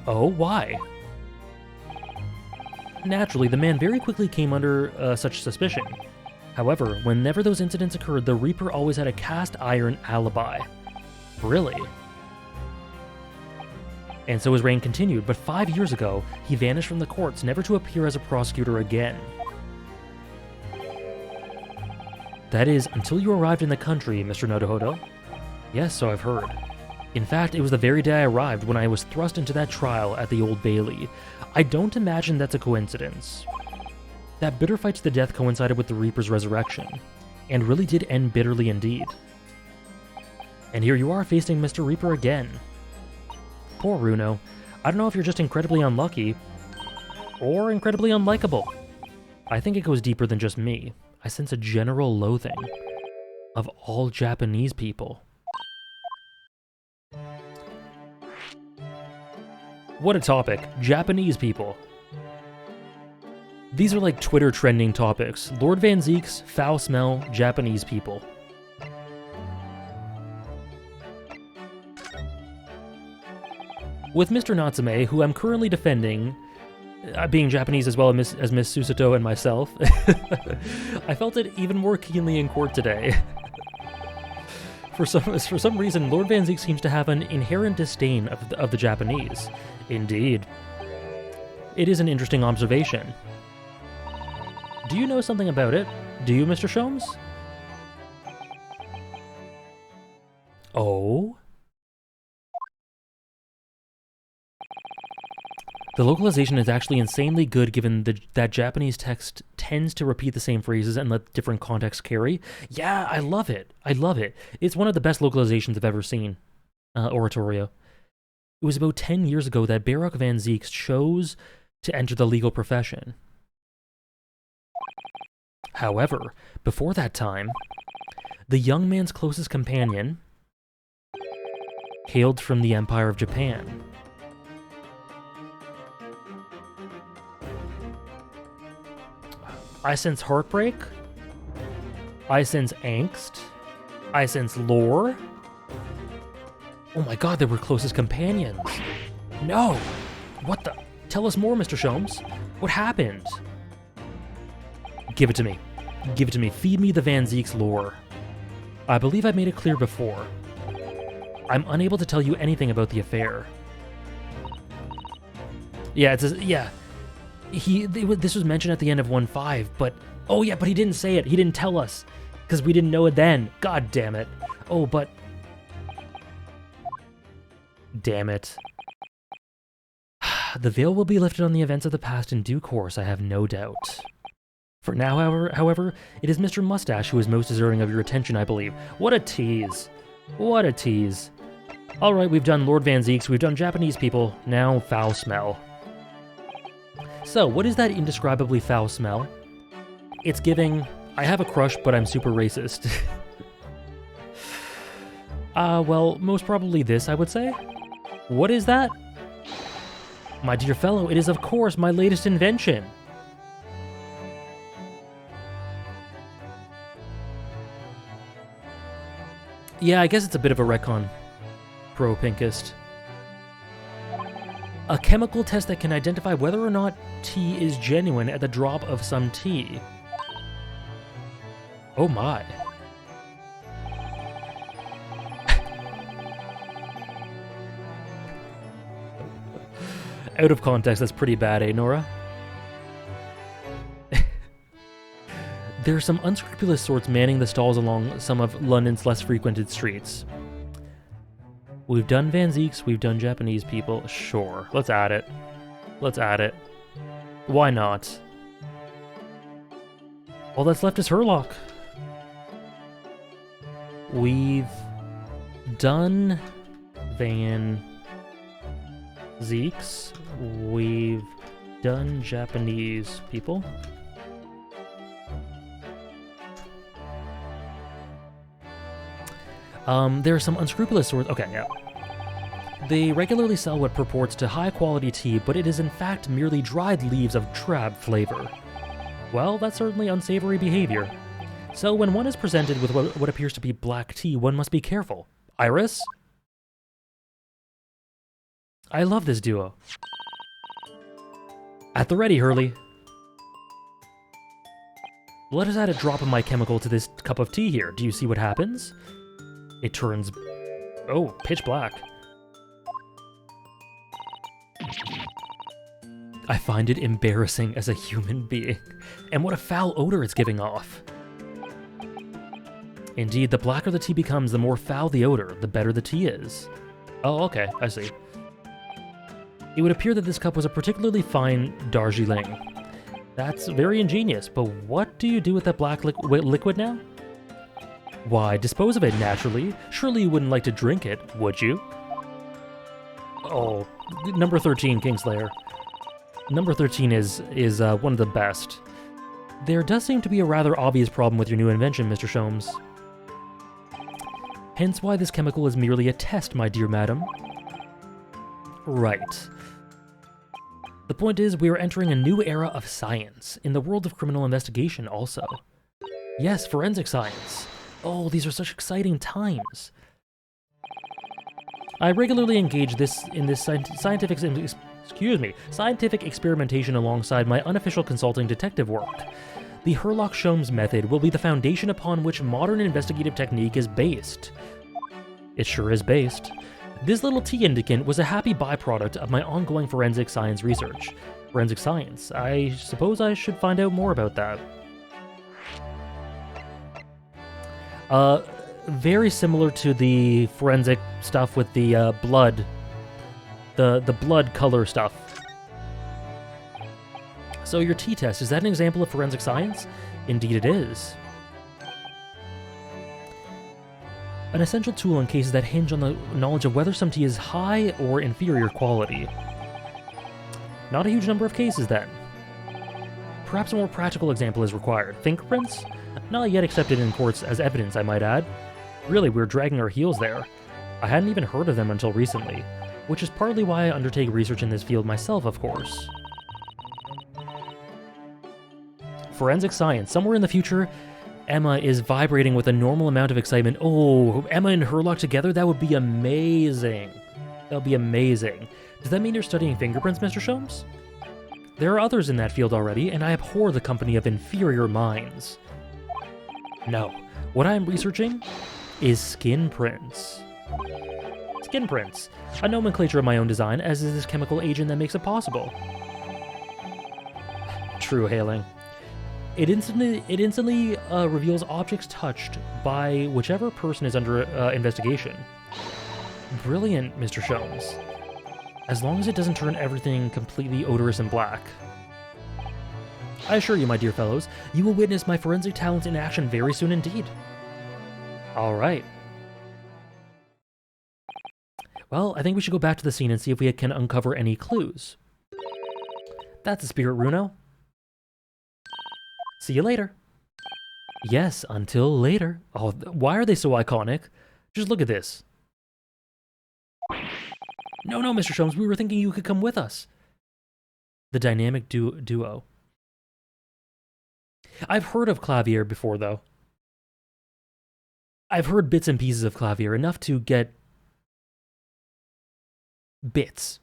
Oh, why? Naturally, the man very quickly came under such suspicion. However, whenever those incidents occurred, the Reaper always had a cast-iron alibi. Really? And so his reign continued, but 5 years ago, he vanished from the courts, never to appear as a prosecutor again. That is, until you arrived in the country, Mr. Naruhodo. Yes, so I've heard. In fact, it was the very day I arrived when I was thrust into that trial at the Old Bailey. I don't imagine that's a coincidence. That bitter fight to the death coincided with the Reaper's resurrection, and really did end bitterly indeed. And here you are facing Mr. Reaper again. Poor Runo. I don't know if you're just incredibly unlucky, or incredibly unlikable. I think it goes deeper than just me. I sense a general loathing of all Japanese people. What a topic. Japanese people. These are like Twitter trending topics. Lord Van Zeek's foul smell, Japanese people. With Mr. Natsume, who I'm currently defending, being Japanese as well as Miss Susato and myself, I felt it even more keenly in court today. For some reason, Lord Van Zeek seems to have an inherent disdain of the Japanese. Indeed. It is an interesting observation. Do you know something about it? Do you, Mr. Sholmes? Oh? The localization is actually insanely good given that Japanese text tends to repeat the same phrases and let different contexts carry. Yeah, I love it. I love it. It's one of the best localizations I've ever seen. Oratorio. It was about 10 years ago that Baruch Van Zeek chose to enter the legal profession. However, before that time, the young man's closest companion hailed from the Empire of Japan. I sense heartbreak. I sense angst. I sense lore. Oh my god, they were closest companions. No! What the? Tell us more, Mr. Sholmes. What happened? Give it to me. Give it to me. Feed me the Van Zeek's lore. I believe I made it clear before. I'm unable to tell you anything about the affair. Yeah, this was mentioned at the end of 1.5, but... Oh yeah, but he didn't say it. He didn't tell us. Because we didn't know it then. God damn it. Oh, but... Damn it. The veil will be lifted on the events of the past in due course, I have no doubt. For now, however, it is Mr. Mustache who is most deserving of your attention, I believe. What a tease. What a tease. Alright, we've done Lord Van Zeek's, we've done Japanese people, now foul smell. So, what is that indescribably foul smell? It's giving, I have a crush, but I'm super racist. Well, most probably this, I would say. What is that? My dear fellow, it is of course my latest invention. Yeah, I guess it's a bit of a retcon. Pro Pinkist. A chemical test that can identify whether or not tea is genuine at the drop of some tea. Oh my. Out of context, that's pretty bad, eh, Nora? There are some unscrupulous sorts manning the stalls along some of London's less frequented streets. We've done Van Zeek's, we've done Japanese people. Sure, let's add it. Let's add it. Why not? All that's left is Herlock. We've done Van Zeek's. We've done Japanese people. There are some unscrupulous sorts. Okay, yeah. They regularly sell what purports to high-quality tea, but it is in fact merely dried leaves of drab flavor. Well, that's certainly unsavory behavior. So when one is presented with what appears to be black tea, one must be careful. Iris? I love this duo. At the ready, Hurley. Let us add a drop of my chemical to this cup of tea here. Do you see what happens? It turns... oh, pitch black. I find it embarrassing as a human being. And what a foul odor it's giving off. Indeed, the blacker the tea becomes, the more foul the odor, the better the tea is. Oh, okay, I see. It would appear that this cup was a particularly fine Darjeeling. That's very ingenious, but what do you do with that black liquid now? Why, dispose of it naturally. Surely you wouldn't like to drink it, would you? Oh, number 13, Kingslayer. Number 13 is one of the best. There does seem to be a rather obvious problem with your new invention, Mr. Sholmes. Hence why this chemical is merely a test, my dear madam. Right. The point is, we are entering a new era of science, in the world of criminal investigation also. Yes, forensic science. Oh, these are such exciting times. I regularly engage in this scientific experimentation alongside my unofficial consulting detective work. The Sherlock-Holmes method will be the foundation upon which modern investigative technique is based. It sure is based. This little tea indicant was a happy byproduct of my ongoing forensic science research. Forensic science. I suppose I should find out more about that. Very similar to the forensic stuff with the blood. The blood color stuff. So your t-test, is that an example of forensic science? Indeed it is. An essential tool in cases that hinge on the knowledge of whether some tea is high or inferior quality. Not a huge number of cases then. Perhaps a more practical example is required. Fingerprints? Not yet accepted in courts as evidence, I might add. Really, we're dragging our heels there. I hadn't even heard of them until recently, which is partly why I undertake research in this field myself, of course. Forensic science. Somewhere in the future, Emma is vibrating with a normal amount of excitement. Oh, Emma and Herlock together? That would be amazing. That would be amazing. Does that mean you're studying fingerprints, Mr. Sholmes? There are others in that field already, and I abhor the company of inferior minds. No. What I am researching is skin prints. Skin prints. A nomenclature of my own design, as is this chemical agent that makes it possible. True hailing. It instantly reveals objects touched by whichever person is under investigation. Brilliant, Mr. Sholmes. As long as it doesn't turn everything completely odorous and black. I assure you, my dear fellows, you will witness my forensic talents in action very soon indeed. Alright. Well, I think we should go back to the scene and see if we can uncover any clues. That's the spirit, Runo. See you later. Yes, until later. Oh, why are they so iconic? Just look at this. No, Mr. Sholmes, we were thinking you could come with us. The dynamic duo. I've heard of Clavier before, though. I've heard bits and pieces of Clavier, enough to get bits.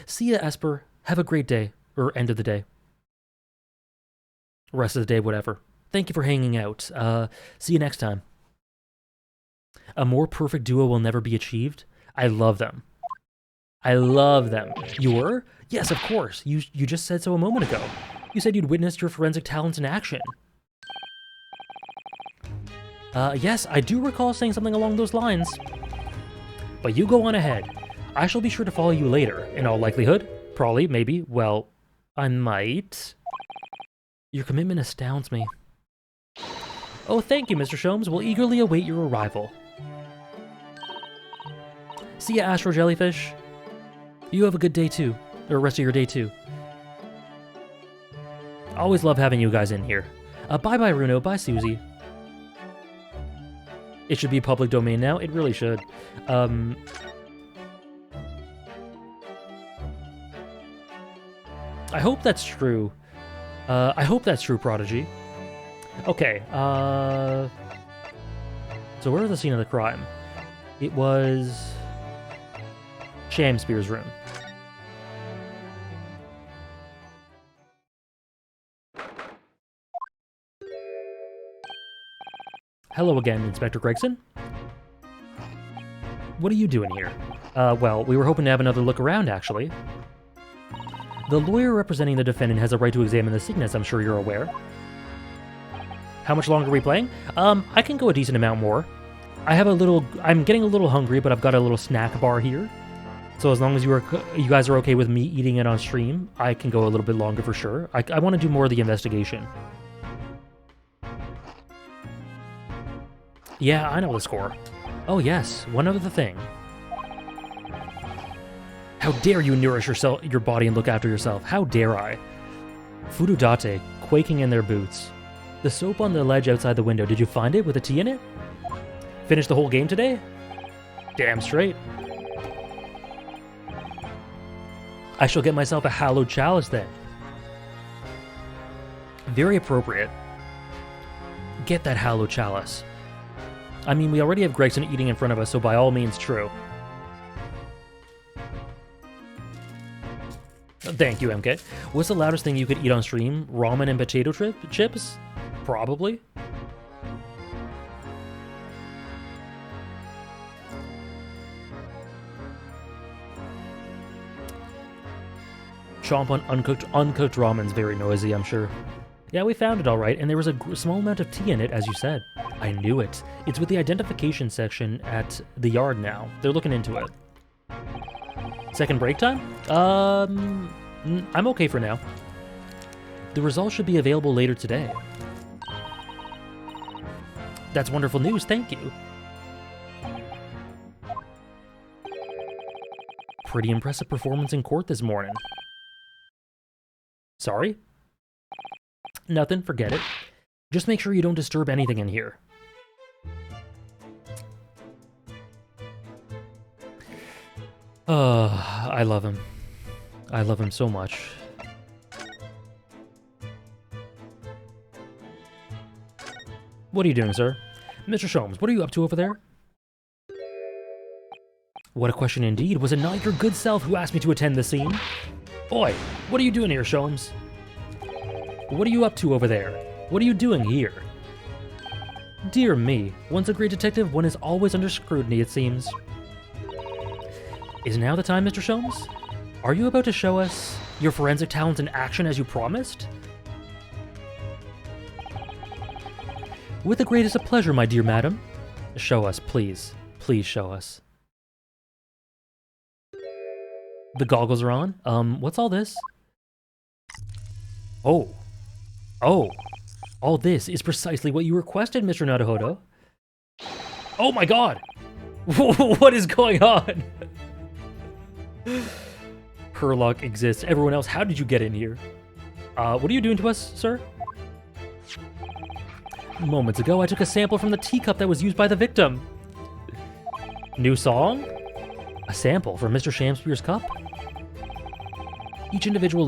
See ya, Esper. Have a great day, or end of the day. Rest of the day, whatever. Thank you for hanging out. See you next time. A more perfect duo will never be achieved. I love them. I love them. You were? Yes, of course. You just said so a moment ago. You said you'd witnessed your forensic talents in action. Yes, I do recall saying something along those lines. But you go on ahead. I shall be sure to follow you later, in all likelihood. Probably, maybe, well, I might. Your commitment astounds me. Oh, thank you, Mr. Sholmes. We'll eagerly await your arrival. See ya, Astro Jellyfish. You have a good day, too. Or rest of your day, too. Always love having you guys in here. Bye-bye, Runo. Bye, Susie. It should be public domain now. It really should. I hope that's true. I hope that's true, Prodigy. Okay, so where was the scene of the crime? It was Shamspeare's room. Hello again, Inspector Gregson. What are you doing here? Well, we were hoping to have another look around, actually. The lawyer representing the defendant has a right to examine the scene, as I'm sure you're aware. How much longer are we playing? I can go a decent amount more. I'm getting a little hungry, but I've got a little snack bar here. So as long as you guys are okay with me eating it on stream, I can go a little bit longer for sure. I want to do more of the investigation. Yeah, I know the score. Oh yes, one other thing. How dare you nourish your body and look after yourself? How dare I? Furudate, quaking in their boots. The soap on the ledge outside the window, did you find it with a tea in it? Finish the whole game today? Damn straight. I shall get myself a hallowed chalice then. Very appropriate. Get that hallowed chalice. I mean, we already have Gregson eating in front of us, so by all means, true. Thank you, MK. What's the loudest thing you could eat on stream? Ramen and potato chips? Probably. Chomp on uncooked ramen's very noisy, I'm sure. Yeah, we found it all right, and there was a small amount of tea in it, as you said. I knew it. It's with the identification section at the yard now. They're looking into it. Second break time? I'm okay for now. The results should be available later today. That's wonderful news, thank you. Pretty impressive performance in court this morning. Sorry? Nothing, forget it. Just make sure you don't disturb anything in here. I love him. I love him so much. What are you doing, sir? Mr. Sholmes, what are you up to over there? What a question indeed. Was it not your good self who asked me to attend the scene? Oi, what are you doing here, Sholmes? What are you up to over there? What are you doing here? Dear me, once a great detective, one is always under scrutiny, it seems. Is now the time, Mr. Sholmes? Are you about to show us your forensic talents in action as you promised? With the greatest of pleasure, my dear madam. Show us, please. Please show us. The goggles are on. What's all this? Oh. Oh. All this is precisely what you requested, Mr. Naruhodo. Oh my god! What is going on? Herlock exists. Everyone else, how did you get in here? What are you doing to us, sir? Moments ago, I took a sample from the teacup that was used by the victim. New song? A sample from Mr. Shamspeare's cup? Each individual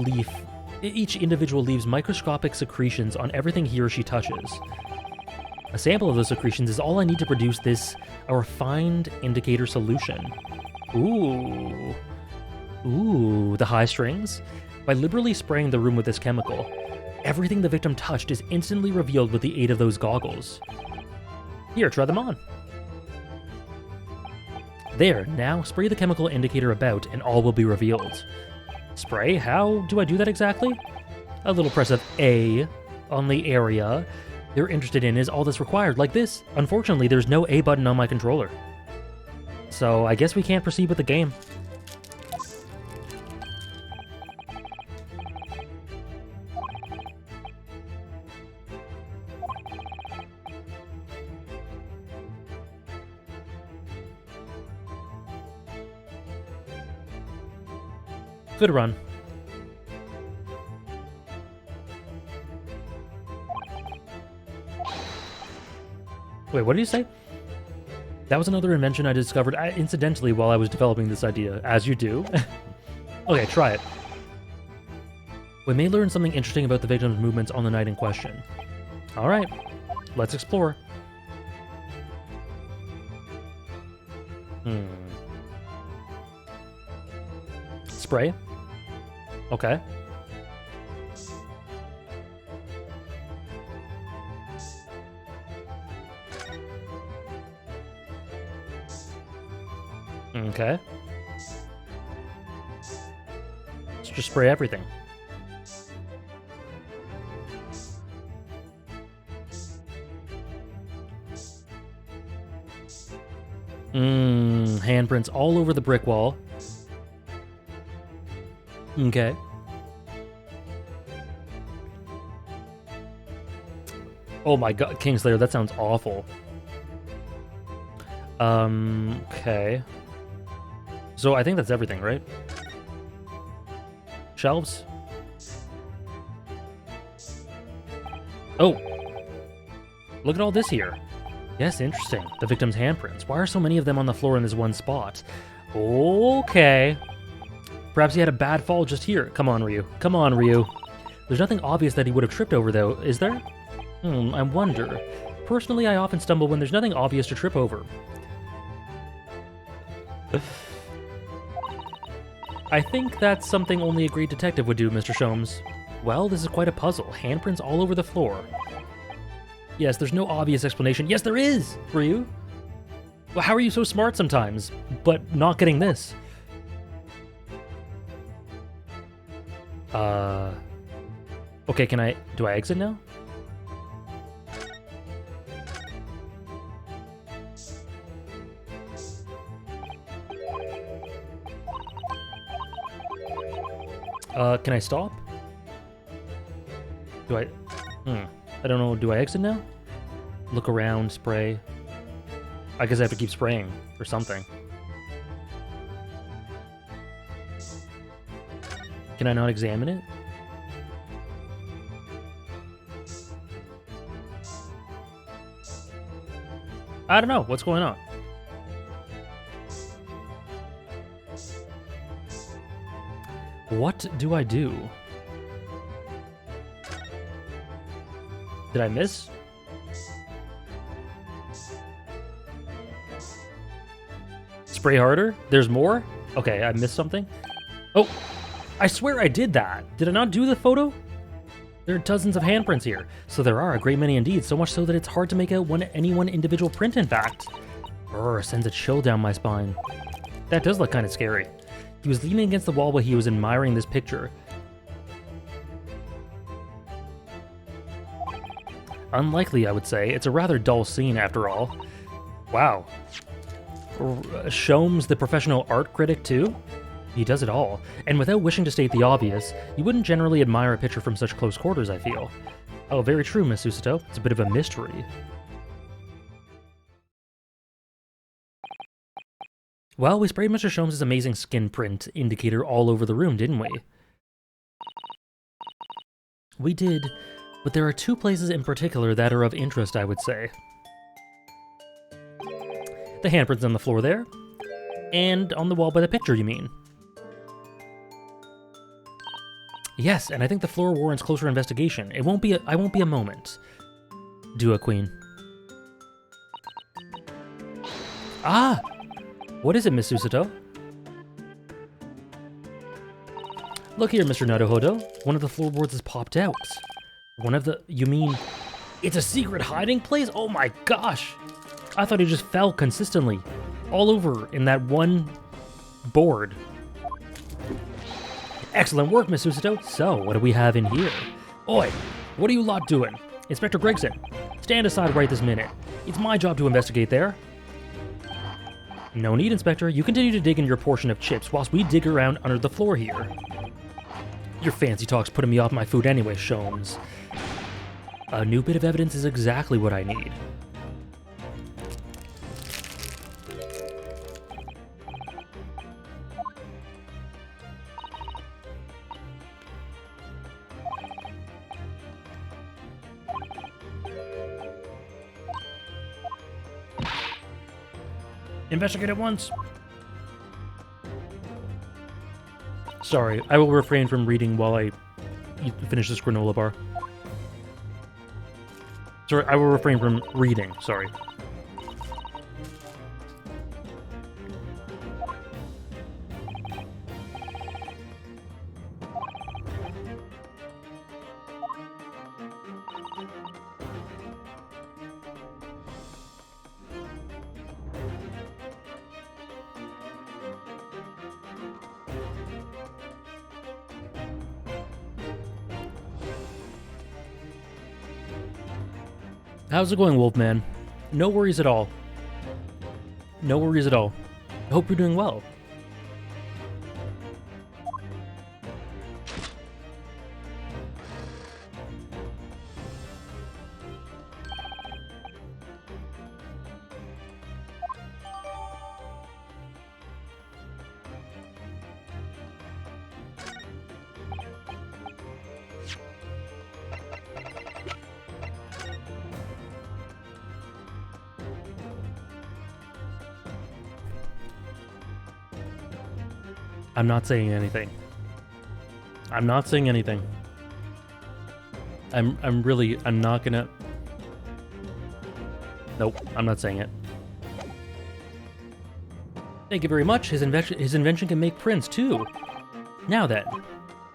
leaves microscopic secretions on everything he or she touches. A sample of those secretions is all I need to produce a refined indicator solution. Ooh. Ooh, the high strings? By liberally spraying the room with this chemical, everything the victim touched is instantly revealed with the aid of those goggles. Here, try them on. There, now spray the chemical indicator about and all will be revealed. Spray? How do I do that exactly? A little press of A on the area they're interested in is all that's required, like this. Unfortunately, there's no A button on my controller. So I guess we can't proceed with the game. Good run. Wait, what did you say? That was another invention I discovered incidentally while I was developing this idea, as you do. Okay, try it. We may learn something interesting about the victim's movements on the night in question. Alright, let's explore. Spray? Okay. Okay. Let's just spray everything. Handprints all over the brick wall. Okay. Oh my god, Kingslayer, that sounds awful. Okay. So I think that's everything, right? Shelves? Oh, look at all this here. Yes, interesting. The victim's handprints. Why are so many of them on the floor in this one spot? Okay. Perhaps he had a bad fall just here. Come on, Ryu. Come on, Ryu. There's nothing obvious that he would have tripped over, though, is there? I wonder. Personally, I often stumble when there's nothing obvious to trip over. I think that's something only a great detective would do, Mr. Sholmes. Well, this is quite a puzzle. Handprints all over the floor. Yes, there's no obvious explanation. Yes, there is, Ryu. Well, how are you so smart sometimes, but not getting this? Okay, do I exit now? Can I stop? I don't know, do I exit now? Look around, spray. I guess I have to keep spraying or something. Can I not examine it? I don't know, what's going on? What do I do? Did I miss? Spray harder? There's more? Okay, I missed something. Oh, I swear I did that. Did I not do the photo? There are dozens of handprints here. So there are a great many indeed, so much so that it's hard to make out any one individual print, in fact. Brr, sends a chill down my spine. That does look kind of scary. He was leaning against the wall while he was admiring this picture. Unlikely, I would say. It's a rather dull scene, after all. Wow. Sholmes, the professional art critic, too? He does it all. And without wishing to state the obvious, you wouldn't generally admire a picture from such close quarters, I feel. Oh, very true, Miss Susato. It's a bit of a mystery. Well, we sprayed Mr. Sholmes' amazing skin print indicator all over the room, didn't we? We did, but there are two places in particular that are of interest, I would say. The handprints on the floor there, and on the wall by the picture, you mean? Yes, and I think the floor warrants closer investigation. I won't be a moment. Do a queen. Ah! What is it, Miss Susato? Look here, Mr. Naruhodo. One of the floorboards has popped out. You mean... It's a secret hiding place? Oh my gosh! I thought he just fell consistently. All over in that one board. Excellent work, Miss Susato. So, what do we have in here? Oi, what are you lot doing? Inspector Gregson, stand aside right this minute. It's my job to investigate there. No need, Inspector. You continue to dig in your portion of chips whilst we dig around under the floor here. Your fancy talk's putting me off my food anyway, Sholmes. A new bit of evidence is exactly what I need. Investigate at once. Sorry, I will refrain from reading while I finish this granola bar. Sorry, I will refrain from reading, sorry. How's it going, Wolfman? No worries at all. No worries at all. I hope you're doing well. I'm not saying anything. I'm not saying anything. I'm not gonna... Nope, I'm not saying it. Thank you very much. His invention can make prints, too. Now then,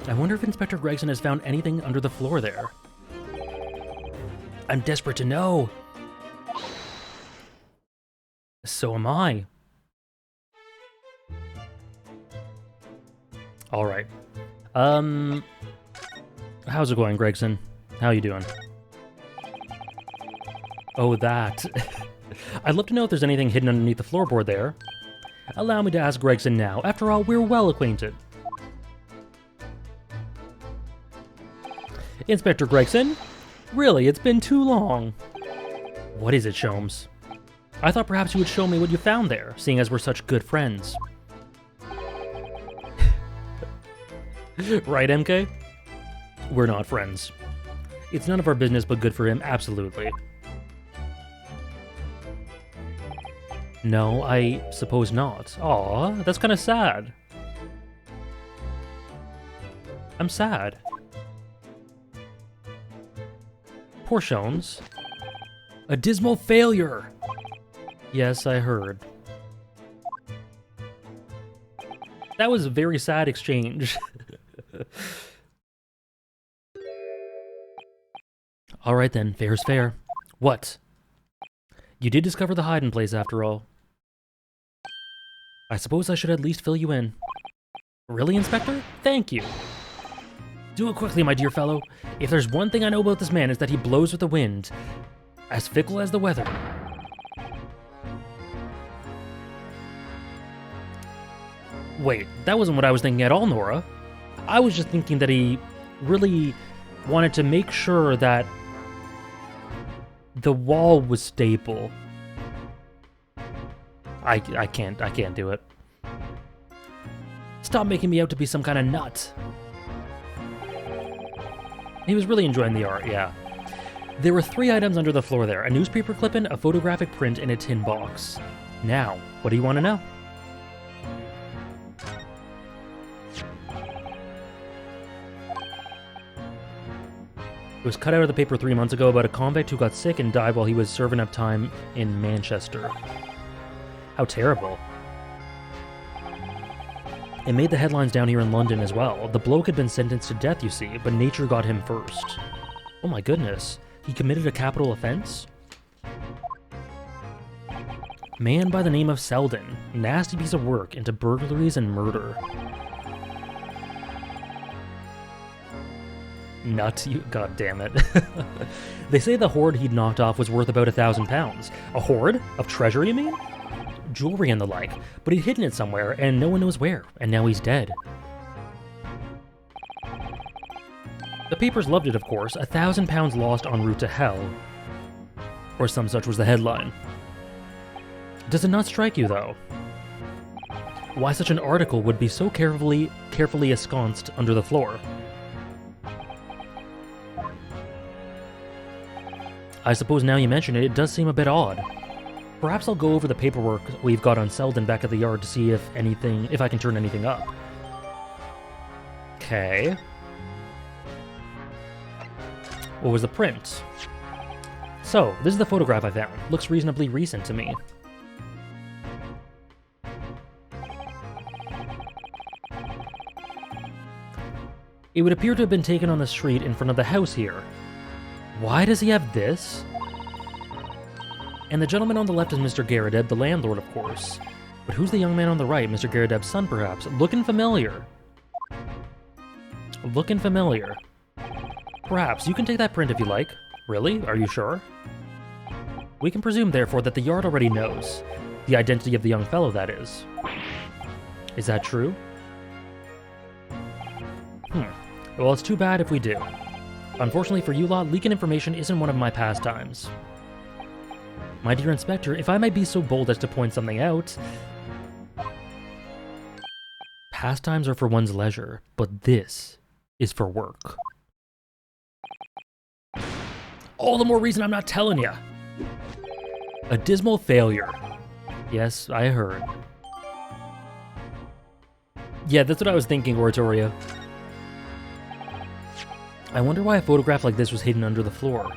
I wonder if Inspector Gregson has found anything under the floor there. I'm desperate to know. So am I. All right. How's it going, Gregson? How you doing? Oh, that. I'd love to know if there's anything hidden underneath the floorboard there. Allow me to ask Gregson now. After all, we're well acquainted. Inspector Gregson? Really, it's been too long. What is it, Sholmes? I thought perhaps you would show me what you found there, seeing as we're such good friends. Right, MK? We're not friends. It's none of our business, but good for him, absolutely. No, I suppose not. Aw, that's kind of sad. I'm sad. Poor Sholmes. A dismal failure! Yes, I heard. That was a very sad exchange. Alright then, fair's fair. What? You did discover the hiding place after all. I suppose I should at least fill you in. Really, Inspector? Thank you. Do it quickly, my dear fellow. If there's one thing I know about this man, it's that he blows with the wind. As fickle as the weather. Wait, that wasn't what I was thinking at all, Nora. I was just thinking that he really wanted to make sure that the wall was stable. I can't do it. Stop making me out to be some kind of nut. He was really enjoying the art, yeah. There were 3 items under the floor there. A newspaper clipping, a photographic print, and a tin box. Now, what do you want to know? It was cut out of the paper 3 months ago about a convict who got sick and died while he was serving up time in Manchester. How terrible. It made the headlines down here in London as well. The bloke had been sentenced to death, you see, but nature got him first. Oh my goodness. He committed a capital offense? Man by the name of Selden. Nasty piece of work into burglaries and murder. Nut, you... God damn it. They say the hoard he'd knocked off was worth about £1,000. A hoard? Of treasure, you mean? Jewelry and the like, but he'd hidden it somewhere, and no one knows where, and now he's dead. The papers loved it, of course. £1,000 lost en route to hell. Or some such was the headline. Does it not strike you, though? Why such an article would be so carefully ensconced under the floor? I suppose now you mention it, it does seem a bit odd. Perhaps I'll go over the paperwork we've got on Selden back at the yard to see if I can turn anything up. Okay. What was the print? So, this is the photograph I found. Looks reasonably recent to me. It would appear to have been taken on the street in front of the house here. Why does he have this? And the gentleman on the left is Mr. Garrideb, the landlord, of course. But who's the young man on the right? Mr. Garrideb's son, perhaps? Looking familiar. Looking familiar. Perhaps. You can take that print if you like. Really? Are you sure? We can presume, therefore, that the yard already knows. The identity of the young fellow, that is. Is that true? Well, it's too bad if we do. Unfortunately for you lot, leaking information isn't one of my pastimes. My dear Inspector, if I might be so bold as to point something out... Pastimes are for one's leisure, but this is for work. All the more reason I'm not telling ya! A dismal failure. Yes, I heard. Yeah, that's what I was thinking, Oratoria. I wonder why a photograph like this was hidden under the floor.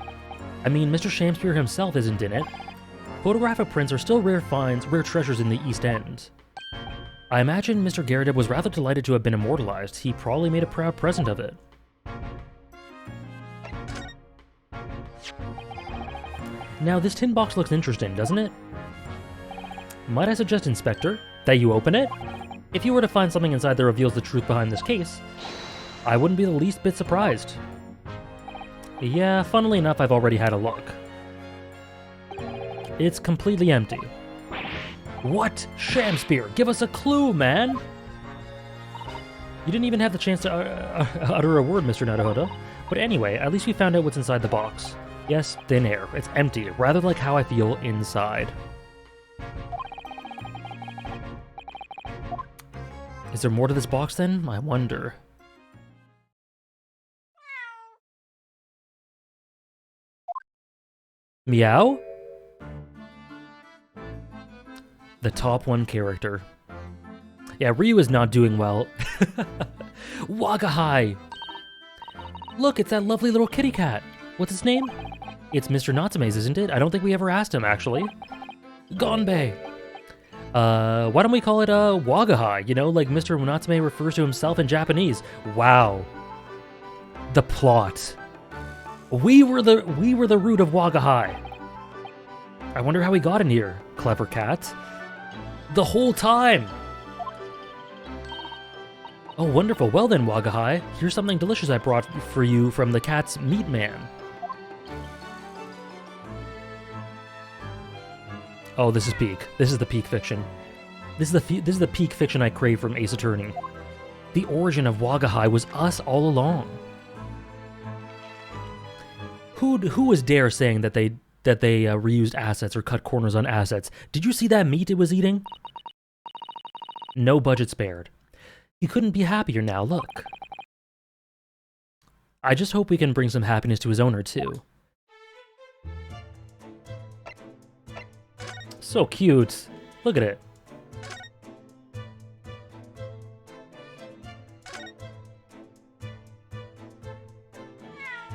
I mean, Mr. Shamspeare himself isn't in it. Photographic prints are still rare finds, rare treasures in the East End. I imagine Mr. Garrett was rather delighted to have been immortalized. He probably made a proud present of it. Now, this tin box looks interesting, doesn't it? Might I suggest, Inspector, that you open it? If you were to find something inside that reveals the truth behind this case, I wouldn't be the least bit surprised. Yeah, funnily enough, I've already had a look. It's completely empty. What? Shamspeare, give us a clue, man! You didn't even have the chance to utter a word, Mr. Naruhodo. But anyway, at least we found out what's inside the box. Yes, thin air. It's empty, rather like how I feel inside. Is there more to this box then? I wonder. Meow? The top one character. Yeah, Ryu is not doing well. Wagahai! Look, it's that lovely little kitty cat. What's its name? It's Mr. Natsume's, isn't it? I don't think we ever asked him, actually. Gonbei! Why don't we call it, Wagahai? You know, like Mr. Natsume refers to himself in Japanese. Wow. The plot. We were the root of Wagahai. I wonder how he got in here, clever cat. The whole time! Oh, wonderful. Well then, Wagahai, here's something delicious I brought for you from the cat's meat man. Oh, this is peak. This is the peak fiction. This is the peak fiction I crave from Ace Attorney. The origin of Wagahai was us all along. Who was dare saying that they reused assets or cut corners on assets? Did you see that meat it was eating? No budget spared. He couldn't be happier now, look. I just hope we can bring some happiness to his owner, too. So cute. Look at it.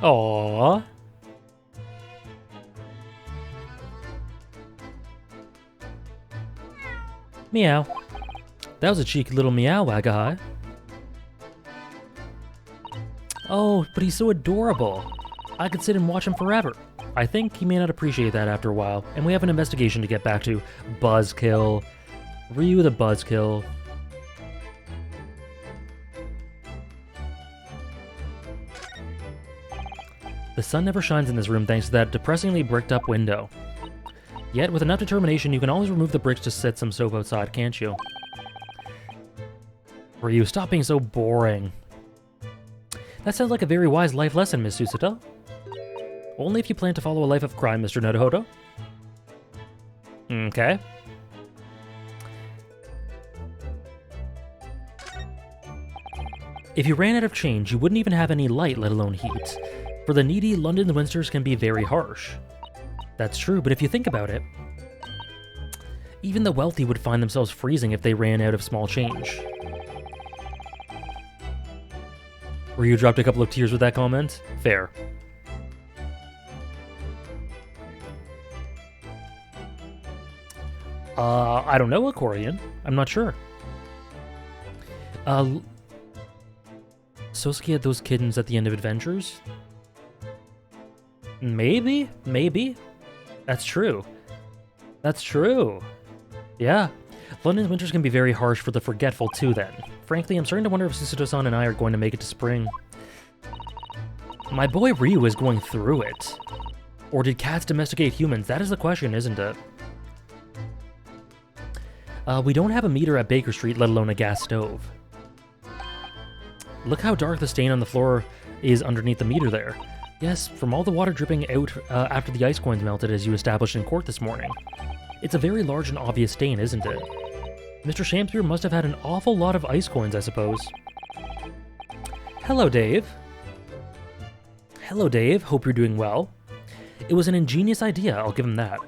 Aww. Meow. That was a cheeky little meow, Wagahai. Oh, but he's so adorable. I could sit and watch him forever. I think he may not appreciate that after a while, and we have an investigation to get back to. Buzzkill. Ryu the Buzzkill. The sun never shines in this room thanks to that depressingly bricked up window. Yet, with enough determination, you can always remove the bricks to set some soap outside, can't you? Ryu, stop being so boring. That sounds like a very wise life lesson, Miss Susuta. Only if you plan to follow a life of crime, Mr. Naruhodo. Okay. If you ran out of change, you wouldn't even have any light, let alone heat. For the needy, London's winters can be very harsh. That's true, but if you think about it, even the wealthy would find themselves freezing if they ran out of small change. Ryu dropped a couple of tears with that comment? Fair. I don't know, Accordion. I'm not sure. Sosuke had those kittens at the end of Adventures? Maybe? Maybe? That's true. That's true. Yeah. London's winters can be very harsh for the forgetful, too, then. Frankly, I'm starting to wonder if Susuto-san and I are going to make it to spring. My boy Ryu is going through it. Or did cats domesticate humans? That is the question, isn't it? We don't have a meter at Baker Street, let alone a gas stove. Look how dark the stain on the floor is underneath the meter there. Yes, from all the water dripping out after the ice coins melted as you established in court this morning. It's a very large and obvious stain, isn't it? Mr. Shamspeare must have had an awful lot of ice coins, I suppose. Hello, Dave. Hello, Dave. Hope you're doing well. It was an ingenious idea, I'll give him that.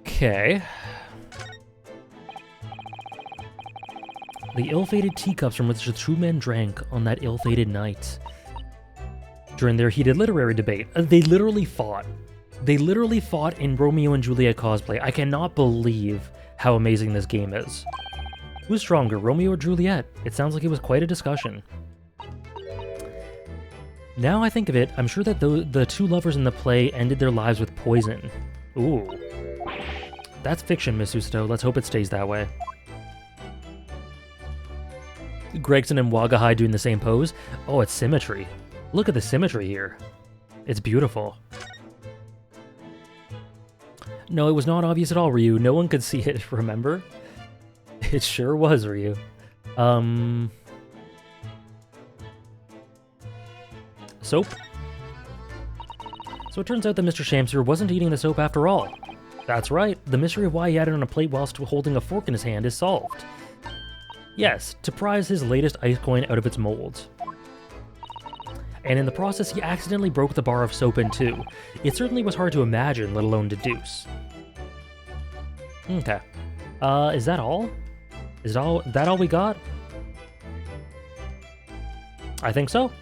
Okay. The ill-fated teacups from which the two men drank on that ill-fated night. During their heated literary debate, they literally fought. They literally fought in Romeo and Juliet cosplay. I cannot believe how amazing this game is. Who's stronger, Romeo or Juliet? It sounds like it was quite a discussion. Now I think of it, I'm sure that the two lovers in the play ended their lives with poison. Ooh. That's fiction, Miss Usto. Let's hope it stays that way. Gregson and Wagahai doing the same pose. Oh, it's symmetry. Look at the symmetry here. It's beautiful. No, it was not obvious at all, Ryu. No one could see it, remember? It sure was, Ryu. Soap? So it turns out that Mr. Shamster wasn't eating the soap after all. That's right, the mystery of why he had it on a plate whilst holding a fork in his hand is solved. Yes, to prize his latest ice coin out of its mold. And in the process, he accidentally broke the bar of soap in two. It certainly was hard to imagine, let alone deduce. Okay. Is that all? Is that all we got? I think so.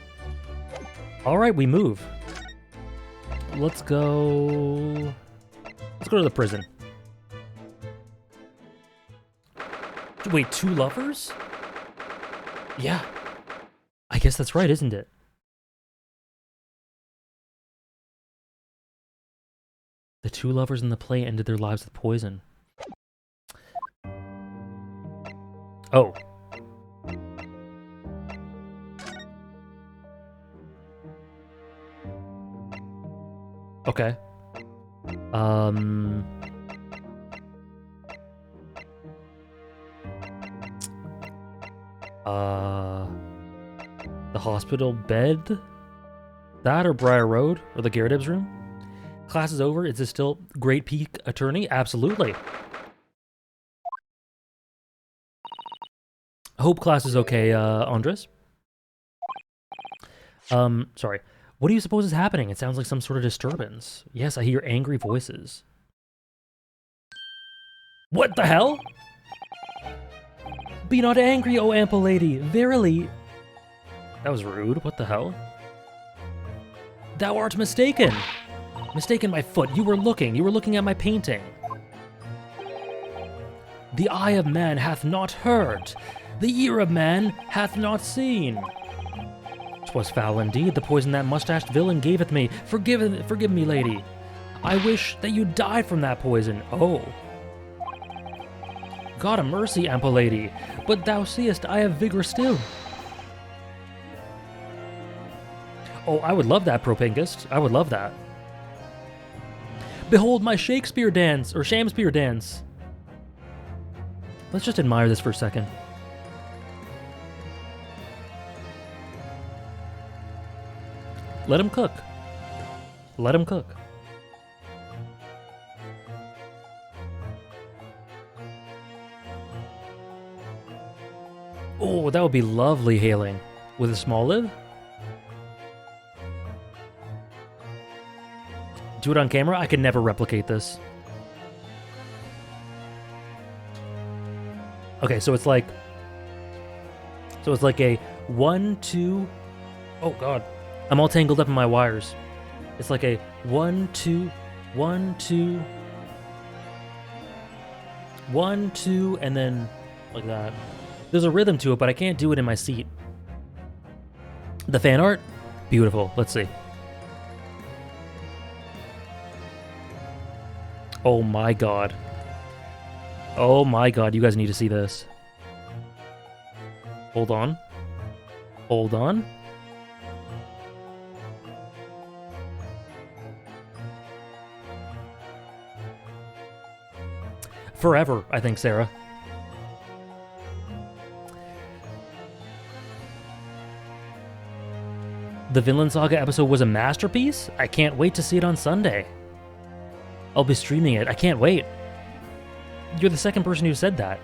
Alright, we move. Let's go to the prison. Wait, two lovers? Yeah. I guess that's right, isn't it? The two lovers in the play ended their lives with poison. Oh. Okay. The hospital bed? That or Briar Road? Or the Gyarados room? Class is over. Is this still Great Peak Attorney? Absolutely. Hope class is okay, Andres. Sorry. What do you suppose is happening? It sounds like some sort of disturbance. Yes, I hear angry voices. What the hell? Be not angry, O ample lady. Verily. That was rude. What the hell? Thou art mistaken. Mistaken my foot. You were looking at my painting. The eye of man hath not heard. The ear of man hath not seen. 'Twas foul indeed, the poison that mustached villain gaveth me. Forgive me, lady. I wish that you died from that poison. Oh. God of mercy, ample lady. But thou seest I have vigor still. Oh, I would love that, Propinquist. I would love that. Behold my Shakespeare dance, or Shamspeare dance. Let's just admire this for a second. Let him cook. Let him cook. Oh, that would be lovely hailing. With a small lid? Do it on camera? I could never replicate this. Okay, so it's like a 1, 2... Oh, God. I'm all tangled up in my wires. It's like a 1, 2, 1, 2, 1, 2, and then like that. There's a rhythm to it, but I can't do it in my seat. The fan art? Beautiful. Let's see. Oh my god. Oh my god, you guys need to see this. Hold on. Hold on. Forever, I think, Sarah. The Vinland Saga episode was a masterpiece? I can't wait to see it on Sunday. I'll be streaming it. I can't wait. You're the second person who said that.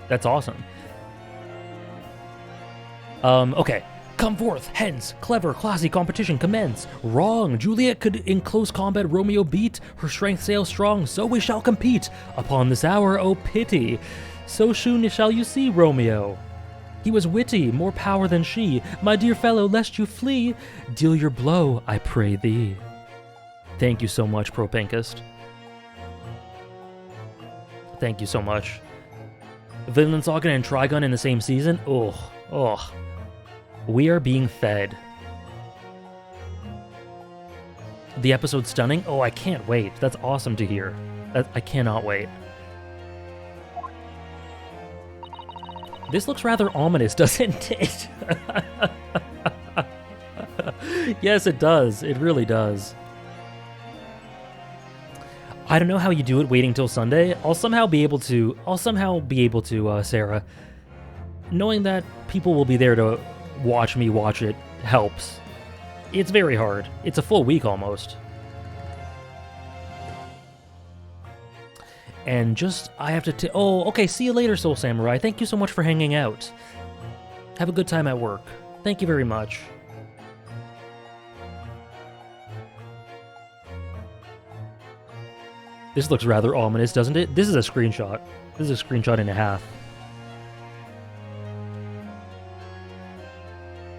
That's awesome. Okay. Come forth, hence, clever, classy competition commence. Wrong, Juliet could in close combat Romeo beat, her strength sails strong, so we shall compete. Upon this hour, oh pity, so soon shall you see Romeo. He was witty, more power than she. My dear fellow, lest you flee, deal your blow, I pray thee. Thank you so much, Propinkist. Thank you so much. Vinland Saga and Trigun in the same season? Ugh. We are being fed. The episode's stunning? Oh, I can't wait. That's awesome to hear. I cannot wait. This looks rather ominous, doesn't it? Yes, it does. It really does. I don't know how you do it waiting till Sunday. I'll somehow be able to, Sarah. Knowing that people will be there to watch me watch it helps. It's very hard. It's a full week almost. And I have to oh, okay, see you later, Soul Samurai. Thank you so much for hanging out. Have a good time at work. Thank you very much. This looks rather ominous, doesn't it? This is a screenshot. This is a screenshot and a half.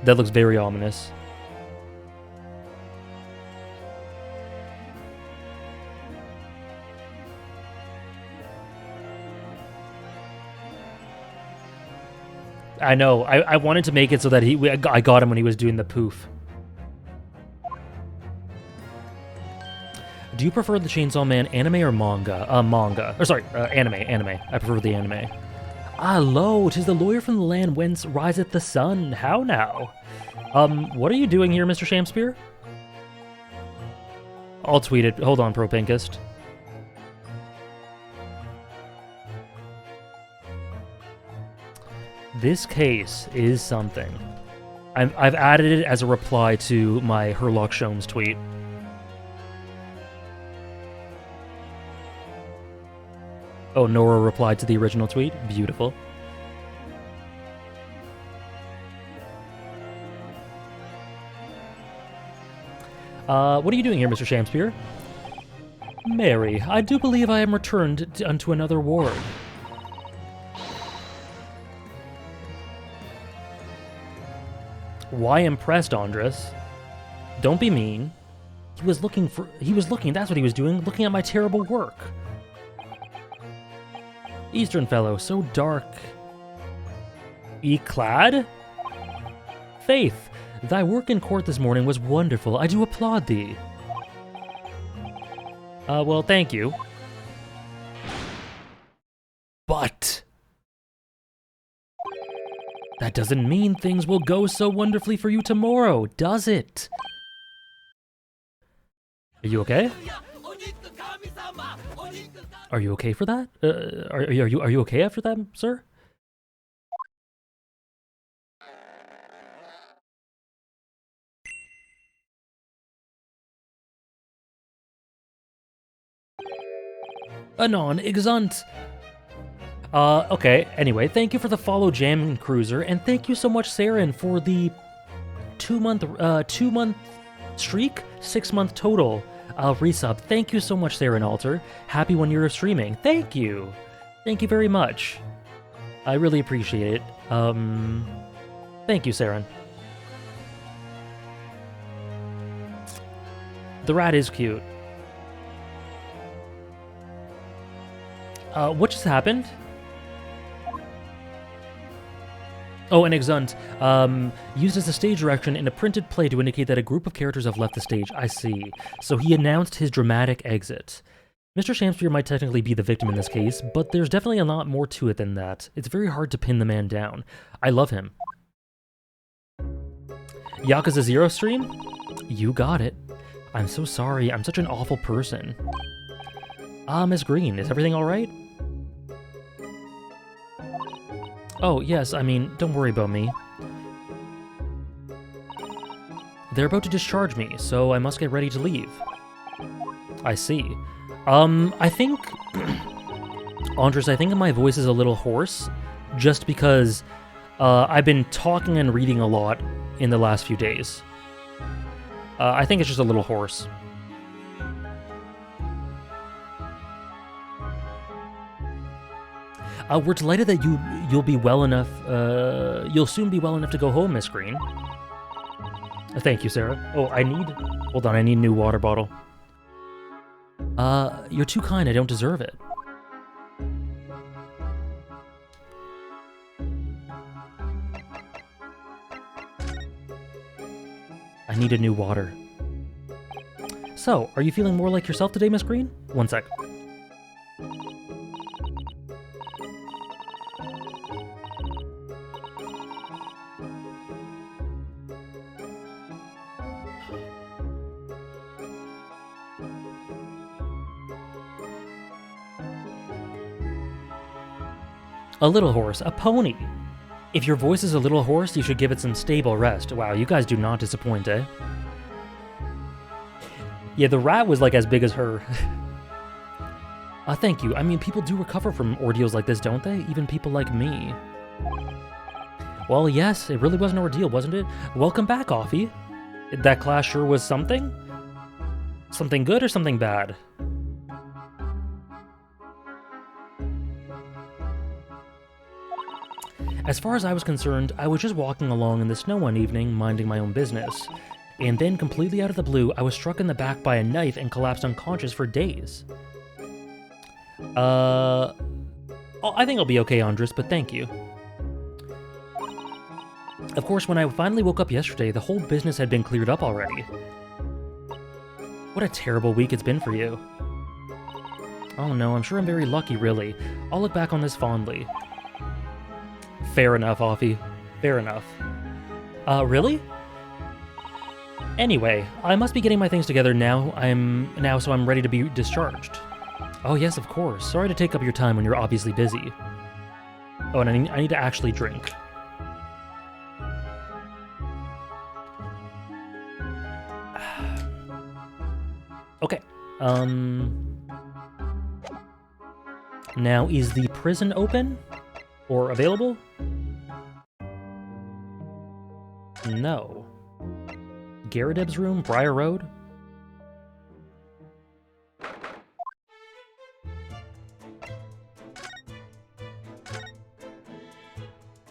That looks very ominous. I know. I wanted to make it so that I got him when he was doing the poof. Do you prefer the Chainsaw Man anime or manga? Anime. I prefer the anime. Ah, lo, 'tis the lawyer from the land whence riseth the sun. How now? What are you doing here, Mr. Shamspear? I'll tweet it. Hold on, Propinkist. This case is something. I've added it as a reply to my Herlock Sholmes tweet. Oh, Nora replied to the original tweet? Beautiful. What are you doing here, Mr. Shamspear? Mary, I do believe I am returned unto another ward. Why impressed, Andres? Don't be mean. He was looking, that's what he was doing, looking at my terrible work. Eastern fellow, so dark. Clad? Faith, thy work in court this morning was wonderful. I do applaud thee. Well, thank you. But that doesn't mean things will go so wonderfully for you tomorrow, does it? Are you okay? Are you okay for that? Are you okay after that, sir? Anon, exunt. Okay, anyway, thank you for the follow, Jam Cruiser, and thank you so much, Saren, for the two-month streak, 6-month total resub. Thank you so much, Saren Alter. Happy 1 year of streaming. Thank you. Thank you very much. I really appreciate it. Thank you, Saren. The rat is cute. What just happened? Oh, an exunt. Used as a stage direction in a printed play to indicate that a group of characters have left the stage. I see. So he announced his dramatic exit. Mr. Shamspear might technically be the victim in this case, but there's definitely a lot more to it than that. It's very hard to pin the man down. I love him. Yakuza 0 stream? You got it. I'm so sorry. I'm such an awful person. Miss Green, is everything alright? Oh, yes, I mean, don't worry about me. They're about to discharge me, so I must get ready to leave. I see. I think... Andres, I think my voice is a little hoarse, just because I've been talking and reading a lot in the last few days. I think it's just a little hoarse. We're delighted that you'll be well enough. You'll soon be well enough to go home, Miss Green. Thank you, Sarah. Oh, hold on, I need a new water bottle. You're too kind, I don't deserve it. I need a new water. So, are you feeling more like yourself today, Miss Green? One sec. A little horse, a pony. If your voice is a little hoarse, you should give it some stable rest. Wow, you guys do not disappoint, eh? Yeah, the rat was like as big as her. Thank you. I mean, people do recover from ordeals like this, don't they? Even people like me. Well, yes, it really was an ordeal, wasn't it? Welcome back, Offie. That class sure was something? Something good or something bad? As far as I was concerned, I was just walking along in the snow one evening, minding my own business. And then, completely out of the blue, I was struck in the back by a knife and collapsed unconscious for days. I think I'll be okay, Andres, but thank you. Of course, when I finally woke up yesterday, the whole business had been cleared up already. What a terrible week it's been for you. Oh no, I'm sure I'm very lucky, really. I'll look back on this fondly. Fair enough, Offie. Fair enough. Really? Anyway, I must be getting my things together now. So I'm ready to be discharged. Oh yes, of course. Sorry to take up your time when you're obviously busy. Oh, and I need to actually drink. Okay. Now, is the prison open? Or available? No. Garadeb's room? Briar Road?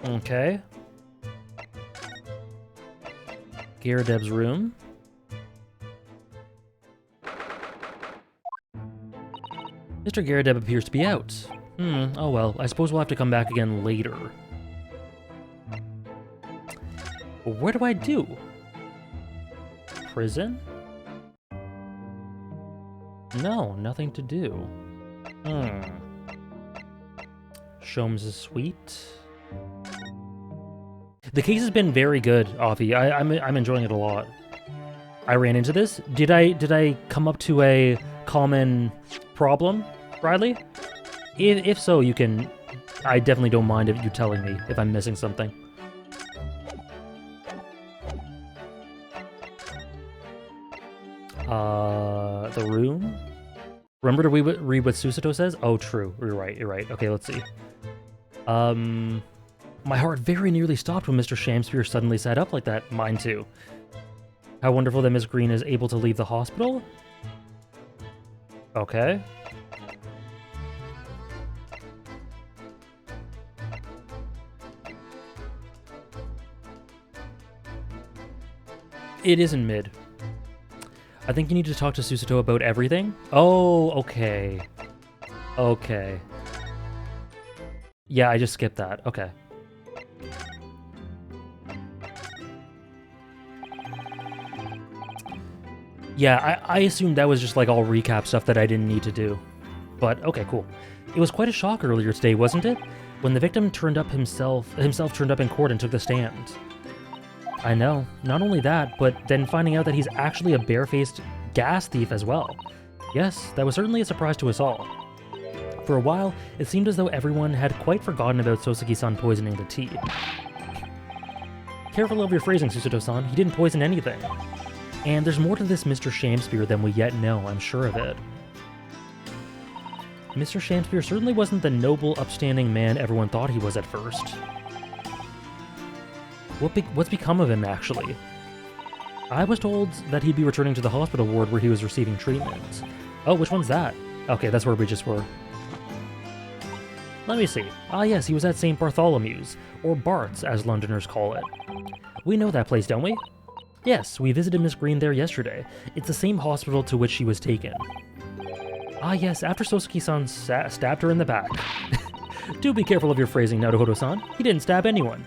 Okay. Garadeb's room. Mr. Garadeb appears to be out. Oh well, I suppose we'll have to come back again later. What do I do? Prison? No, nothing to do. Sholmes' suite. The case has been very good, Offie. I'm enjoying it a lot. I ran into this. Did I come up to a common problem, Riley? If so, you can... I definitely don't mind if you telling me if I'm missing something. The room? Remember to read what Susato says? Oh, true. You're right. Okay, let's see. My heart very nearly stopped when Mr. Shamspeare suddenly sat up like that. Mine too. How wonderful that Miss Green is able to leave the hospital? Okay. It isn't mid. I think you need to talk to Susato about everything. Oh, okay. Okay. Yeah, I just skipped that. Okay. Yeah, I assumed that was just like all recap stuff that I didn't need to do. But, okay, cool. It was quite a shock earlier today, wasn't it? When the victim turned up himself turned up in court and took the stand. I know. Not only that, but then finding out that he's actually a barefaced gas thief as well. Yes, that was certainly a surprise to us all. For a while, it seemed as though everyone had quite forgotten about Soseki-san poisoning the tea. Careful of your phrasing, Susato-san. He didn't poison anything. And there's more to this Mr. Shamspeare than we yet know, I'm sure of it. Mr. Shamspeare certainly wasn't the noble, upstanding man everyone thought he was at first. What's become of him, actually? I was told that he'd be returning to the hospital ward where he was receiving treatment. Oh, which one's that? Okay, that's where we just were. Let me see. Ah yes, he was at St. Bartholomew's, or Bart's as Londoners call it. We know that place, don't we? Yes, we visited Miss Green there yesterday. It's the same hospital to which she was taken. Ah yes, after Sosuke-san stabbed her in the back. Do be careful of your phrasing, Naruhodo-san. He didn't stab anyone.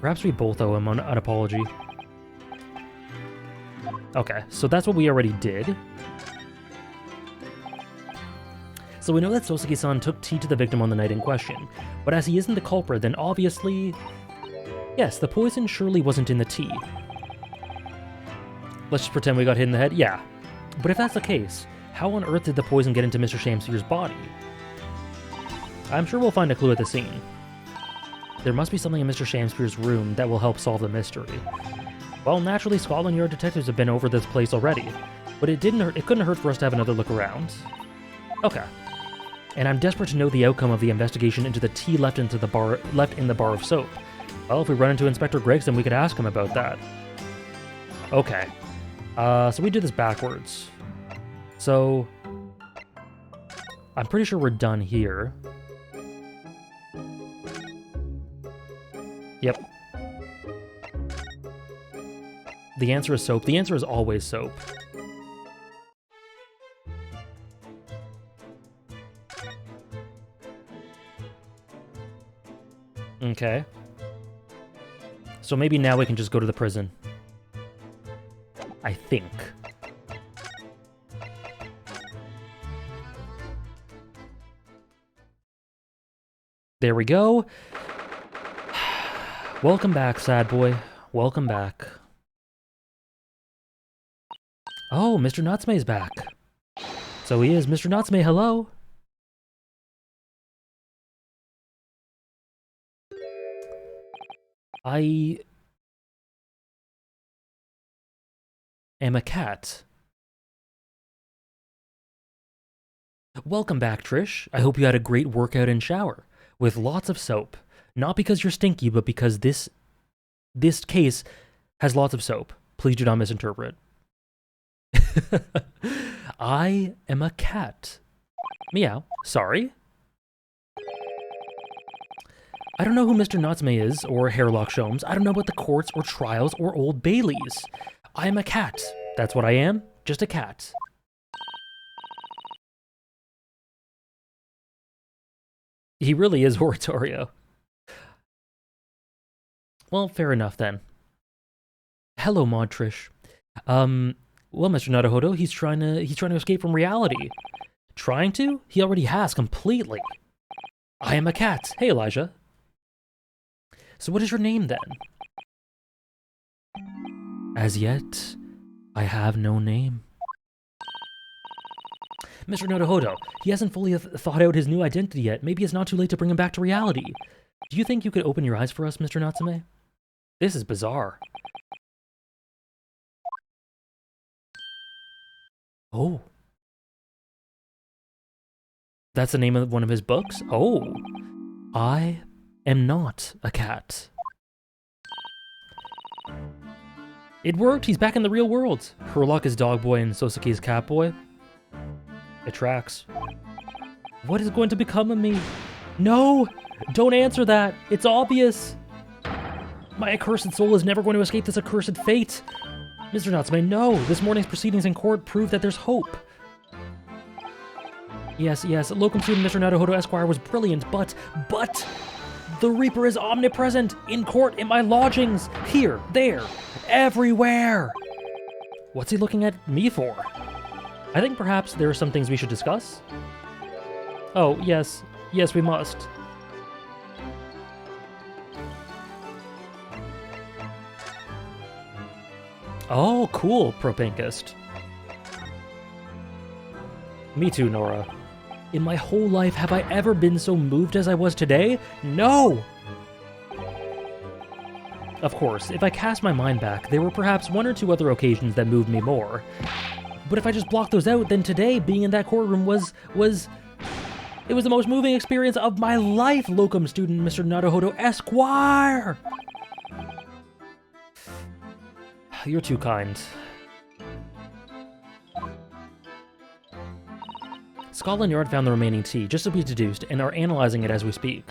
Perhaps we both owe him an apology. Okay, so that's what we already did. So we know that Sosuke-san took tea to the victim on the night in question, but as he isn't the culprit, then obviously... Yes, the poison surely wasn't in the tea. Let's just pretend we got hit in the head? Yeah. But if that's the case, how on earth did the poison get into Mr. Shamsphere's body? I'm sure we'll find a clue at the scene. There must be something in Mr. Shamsphere's room that will help solve the mystery. Well, naturally, Scotland Yard detectives have been over this place already, but it couldn't hurt for us to have another look around. Okay. And I'm desperate to know the outcome of the investigation into the tea left in the bar of soap. Well, if we run into Inspector Gregson, we could ask him about that. Okay. So we did this backwards. So I'm pretty sure we're done here. Yep. The answer is soap. The answer is always soap. Okay. So maybe now we can just go to the prison. I think. There we go. Welcome back, sad boy. Welcome back. Oh, Mr. Natsume's back. So he is. Mr. Natsume, hello. I am a cat. Welcome back, Trish. I hope you had a great workout and shower with lots of soap. Not because you're stinky, but because this case has lots of soap. Please do not misinterpret. I am a cat. Meow. Sorry. I don't know who Mr. Natsume is, or Hairlock Sholmes. I don't know about the courts, or trials, or Old Baileys. I am a cat. That's what I am. Just a cat. He really is Oratorio. Well, fair enough then. Hello, Mod Trish. Well, Mr. Naruhodo, he's trying to escape from reality. Trying to? He already has completely. I am a cat. Hey, Elijah. So what is your name then? As yet, I have no name. Mr. Naruhodo, he hasn't fully thought out his new identity yet. Maybe it's not too late to bring him back to reality. Do you think you could open your eyes for us, Mr. Natsume? This is bizarre. Oh. That's the name of one of his books? Oh. I am not a cat. It worked! He's back in the real world! Hairlock is dog boy and Sosuke is cat boy. It tracks. What is going to become of me? No! Don't answer that! It's obvious! My accursed soul is never going to escape this accursed fate! Mr. Natsume, no! This morning's proceedings in court prove that there's hope! Yes, locum student Mr. Naruhodo Esquire was brilliant, but... The Reaper is omnipresent! In court, in my lodgings! Here, there, everywhere! What's he looking at me for? I think perhaps there are some things we should discuss? Oh, yes, we must. Oh, cool, Propinkist. Me too, Nora. In my whole life, have I ever been so moved as I was today? No! Of course, if I cast my mind back, there were perhaps one or two other occasions that moved me more. But if I just block those out, then today, being in that courtroom was... It was the most moving experience of my life, locum student Mr. Naruhodo Esquire! You're too kind. Scotland Yard found the remaining tea, just as we deduced, and are analyzing it as we speak.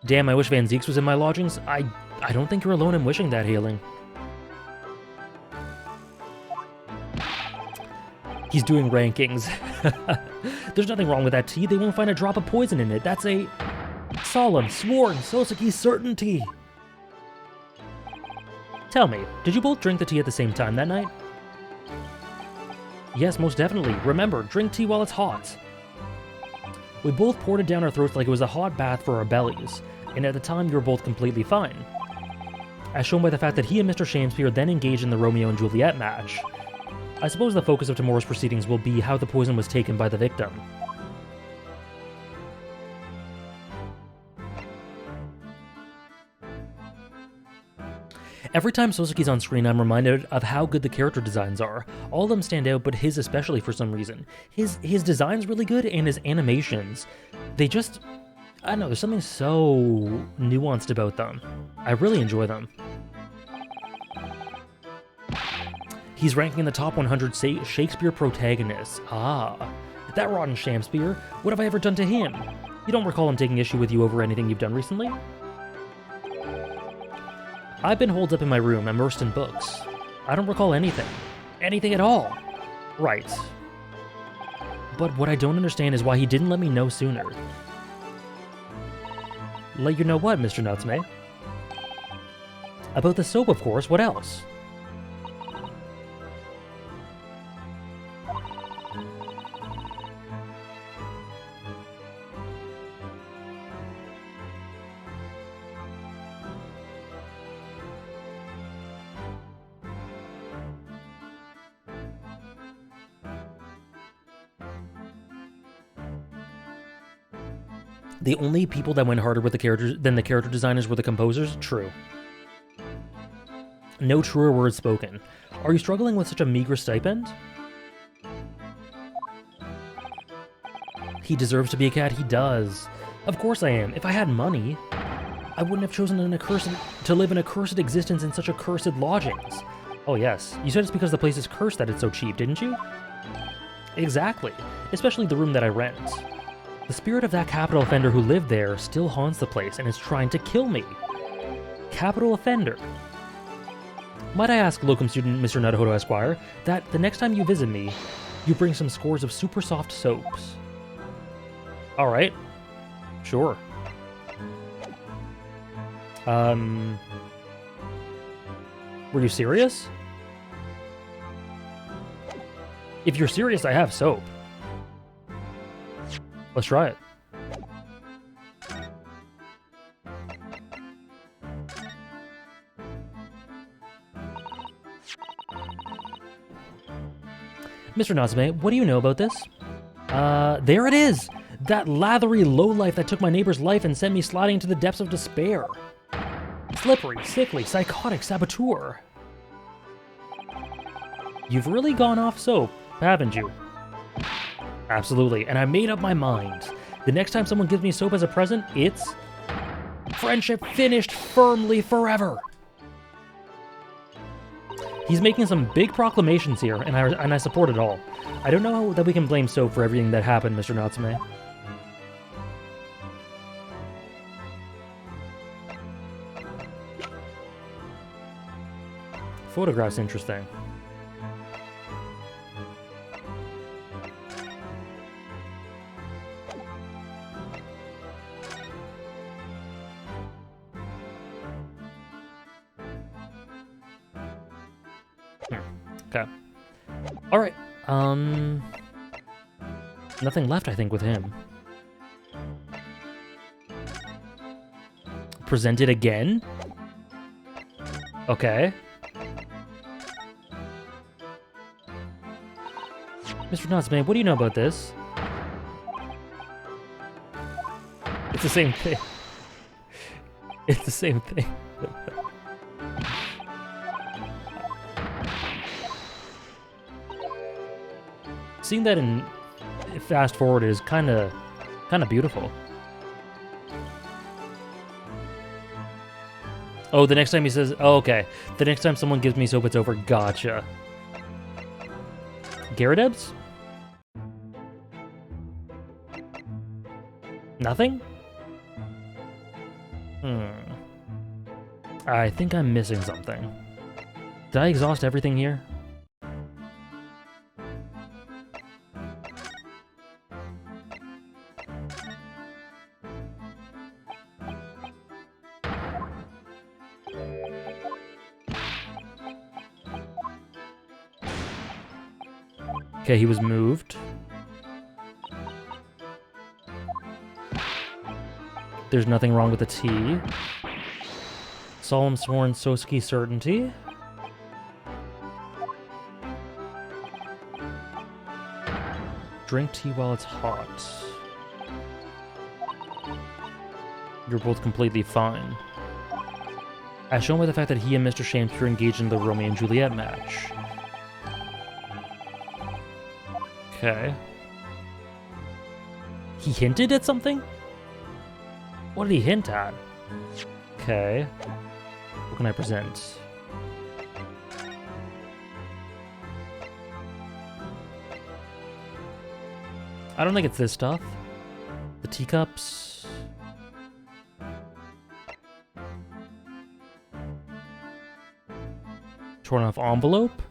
Damn, I wish Van Zeeks was in my lodgings. I don't think you're alone in wishing that, Hailing. He's doing rankings. There's nothing wrong with that tea. They won't find a drop of poison in it. That's a solemn, sworn, Soseki certainty. Tell me, did you both drink the tea at the same time that night? Yes, most definitely. Remember, drink tea while it's hot. We both poured it down our throats like it was a hot bath for our bellies, and at the time you were both completely fine. As shown by the fact that he and Mr. Shakespeare then engaged in the Romeo and Juliet match. I suppose the focus of tomorrow's proceedings will be how the poison was taken by the victim. Every time Soseki's on screen, I'm reminded of how good the character designs are. All of them stand out, but his especially for some reason. His design's really good, and his animations, they just... I don't know, there's something so nuanced about them. I really enjoy them. He's ranking in the top 100 Shakespeare protagonists. Ah, that rotten Shakespeare. What have I ever done to him? You don't recall him taking issue with you over anything you've done recently? I've been holed up in my room, immersed in books. I don't recall anything. Anything at all. Right. But what I don't understand is why he didn't let me know sooner. Let you know what, Mr. Natsume? About the soap, of course. What else? The only people that went harder with the characters than the character designers were the composers? True. No truer words spoken. Are you struggling with such a meager stipend? He deserves to be a cat, he does. Of course I am. If I had money, I wouldn't have chosen to live an accursed existence in such accursed lodgings. Oh yes, you said it's because the place is cursed that it's so cheap, didn't you? Exactly. Especially the room that I rent. The spirit of that capital offender who lived there still haunts the place and is trying to kill me. Capital offender. Might I ask, locum student Mr. Naruhodo Esquire, that the next time you visit me, you bring some scores of super soft soaps. Alright. Sure. Were you serious? If you're serious, I have soap. Let's try it. Mr. Natsume, what do you know about this? There it is! That lathery lowlife that took my neighbor's life and sent me sliding into the depths of despair. Slippery, sickly, psychotic saboteur. You've really gone off soap, haven't you? Absolutely, and I made up my mind. The next time someone gives me soap as a present, it's... friendship finished firmly forever! He's making some big proclamations here, and I support it all. I don't know that we can blame soap for everything that happened, Mr. Natsume. Photograph's interesting. Okay. Alright. Nothing left, I think, with him. Present it again? Okay. Mr. Natsume, what do you know about this? It's the same thing. It's the same thing. Seeing that in fast forward is kind of beautiful. Oh, the next time he says, oh, okay. The next time someone gives me soap, it's over. Gotcha. Gyarados? Nothing? I think I'm missing something. Did I exhaust everything here? Okay, he was moved. There's nothing wrong with the tea. Solemn sworn Soski certainty. Drink tea while it's hot. You're both completely fine. As shown by the fact that he and Mr. Shakespeare engaged in the Romeo and Juliet match. Okay. He hinted at something? What did he hint at? Okay. What can I present? I don't think it's this stuff. The teacups. Torn off envelope.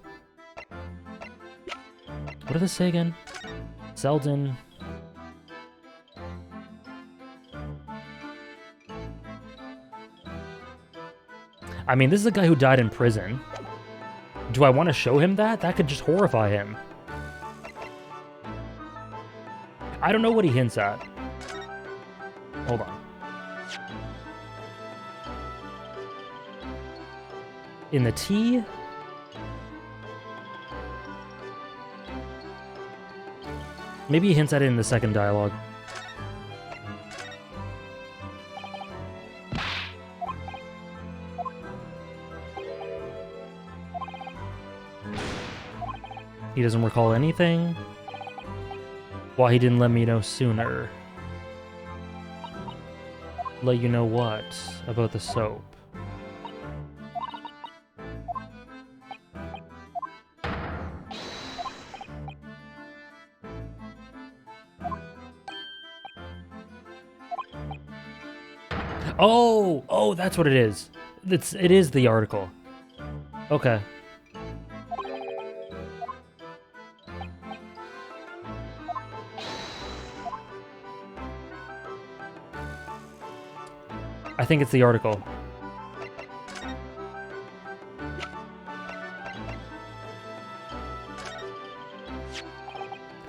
What did this say again? Selden. I mean, this is a guy who died in prison. Do I want to show him that? That could just horrify him. I don't know what he hints at. Hold on. In the tea? Maybe he hints at it in the second dialogue. He doesn't recall anything. Why he didn't let me know sooner. Let you know what about the soap? Oh, that's what it is. It is the article. Okay. I think it's the article.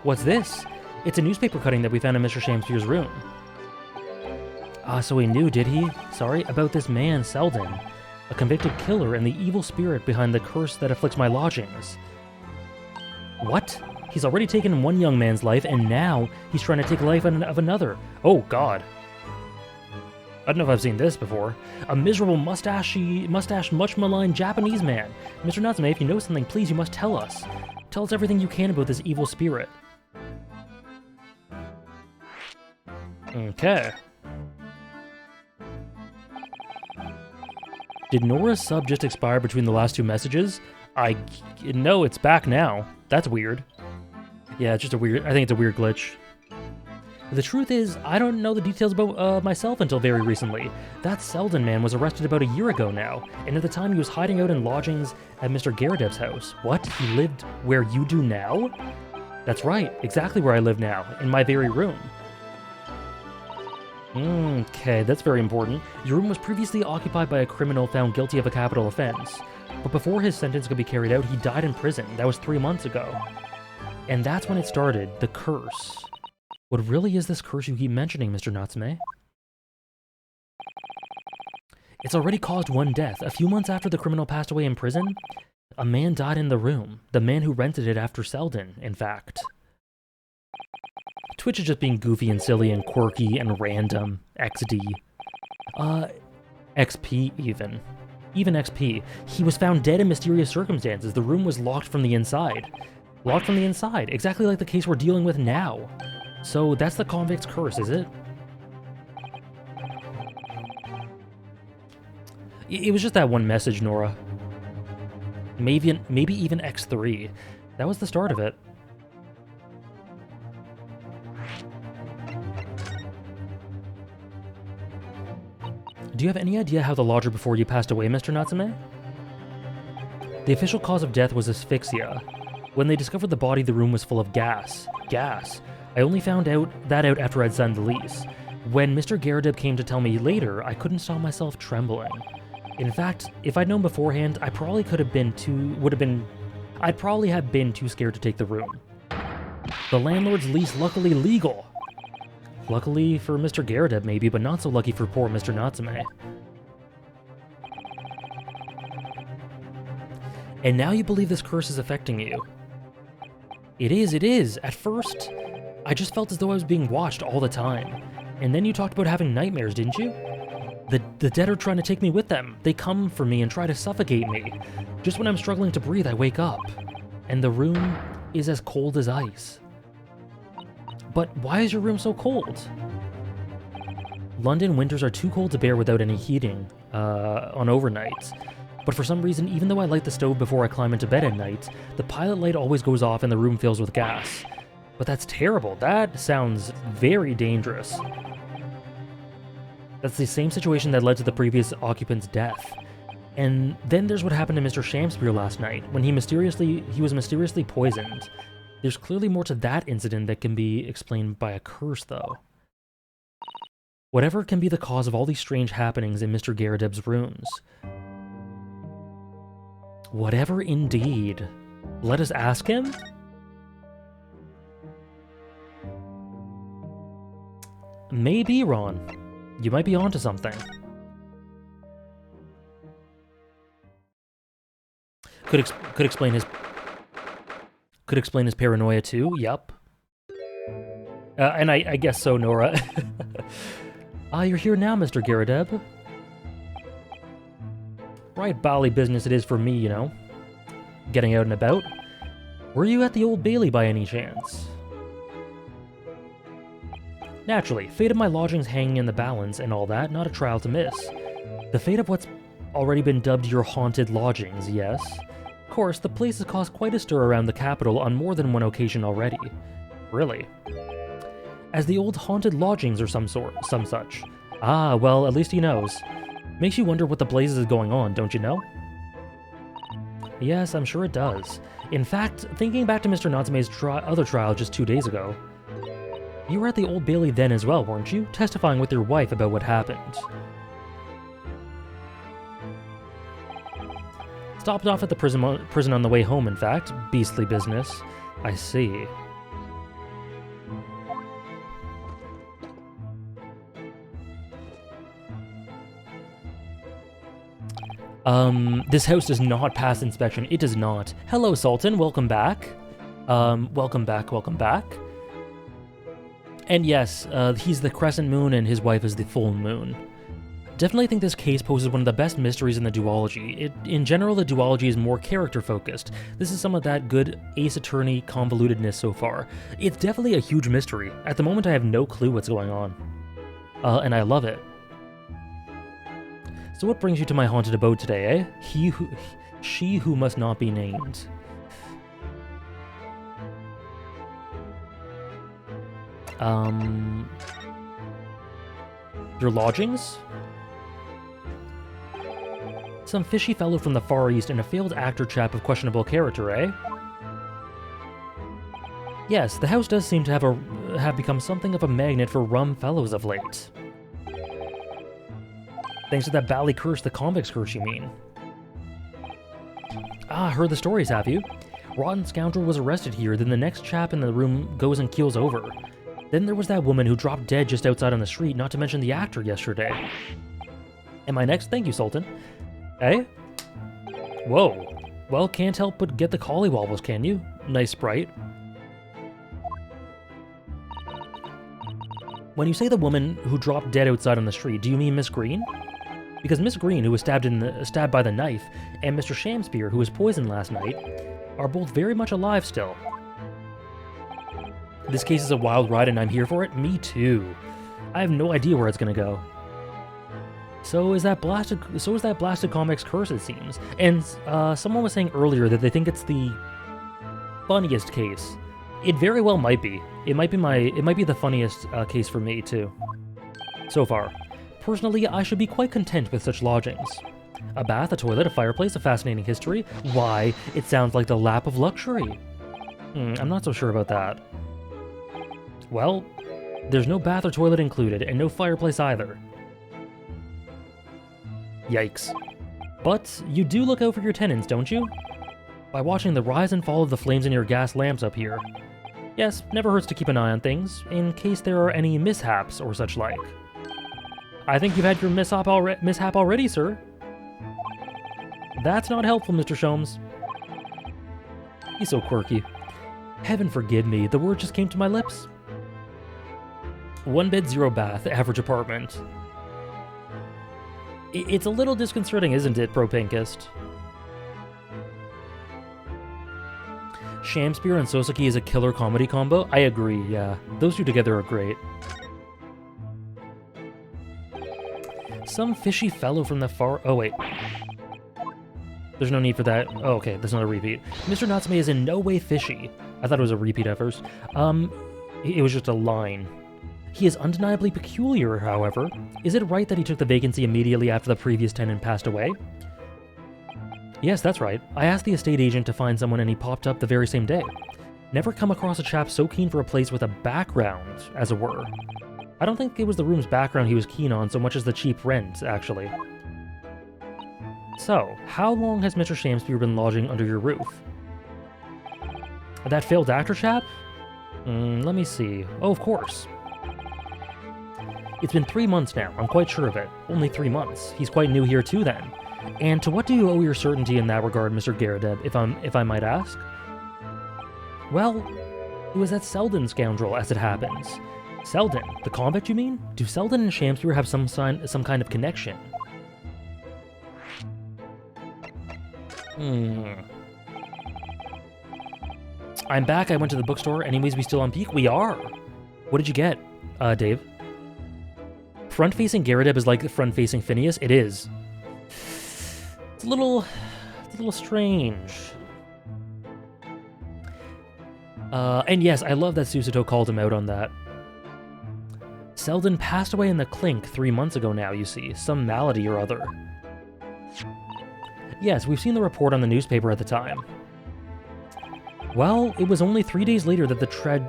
What's this? It's a newspaper cutting that we found in Mr. Shakespeare's room. Ah, so he knew, did he? Sorry, about this man, Selden. A convicted killer and the evil spirit behind the curse that afflicts my lodgings. What? He's already taken one young man's life, and now he's trying to take life of another. Oh, God. I don't know if I've seen this before. A miserable mustached, much maligned Japanese man. Mr. Natsume, if you know something, please, you must tell us. Tell us everything you can about this evil spirit. Okay. Did Nora's sub just expire between the last two messages? No, it's back now. That's weird. Yeah, it's just a weird... I think it's a weird glitch. The truth is, I don't know the details about myself until very recently. That Selden man was arrested about a year ago now, and at the time he was hiding out in lodgings at Mr. Garadev's house. What? He lived where you do now? That's right, exactly where I live now, in my very room. Okay, that's very important. Your room was previously occupied by a criminal found guilty of a capital offense. But before his sentence could be carried out, he died in prison. That was 3 months ago. And that's when it started, the curse. What really is this curse you keep mentioning, Mr. Natsume? It's already caused one death. A few months after the criminal passed away in prison, a man died in the room. The man who rented it after Selden, in fact. Twitch is just being goofy and silly and quirky and random. XD. XP even. Even XP. He was found dead in mysterious circumstances. The room was locked from the inside. Locked from the inside, exactly like the case we're dealing with now. So that's the convict's curse, is it? It was just that one message, Nora. Maybe even X3. That was the start of it. Do you have any idea how the lodger before you passed away, Mr. Natsume? The official cause of death was asphyxia. When they discovered the body, the room was full of gas. Gas. I only found that out after I'd signed the lease. When Mr. Garrideb came to tell me later, I couldn't stop myself trembling. In fact, if I'd known beforehand, I'd probably have been too scared to take the room. The landlord's lease luckily legal. Luckily for Mr. Garrideb maybe, but not so lucky for poor Mr. Natsume. And now you believe this curse is affecting you. It is. At first, I just felt as though I was being watched all the time. And then you talked about having nightmares, didn't you? The dead are trying to take me with them. They come for me and try to suffocate me. Just when I'm struggling to breathe, I wake up. And the room is as cold as ice. But why is your room so cold? London winters are too cold to bear without any heating on overnights. But for some reason, even though I light the stove before I climb into bed at night, the pilot light always goes off and the room fills with gas. But that's terrible. That sounds very dangerous. That's the same situation that led to the previous occupant's death. And then there's what happened to Mr. Shamspeare last night, when he was mysteriously poisoned. There's clearly more to that incident that can be explained by a curse, though. Whatever can be the cause of all these strange happenings in Mr. Garrideb's rooms. Whatever indeed. Let us ask him? Maybe, Ron. You might be onto something. Could explain his paranoia too. Yup. And I guess so, Nora. You're here now, Mr. Garrideb. Right bally business it is for me, you know. Getting out and about. Were you at the Old Bailey by any chance? Naturally, fate of my lodgings hanging in the balance and all that, not a trial to miss. The fate of what's already been dubbed your haunted lodgings, yes? Of course, the place has caused quite a stir around the capital on more than one occasion already. Really? As the old haunted lodgings or some such. Ah, well, at least he knows. Makes you wonder what the blazes is going on, don't you know? Yes, I'm sure it does. In fact, thinking back to Mr. Natsume's other trial just 2 days ago, you were at the Old Bailey then as well, weren't you? Testifying with your wife about what happened. Stopped off at the prison on the way home, in fact. Beastly business. I see. This house does not pass inspection. It does not. Hello, Sultan. Welcome back. Welcome back. And yes, he's the crescent moon and his wife is the full moon. Definitely think this case poses one of the best mysteries in the duology. In general, the duology is more character-focused. This is some of that good Ace Attorney convolutedness so far. It's definitely a huge mystery. At the moment, I have no clue what's going on. And I love it. So what brings you to my haunted abode today, eh? She who must not be named. Your lodgings? Some fishy fellow from the Far East and a failed actor chap of questionable character, eh? Yes, the house does seem to have become something of a magnet for rum fellows of late. Thanks to that bally curse, the convict's curse, you mean? Ah, heard the stories, have you? Rotten scoundrel was arrested here, then the next chap in the room goes and keels over. Then there was that woman who dropped dead just outside on the street, not to mention the actor yesterday. Am I next? Thank you, Sultan. Eh? Whoa. Well, can't help but get the collywobbles, can you? Nice sprite. When you say the woman who dropped dead outside on the street, do you mean Miss Green? Because Miss Green, who was stabbed by the knife, and Mr. Shamspeare, who was poisoned last night, are both very much alive still. This case is a wild ride and I'm here for it? Me too. I have no idea where it's gonna go. So is that blasted comics curse, it seems. And someone was saying earlier that they think it's the funniest case. It very well might be. It might be the funniest case for me too. So far. Personally, I should be quite content with such lodgings. A bath, a toilet, a fireplace, a fascinating history. Why, it sounds like the lap of luxury. I'm not so sure about that. Well, there's no bath or toilet included, and no fireplace either. Yikes. But you do look out for your tenants, don't you? By watching the rise and fall of the flames in your gas lamps up here. Yes, never hurts to keep an eye on things, in case there are any mishaps or such like. I think you've had your mishap already, sir. That's not helpful, Mr. Sholmes. He's so quirky. Heaven forgive me, the word just came to my lips. 1 bed, 0 bath, average apartment. It's a little disconcerting, isn't it, Propinkist? Shamspear and Soseki is a killer comedy combo? I agree, yeah. Those two together are great. Some fishy fellow from the far... Oh, wait. There's no need for that. Oh, okay, that's not a repeat. Mr. Natsume is in no way fishy. I thought it was a repeat at first. It was just a line. He is undeniably peculiar, however. Is it right that he took the vacancy immediately after the previous tenant passed away? Yes, that's right. I asked the estate agent to find someone and he popped up the very same day. Never come across a chap so keen for a place with a background, as it were. I don't think it was the room's background he was keen on so much as the cheap rent, actually. So, how long has Mr. Shamspear been lodging under your roof? That failed actor chap? Let me see. Oh, of course. It's been 3 months now, I'm quite sure of it. Only 3 months. He's quite new here too then. And to what do you owe your certainty in that regard, Mr. Garrideb, if I might ask? Well, it was that Selden scoundrel, as it happens. Selden? The convict, you mean? Do Selden and Shamspear have some kind of connection? I'm back, I went to the bookstore. Anyways, we still on peak? We are! What did you get, Dave? Front-facing Garrideb is like front-facing Phineas? It is. It's a little strange. And yes, I love that Susato called him out on that. Selden passed away in the clink 3 months ago now, you see. Some malady or other. Yes, we've seen the report on the newspaper at the time. Well, it was only 3 days later that the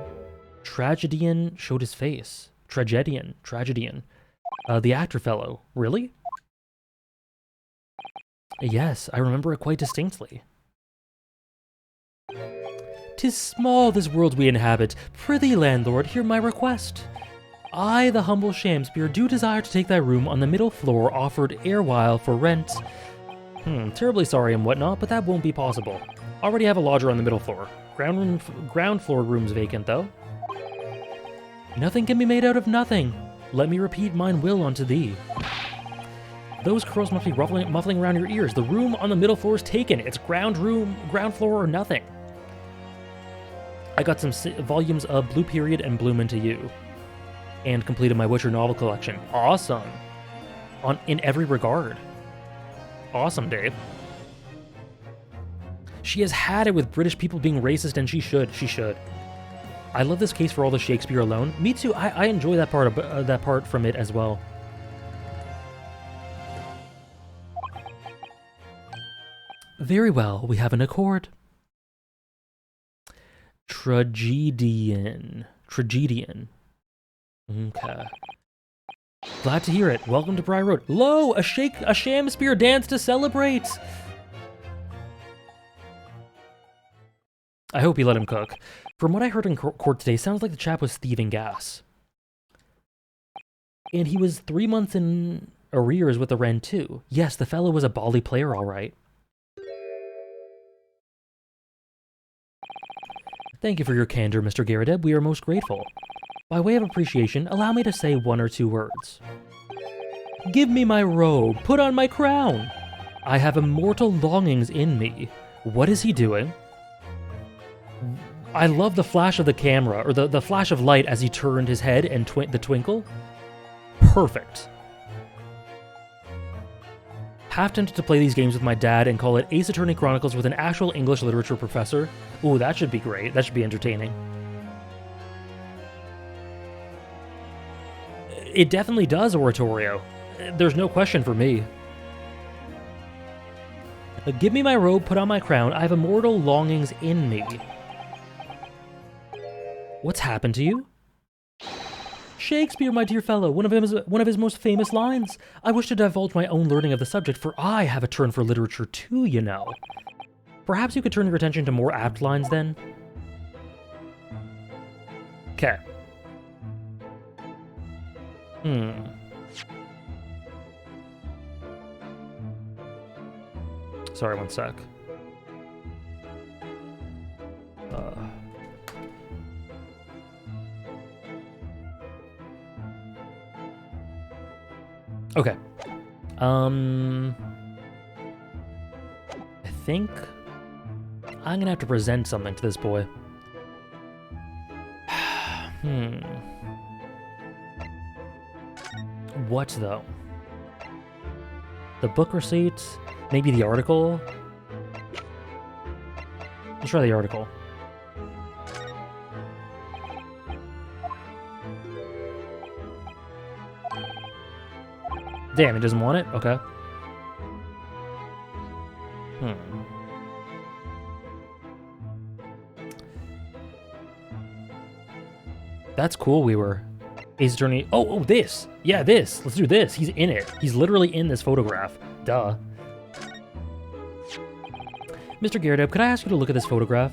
tragedian showed his face. Tragedian. The actor fellow. Really? Yes, I remember it quite distinctly. 'Tis small this world we inhabit. Prithee, landlord, hear my request. I, the humble Shamspear, do desire to take thy room on the middle floor offered erewhile for rent. Terribly sorry and whatnot, but that won't be possible. Already have a lodger on the middle floor. Ground floor room's vacant, though. Nothing can be made out of nothing. Let me repeat mine will unto thee. Those curls must be muffling around your ears. The room on the middle floor is taken. It's ground floor or nothing. I got some volumes of Blue Period and Bloom Into You. And completed my Witcher novel collection. Awesome. In every regard. Awesome, Dave. She has had it with British people being racist, and she should. She should. I love this case for all the Shakespeare alone. Me too. I enjoy that part from it as well. Very well. We have an accord. Tragedian. Okay. Glad to hear it. Welcome to Briar Road. Lo, a Shamspear dance to celebrate. I hope he let him cook. From what I heard in court today, sounds like the chap was thieving gas. And he was 3 months in arrears with the rent too. Yes, the fellow was a bally player, all right. Thank you for your candor, Mr. Garrideb. We are most grateful. By way of appreciation, allow me to say 1 or 2 words. Give me my robe. Put on my crown. I have immortal longings in me. What is he doing? I love the flash of the camera, or the flash of light as he turned his head and the twinkle. Perfect. Half tempted to play these games with my dad and call it Ace Attorney Chronicles with an actual English literature professor. Ooh, that should be great. That should be entertaining. It definitely does, Oratorio. there's no question for me. Give me my robe, put on my crown. I have immortal longings in me. What's happened to you? Shakespeare, my dear fellow, one of his most famous lines. I wish to divulge my own learning of the subject, for I have a turn for literature too, you know. Perhaps you could turn your attention to more apt lines then? Okay. Sorry, one sec. Okay. I think I'm gonna have to present something to this boy. What though? The book receipts? Maybe the article? Let's try the article. Damn, he doesn't want it? Okay. That's cool, we were. Ace Attorney. Oh, this! Yeah, this! Let's do this! He's in it. He's literally in this photograph. Duh. Mr. Gyarados, could I ask you to look at this photograph?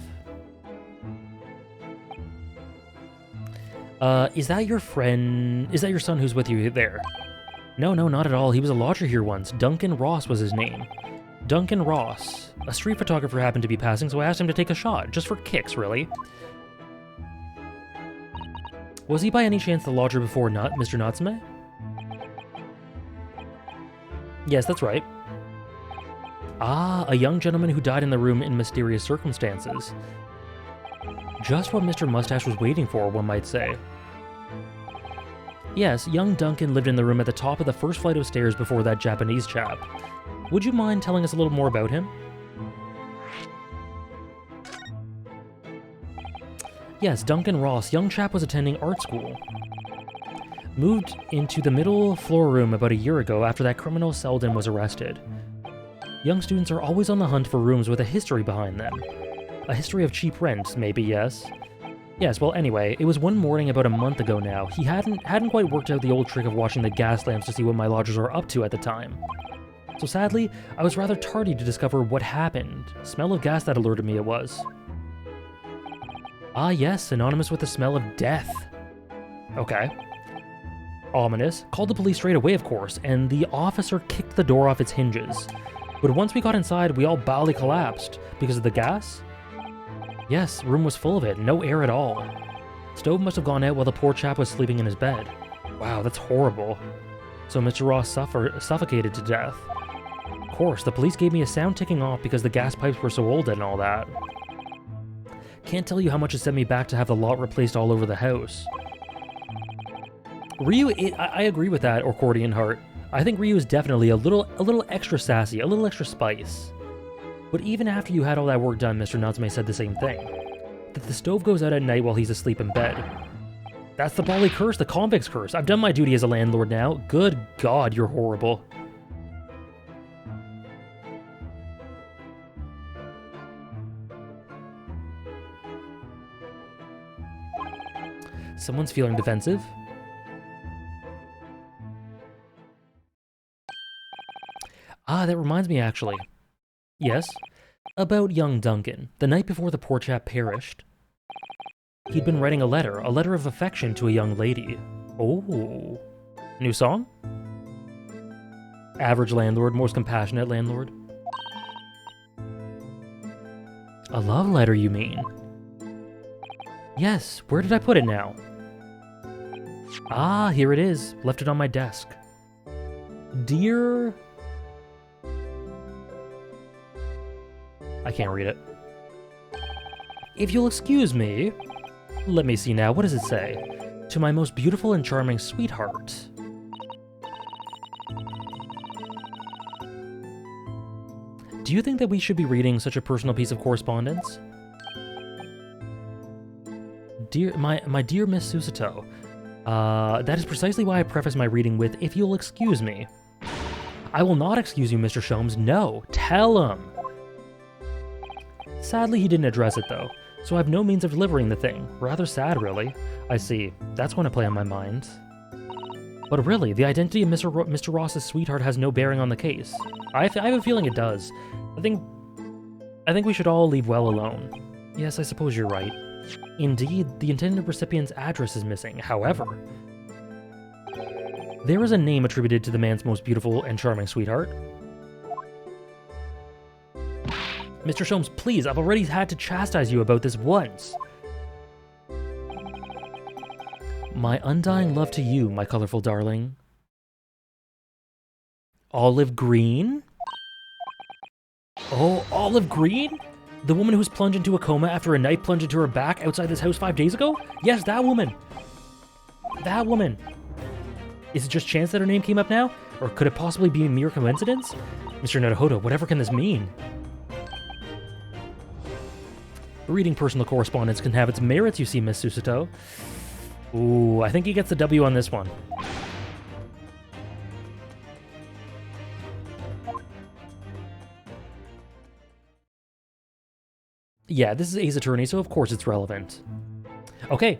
Is that your friend? Is that your son who's with you there? No, not at all. He was a lodger here once. Duncan Ross was his name. Duncan Ross. A street photographer happened to be passing, so I asked him to take a shot. Just for kicks, really. Was he by any chance the lodger before Mr. Natsume? Yes, that's right. Ah, a young gentleman who died in the room in mysterious circumstances. Just what Mr. Mustache was waiting for, one might say. Yes, young Duncan lived in the room at the top of the first flight of stairs before that Japanese chap. Would you mind telling us a little more about him? Yes, Duncan Ross. Young chap was attending art school. Moved into the middle floor room about a year ago after that criminal Selden was arrested. Young students are always on the hunt for rooms with a history behind them. A history of cheap rent, maybe, yes? Yes, well, anyway, it was one morning about a month ago now. He hadn't quite worked out the old trick of watching the gas lamps to see what my lodgers were up to at the time. So sadly, I was rather tardy to discover what happened. Smell of gas that alerted me it was. Ah yes, synonymous with the smell of death. Okay. Ominous. Called the police straight away, of course, and the officer kicked the door off its hinges. But once we got inside, we all badly collapsed. Because of the gas? Yes, room was full of it, no air at all. Stove must have gone out while the poor chap was sleeping in his bed. Wow, that's horrible. So Mr. Ross suffocated to death. Of course, the police gave me a sound ticking off because the gas pipes were so old and all that. Can't tell you how much it sent me back to have the lot replaced all over the house. Ryu, I agree with that, Orcordian Heart. I think Ryu is definitely a little extra sassy, a little extra spice. But even after you had all that work done, Mr. Natsume said the same thing. That the stove goes out at night while he's asleep in bed. That's the Bali curse, the convict's curse. I've done my duty as a landlord now. Good God, you're horrible. Someone's feeling defensive. Ah, that reminds me, actually. Yes? About young Duncan, the night before the poor chap perished. He'd been writing a letter of affection to a young lady. Oh. New song? Average landlord, most compassionate landlord. A love letter, you mean? Yes, where did I put it now? Ah, here it is. Left it on my desk. Dear... I can't read it. If you'll excuse me... Let me see now, what does it say? To my most beautiful and charming sweetheart. Do you think that we should be reading such a personal piece of correspondence? My dear Miss Susato, That is precisely why I preface my reading with, if you'll excuse me. I will not excuse you, Mr. Sholmes. No, tell him. Sadly, he didn't address it, though, so I have no means of delivering the thing. Rather sad, really. I see. That's going to play on my mind. But really, the identity of Mr. Ross's sweetheart has no bearing on the case. I have a feeling it does. I think we should all leave well alone. Yes, I suppose you're right. Indeed, the intended recipient's address is missing. However, there is a name attributed to the man's most beautiful and charming sweetheart. Mr. Sholmes, please, I've already had to chastise you about this once. My undying love to you, my colorful darling. Olive Green? Oh, Olive Green? The woman who was plunged into a coma after a knife plunged into her back outside this house 5 days ago? Yes, that woman. That woman. Is it just chance that her name came up now? Or could it possibly be a mere coincidence? Mr. Naruhodo, whatever can this mean? Reading personal correspondence can have its merits, you see, Miss Susato. Ooh, I think he gets the W on this one. Yeah, this is Ace Attorney, so of course it's relevant. Okay.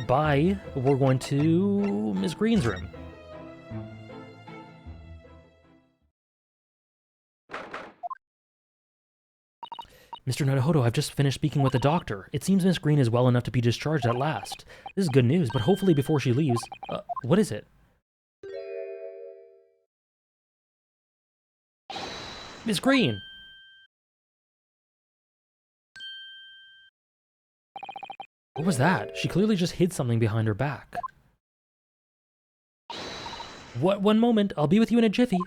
Bye. We're going to Miss Green's room. Mr. Naruhodo, I've just finished speaking with the doctor. It seems Miss Green is well enough to be discharged at last. This is good news, but hopefully before she leaves... what is it? Miss Green! What was that? She clearly just hid something behind her back. What? One moment. I'll be with you in a jiffy.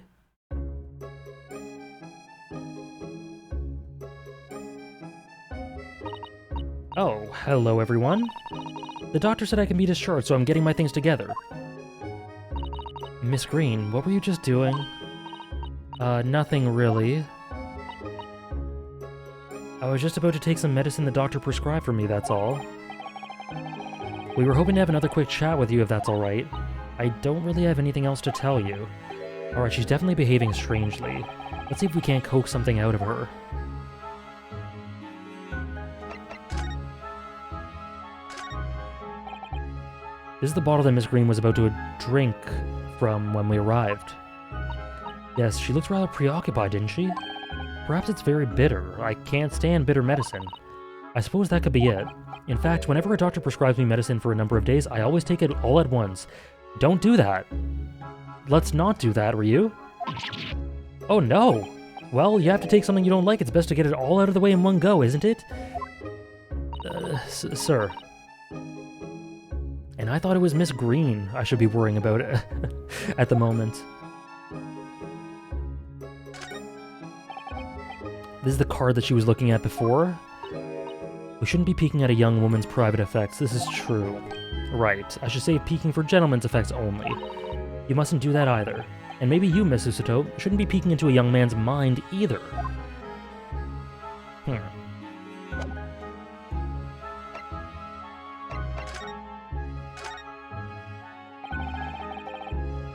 Oh, hello everyone. The doctor said I can be discharged, so I'm getting my things together. Miss Green, what were you just doing? Nothing really. I was just about to take some medicine the doctor prescribed for me, that's all. We were hoping to have another quick chat with you if that's alright. I don't really have anything else to tell you. Alright, she's definitely behaving strangely. Let's see if we can't coax something out of her. This is the bottle that Miss Green was about to drink from when we arrived. Yes, she looked rather preoccupied, didn't she? Perhaps it's very bitter. I can't stand bitter medicine. I suppose that could be it. In fact, whenever a doctor prescribes me medicine for a number of days, I always take it all at once. Don't do that. Let's not do that, Ryu. Oh no! Well, you have to take something you don't like. It's best to get it all out of the way in one go, isn't it? Sir. And I thought it was Miss Green I should be worrying about it at the moment. This is the card that she was looking at before. We shouldn't be peeking at a young woman's private effects. This is true. Right. I should say peeking for gentlemen's effects only. You mustn't do that either. And maybe you, Miss Susato, shouldn't be peeking into a young man's mind either.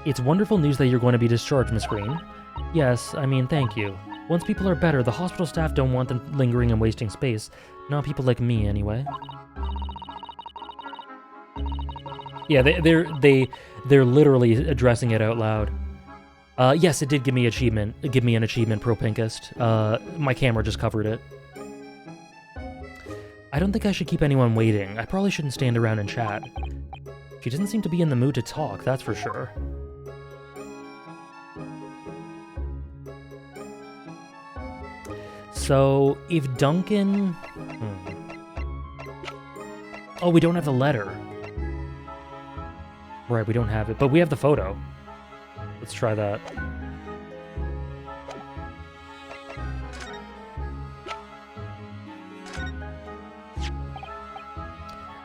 It's wonderful news that you're going to be discharged, Miss Green. Yes, I mean, thank you. Once people are better, the hospital staff don't want them lingering and wasting space. Not people like me, anyway. Yeah, they're literally addressing it out loud. Yes, it did give me an achievement, Pro Pinkest. My camera just covered it. I don't think I should keep anyone waiting. I probably shouldn't stand around and chat. She doesn't seem to be in the mood to talk, that's for sure. So, if Duncan... Oh, we don't have the letter. Right, we don't have it, but we have the photo. Let's try that.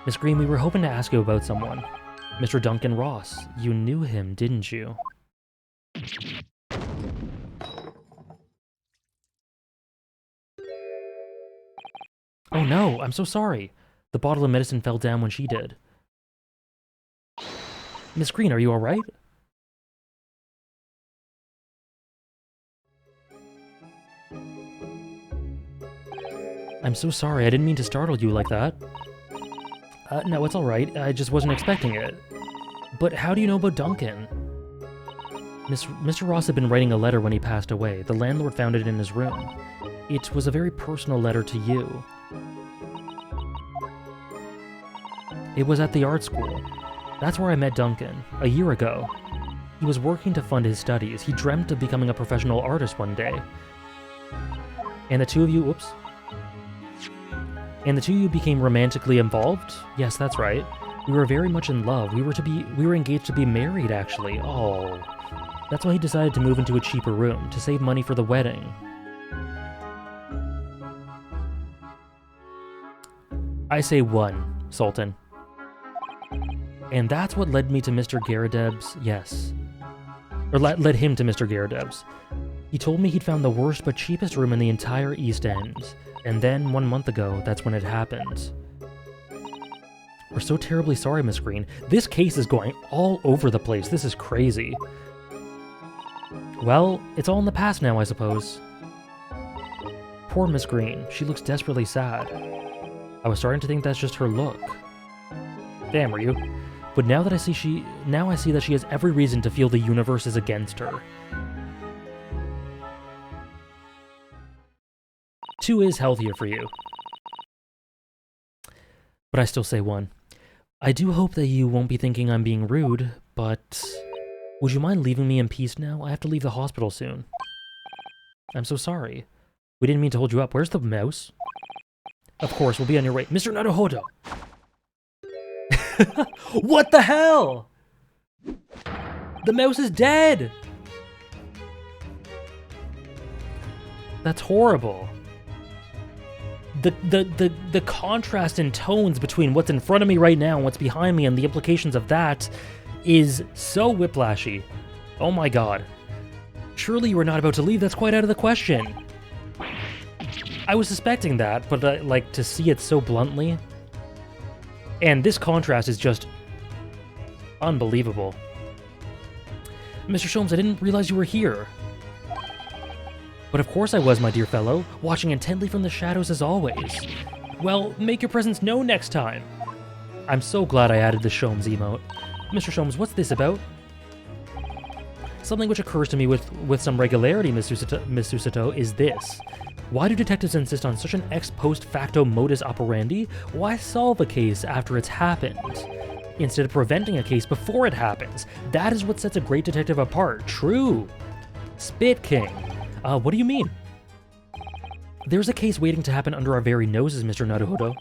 Miss Green, we were hoping to ask you about someone. Mr. Duncan Ross. You knew him, didn't you? Oh no, I'm so sorry. The bottle of medicine fell down when she did. Miss Green, are you alright? I'm so sorry, I didn't mean to startle you like that. No, it's alright, I just wasn't expecting it. But how do you know about Duncan? Mr. Ross had been writing a letter when he passed away. The landlord found it in his room. It was a very personal letter to you. It was at the art school. That's where I met Duncan, a year ago. He was working to fund his studies. He dreamt of becoming a professional artist one day. And the two of you, whoops. And the two of you became romantically involved? Yes, that's right. We were very much in love. We were engaged to be married, actually. Oh. That's why he decided to move into a cheaper room, to save money for the wedding. I say 1, Sultan. And that's what led me to Mr. Garadeb's, yes. Or led him to Mr. Garadeb's. He told me he'd found the worst but cheapest room in the entire East End. And then, 1 month ago, that's when it happened. We're so terribly sorry, Miss Green. This case is going all over the place. This is crazy. Well, it's all in the past now, I suppose. Poor Miss Green. She looks desperately sad. I was starting to think that's just her look. Damn, Ryu. But now I see that she has every reason to feel the universe is against her. 2 is healthier for you. But I still say 1. I do hope that you won't be thinking I'm being rude, but would you mind leaving me in peace now? I have to leave the hospital soon. I'm so sorry. We didn't mean to hold you up. Where's the mouse? Of course, we'll be on your way. Mr. Naruhodo! What the hell? The mouse is dead! That's horrible. The contrast in tones between what's in front of me right now and what's behind me and the implications of that is so whiplashy. Oh my god. Surely you were not about to leave, that's quite out of the question. I was suspecting that, but like, to see it so bluntly. And this contrast is just unbelievable. Mr. Sholmes, I didn't realize you were here. But of course I was, my dear fellow, watching intently from the shadows as always. Well, make your presence known next time. I'm so glad I added the Sholmes emote. Mr. Sholmes, what's this about? Something which occurs to me with some regularity, Miss Susato, is this. Why do detectives insist on such an ex post facto modus operandi? Why solve a case after it's happened, instead of preventing a case before it happens? That is what sets a great detective apart. True. Spit King. What do you mean? There's a case waiting to happen under our very noses, Mr. Naruhodo.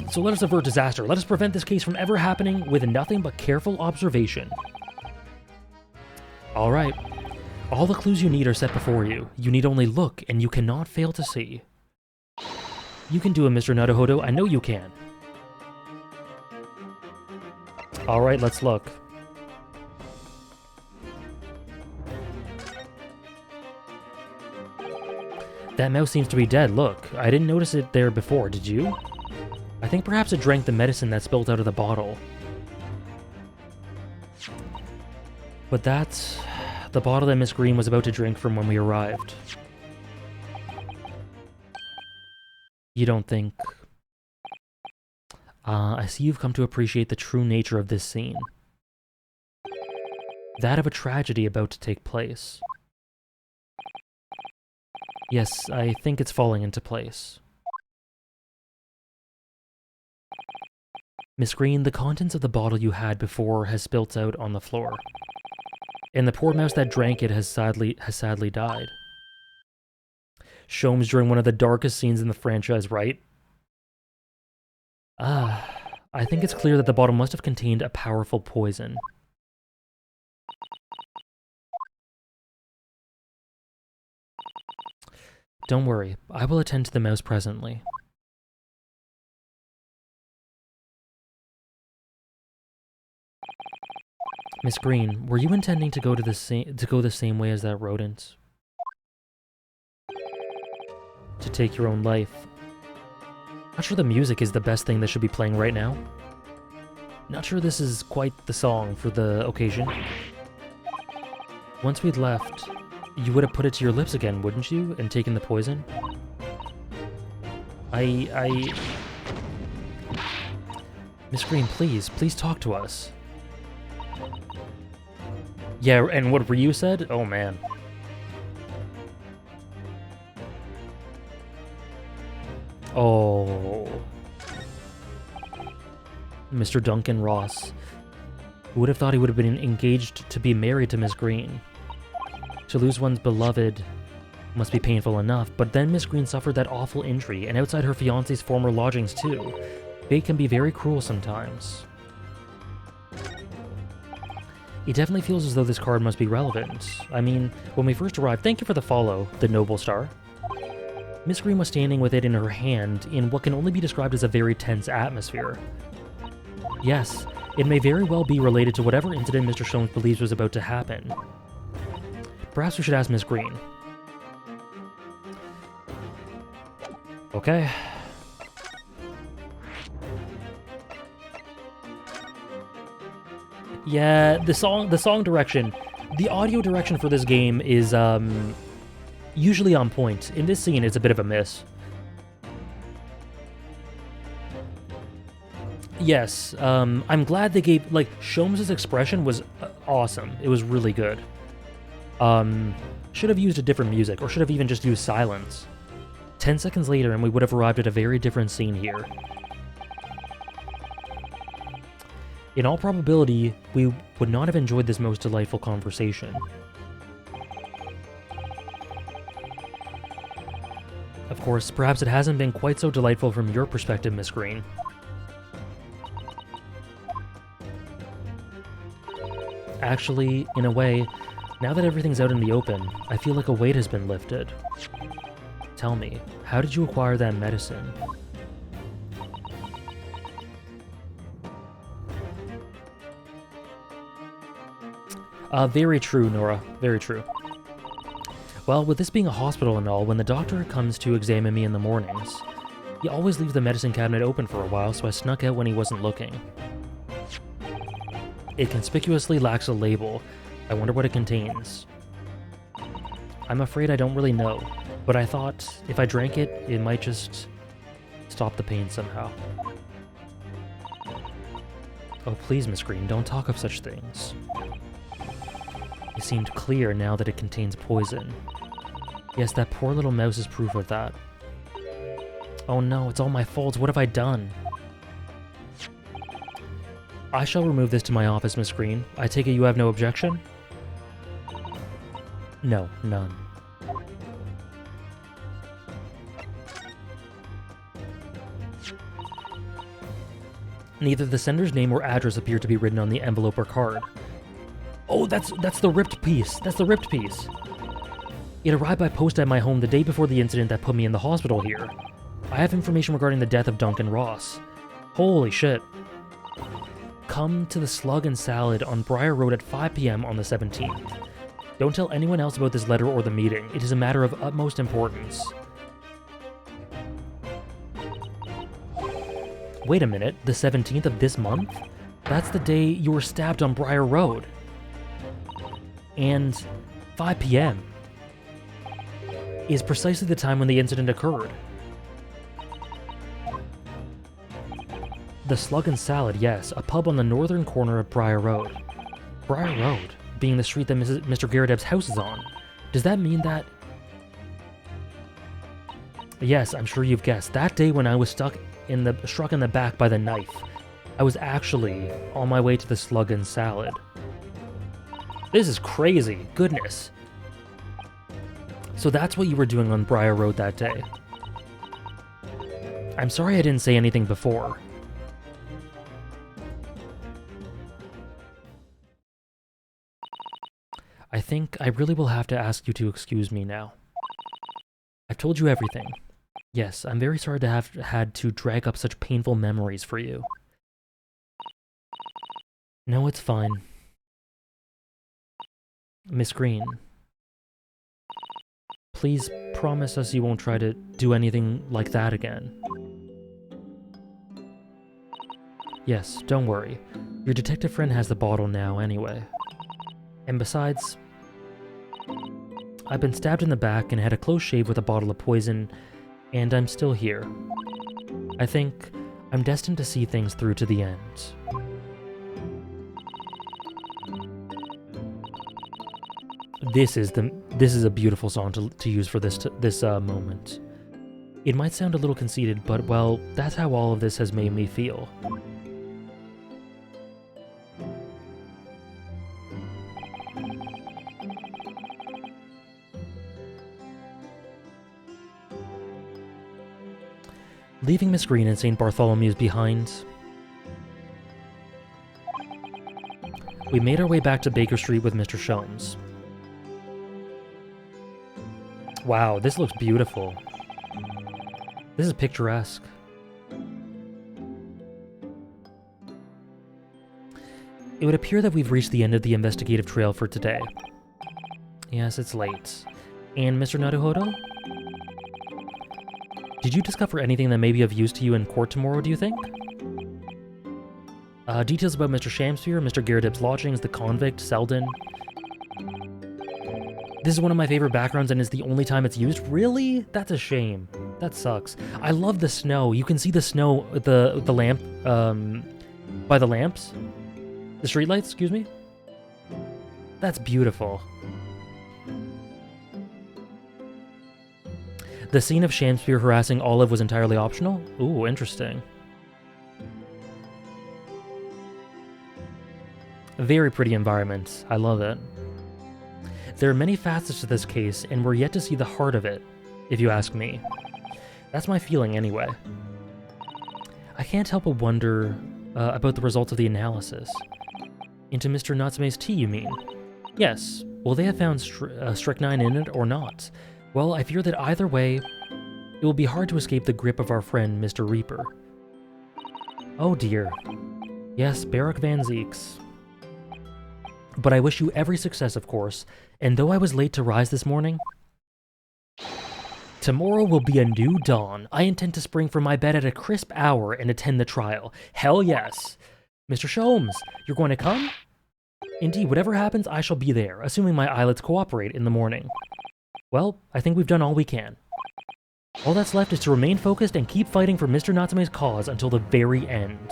So let us avert disaster. Let us prevent this case from ever happening with nothing but careful observation. All right. All the clues you need are set before you. You need only look, and you cannot fail to see. You can do it, Mr. Naruhodo. I know you can. All right, let's look. That mouse seems to be dead. Look, I didn't notice it there before, did you? I think perhaps it drank the medicine that spilled out of the bottle. But that's the bottle that Miss Green was about to drink from when we arrived. You don't think... I see you've come to appreciate the true nature of this scene. That of a tragedy about to take place. Yes, I think it's falling into place. Miss Green, the contents of the bottle you had before has spilt out on the floor. And the poor mouse that drank it has sadly died. Sholmes during one of the darkest scenes in the franchise, right? I think it's clear that the bottle must have contained a powerful poison. Don't worry, I will attend to the mouse presently. Miss Green, were you intending to go the same way as that rodent? To take your own life? Not sure the music is the best thing that should be playing right now. Not sure this is quite the song for the occasion. Once we'd left, you would have put it to your lips again, wouldn't you? And taken the poison? Miss Green, please talk to us. Yeah, and what Ryu said? Oh, man. Oh. Mr. Duncan Ross. Who would have thought he would have been engaged to be married to Miss Green? To lose one's beloved must be painful enough, but then Miss Green suffered that awful injury, and outside her fiancé's former lodgings too. Fate can be very cruel sometimes. It definitely feels as though this card must be relevant. I mean, when we first arrived, thank you for the follow, the Noble Star. Miss Green was standing with it in her hand in what can only be described as a very tense atmosphere. Yes, it may very well be related to whatever incident Mr. Sholmes believes was about to happen. Perhaps we should ask Miss Green. Okay. Yeah, the song direction, the audio direction for this game is usually on point. In this scene, it's a bit of a miss. Yes, I'm glad they gave, like, Sholmes' expression was awesome. It was really good. Should have used a different music, or should have even just used silence. 10 seconds later, and we would have arrived at a very different scene here. In all probability, we would not have enjoyed this most delightful conversation. Of course, perhaps it hasn't been quite so delightful from your perspective, Miss Green. Actually, in a way, now that everything's out in the open, I feel like a weight has been lifted. Tell me, how did you acquire that medicine? Very true, Nora. Very true. Well, with this being a hospital and all, when the doctor comes to examine me in the mornings, he always leaves the medicine cabinet open for a while, so I snuck out when he wasn't looking. It conspicuously lacks a label. I wonder what it contains. I'm afraid I don't really know, but I thought if I drank it, it might just stop the pain somehow. Oh, please, Miss Green, don't talk of such things. It seemed clear now that it contains poison. Yes, that poor little mouse is proof of that. Oh no, it's all my fault. What have I done? I shall remove this to my office, Miss Green. I take it you have no objection? No, none. Neither the sender's name or address appear to be written on the envelope or card. Oh, that's the ripped piece. That's the ripped piece. It arrived by post at my home the day before the incident that put me in the hospital here. I have information regarding the death of Duncan Ross. Holy shit. Come to the Slug and Salad on Briar Road at 5 p.m. on the 17th. Don't tell anyone else about this letter or the meeting. It is a matter of utmost importance. Wait a minute, the 17th of this month? That's the day you were stabbed on Briar Road. And 5 p.m. is precisely the time when the incident occurred. The Slug and Salad, yes, a pub on the northern corner of Briar Road. Briar Road being the street that Mr. Garrideb's house is on. Does that mean that... Yes, I'm sure you've guessed. That day when I was struck in the back by the knife, I was actually on my way to the Slug and Salad. This is crazy. Goodness. So that's what you were doing on Briar Road that day. I'm sorry I didn't say anything before. I think I really will have to ask you to excuse me now. I've told you everything. Yes, I'm very sorry to have had to drag up such painful memories for you. No, it's fine. Miss Green, please promise us you won't try to do anything like that again. Yes, don't worry. Your detective friend has the bottle now anyway. And besides, I've been stabbed in the back and had a close shave with a bottle of poison, and I'm still here. I think I'm destined to see things through to the end. This is a beautiful song to use for this moment. It might sound a little conceited, but well, that's how all of this has made me feel. Leaving Miss Green and St. Bartholomew's behind, we made our way back to Baker Street with Mr. Sholmes. Wow, this looks beautiful. This is picturesque. It would appear that we've reached the end of the investigative trail for today. Yes, it's late. And Mr. Naruhodo? Did you discover anything that may be of use to you in court tomorrow, do you think? Details about Mr. Shamsphere, Mr. Garrett's lodgings, the convict, Selden. This is one of my favorite backgrounds and is the only time it's used? Really? That's a shame. That sucks. I love the snow. You can see the snow, the lamp, by the lamps? The streetlights, excuse me? That's beautiful. The scene of Shamsphere harassing Olive was entirely optional? Ooh, interesting. Very pretty environment. I love it. There are many facets to this case, and we're yet to see the heart of it, if you ask me. That's my feeling, anyway. I can't help but wonder about the results of the analysis. Into Mr. Natsume's tea, you mean? Yes. Will they have found strychnine in it or not? Well, I fear that either way, it will be hard to escape the grip of our friend, Mr. Reaper. Oh dear. Yes, Barak Van Zeeks. But I wish you every success, of course, and though I was late to rise this morning, tomorrow will be a new dawn. I intend to spring from my bed at a crisp hour and attend the trial. Hell yes. Mr. Sholmes, you're going to come? Indeed, whatever happens, I shall be there, assuming my eyelids cooperate in the morning. Well, I think we've done all we can. All that's left is to remain focused and keep fighting for Mr. Natsume's cause until the very end.